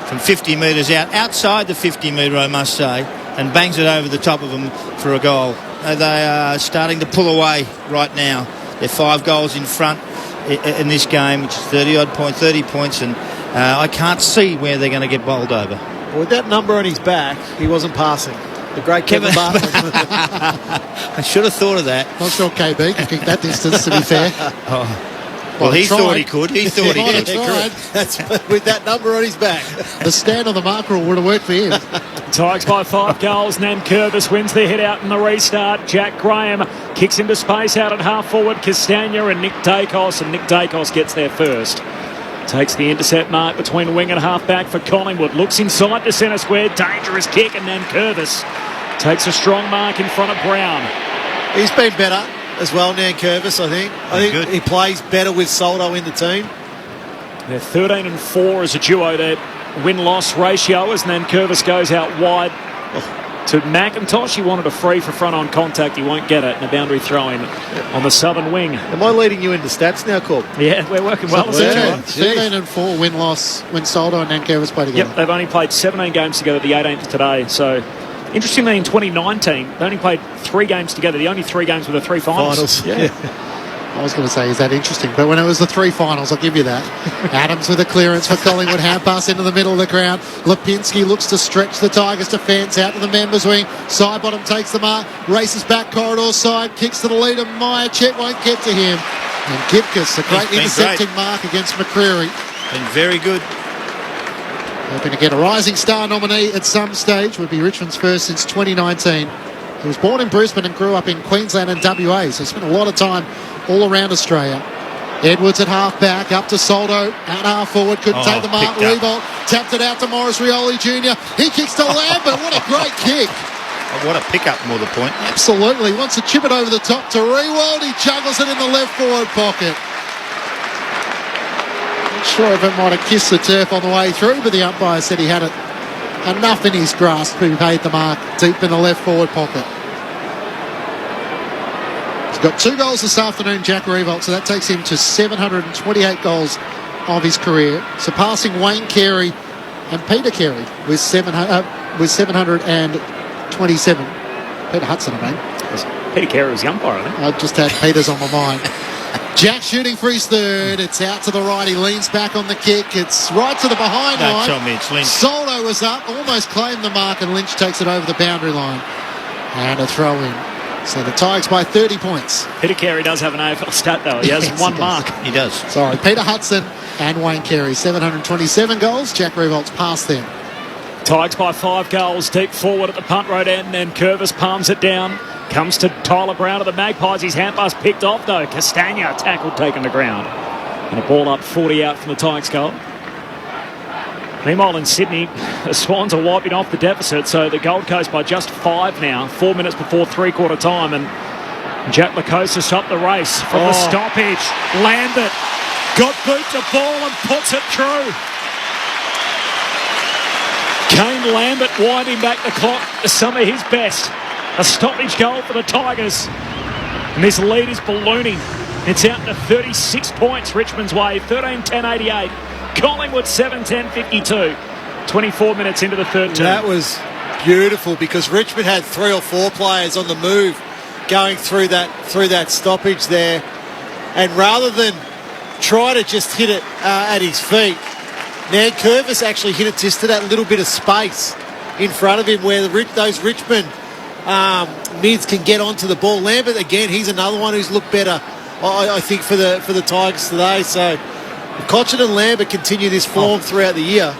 from 50 metres outside the 50 metre, I must say, and bangs it over the top of them for a goal. They are starting to pull away right now. They're 5 goals in front in this game, which is 30 points, and I can't see where they're going to get bowled over. Well, with that number on his back, he wasn't passing. The great Kevin Bartlett. I should have thought of that. Not sure KB can kick that distance, to be fair. Well, he thought he could. He thought he could. That's with that number on his back. The stand on the marker would have worked for him. Tigers by 5 goals. Nankervis wins the hit out in the restart. Jack Graham kicks into space out at half forward. Castagna and Nick Dacos, and Nick Dacos gets there first. Takes the intercept mark between wing and half back for Collingwood. Looks inside the centre square. Dangerous kick, and Nankervis takes a strong mark in front of Brown. He's been better as well, Nankervis, I think. I think he plays better with Soldo in the team. They're 13-4 as a duo. Their win-loss ratio as Nankervis goes out wide to McIntosh. He wanted a free for front-on contact. He won't get it. And a boundary throw-in on the southern wing. Am I leading you into stats now, Corb? Yeah, we're working well. 13-4 win-loss when Soldo and Nankervis play together. Yep, they've only played 17 games together, the 18th today. So, interestingly, in 2019, they only played 3 games together. The only 3 games were the 3 finals. Yeah. I was going to say, is that interesting? But when it was the 3 finals, I'll give you that. Adams with a clearance for Collingwood. Hand pass into the middle of the ground. Lipinski looks to stretch the Tigers' defence out to the members' wing. Side bottom takes the mark. Races back corridor side. Kicks to the leader. Myercheck won't get to him. And Gipkus, a great intercepting mark against McCreary. Been very good. Hoping to get a Rising Star nominee at some stage. Would be Richmond's first since 2019. He was born in Brisbane and grew up in Queensland and WA, so spent a lot of time all around Australia. Edwards at half-back, up to Soldo, at half-forward, couldn't take the mark. Revolt tapped it out to Morris Rioli Jr. He kicks to Lambert. What a great kick. What a pick-up, more the point. Absolutely. Wants to chip it over the top to Riewoldt. He juggles it in the left-forward pocket. Not sure if it might have kissed the turf on the way through, but the umpire said he had it enough in his grasp to paid the mark deep in the left forward pocket. He's got 2 goals this afternoon, Jack Revolt, so that takes him to 728 goals of his career, surpassing Wayne Carey and Peter Carey with 727. Peter Hudson, I mean. Peter Carey was the umpire, I think. I just had Peters on my mind. Jack shooting for his third. It's out to the right. He leans back on the kick. It's right to the behind line. Tell me it's Lynch. Soldo was up, almost claimed the mark, and Lynch takes it over the boundary line. And a throw in. So the Tigers by 30 points. Peter Carey does have an AFL stat, though. He has Yes, one he mark. He does. Sorry, Peter Hudson and Wayne Carey, 727 goals. Jack Revolt's past them. Tigers by 5 goals, deep forward at the punt road end, and Curvis palms it down. Comes to Tyler Brown of the Magpies. His hand pass picked off, though. Castagna tackled, taken to ground. And a ball up 40 out from the Tigers goal. Meanwhile, in Sydney, the Swans are wiping off the deficit, so the Gold Coast by just 5 now, 4 minutes before three-quarter time, and Jack Lacoste up the race from the stoppage. Lambert got boot to ball and puts it through. Kane Lambert winding back the clock to some of his best. A stoppage goal for the Tigers. And this lead is ballooning. It's out to 36 points Richmond's way. 13-10-88. Collingwood 7-10-52. 24 minutes into the third term. That was beautiful because Richmond had 3 or 4 players on the move going through that stoppage there. And rather than try to just hit it at his feet, Nankervis actually hit it just to that little bit of space in front of him where those Richmond mids can get onto the ball. Lambert, again, he's another one who's looked better, I think, for the Tigers today. So if Cotchin and Lambert continue this form throughout the year,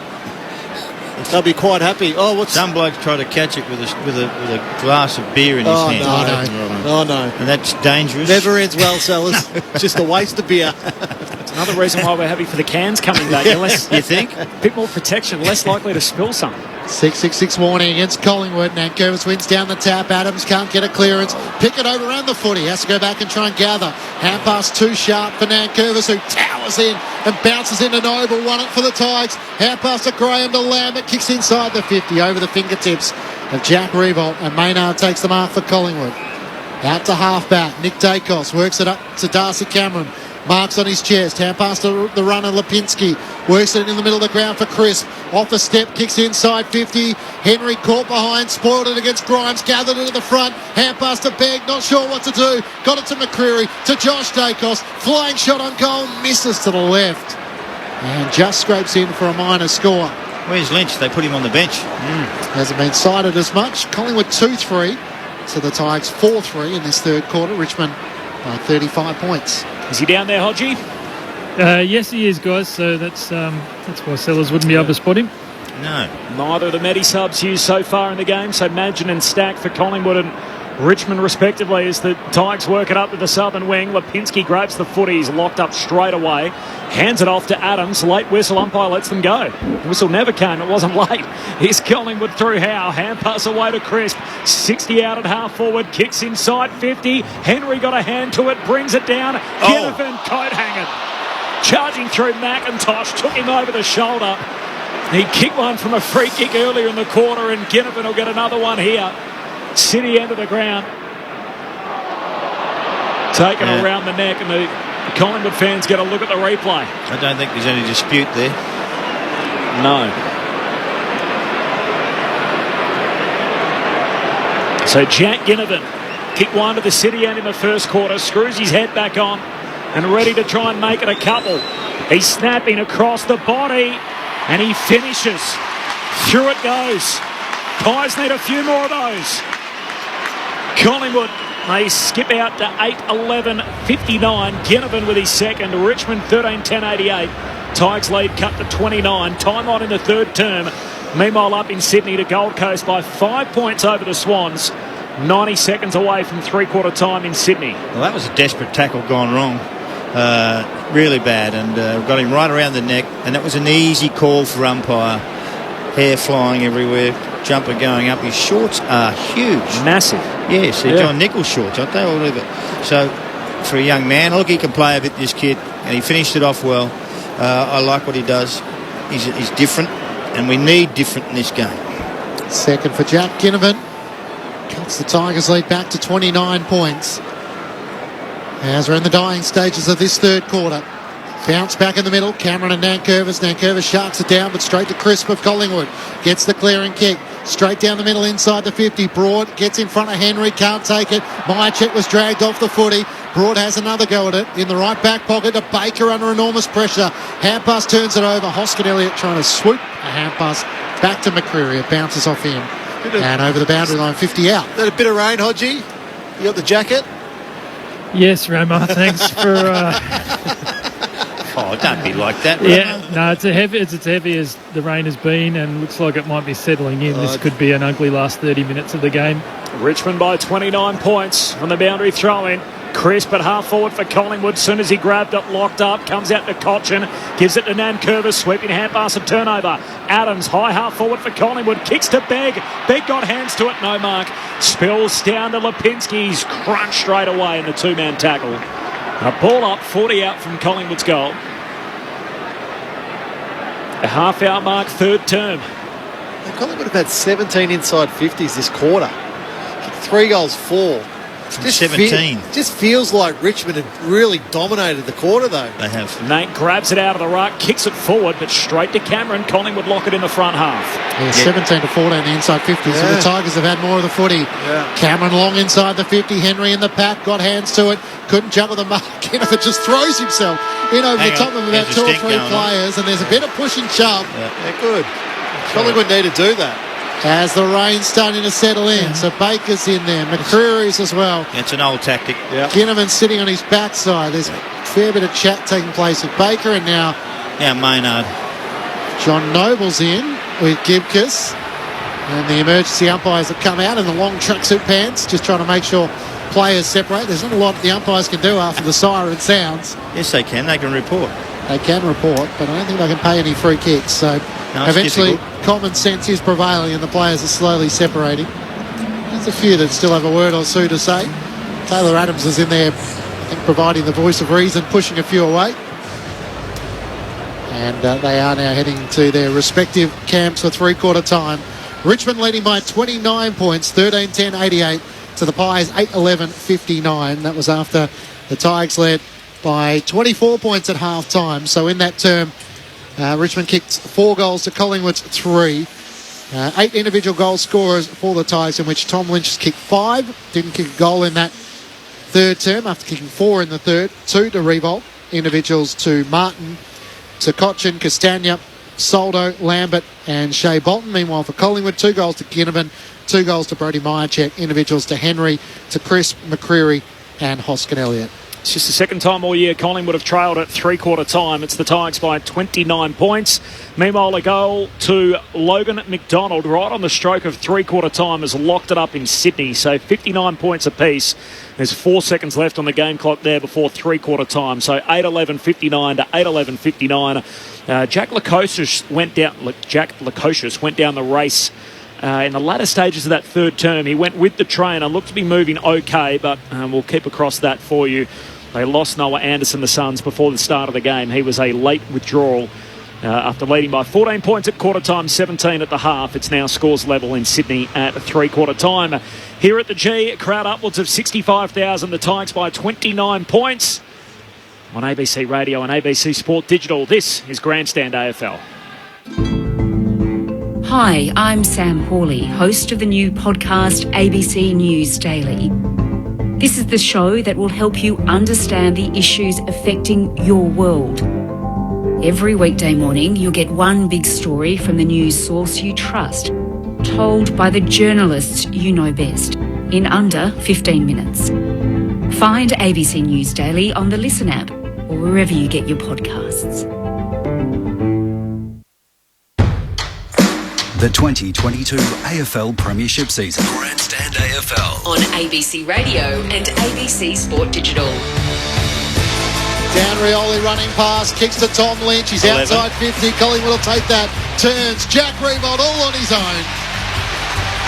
they'll be quite happy. Some blokes try to catch it with a glass of beer in his hand. Oh, no. And that's dangerous. Never ends well, sellers. Just a waste of beer. It's another reason why we're happy for the cans coming back. You think? A bit more protection, less likely to spill some. 666 warning against Collingwood. Nankervis wins down the tap. Adams can't get a clearance. Pickett overran the footy. Has to go back and try and gather. Hand pass too sharp for Nankervis, who towers in and bounces into Noble. Won it for the Tigers. Hand pass to Graham to Lambert. Kicks inside the 50 over the fingertips of Jack Revolt. And Maynard takes the mark for Collingwood. Out to halfback. Nick Dacos works it up to Darcy Cameron. Marks on his chest. Hand pass to the runner Lipinski. Works it in the middle of the ground for Crisp. Off the step. Kicks inside 50. Henry caught behind. Spoiled it against Grimes. Gathered it at the front. Hand pass to Begg. Not sure what to do. Got it to McCreary. To Josh Dacos. Flying shot on goal. Misses to the left. And just scrapes in for a minor score. Where's Lynch? They put him on the bench. Hasn't been cited as much. Collingwood 2-3. So the Tigers 4-3 in this third quarter. Richmond by 35 points. Is he down there, Hodgie? Yes, he is, guys. So that's why Sellers wouldn't be able to spot him. No. Neither of the Medi subs used so far in the game. So Madgen and Stack for Collingwood and Richmond respectively as the Tigers work it up to the southern wing. Lipinski grabs the footy. He's locked up straight away. Hands it off to Adams. Late whistle. Umpire lets them go. The whistle never came. It wasn't late. Here's Collingwood through Howe. Hand pass away to Crisp. 60 out at half forward. Kicks inside 50. Henry got a hand to it. Brings it down. Ginnivan coat hanging. Charging through McIntosh. Took him over the shoulder. He kicked one from a free kick earlier in the quarter, and Ginnivan will get another one here. City end of the ground. Taken around the neck, and the Collingwood fans get a look at the replay. I don't think there's any dispute there. No. So Jack Ginnivan kicked one to the City end in the first quarter, screws his head back on and ready to try and make it a couple. He's snapping across the body and he finishes. Through it goes. Pies need a few more of those. Collingwood, they skip out to 8-11-59. Ginnivan with his second. Richmond 13-10-88. Tigers lead cut to 29. Time on in the third term. Meanwhile, up in Sydney to Gold Coast by 5 points over the Swans. 90 seconds away from three-quarter time in Sydney. Well, that was a desperate tackle gone wrong. Really bad, and got him right around the neck, and that was an easy call for umpire. Hair flying everywhere, jumper going up. His shorts are huge. Massive. Yes, they're John Nichols shorts, aren't they? All of it. So, for a young man, look, he can play a bit, this kid, and he finished it off well. I like what he does. He's different, and we need different in this game. Second for Jack Ginnivan. Cuts the Tigers lead back to 29 points. As we're in the dying stages of this third quarter. Bounce back in the middle. Cameron and Nankervis. Nankervis sharks it down, but straight to Crisp of Collingwood. Gets the clearing kick. Straight down the middle inside the 50. Broad gets in front of Henry. Can't take it. Myercheck was dragged off the footy. Broad has another go at it. In the right back pocket to Baker under enormous pressure. Hand pass turns it over. Hoskin Elliott trying to swoop a hand pass back to McCreary. It bounces off him. And over the boundary line, 50 out. That a bit of rain, Hodgie? You got the jacket? Yes, Ramo. Thanks for... Oh, don't be like that, yeah, no, it's as heavy as the rain has been, and looks like it might be settling in. This could be an ugly last 30 minutes of the game. Richmond by 29 points on the boundary throw-in. Crisp at half forward for Collingwood. Soon as he grabbed it, locked up, comes out to Cochin, gives it to Nankervis, sweeping hand pass and turnover. Adams, high half forward for Collingwood, kicks to Begg. Begg got hands to it, no mark. Spills down to Lipinski. He's crunched straight away in the two-man tackle. A ball up, 40 out from Collingwood's goal. A half-hour mark, third term. Collingwood have had 17 inside 50s this quarter. 3 goals, 4. Just 17. Just feels like Richmond have really dominated the quarter, though. They have. Nate grabs it out of the ruck, kicks it forward, but straight to Cameron. Collingwood lock it in the front half. Yeah, 17 to 14 the inside 50. So the Tigers have had more of the footy. Cameron long inside the 50. Henry in the pack, got hands to it. Couldn't juggle the mark. Ginnivan just throws himself in over the top of about 2 or 3 players, and there's a bit of push and shove. Yeah, good. Collingwood need to do that. As the rain's starting to settle in. So Baker's in there. McCreary's as well. It's an old tactic. Ginnivan sitting on his backside. There's a fair bit of chat taking place with Baker, and now Maynard. John Noble's in with Gibcus. And the emergency umpires have come out in the long tracksuit pants, just trying to make sure players separate. There's not a lot the umpires can do after the siren sounds. Yes, they can. They can report. They can report, but I don't think they can pay any free kicks. So No, it's Eventually, difficult. common sense is prevailing and the players are slowly separating. There's a few that still have a word or two to say. Taylor Adams is in there, I think, providing the voice of reason, pushing a few away. And they are now heading to their respective camps for three-quarter time. Richmond leading by 29 points, 13-10-88 to the Pies, 8-11-59. That was after the Tigers led by 24 points at half-time. So in that term, Richmond kicked 4 goals to Collingwood's 3. 8 individual goal scorers for the Tigers, in which Tom Lynch has kicked 5. Didn't kick a goal in that third term after kicking 4 in the third. 2 to Revolt. Individuals to Martin, to Cochin, Castagna, Soldo, Lambert and Shea Bolton. Meanwhile for Collingwood, 2 goals to Ginnivan, 2 goals to Brody Myercheck. Individuals to Henry, to Chris, McCreary and Hoskin Elliott. It's just the second time all year Collingwood have trailed at three-quarter time. It's the Tigers by 29 points. Meanwhile, a goal to Logan McDonald right on the stroke of three-quarter time has locked it up in Sydney. So 59 points apiece. There's 4 seconds left on the game clock there before three-quarter time. So 8-11-59 to 8-11-59. Jack Lukosius went down the race in the latter stages of that third term. He went with the trainer, looked to be moving okay, but we'll keep across that for you. They lost Noah Anderson, the Suns, before the start of the game. He was a late withdrawal after leading by 14 points at quarter time, 17 at the half. It's now scores level in Sydney at three-quarter time. Here at the G, crowd upwards of 65,000. The Tigers by 29 points. On ABC Radio and ABC Sport Digital, this is Grandstand AFL. Hi, I'm Sam Hawley, host of the new podcast ABC News Daily. This is the show that will help you understand the issues affecting your world. Every weekday morning, you'll get one big story from the news source you trust, told by the journalists you know best, in under 15 minutes. Find ABC News Daily on the Listen app or wherever you get your podcasts. The 2022 AFL Premiership season. Grandstand AFL. On ABC Radio and ABC Sport Digital. Dan Rioli running past, kicks to Tom Lynch. He's 11. Outside 50. Collingwood will take that. Turns. Jack Revolt all on his own.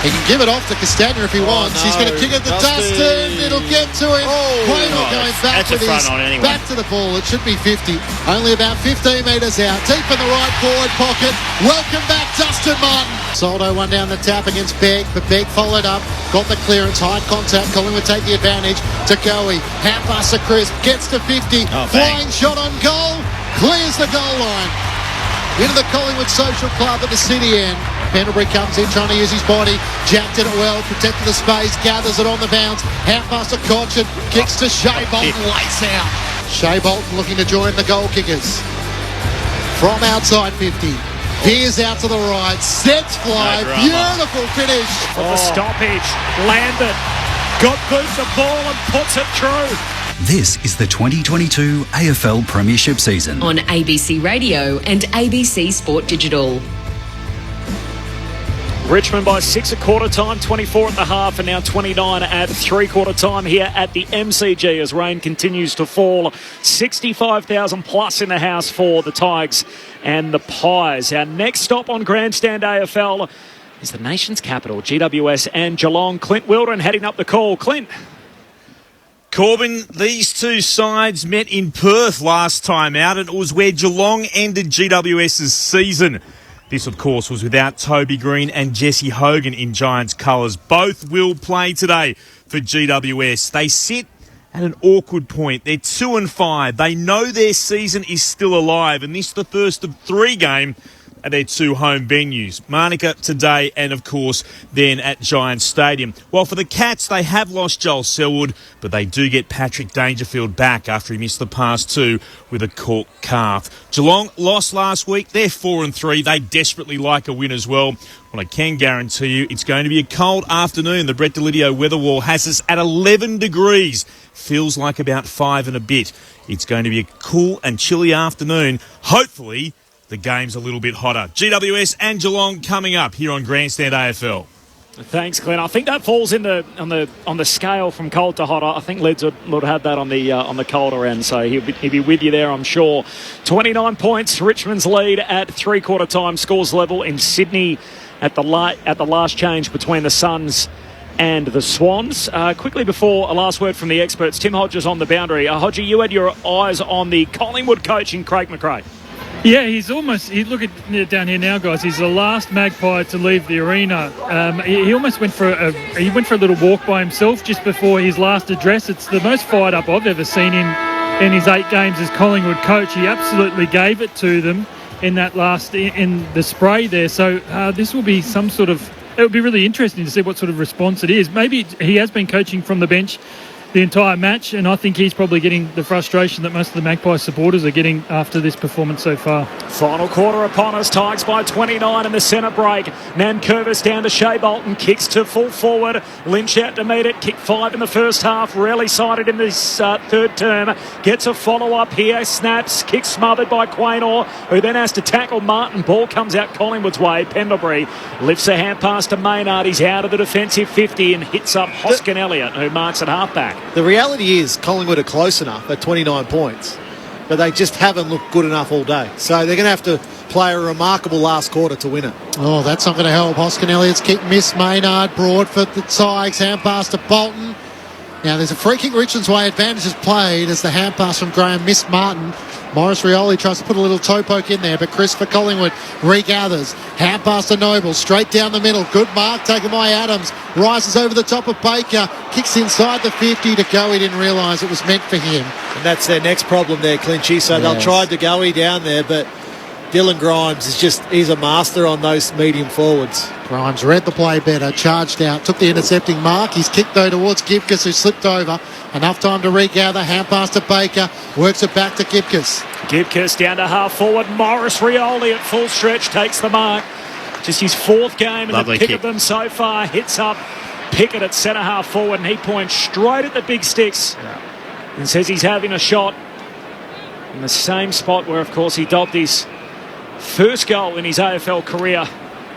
He can give it off to Castagna if he wants. No. He's going to kick it to Dustin. It'll get to him. Quaynor going back with his anyway. back to the ball. It should be 50. Only about 15 metres out. Deep in the right forward pocket. Welcome back, Dustin Martin. Soldo one down the tap against Begg, but Begg followed up. Got the clearance. High contact. Collingwood take the advantage to Goey. Hand pass to Chris. Gets to 50. Flying shot on goal. Clears the goal line. Into the Collingwood Social Club at the city end. Pendlebury comes in trying to use his body. Jack did it well, protected the space, gathers it on the bounce. Half past to Cochin, kicks to Shea Bolton, lights out. Shea Bolton looking to join the goal kickers. From outside 50. Veers out to the right, sets fly, beautiful finish. From the stoppage, landed, got boot the ball and puts it through. This is the 2022 AFL Premiership season. On ABC Radio and ABC Sport Digital. Richmond by 6 at quarter time, 24 at the half, and now 29 at three-quarter time here at the MCG as rain continues to fall. 65,000 plus in the house for the Tigers and the Pies. Our next stop on Grandstand AFL is the nation's capital, GWS and Geelong. Clint Wildren heading up the call. Clint. Corbin, these two sides met in Perth last time out, and it was where Geelong ended GWS's season. This, of course, was without Toby Green and Jesse Hogan in Giants colours. Both will play today for GWS. They sit at an awkward point. They're 2-5. They know their season is still alive, and this is the first of 3 games at their 2 home venues. Manuka today and, of course, then at Giants Stadium. Well, for the Cats, they have lost Joel Selwood, but they do get Patrick Dangerfield back after he missed the past 2 with a cork calf. Geelong lost last week. They're 4-3. They desperately like a win as well. Well, I can guarantee you it's going to be a cold afternoon. The Brett Delidio weather wall has us at 11 degrees. Feels like about 5 and a bit. It's going to be a cool and chilly afternoon. Hopefully, the game's a little bit hotter. GWS and Geelong coming up here on Grandstand AFL. Thanks, Glenn. I think that falls on the scale from cold to hot. I think Leds would have that on the colder end, so he'll be with you there, I'm sure. 29 points, Richmond's lead at three-quarter time. Scores level in Sydney at the last change between the Suns and the Swans. Quickly before a last word from the experts, Tim Hodges on the boundary. Hodgie, you had your eyes on the Collingwood coach in Craig McRae. Yeah, look at down here now, guys. He's the last Magpie to leave the arena. He almost went for a little walk by himself just before his last address. It's the most fired up I've ever seen him in his 8 games as Collingwood coach. He absolutely gave it to them in the spray there. So this will be it'll be really interesting to see what sort of response it is. Maybe he has been coaching from the bench the entire match, and I think he's probably getting the frustration that most of the Magpie supporters are getting after this performance so far. Final quarter upon us. Tigers by 29 in the centre break. Nankervis down to Shea Bolton, kicks to full forward. Lynch out to meet it. Kick 5 in the first half. Rarely sighted in this third term. Gets a follow-up here. Snaps. Kick smothered by Quaynor, who then has to tackle Martin. Ball comes out Collingwood's way. Pendlebury lifts a hand pass to Maynard. He's out of the defensive 50 and hits up Hoskin Elliott, who marks at halfback. The reality is Collingwood are close enough at 29 points, but they just haven't looked good enough all day. So they're going to have to play a remarkable last quarter to win it. Oh, that's not going to help. Hoskin Elliott's kick missed. Maynard broad for the Tigers. Hand pass to Bolton. Now there's a free kick Richmond's way. Advantage is played as the hand pass from Graham missed Martin. Maurice Rioli tries to put a little toe poke in there, but Chris for Collingwood regathers. Hand pass to Noble, straight down the middle. Good mark taken by Adams. Rises over the top of Baker. Kicks inside the 50 to go. He didn't realise it was meant for him. And that's their next problem there, Clinchy. So they'll try to go down there, but Dylan Grimes he's a master on those medium forwards. Grimes read the play better, charged out, took the intercepting mark. He's kicked though towards Gibcus, who slipped over. Enough time to regather. Hand pass to Baker. Works it back to Gibcus. Gibcus down to half forward. Maurice Rioli at full stretch takes the mark. Just his 4th game and the pick of them so far. Hits up Pickett at centre half forward, and he points straight at the big sticks and says he's having a shot in the same spot where, of course, he dobbed his first goal in his AFL career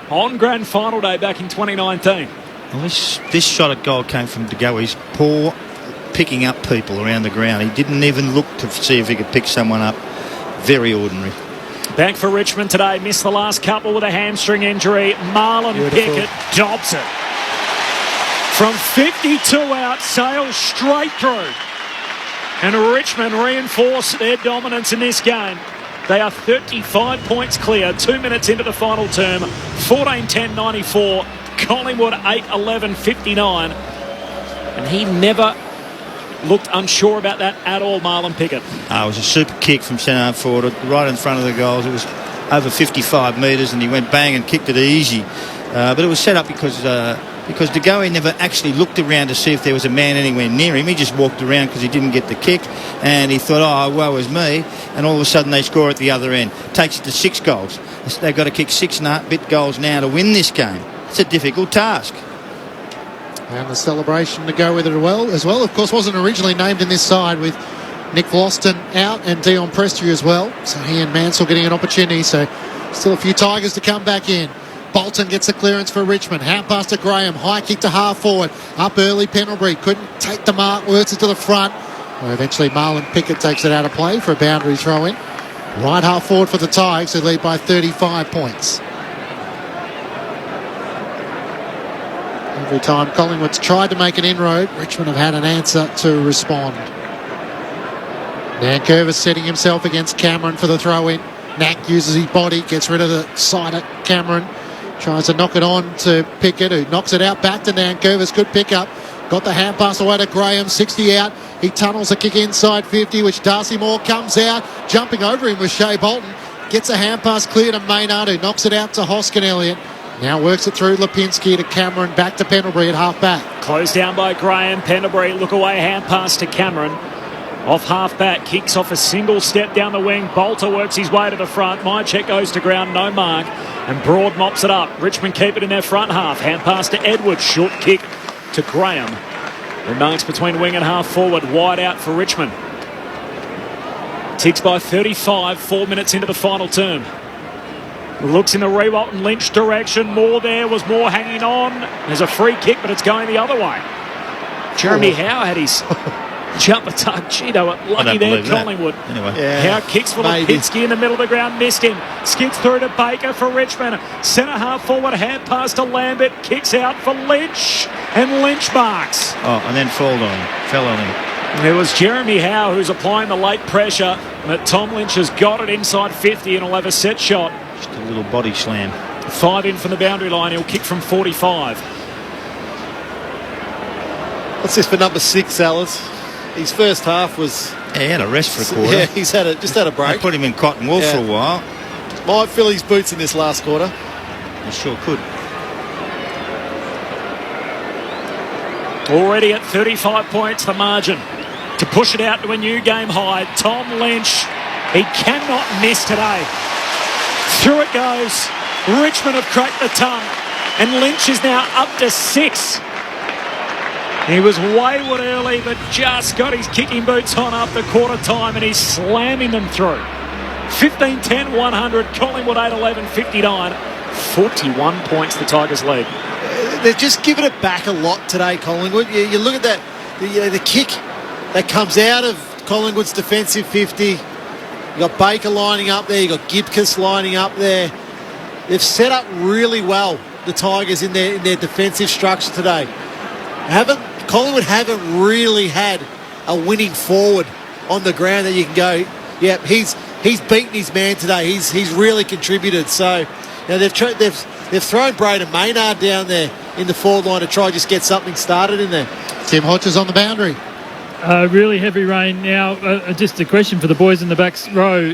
on grand final day back in 2019. Well, this shot at goal came from De Goey's poor picking up people around the ground. He didn't even look to see if he could pick someone up. Very ordinary. Back for Richmond today. Missed the last couple with a hamstring injury. Marlon Pickett dobs it. From 52 out, sails straight through. And Richmond reinforce their dominance in this game. They are 35 points clear, 2 minutes into the final term. 14-10-94. Collingwood 8-11-59. And he never looked unsure about that at all, Marlon Pickett. It was a super kick from centre forward, right in front of the goals. It was over 55 metres, and he went bang and kicked it easy. But it was set up because De Goey never actually looked around to see if there was a man anywhere near him. He just walked around because he didn't get the kick, and he thought, oh, woe is me. And all of a sudden they score at the other end. Takes it to 6 goals. They've got to kick 6.5 goals now to win this game. It's a difficult task. And the celebration to go with it as well. Of course, wasn't originally named in this side with Nick Vlauston out and Dion Prestry as well. So he and Mansell getting an opportunity. So still a few Tigers to come back in. Bolton gets the clearance for Richmond. Hand pass to Graham. High kick to half forward. Up early Pendlebury. Couldn't take the mark. Works it to the front. Where eventually Marlon Pickett takes it out of play for a boundary throw in. Right half forward for the Tigers, who lead by 35 points. Every time Collingwood's tried to make an inroad, Richmond have had an answer to respond. Nankervis setting himself against Cameron for the throw-in. Nack uses his body, gets rid of the side at Cameron. Tries to knock it on to Pickett, who knocks it out back to Nankervis. Good pick-up. Got the hand pass away to Graham, 60 out. He tunnels a kick inside 50, which Darcy Moore comes out. Jumping over him with Shea Bolton. Gets a hand pass clear to Maynard, who knocks it out to Hoskin Elliott. Now works it through Lipinski to Cameron, back to Pendlebury at half-back. Closed down by Graham. Pendlebury, look away, hand pass to Cameron. Off half-back, kicks off a single step down the wing. Bolter works his way to the front. Mychek goes to ground, no mark. And Broad mops it up. Richmond keep it in their front half. Hand pass to Edwards, short kick to Graham. Remarks between wing and half-forward, wide out for Richmond. Ticks by 35, 4 minutes into the final term. Looks in the Rewalt and Lynch direction. Moore there, was Moore hanging on. There's a free kick, but it's going the other way. Jeremy Howe had his jumper tuck. Gee, they were lucky there, Collingwood. Anyway. Howe kicks for Lipinski in the middle of the ground, missed him. Skids through to Baker for Richmond. Centre half forward, hand pass to Lambert. Kicks out for Lynch, and Lynch marks. Oh, and then fell on him. It was Jeremy Howe who's applying the late pressure, but Tom Lynch has got it inside 50 and will have a set shot. Just a little body slam. 5 in from the boundary line. He'll kick from 45. What's this for number 6, Sellers? His first half was... Yeah, he had a rest for a quarter. Yeah, he's had just had a break. They put him in cotton wool for a while. Might fill his boots in this last quarter. He sure could. Already at 35 points, the margin. To push it out to a new game high, Tom Lynch. He cannot miss today. Through it goes. Richmond have cracked the tongue. And Lynch is now up to 6. He was wayward early, but just got his kicking boots on after quarter time, and he's slamming them through. 15-10, 100, Collingwood 8-11, 59. 41 points the Tigers lead. They're just giving it back a lot today, Collingwood. You look at that, the kick that comes out of Collingwood's defensive 50. You got Baker lining up there. You got Gibcus lining up there. They've set up really well, the Tigers, in their defensive structure today. Collingwood haven't really had a winning forward on the ground that you can go, yep, he's beaten his man today. He's really contributed. So they've thrown Braden Maynard down there in the forward line to try and just get something started in there. Tim Hodges on the boundary. Really heavy rain now. Just a question for the boys in the back row.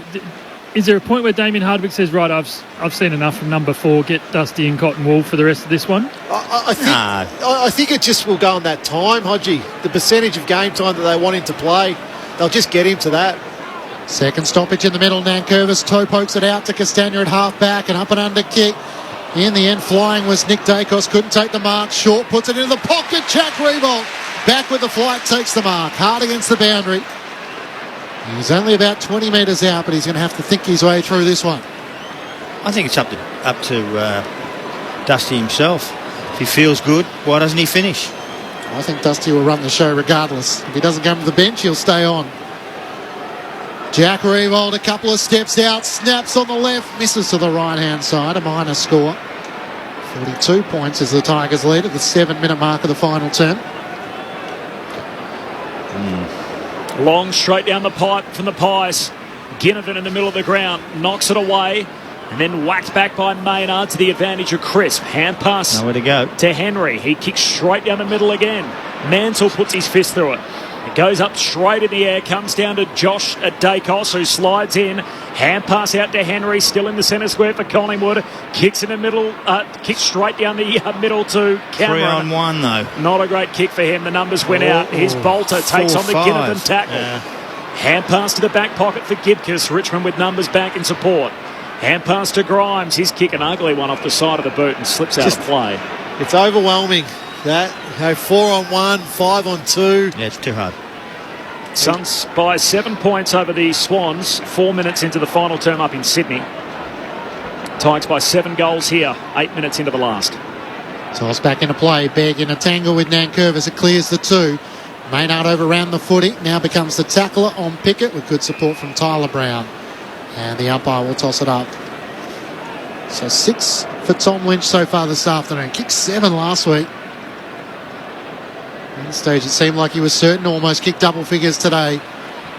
Is there a point where Damien Hardwick says, right, I've seen enough from number 4, get Dusty and Cotton Wool for the rest of this one? I think it just will go on that time, Hodgie. The percentage of game time that they want him to play, they'll just get him to that. Second stoppage in the middle. Nankervis toe pokes it out to Castagna at half back, and up and under kick. In the end, flying was Nick Dacos. Couldn't take the mark. Short puts it into the pocket. Jack Rewalt back with the flight, takes the mark. Hard against the boundary. He's only about 20 metres out, but he's going to have to think his way through this one. I think it's up to Dusty himself. If he feels good, why doesn't he finish? I think Dusty will run the show regardless. If he doesn't come to the bench, he'll stay on. Jack Rewalt a couple of steps out, snaps on the left, misses to the right-hand side, a minor score. 42 points as the Tigers lead at the 7-minute mark of the final term. Long straight down the pipe from the Pies. Ginnivan in the middle of the ground, knocks it away, and then whacked back by Maynard to the advantage of Crisp. Hand pass nowhere to go to Henry. He kicks straight down the middle again. Mansell puts his fist through it. It goes up straight in the air, comes down to Josh Dacos, who slides in. Hand pass out to Henry, still in the centre square for Collingwood. Kicks in the middle, kicks straight down the middle to Cameron. 3-on-1 though. Not a great kick for him. The numbers went out. Here's Bolter, takes on the Ginnivan tackle. Yeah. Hand pass to the back pocket for Gibcus. Richmond with numbers back in support. Hand pass to Grimes. His kick, an ugly one off the side of the boot, and slips out of play. It's overwhelming. That 4-on-1, 5-on-2. Yeah, it's too hard. Suns by 7 points over the Swans. 4 minutes into the final term up in Sydney. Tigers by 7 goals here. 8 minutes into the last. Toss back into play. Begg in a tangle with Nankervis. It clears the 2. Maynard overran the footy. Now becomes the tackler on Pickett with good support from Tyler Brown. And the umpire will toss it up. So 6 for Tom Lynch so far this afternoon. Kicked 7 last week. At one stage it seemed like he was certain, almost kicked double figures today.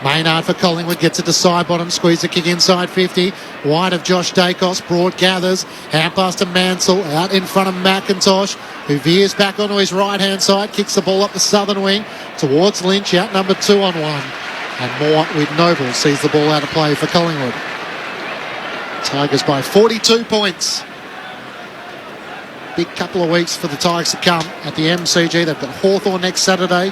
Maynard for Collingwood gets it to side bottom, squeeze the kick inside 50. Wide of Josh Dacos, Broad gathers, hand pass to Mansell, out in front of McIntosh, who veers back onto his right-hand side, kicks the ball up the southern wing towards Lynch, out number 2 on 1. And Moore with Noble sees the ball out of play for Collingwood. Tigers by 42 points. Big couple of weeks for the Tigers to come at the MCG. They've got Hawthorn next Saturday,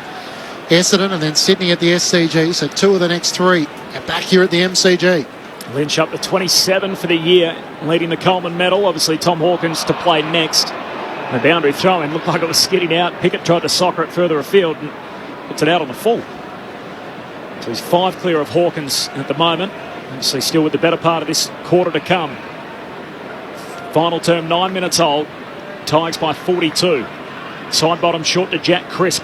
Essendon, and then Sydney at the SCG. So 2 of the next 3 are back here at the MCG. Lynch up to 27 for the year, leading the Coleman medal. Obviously Tom Hawkins to play next. The boundary throw-in looked like it was skidding out. Pickett tried to soccer it further afield and puts it out on the full. So he's 5 clear of Hawkins at the moment. Obviously still with the better part of this quarter to come. Final term 9 minutes old. Tigers by 42. Side bottom short to Jack Crisp.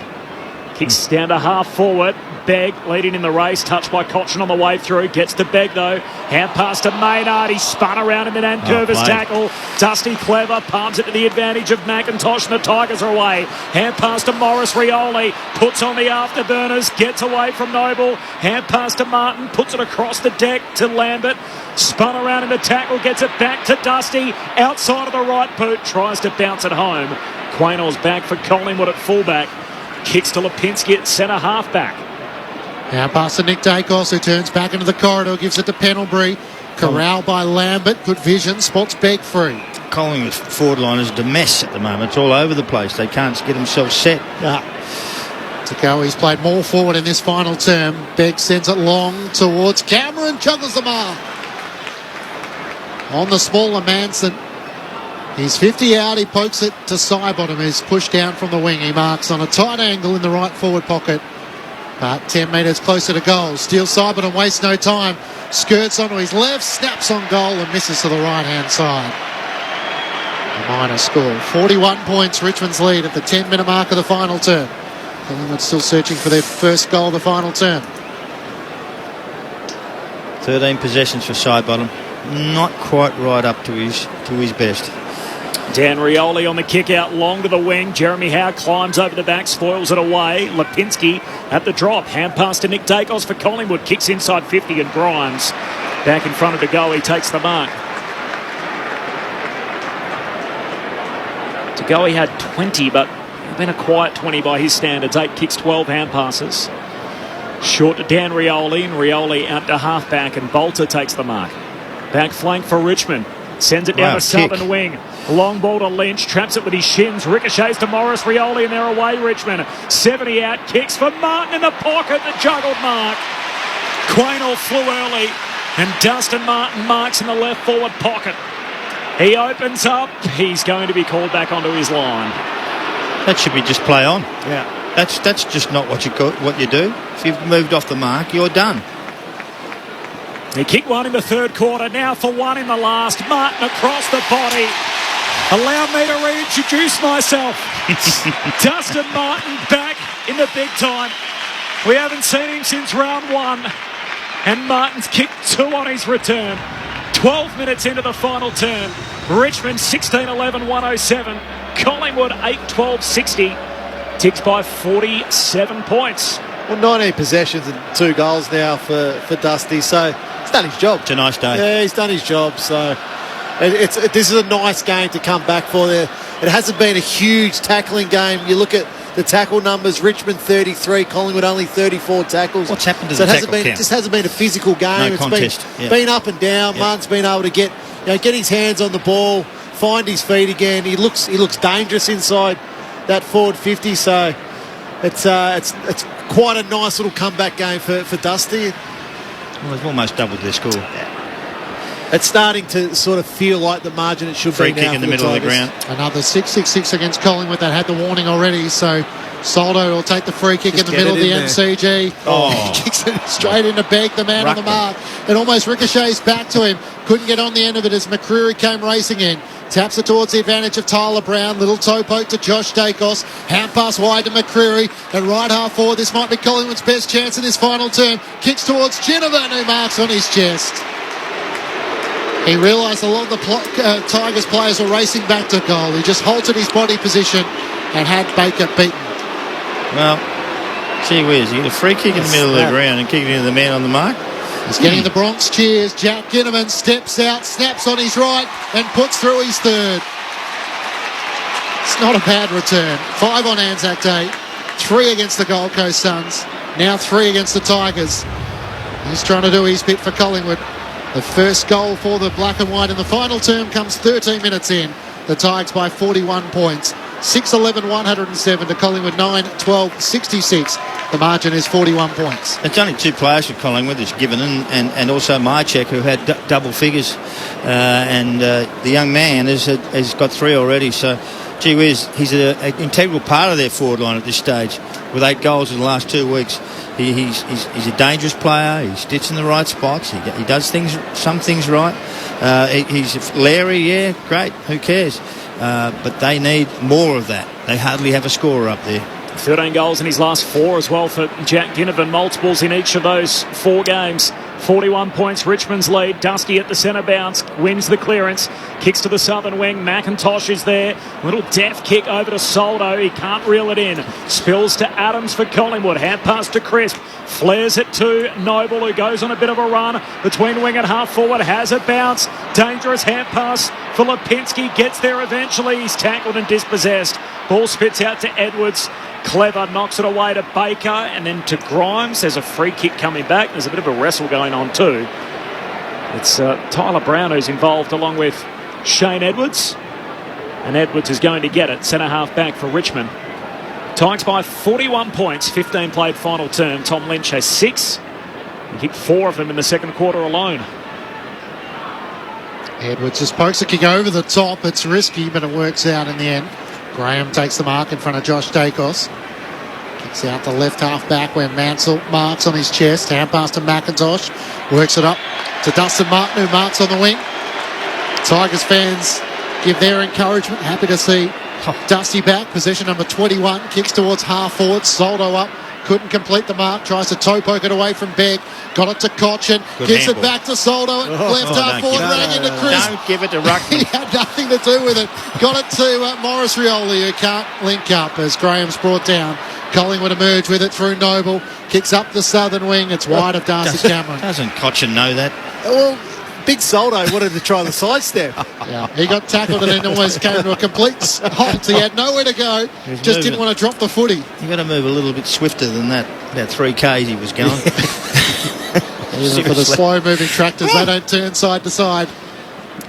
Kicks down to half forward. Begg leading in the race. Touched by Cochin on the way through. Gets to Begg though. Hand pass to Maynard. He spun around in the Nankervis tackle. Dusty clever. Palms it to the advantage of McIntosh, and the Tigers are away. Hand pass to Morris Rioli. Puts on the afterburners. Gets away from Noble. Hand pass to Martin. Puts it across the deck to Lambert. Spun around in the tackle. Gets it back to Dusty. Outside of the right boot. Tries to bounce it home. Quaynell's back for Collingwood at fullback. Kicks to Lipinski at centre halfback. Now pass to Nick Dacos, who turns back into the corridor, gives it to Pendlebury. Corralled by Lambert. Good vision. Spots Begg free. Collingwood's forward line is a mess at the moment. It's all over the place. They can't get themselves set. To go, he's played more forward in this final term. Begg sends it long towards Cameron. Juggles the mark. On the smaller Manson. He's 50 out. He pokes it to Sidebottom, who's pushed down from the wing. He marks on a tight angle in the right forward pocket. But 10 metres closer to goal. Steals Sidebottom, wastes no time. Skirts onto his left, snaps on goal and misses to the right-hand side. A minor score. 41 points, Richmond's lead at the 10-minute mark of the final term. Collingwood still searching for their first goal of the final term. 13 possessions for Sidebottom. Not quite right up to his best. Dan Rioli on the kick out long to the wing. Jeremy Howe climbs over the back, spoils it away. Lipinski at the drop. Hand pass to Nick Dacos for Collingwood. Kicks inside 50 and Grimes back in front of the goal. He takes the mark. To go, he had 20, but been a quiet 20 by his standards. 8 kicks, 12 hand passes. Short to Dan Rioli, and Rioli out to halfback, and Bolter takes the mark. Back flank for Richmond. Sends it down the southern wing. Long ball to Lynch. Traps it with his shins. Ricochets to Morris Rioli, and they're away, Richmond. 70 out. Kicks for Martin in the pocket. The juggled mark. Quaynell flew early, and Dustin Martin marks in the left forward pocket. He opens up. He's going to be called back onto his line. That should be just play on. Yeah. That's just not what you do. If you've moved off the mark, you're done. He kicked one in the third quarter, now for one in the last. Martin across the body. Allow me to reintroduce myself. Dustin Martin back in the big time. We haven't seen him since round one. And Martin's kicked 2 on his return. 12 minutes into the final term. Richmond 16-11-107. Collingwood 8-12-60. Ticks by 47 points. Well, 19 possessions and 2 goals now for Dusty, so he's done his job. It's a nice day. Yeah, he's done his job, so this is a nice game to come back for there. It hasn't been a huge tackling game. You look at the tackle numbers, Richmond 33, Collingwood only 34 tackles. What's happened to the tackle count? It just hasn't been a physical game. No contest. It's been up and down. Yep. Martin's been able to get his hands on the ball, find his feet again. He looks dangerous inside that forward 50, so it's quite a nice little comeback game for Dusty. Well, they've almost doubled their score. It's starting to sort of feel like the margin it should Free be now. kick in the middle of the ground. Another 6-6-6 against Collingwood. That had the warning already, so Soldo will take the free kick in the middle of the MCG. He kicks it straight into Begg, the man on the mark. It almost ricochets back to him. Couldn't get on the end of it as McCreary came racing in. Taps it towards the advantage of Tyler Brown. Little toe poke to Josh Dacos. Hand pass wide to McCreary. And right half forward, this might be Collingwood's best chance in this final term. Kicks towards Ginnivan, who marks on his chest. He realised a lot of the Tigers players were racing back to goal. He just halted his body position and had Baker beaten. Well, gee whiz, you get a free kick in the middle of the ground and kick it into the man on the mark. He's getting the Bronx cheers. Jack Ginnivan steps out, snaps on his right and puts through his third. It's not a bad return. 5 on Anzac Day, 3 against the Gold Coast Suns, now 3 against the Tigers. He's trying to do his bit for Collingwood. The first goal for the black and white in the final term comes 13 minutes in. The Tigers by 41 points. 6-11-107 to Collingwood 9-12-66. The margin is 41 points. It's only 2 players for Collingwood. There's Given and also Mychek, who had double figures. And the young man has got 3 already. So, gee whiz, he's an integral part of their forward line at this stage with 8 goals in the last 2 weeks. He's a dangerous player. He's stitching the right spots. He does some things right. He's Larry, yeah, great. Who cares? But they need more of that. They hardly have a scorer up there. 13 goals in his last 4 as well for Jack Ginnivan. Multiples in each of those 4 games. 41 points, Richmond's lead. Dusty at the centre bounce, wins the clearance, kicks to the southern wing. McIntosh is there. Little deft kick over to Soldo. He can't reel it in. Spills to Adams for Collingwood. Hand pass to Crisp. Flares it to Noble, who goes on a bit of a run. Between wing and half forward, has a bounce. Dangerous hand pass for Lipinski. Gets there eventually. He's tackled and dispossessed. Ball spits out to Edwards. Clever knocks it away to Baker and then to Grimes. There's a free kick coming back. There's a bit of a wrestle going on too. It's Tyler Brown who's involved along with Shane Edwards. And Edwards is going to get it. Centre half back for Richmond. Tigers by 41 points. 15 played final term. Tom Lynch has 6. He kicked 4 of them in the second quarter alone. Edwards just pokes a kick over the top. It's risky, but it works out in the end. Graham takes the mark in front of Josh Dacos. Kicks out the left half back where Mansell marks on his chest. Hand pass to McIntosh. Works it up to Dustin Martin, who marks on the wing. Tigers fans give their encouragement. Happy to see Dusty back. Possession number 21. Kicks towards half forward. Soldo up. Couldn't complete the mark. Tries to toe poke it away from Begg. Got it to Cochin. Gives it back to Soldo. Left half forward. Rang into Chris. Don't give it to Ruckman. He had nothing to do with it. Got it to Morris Rioli, who can't link up as Graham's brought down. Collingwood emerge with it through Noble. Kicks up the southern wing. It's wide of Darcy Cameron. Doesn't Cochin know that? Well, Big Soldo wanted to try the sidestep. Yeah, he got tackled and then almost came to a complete halt. He had nowhere to go. Just didn't want to drop the footy. You've got to move a little bit swifter than that. About 3 Ks he was going. Even for the slow-moving tractors, they don't turn side to side.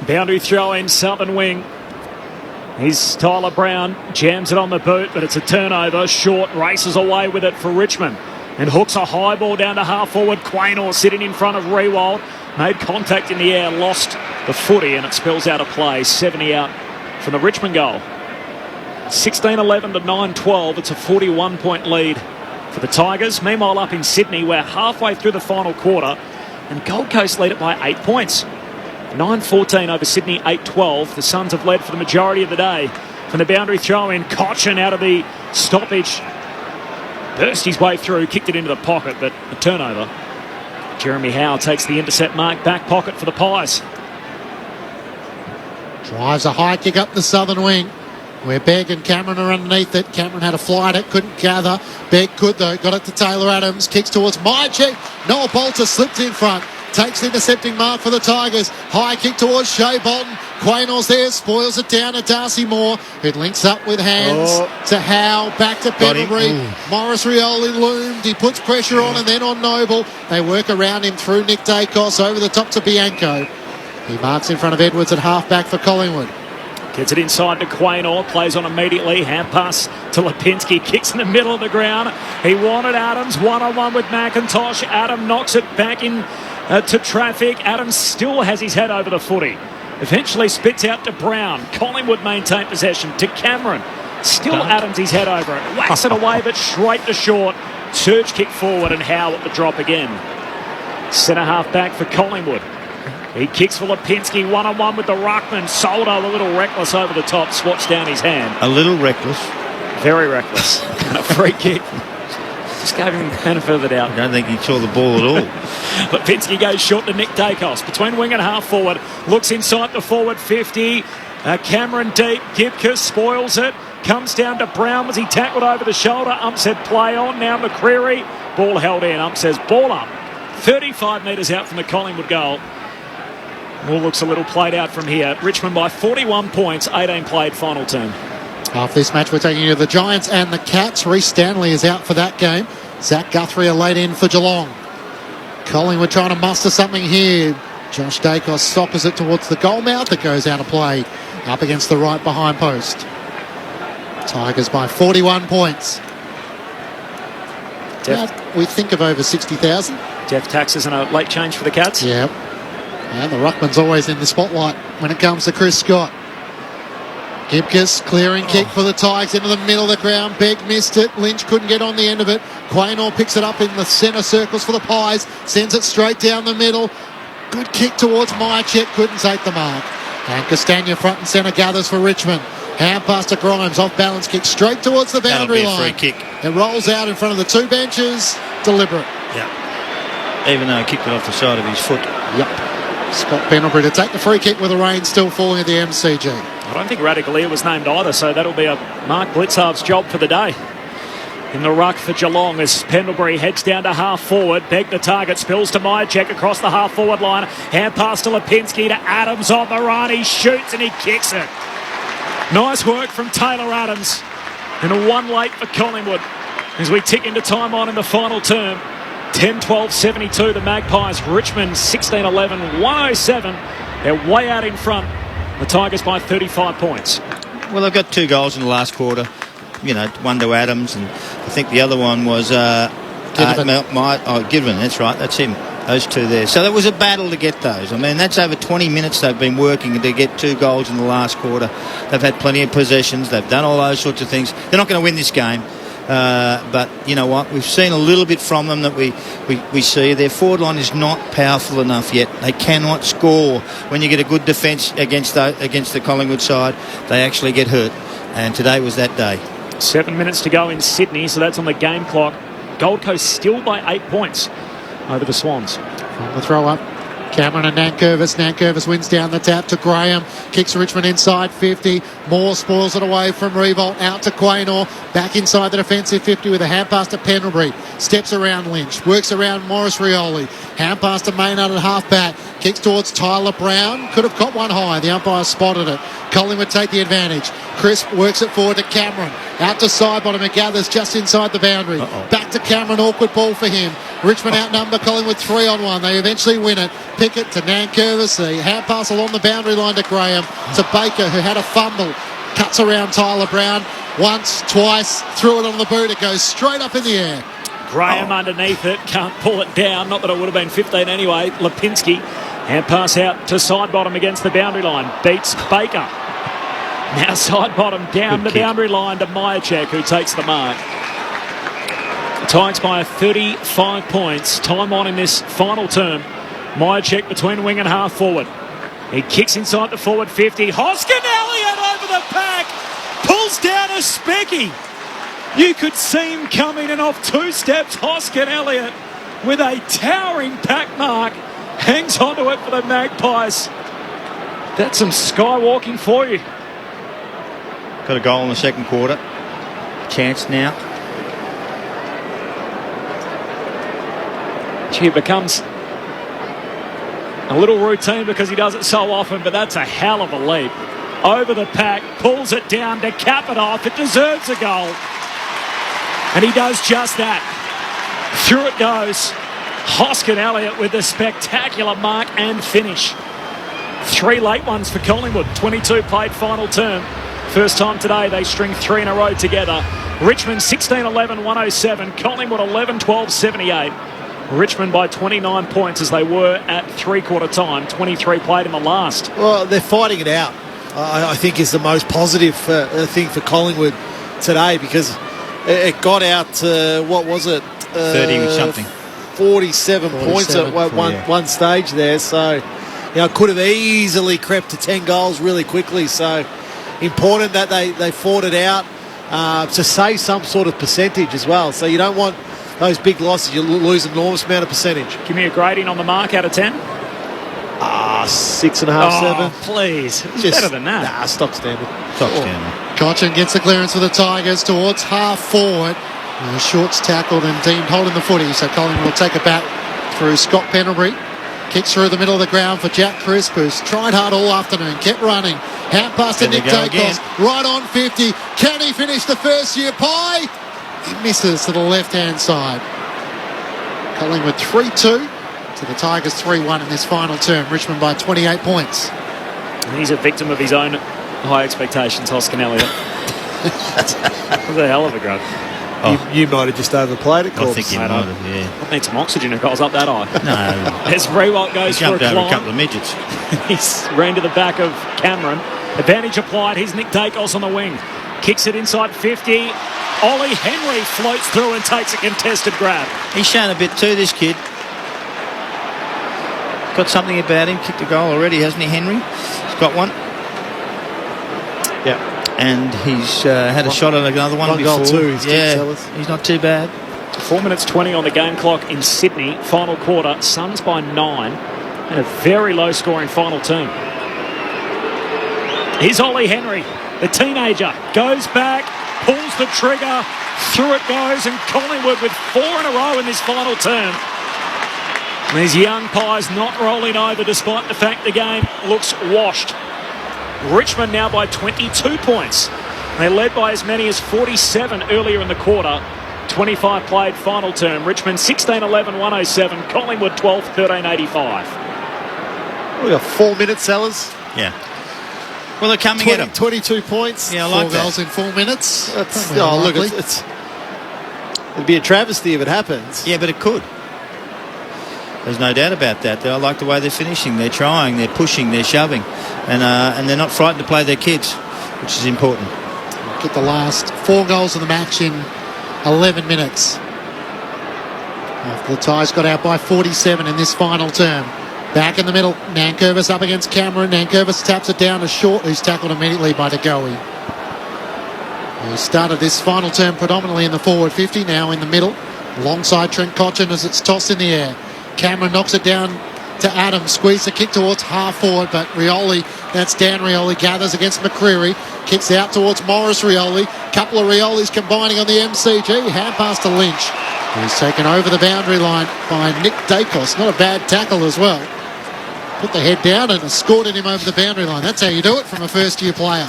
Boundary throw in southern wing. Here's Tyler Brown. Jams it on the boot, but it's a turnover. Short races away with it for Richmond. And hooks a high ball down to half forward. Quaynor sitting in front of Rewald. Made contact in the air, lost the footy, and it spills out of play. 70 out from the Richmond goal. 16-11 to 9-12. It's a 41-point lead for the Tigers. Meanwhile, up in Sydney, we're halfway through the final quarter, and Gold Coast lead it by 8 points. 9-14 over Sydney, 8-12. The Suns have led for the majority of the day. From the boundary throw-in, Cochin out of the stoppage. Burst his way through, kicked it into the pocket, but a turnover. Jeremy Howe takes the intercept mark, back pocket for the Pies. Drives a high kick up the southern wing where Begg and Cameron are underneath it. Cameron had a fly at it, couldn't gather. Begg could though, got it to Taylor Adams, kicks towards Mychik. Noah Bolter slipped in front, takes the intercepting mark for the Tigers. High kick towards Shea Bolton. Quaynor's there, spoils it down to Darcy Moore, who links up with hands to Howe, back to Pendlebury. Morris Rioli loomed, he puts pressure on and then on Noble. They work around him through Nick Dacos, over the top to Bianco. He marks in front of Edwards at half-back for Collingwood. Gets it inside to Quaynor, plays on immediately, hand pass to Lipinski, kicks in the middle of the ground. He wanted Adams, one-on-one with McIntosh. Adam knocks it back in to traffic. Adams still has his head over the footy. Eventually spits out to Brown. Collingwood maintain possession to Cameron. Still Adams his head over it. Whacks it away, but straight to short. Surge kick forward and Howe at the drop again. Centre half back for Collingwood. He kicks for Lipinski, one-on-one with the ruckman. Soldo a little reckless over the top, swats down his hand. A little reckless. Very reckless. And a free kick. Just gave him the benefit of the doubt. I don't think he saw the ball at all. Lipinski goes short to Nick Dacos. Between wing and half forward. Looks inside the forward 50. Cameron deep. Gibcus spoils it. Comes down to Brown. Was he tackled over the shoulder? Ump said play on. Now McCreary. Ball held in. Ump says ball up. 35 metres out from the Collingwood goal. All looks a little played out from here. Richmond by 41 points, 18 played final term. After this match, we're taking you to the Giants and the Cats. Reece Stanley is out for that game. Zach Guthrie are late in for Geelong. Collingwood trying to muster something here. Josh Dacos sockers it towards the goal mouth. It goes out of play up against the right behind post. Tigers by 41 points. We think of over 60,000. Jeff Taxes and a late change for the Cats. Yeah. And the ruckman's always in the spotlight when it comes to Chris Scott. Gibcus, clearing kick for the Tigers into the middle of the ground. Begg missed it. Lynch couldn't get on the end of it. Quaynor picks it up in the centre circles for the Pies. Sends it straight down the middle. Good kick towards Myercheck. Couldn't take the mark. And Castagna front and centre gathers for Richmond. Hand pass to Grimes. Off balance kick straight towards the boundary line. That'll be a free kick. It rolls out in front of the two benches. Deliberate. Yeah. Even though he kicked it off the side of his foot. Yep. Scott Pendlebury to take the free kick with the rain still falling at the MCG. I don't think Collier was named either, so that'll be a Mark Blitzhart's job for the day. In the ruck for Geelong as Pendlebury heads down to half forward. Begg the target, spills to Myercheck across the half forward line. Hand pass to Lipinski to Adams on the run. He shoots and he kicks it. Nice work from Taylor Adams. And a one late for Collingwood as we tick into time on in the final term. 10-12-72 the Magpies. Richmond 16-11, 107. They're way out in front. The Tigers by 35 points. Well, they've got 2 goals in the last quarter. You know, one to Adams, and I think the other one was Given. That's right, that's him. Those two there. So that was a battle to get those. I mean, that's over 20 minutes they've been working to get 2 goals in the last quarter. They've had plenty of possessions. They've done all those sorts of things. They're not going to win this game. But you know what? We've seen a little bit from them that we see. Their forward line is not powerful enough yet. They cannot score. When you get a good defence against the Collingwood side, they actually get hurt. And today was that day. 7 minutes to go in Sydney, so that's on the game clock. Gold Coast still by 8 points over the Swans. From the throw up, Cameron and Nankervis. Nankervis wins down the tap to Graham. Kicks Richmond inside 50. Moore spoils it away from Revolt. Out to Quaynor. Back inside the defensive 50 with a hand pass to Pendlebury. Steps around Lynch. Works around Morris Rioli. Hand pass to Maynard at half back. Kicks towards Tyler Brown. Could have caught one high. The umpire spotted it. Collingwood take the advantage. Crisp works it forward to Cameron. Out to side bottom. It gathers just inside the boundary. Back to Cameron. Awkward ball for him. Richmond outnumber Collingwood 3-on-1. They eventually win it. Pickett to Nankervis. The hand pass along the boundary line to Graham. To Baker, who had a fumble. Cuts around Tyler Brown. Once, twice. Threw it on the boot. It goes straight up in the air. Graham underneath it. Can't pull it down. Not that it would have been 15 anyway. Lipinski. Hand pass out to side bottom against the boundary line. Beats Baker. Now side bottom down the boundary line to Myercheck, who takes the mark. The Tigers by 35 points. Time on in this final term. Myercheck between wing and half forward. He kicks inside the forward 50. Hoskin Elliott over the pack. Pulls down a Specky. You could see him coming and off 2 steps. Hoskin Elliott with a towering pack mark. Hangs onto it for the Magpies. That's some skywalking for you. Got a goal in the second quarter. Chance now. Gee, it becomes a little routine because he does it so often, but that's a hell of a leap. Over the pack, pulls it down to cap it off. It deserves a goal. And he does just that. Through it goes. Hoskin Elliott with a spectacular mark and finish. 3 late ones for Collingwood. 22 played final term. First time today they string 3 in a row together. Richmond 16-11, 107. Collingwood 11-12, 78. Richmond by 29 points as they were at three-quarter time. 23 played in the last. Well, they're fighting it out, I think, is the most positive thing for Collingwood today, because it got out to, what was it? 30-something. 47 points at one stage there. So, you know, could have easily crept to 10 goals really quickly. So, important that they fought it out to save some sort of percentage as well. So you don't want those big losses. You lose an enormous amount of percentage. Give me a grading on the mark out of 10. 6.5, 7. Please. Just better than that. Nah, stock standard. Cochin gets the clearance for the Tigers towards half forward. Short's tackled and deemed holding the footy, so Collingwood will take it back through Scott Pendlebury. Kicks through the middle of the ground for Jack Crisp, who's tried hard all afternoon, kept running. Hand pass to Nick Dacos, right on 50. Can he finish the first-year pie? He misses to the left-hand side. Collingwood 3-2 to the Tigers 3-1 in this final term. Richmond by 28 points. He's a victim of his own high expectations, Hoskin Elliott. That was a hell of a grub. You might have just overplayed it, Corbs. I think you might have, yeah. I need some oxygen if goes up that high. No. As Rewalt goes for a jumped over climb. a couple of midgets. He's ran to the back of Cameron. Advantage applied. Here's Nick Dacos on the wing. Kicks it inside 50. Ollie Henry floats through and takes a contested grab. He's shown a bit too, this kid. Got something about him. Kicked a goal already, hasn't he, Henry? He's got one. Yeah. And he's had a shot at another one before. Goal too. He's not too bad. 4 minutes 20 on the game clock in Sydney. Final quarter. Suns by 9. And a very low-scoring final term. Here's Ollie Henry, the teenager. Goes back, pulls the trigger. Through it goes, and Collingwood with 4 in a row in this final term. And these young pies not rolling over despite the fact the game looks washed. Richmond now by 22 points. They led by as many as 47 earlier in the quarter. 25 played final term. Richmond 16-11-107. Collingwood 12-13-85. We got 4 minutes, Sellers. Yeah. Well, they're coming at him. 22 points. Yeah, I like 4 goals in 4 minutes. It'd be a travesty if it happens. Yeah, but it could. There's no doubt about that. I like the way they're finishing. They're trying, they're pushing, they're shoving. And they're not frightened to play their kids, which is important. Get the last 4 goals of the match in 11 minutes. After the Tigers got out by 47 in this final term. Back in the middle, Nankervis up against Cameron. Nankervis taps it down to Short, who's tackled immediately by DeGoey. Who started this final term predominantly in the forward 50, now in the middle. Alongside Trent Cotchin as it's tossed in the air. Cameron knocks it down to Adams. Squeeze the kick towards half forward, but Rioli, that's Dan Rioli, gathers against McCreary. Kicks out towards Morris Rioli. Couple of Riolis combining on the MCG. Hand pass to Lynch, who's taken over the boundary line by Nick Dacos. Not a bad tackle as well. Put the head down and escorted him over the boundary line. That's how you do it from a first-year player.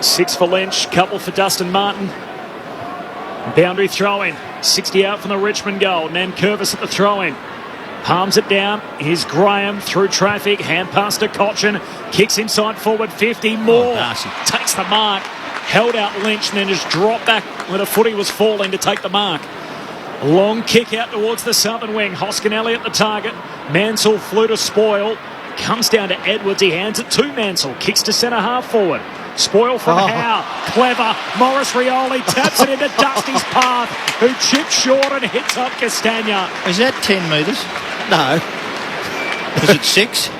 6 for Lynch, couple for Dustin Martin. Boundary throw-in, 60 out from the Richmond goal. Nankervis at the throw-in. Palms it down. Here's Graham through traffic. Hand pass to Cotchin. Kicks inside forward 50. Moore takes the mark. Held out Lynch and then just dropped back when the footy was falling to take the mark. Long kick out towards the southern wing. Hoskinelli at the target. Mansell flew to Spoil. Comes down to Edwards. He hands it to Mansell. Kicks to centre half forward. Spoil from Howe. Clever. Morris Rioli taps it into Dusty's path, who chips short and hits up Castagna. Is that 10 metres? No. Was it 6?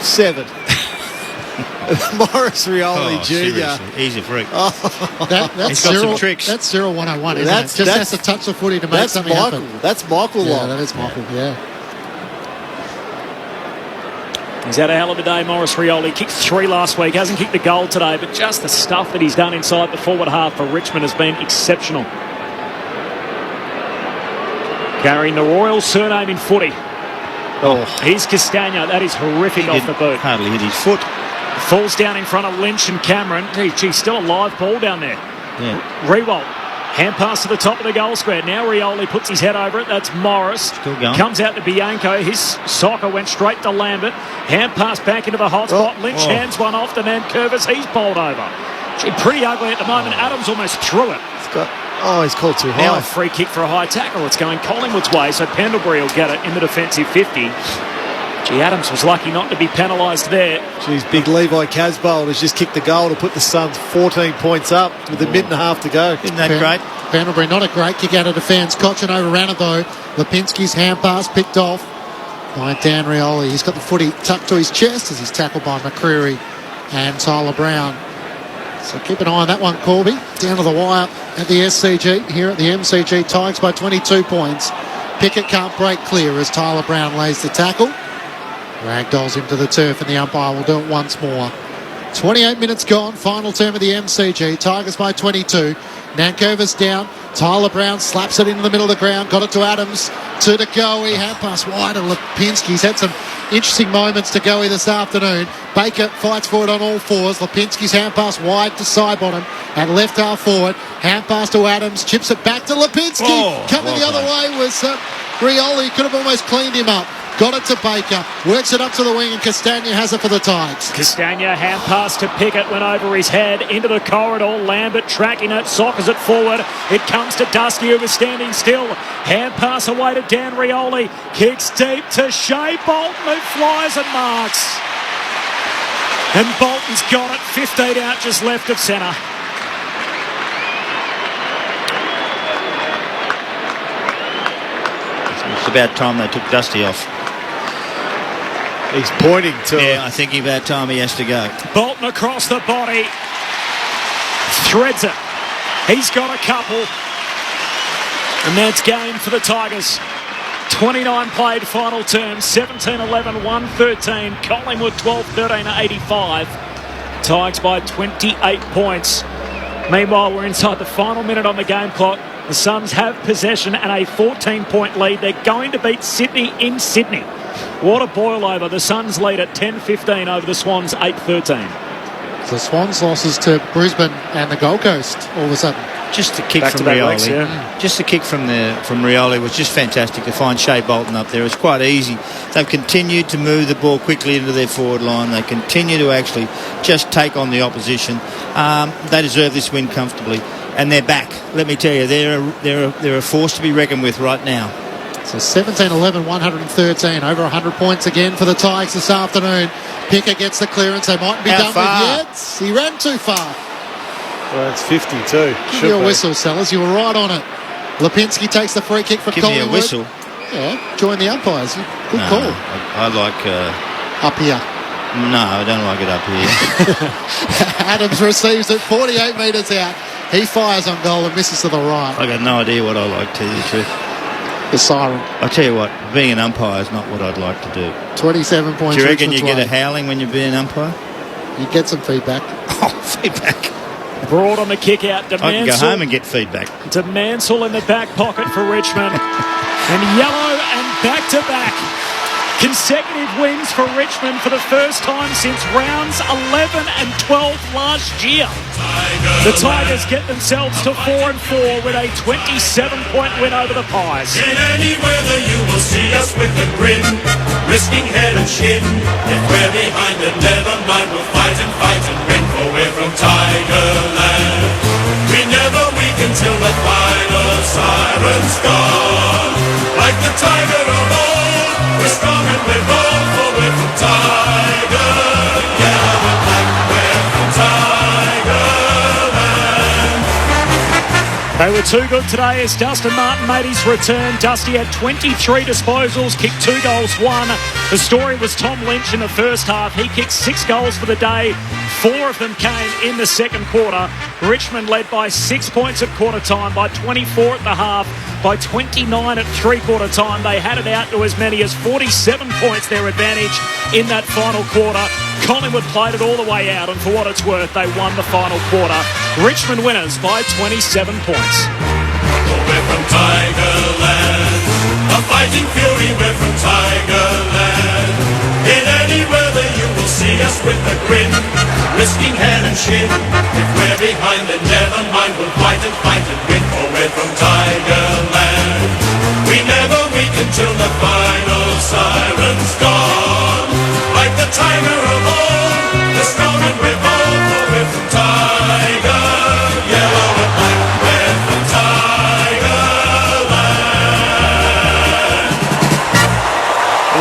7. Morris Rioli Jr. He's a freak. That's He's got Cyril, some tricks. That's Cyril 101, isn't it? Just has to touch the footy to make something Michael. happen. That's Michael Yeah, Long. that is Michael, yeah. He's had a hell of a day, Morris Rioli. Kicked 3 last week. Hasn't kicked a goal today, but just the stuff that he's done inside the forward half for Richmond has been exceptional. Carrying the Royal surname in footy. Here's Castagna. That is horrific off the boot. Hardly hit his foot. Falls down in front of Lynch and Cameron. Gee, still a live ball down there. Yeah. Rewalt. Hand pass to the top of the goal square. Now Rioli puts his head over it. That's Morris. Still going. Comes out to Bianco. His soccer went straight to Lambert. Hand pass back into the hot spot. Lynch hands one off to Nankervis. He's bowled over. Gee, pretty ugly at the moment. Adams almost threw it. He's called too high. Now a free kick for a high tackle. It's going Collingwood's way, so Pendlebury will get it in the defensive 50. Gee, Adams was lucky not to be penalised there. Geez, big Levi Casbold has just kicked the goal to put the Suns 14 points up with a minute and a half to go. Isn't that great? Pendlebury, not a great kick out of defence. Cotchin overran it though. Lipinski's hand pass picked off by Dan Rioli. He's got the footy tucked to his chest as he's tackled by McCreary and Tyler Brown. So keep an eye on that one, Corby. Down to the wire at the SCG. Here at the MCG, Tigers by 22 points. Pickett can't break clear as Tyler Brown lays the tackle. Ragdolls him to the turf and the umpire will do it once more. 28 minutes gone, final term of the MCG. Tigers by 22. Nankervis down. Tyler Brown slaps it into the middle of the ground. Got it to Adams. To DeGoey. Hand pass wide to Lipinski. He's had some interesting moments to DeGoey this afternoon. Baker fights for it on all fours. Lipinski's hand pass wide to Sidebottom at left half forward. Hand pass to Adams. Chips it back to Lipinski. Coming the other way was Rioli. Could have almost cleaned him up. Got it to Baker. Works it up to the wing, and Castagna has it for the Tigers. Castagna, hand pass to Pickett, went over his head into the corridor. Lambert tracking it, sockers it forward. It comes to Dusty, who was standing still. Hand pass away to Dan Rioli. Kicks deep to Shea Bolton, who flies and marks. And Bolton's got it, 15 out just left of centre. It's about time they took Dusty off. He's pointing to it. I think about time he has to go. Bolton across the body. Threads it. He's got a couple. And that's game for the Tigers. 29 played final term. 17-11, 1-13. Collingwood 12-13 85. Tigers by 28 points. Meanwhile, we're inside the final minute on the game clock. The Suns have possession and a 14-point lead. They're going to beat Sydney in Sydney. What a boil over. The Suns lead at 10-15 over the Swans 8-13. The Swans losses to Brisbane and the Gold Coast all of a sudden. Just a kick from Rioli. Just a kick from Rioli was just fantastic to find Shea Bolton up there. It's quite easy. They've continued to move the ball quickly into their forward line. They continue to actually just take on the opposition. They deserve this win comfortably. And they're back. Let me tell you, they're a force to be reckoned with right now. So 17-11, 113. Over 100 points again for the Tigers this afternoon. Pickett gets the clearance. They mightn't be done with yet. He ran too far. Well, it's 52. Give me a whistle, Sellers. You were right on it. Lipinski takes the free kick for Collingwood. Give me a whistle. Yeah, join the umpires. Good call. I like... Up here. No, I don't like it up here. Adams receives it 48 metres out. He fires on goal and misses to the right. I got no idea what I like, to tell you the truth. The siren. I tell you what, being an umpire is not what I'd like to do. 27 points. Do you reckon you get a howling when you're being an umpire? You get some feedback. Oh, feedback. Broad on the kick out. I can go home and get feedback. To Mansell in the back pocket for Richmond. And yellow and back-to-back. Consecutive wins for Richmond for the first time since rounds 11 and 12 last year. The Tigers get themselves to 4-4 with a 27-point win over the Pies. In any weather you will see us with a grin, risking head and shin. If we're behind then never mind, we'll fight and win, for we're from Tigerland. We never weaken till the final siren's gone. Like the tiger of old, we're strong and we're bold, for we're from Tiger. Yellow and black, we're from Tigerland. They were too good today as Dustin Martin made his return. Dusty had 23 disposals, kicked 2 goals, 1. The story was Tom Lynch in the first half. He kicked 6 goals for the day. 4 of them came in the second quarter. Richmond led by 6 points at quarter time, by 24 at the half, by 29 at three-quarter time. They had it out to as many as 47 points, their advantage in that final quarter. Collingwood played it all the way out, and for what it's worth, they won the final quarter. Richmond winners by 27 points. We're from Tigerland, a fighting fury, we're from Tigerland. In any weather you will see us with a grin, risking head and shin. If we're behind then never mind, we'll fight and win, for we're from Tigerland. We never weaken till the final siren's gone. Like the tiger of old, we're strong and we're bold, for we're from Tiger. Yellow and black, we're from Tigerland.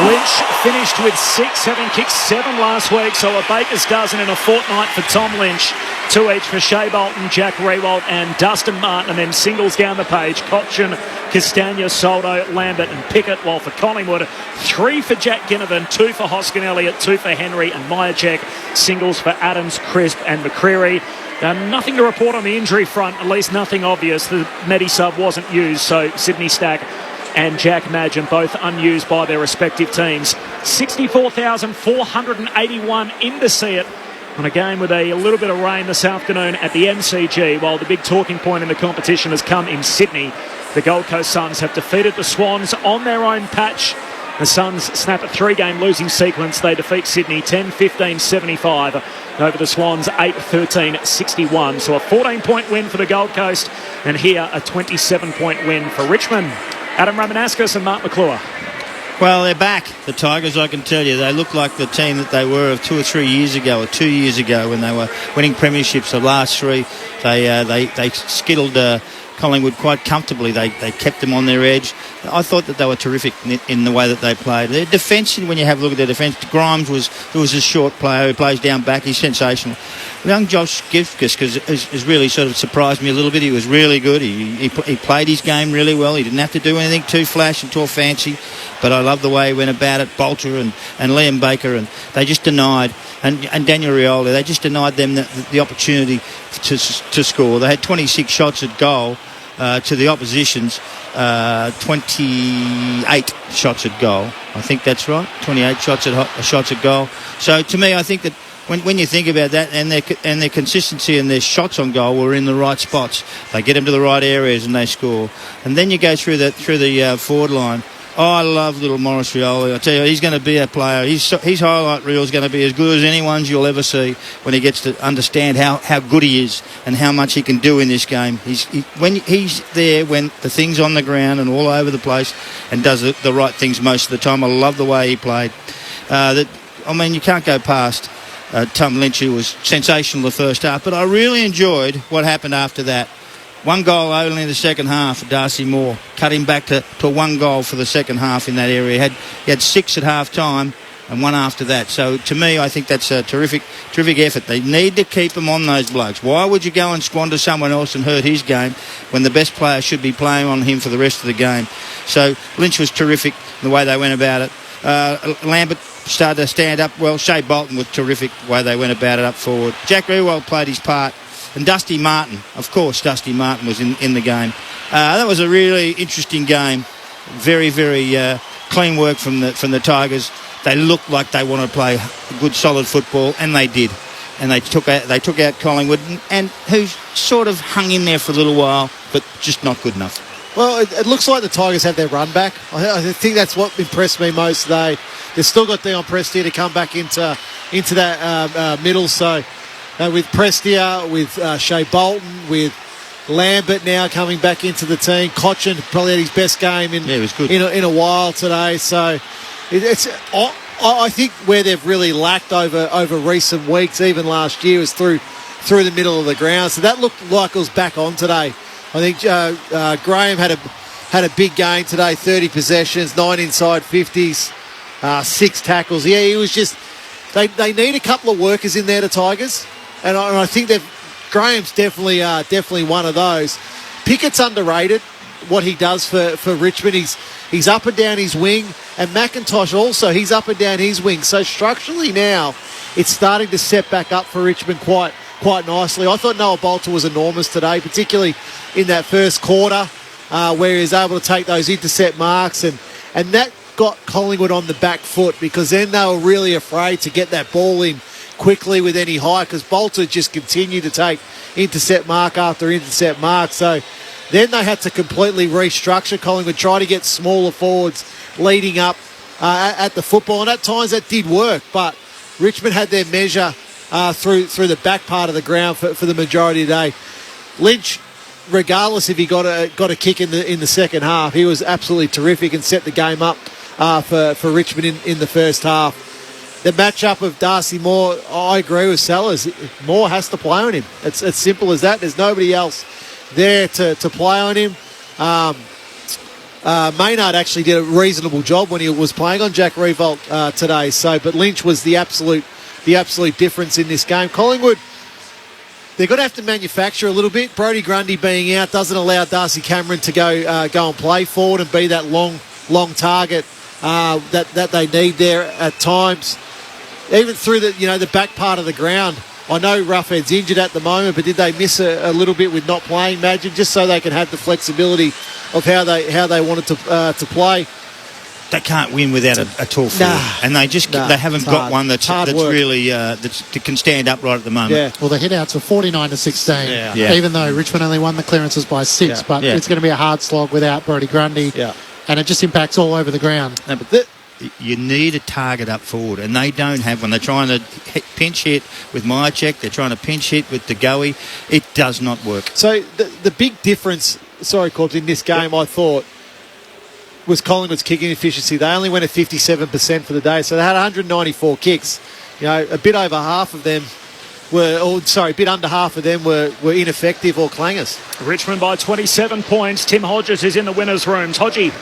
Lynch finished with 6, having kicked 7 last week, so a baker's dozen in a fortnight for Tom Lynch. 2 each for Shea Bolton, Jack Riewoldt and Dustin Martin, and then singles down the page. Cochin, Castagna, Soldo, Lambert and Pickett, while for Collingwood, 3 for Jack Ginnivan, 2 for Hoskin Elliott, 2 for Henry and Myercheck. Singles for Adams, Crisp and McCreary. Nothing to report on the injury front, at least nothing obvious. The Medi sub wasn't used, so Sydney Stack and Jack Madgen both unused by their respective teams. 64,481 in to see it on a game with a little bit of rain this afternoon at the MCG, while the big talking point in the competition has come in Sydney. The Gold Coast Suns have defeated the Swans on their own patch. The Suns snap a 3-game losing sequence. They defeat Sydney 10-15-75 over the Swans 8-13-61. So a 14-point win for the Gold Coast, and here a 27-point win for Richmond. Adam Ramanauskas and Mark McClure. Well, they're back. The Tigers, I can tell you, they look like the team that they were of 2 or 3 years ago, or 2 years ago when they were winning premierships. The last three, they skittled Collingwood quite comfortably. They kept them on their edge. I thought that they were terrific in the way that they played. Their defence, when you have a look at their defence, Grimes was a short player who plays down back. He's sensational. Young Josh Gifkis has really sort of surprised me a little bit. He was really good. He played his game really well. He didn't have to do anything too flashy, too fancy. But I love the way he went about it. Bolter and Liam Baker, and they just denied, and Daniel Rioli, they just denied them the opportunity to score. They had 26 shots at goal to the opposition's 28 shots at goal. I think that's right. 28 shots at goal. So to me, I think that when you think about that, and their consistency and their shots on goal were in the right spots. They get them to the right areas and they score. And then you go through the forward line. Oh, I love little Maurice Rioli. I tell you, he's going to be a player. His highlight reel is going to be as good as anyone's you'll ever see when he gets to understand how good he is and how much he can do in this game. When he's there, when the thing's on the ground and all over the place, and does the right things most of the time. I love the way he played. You can't go past Tom Lynch, who was sensational the first half, but I really enjoyed what happened after that. 1 goal only in the second half for Darcy Moore. Cut him back to 1 goal for the second half in that area. He had 6 at half time and 1 after that. So to me, I think that's a terrific effort. They need to keep them on those blokes. Why would you go and squander someone else and hurt his game when the best player should be playing on him for the rest of the game? So Lynch was terrific in the way they went about it. Lambert started to stand up well. Shea Bolton was terrific the way they went about it up forward. Jack Rewell played his part. And Dusty Martin, of course, Dusty Martin was in the game. That was a really interesting game. Very, very clean work from the Tigers. They looked like they wanted to play good, solid football, and they did. And they took out Collingwood, and who sort of hung in there for a little while, but just not good enough. Well, it looks like the Tigers have their run back. I think that's what impressed me most today. They've still got Dion Prestia to come back into that middle, so... with Prestia, with Shea Bolton, with Lambert now coming back into the team. Cochin probably had his best game it was good. in a while today. So I think where they've really lacked over recent weeks, even last year, was through the middle of the ground. So that looked like it was back on today. I think Graham had a big game today, 30 possessions, 9 inside 50s, 6 tackles. Yeah, he was just... They need a couple of workers in there, the Tigers. And I think that Graham's definitely one of those. Pickett's underrated, what he does for Richmond. He's up and down his wing. And McIntosh also, he's up and down his wing. So structurally now, it's starting to set back up for Richmond quite nicely. I thought Noah Bolter was enormous today, particularly in that first quarter, where he was able to take those intercept marks. And that got Collingwood on the back foot, because then they were really afraid to get that ball in quickly with any height, because Bolter just continued to take intercept mark after intercept mark. So then they had to completely restructure Collingwood, try to get smaller forwards leading up at the football, and at times that did work, but Richmond had their measure through the back part of the ground for the majority of the day. Lynch, regardless if he got a kick in the second half, he was absolutely terrific and set the game up for Richmond in the first half. The matchup of Darcy Moore, I agree with Sellers. Moore has to play on him. It's as simple as that. There's nobody else there to play on him. Maynard actually did a reasonable job when he was playing on Jack Revolt today. But Lynch was the absolute difference in this game. Collingwood, they're going to have to manufacture a little bit. Brodie Grundy being out doesn't allow Darcy Cameron to go and play forward and be that long target that they need there at times. Even through the back part of the ground. I know Roughhead's injured at the moment, but did they miss a little bit with not playing Madgen, just so they can have the flexibility of how they wanted to play? They can't win without a tall forward, and they haven't got one that's really that can stand up right at the moment. Yeah. Well, the hit-outs were 49-16, even though Richmond only won the clearances by 6, but it's going to be a hard slog without Brodie Grundy, and it just impacts all over the ground. No, but you need a target up forward, and they don't have one. They're trying to pinch hit with Myercheck. They're trying to pinch hit with DeGoey. It does not work. So the big difference, sorry, Corbs, in this game, I thought, was Collingwood's kicking efficiency. They only went at 57% for the day, so they had 194 kicks. A bit over half of them a bit under half of them were ineffective or clangers. Richmond by 27 points. Tim Hodges is in the winners' rooms. Hodgie.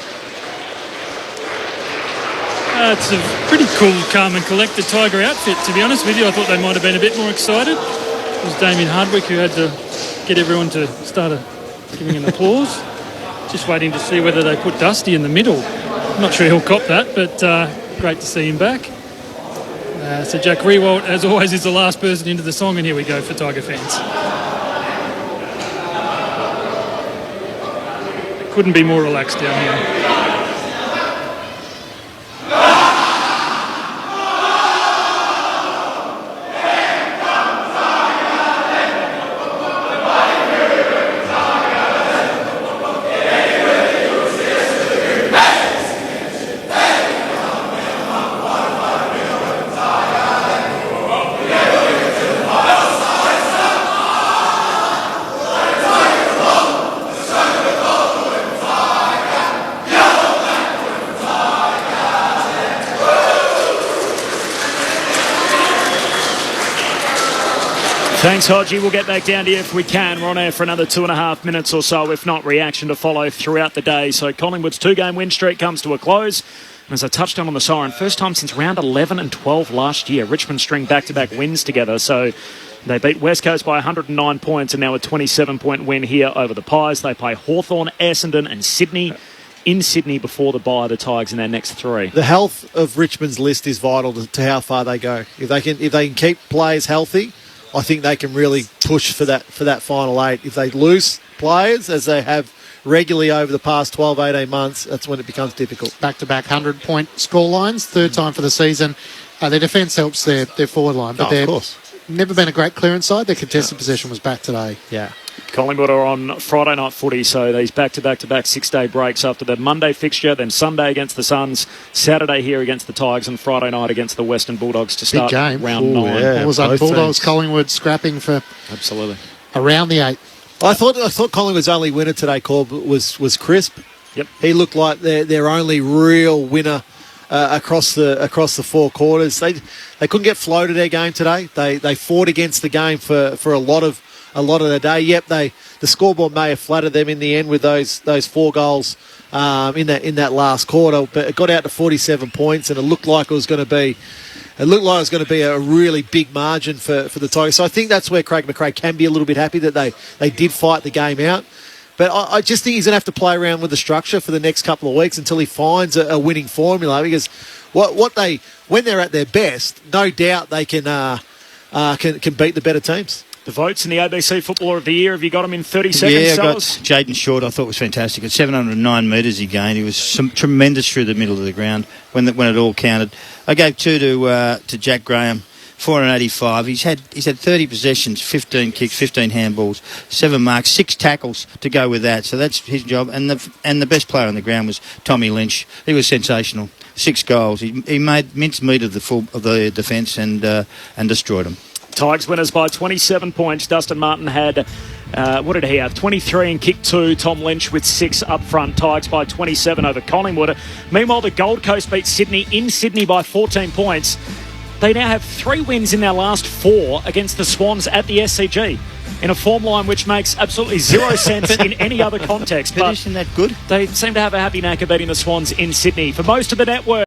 It's a pretty cool, calm and collected Tiger outfit, to be honest with you. I thought they might have been a bit more excited. It was Damien Hardwick who had to get everyone to start giving an applause. Just waiting to see whether they put Dusty in the middle. I'm not sure he'll cop that, but great to see him back. So Jack Riewoldt, as always, is the last person into the song, and here we go for Tiger fans. Couldn't be more relaxed down here. Thanks, Hodgie. We'll get back down to you if we can. We're on air for another 2.5 minutes or so, if not reaction to follow throughout the day. So Collingwood's 2-game win streak comes to a close. And as I touched on the siren, first time since round 11 and 12 last year, Richmond string back-to-back wins together. So they beat West Coast by 109 points and now a 27-point win here over the Pies. They play Hawthorn, Essendon and Sydney. In Sydney before the bye, the Tigers in their next 3. The health of Richmond's list is vital to how far they go. If they can keep players healthy, I think they can really push for that final 8. If they lose players, as they have regularly over the past 12, 18 months, that's when it becomes difficult. Back-to-back 100-point score lines, third time for the season. Their defence helps their forward line, but they've never been a great clearance side. Their contested possession was back today. Yeah. Collingwood are on Friday night footy, so these back-to-back 6-day breaks after the Monday fixture, then Sunday against the Suns, Saturday here against the Tigers, and Friday night against the Western Bulldogs to start round 9. Yeah, All was on Bulldogs, Collingwood scrapping for around the 8. I thought Collingwood's only winner today, Corb, was Crisp. Yep. He looked like their only real winner across the 4 quarters. They couldn't get flow to their game today. They fought against the game for a lot of the day. Yep, the scoreboard may have flattered them in the end with those 4 goals in that last quarter, but it got out to 47 points, and it looked like it was going to be a really big margin for the Tigers. So I think that's where Craig McRae can be a little bit happy that they did fight the game out. But I just think he's going to have to play around with the structure for the next couple of weeks until he finds a winning formula, because when they're at their best, no doubt they can beat the better teams. The votes in the ABC Footballer of the Year, have you got them in 30 seconds? Yeah, I got Jaden Short. I thought was fantastic. At 709 metres he gained. He was tremendous through the middle of the ground when it all counted. I gave 2 to Jack Graham, 485. He's had 30 possessions, 15 kicks, 15 handballs, 7 marks, 6 tackles to go with that. So that's his job. And the best player on the ground was Tommy Lynch. He was sensational. 6 goals. He made mincemeat of the defence and destroyed them. Tigers winners by 27 points. Dustin Martin had, what did he have? 23 and kicked 2. Tom Lynch with 6 up front. Tigers by 27 over Collingwood. Meanwhile, the Gold Coast beat Sydney in Sydney by 14 points. They now have 3 wins in their last 4 against the Swans at the SCG, in a form line which makes absolutely zero sense in any other context. But isn't that good? They seem to have a happy knack of beating the Swans in Sydney. For most of the network,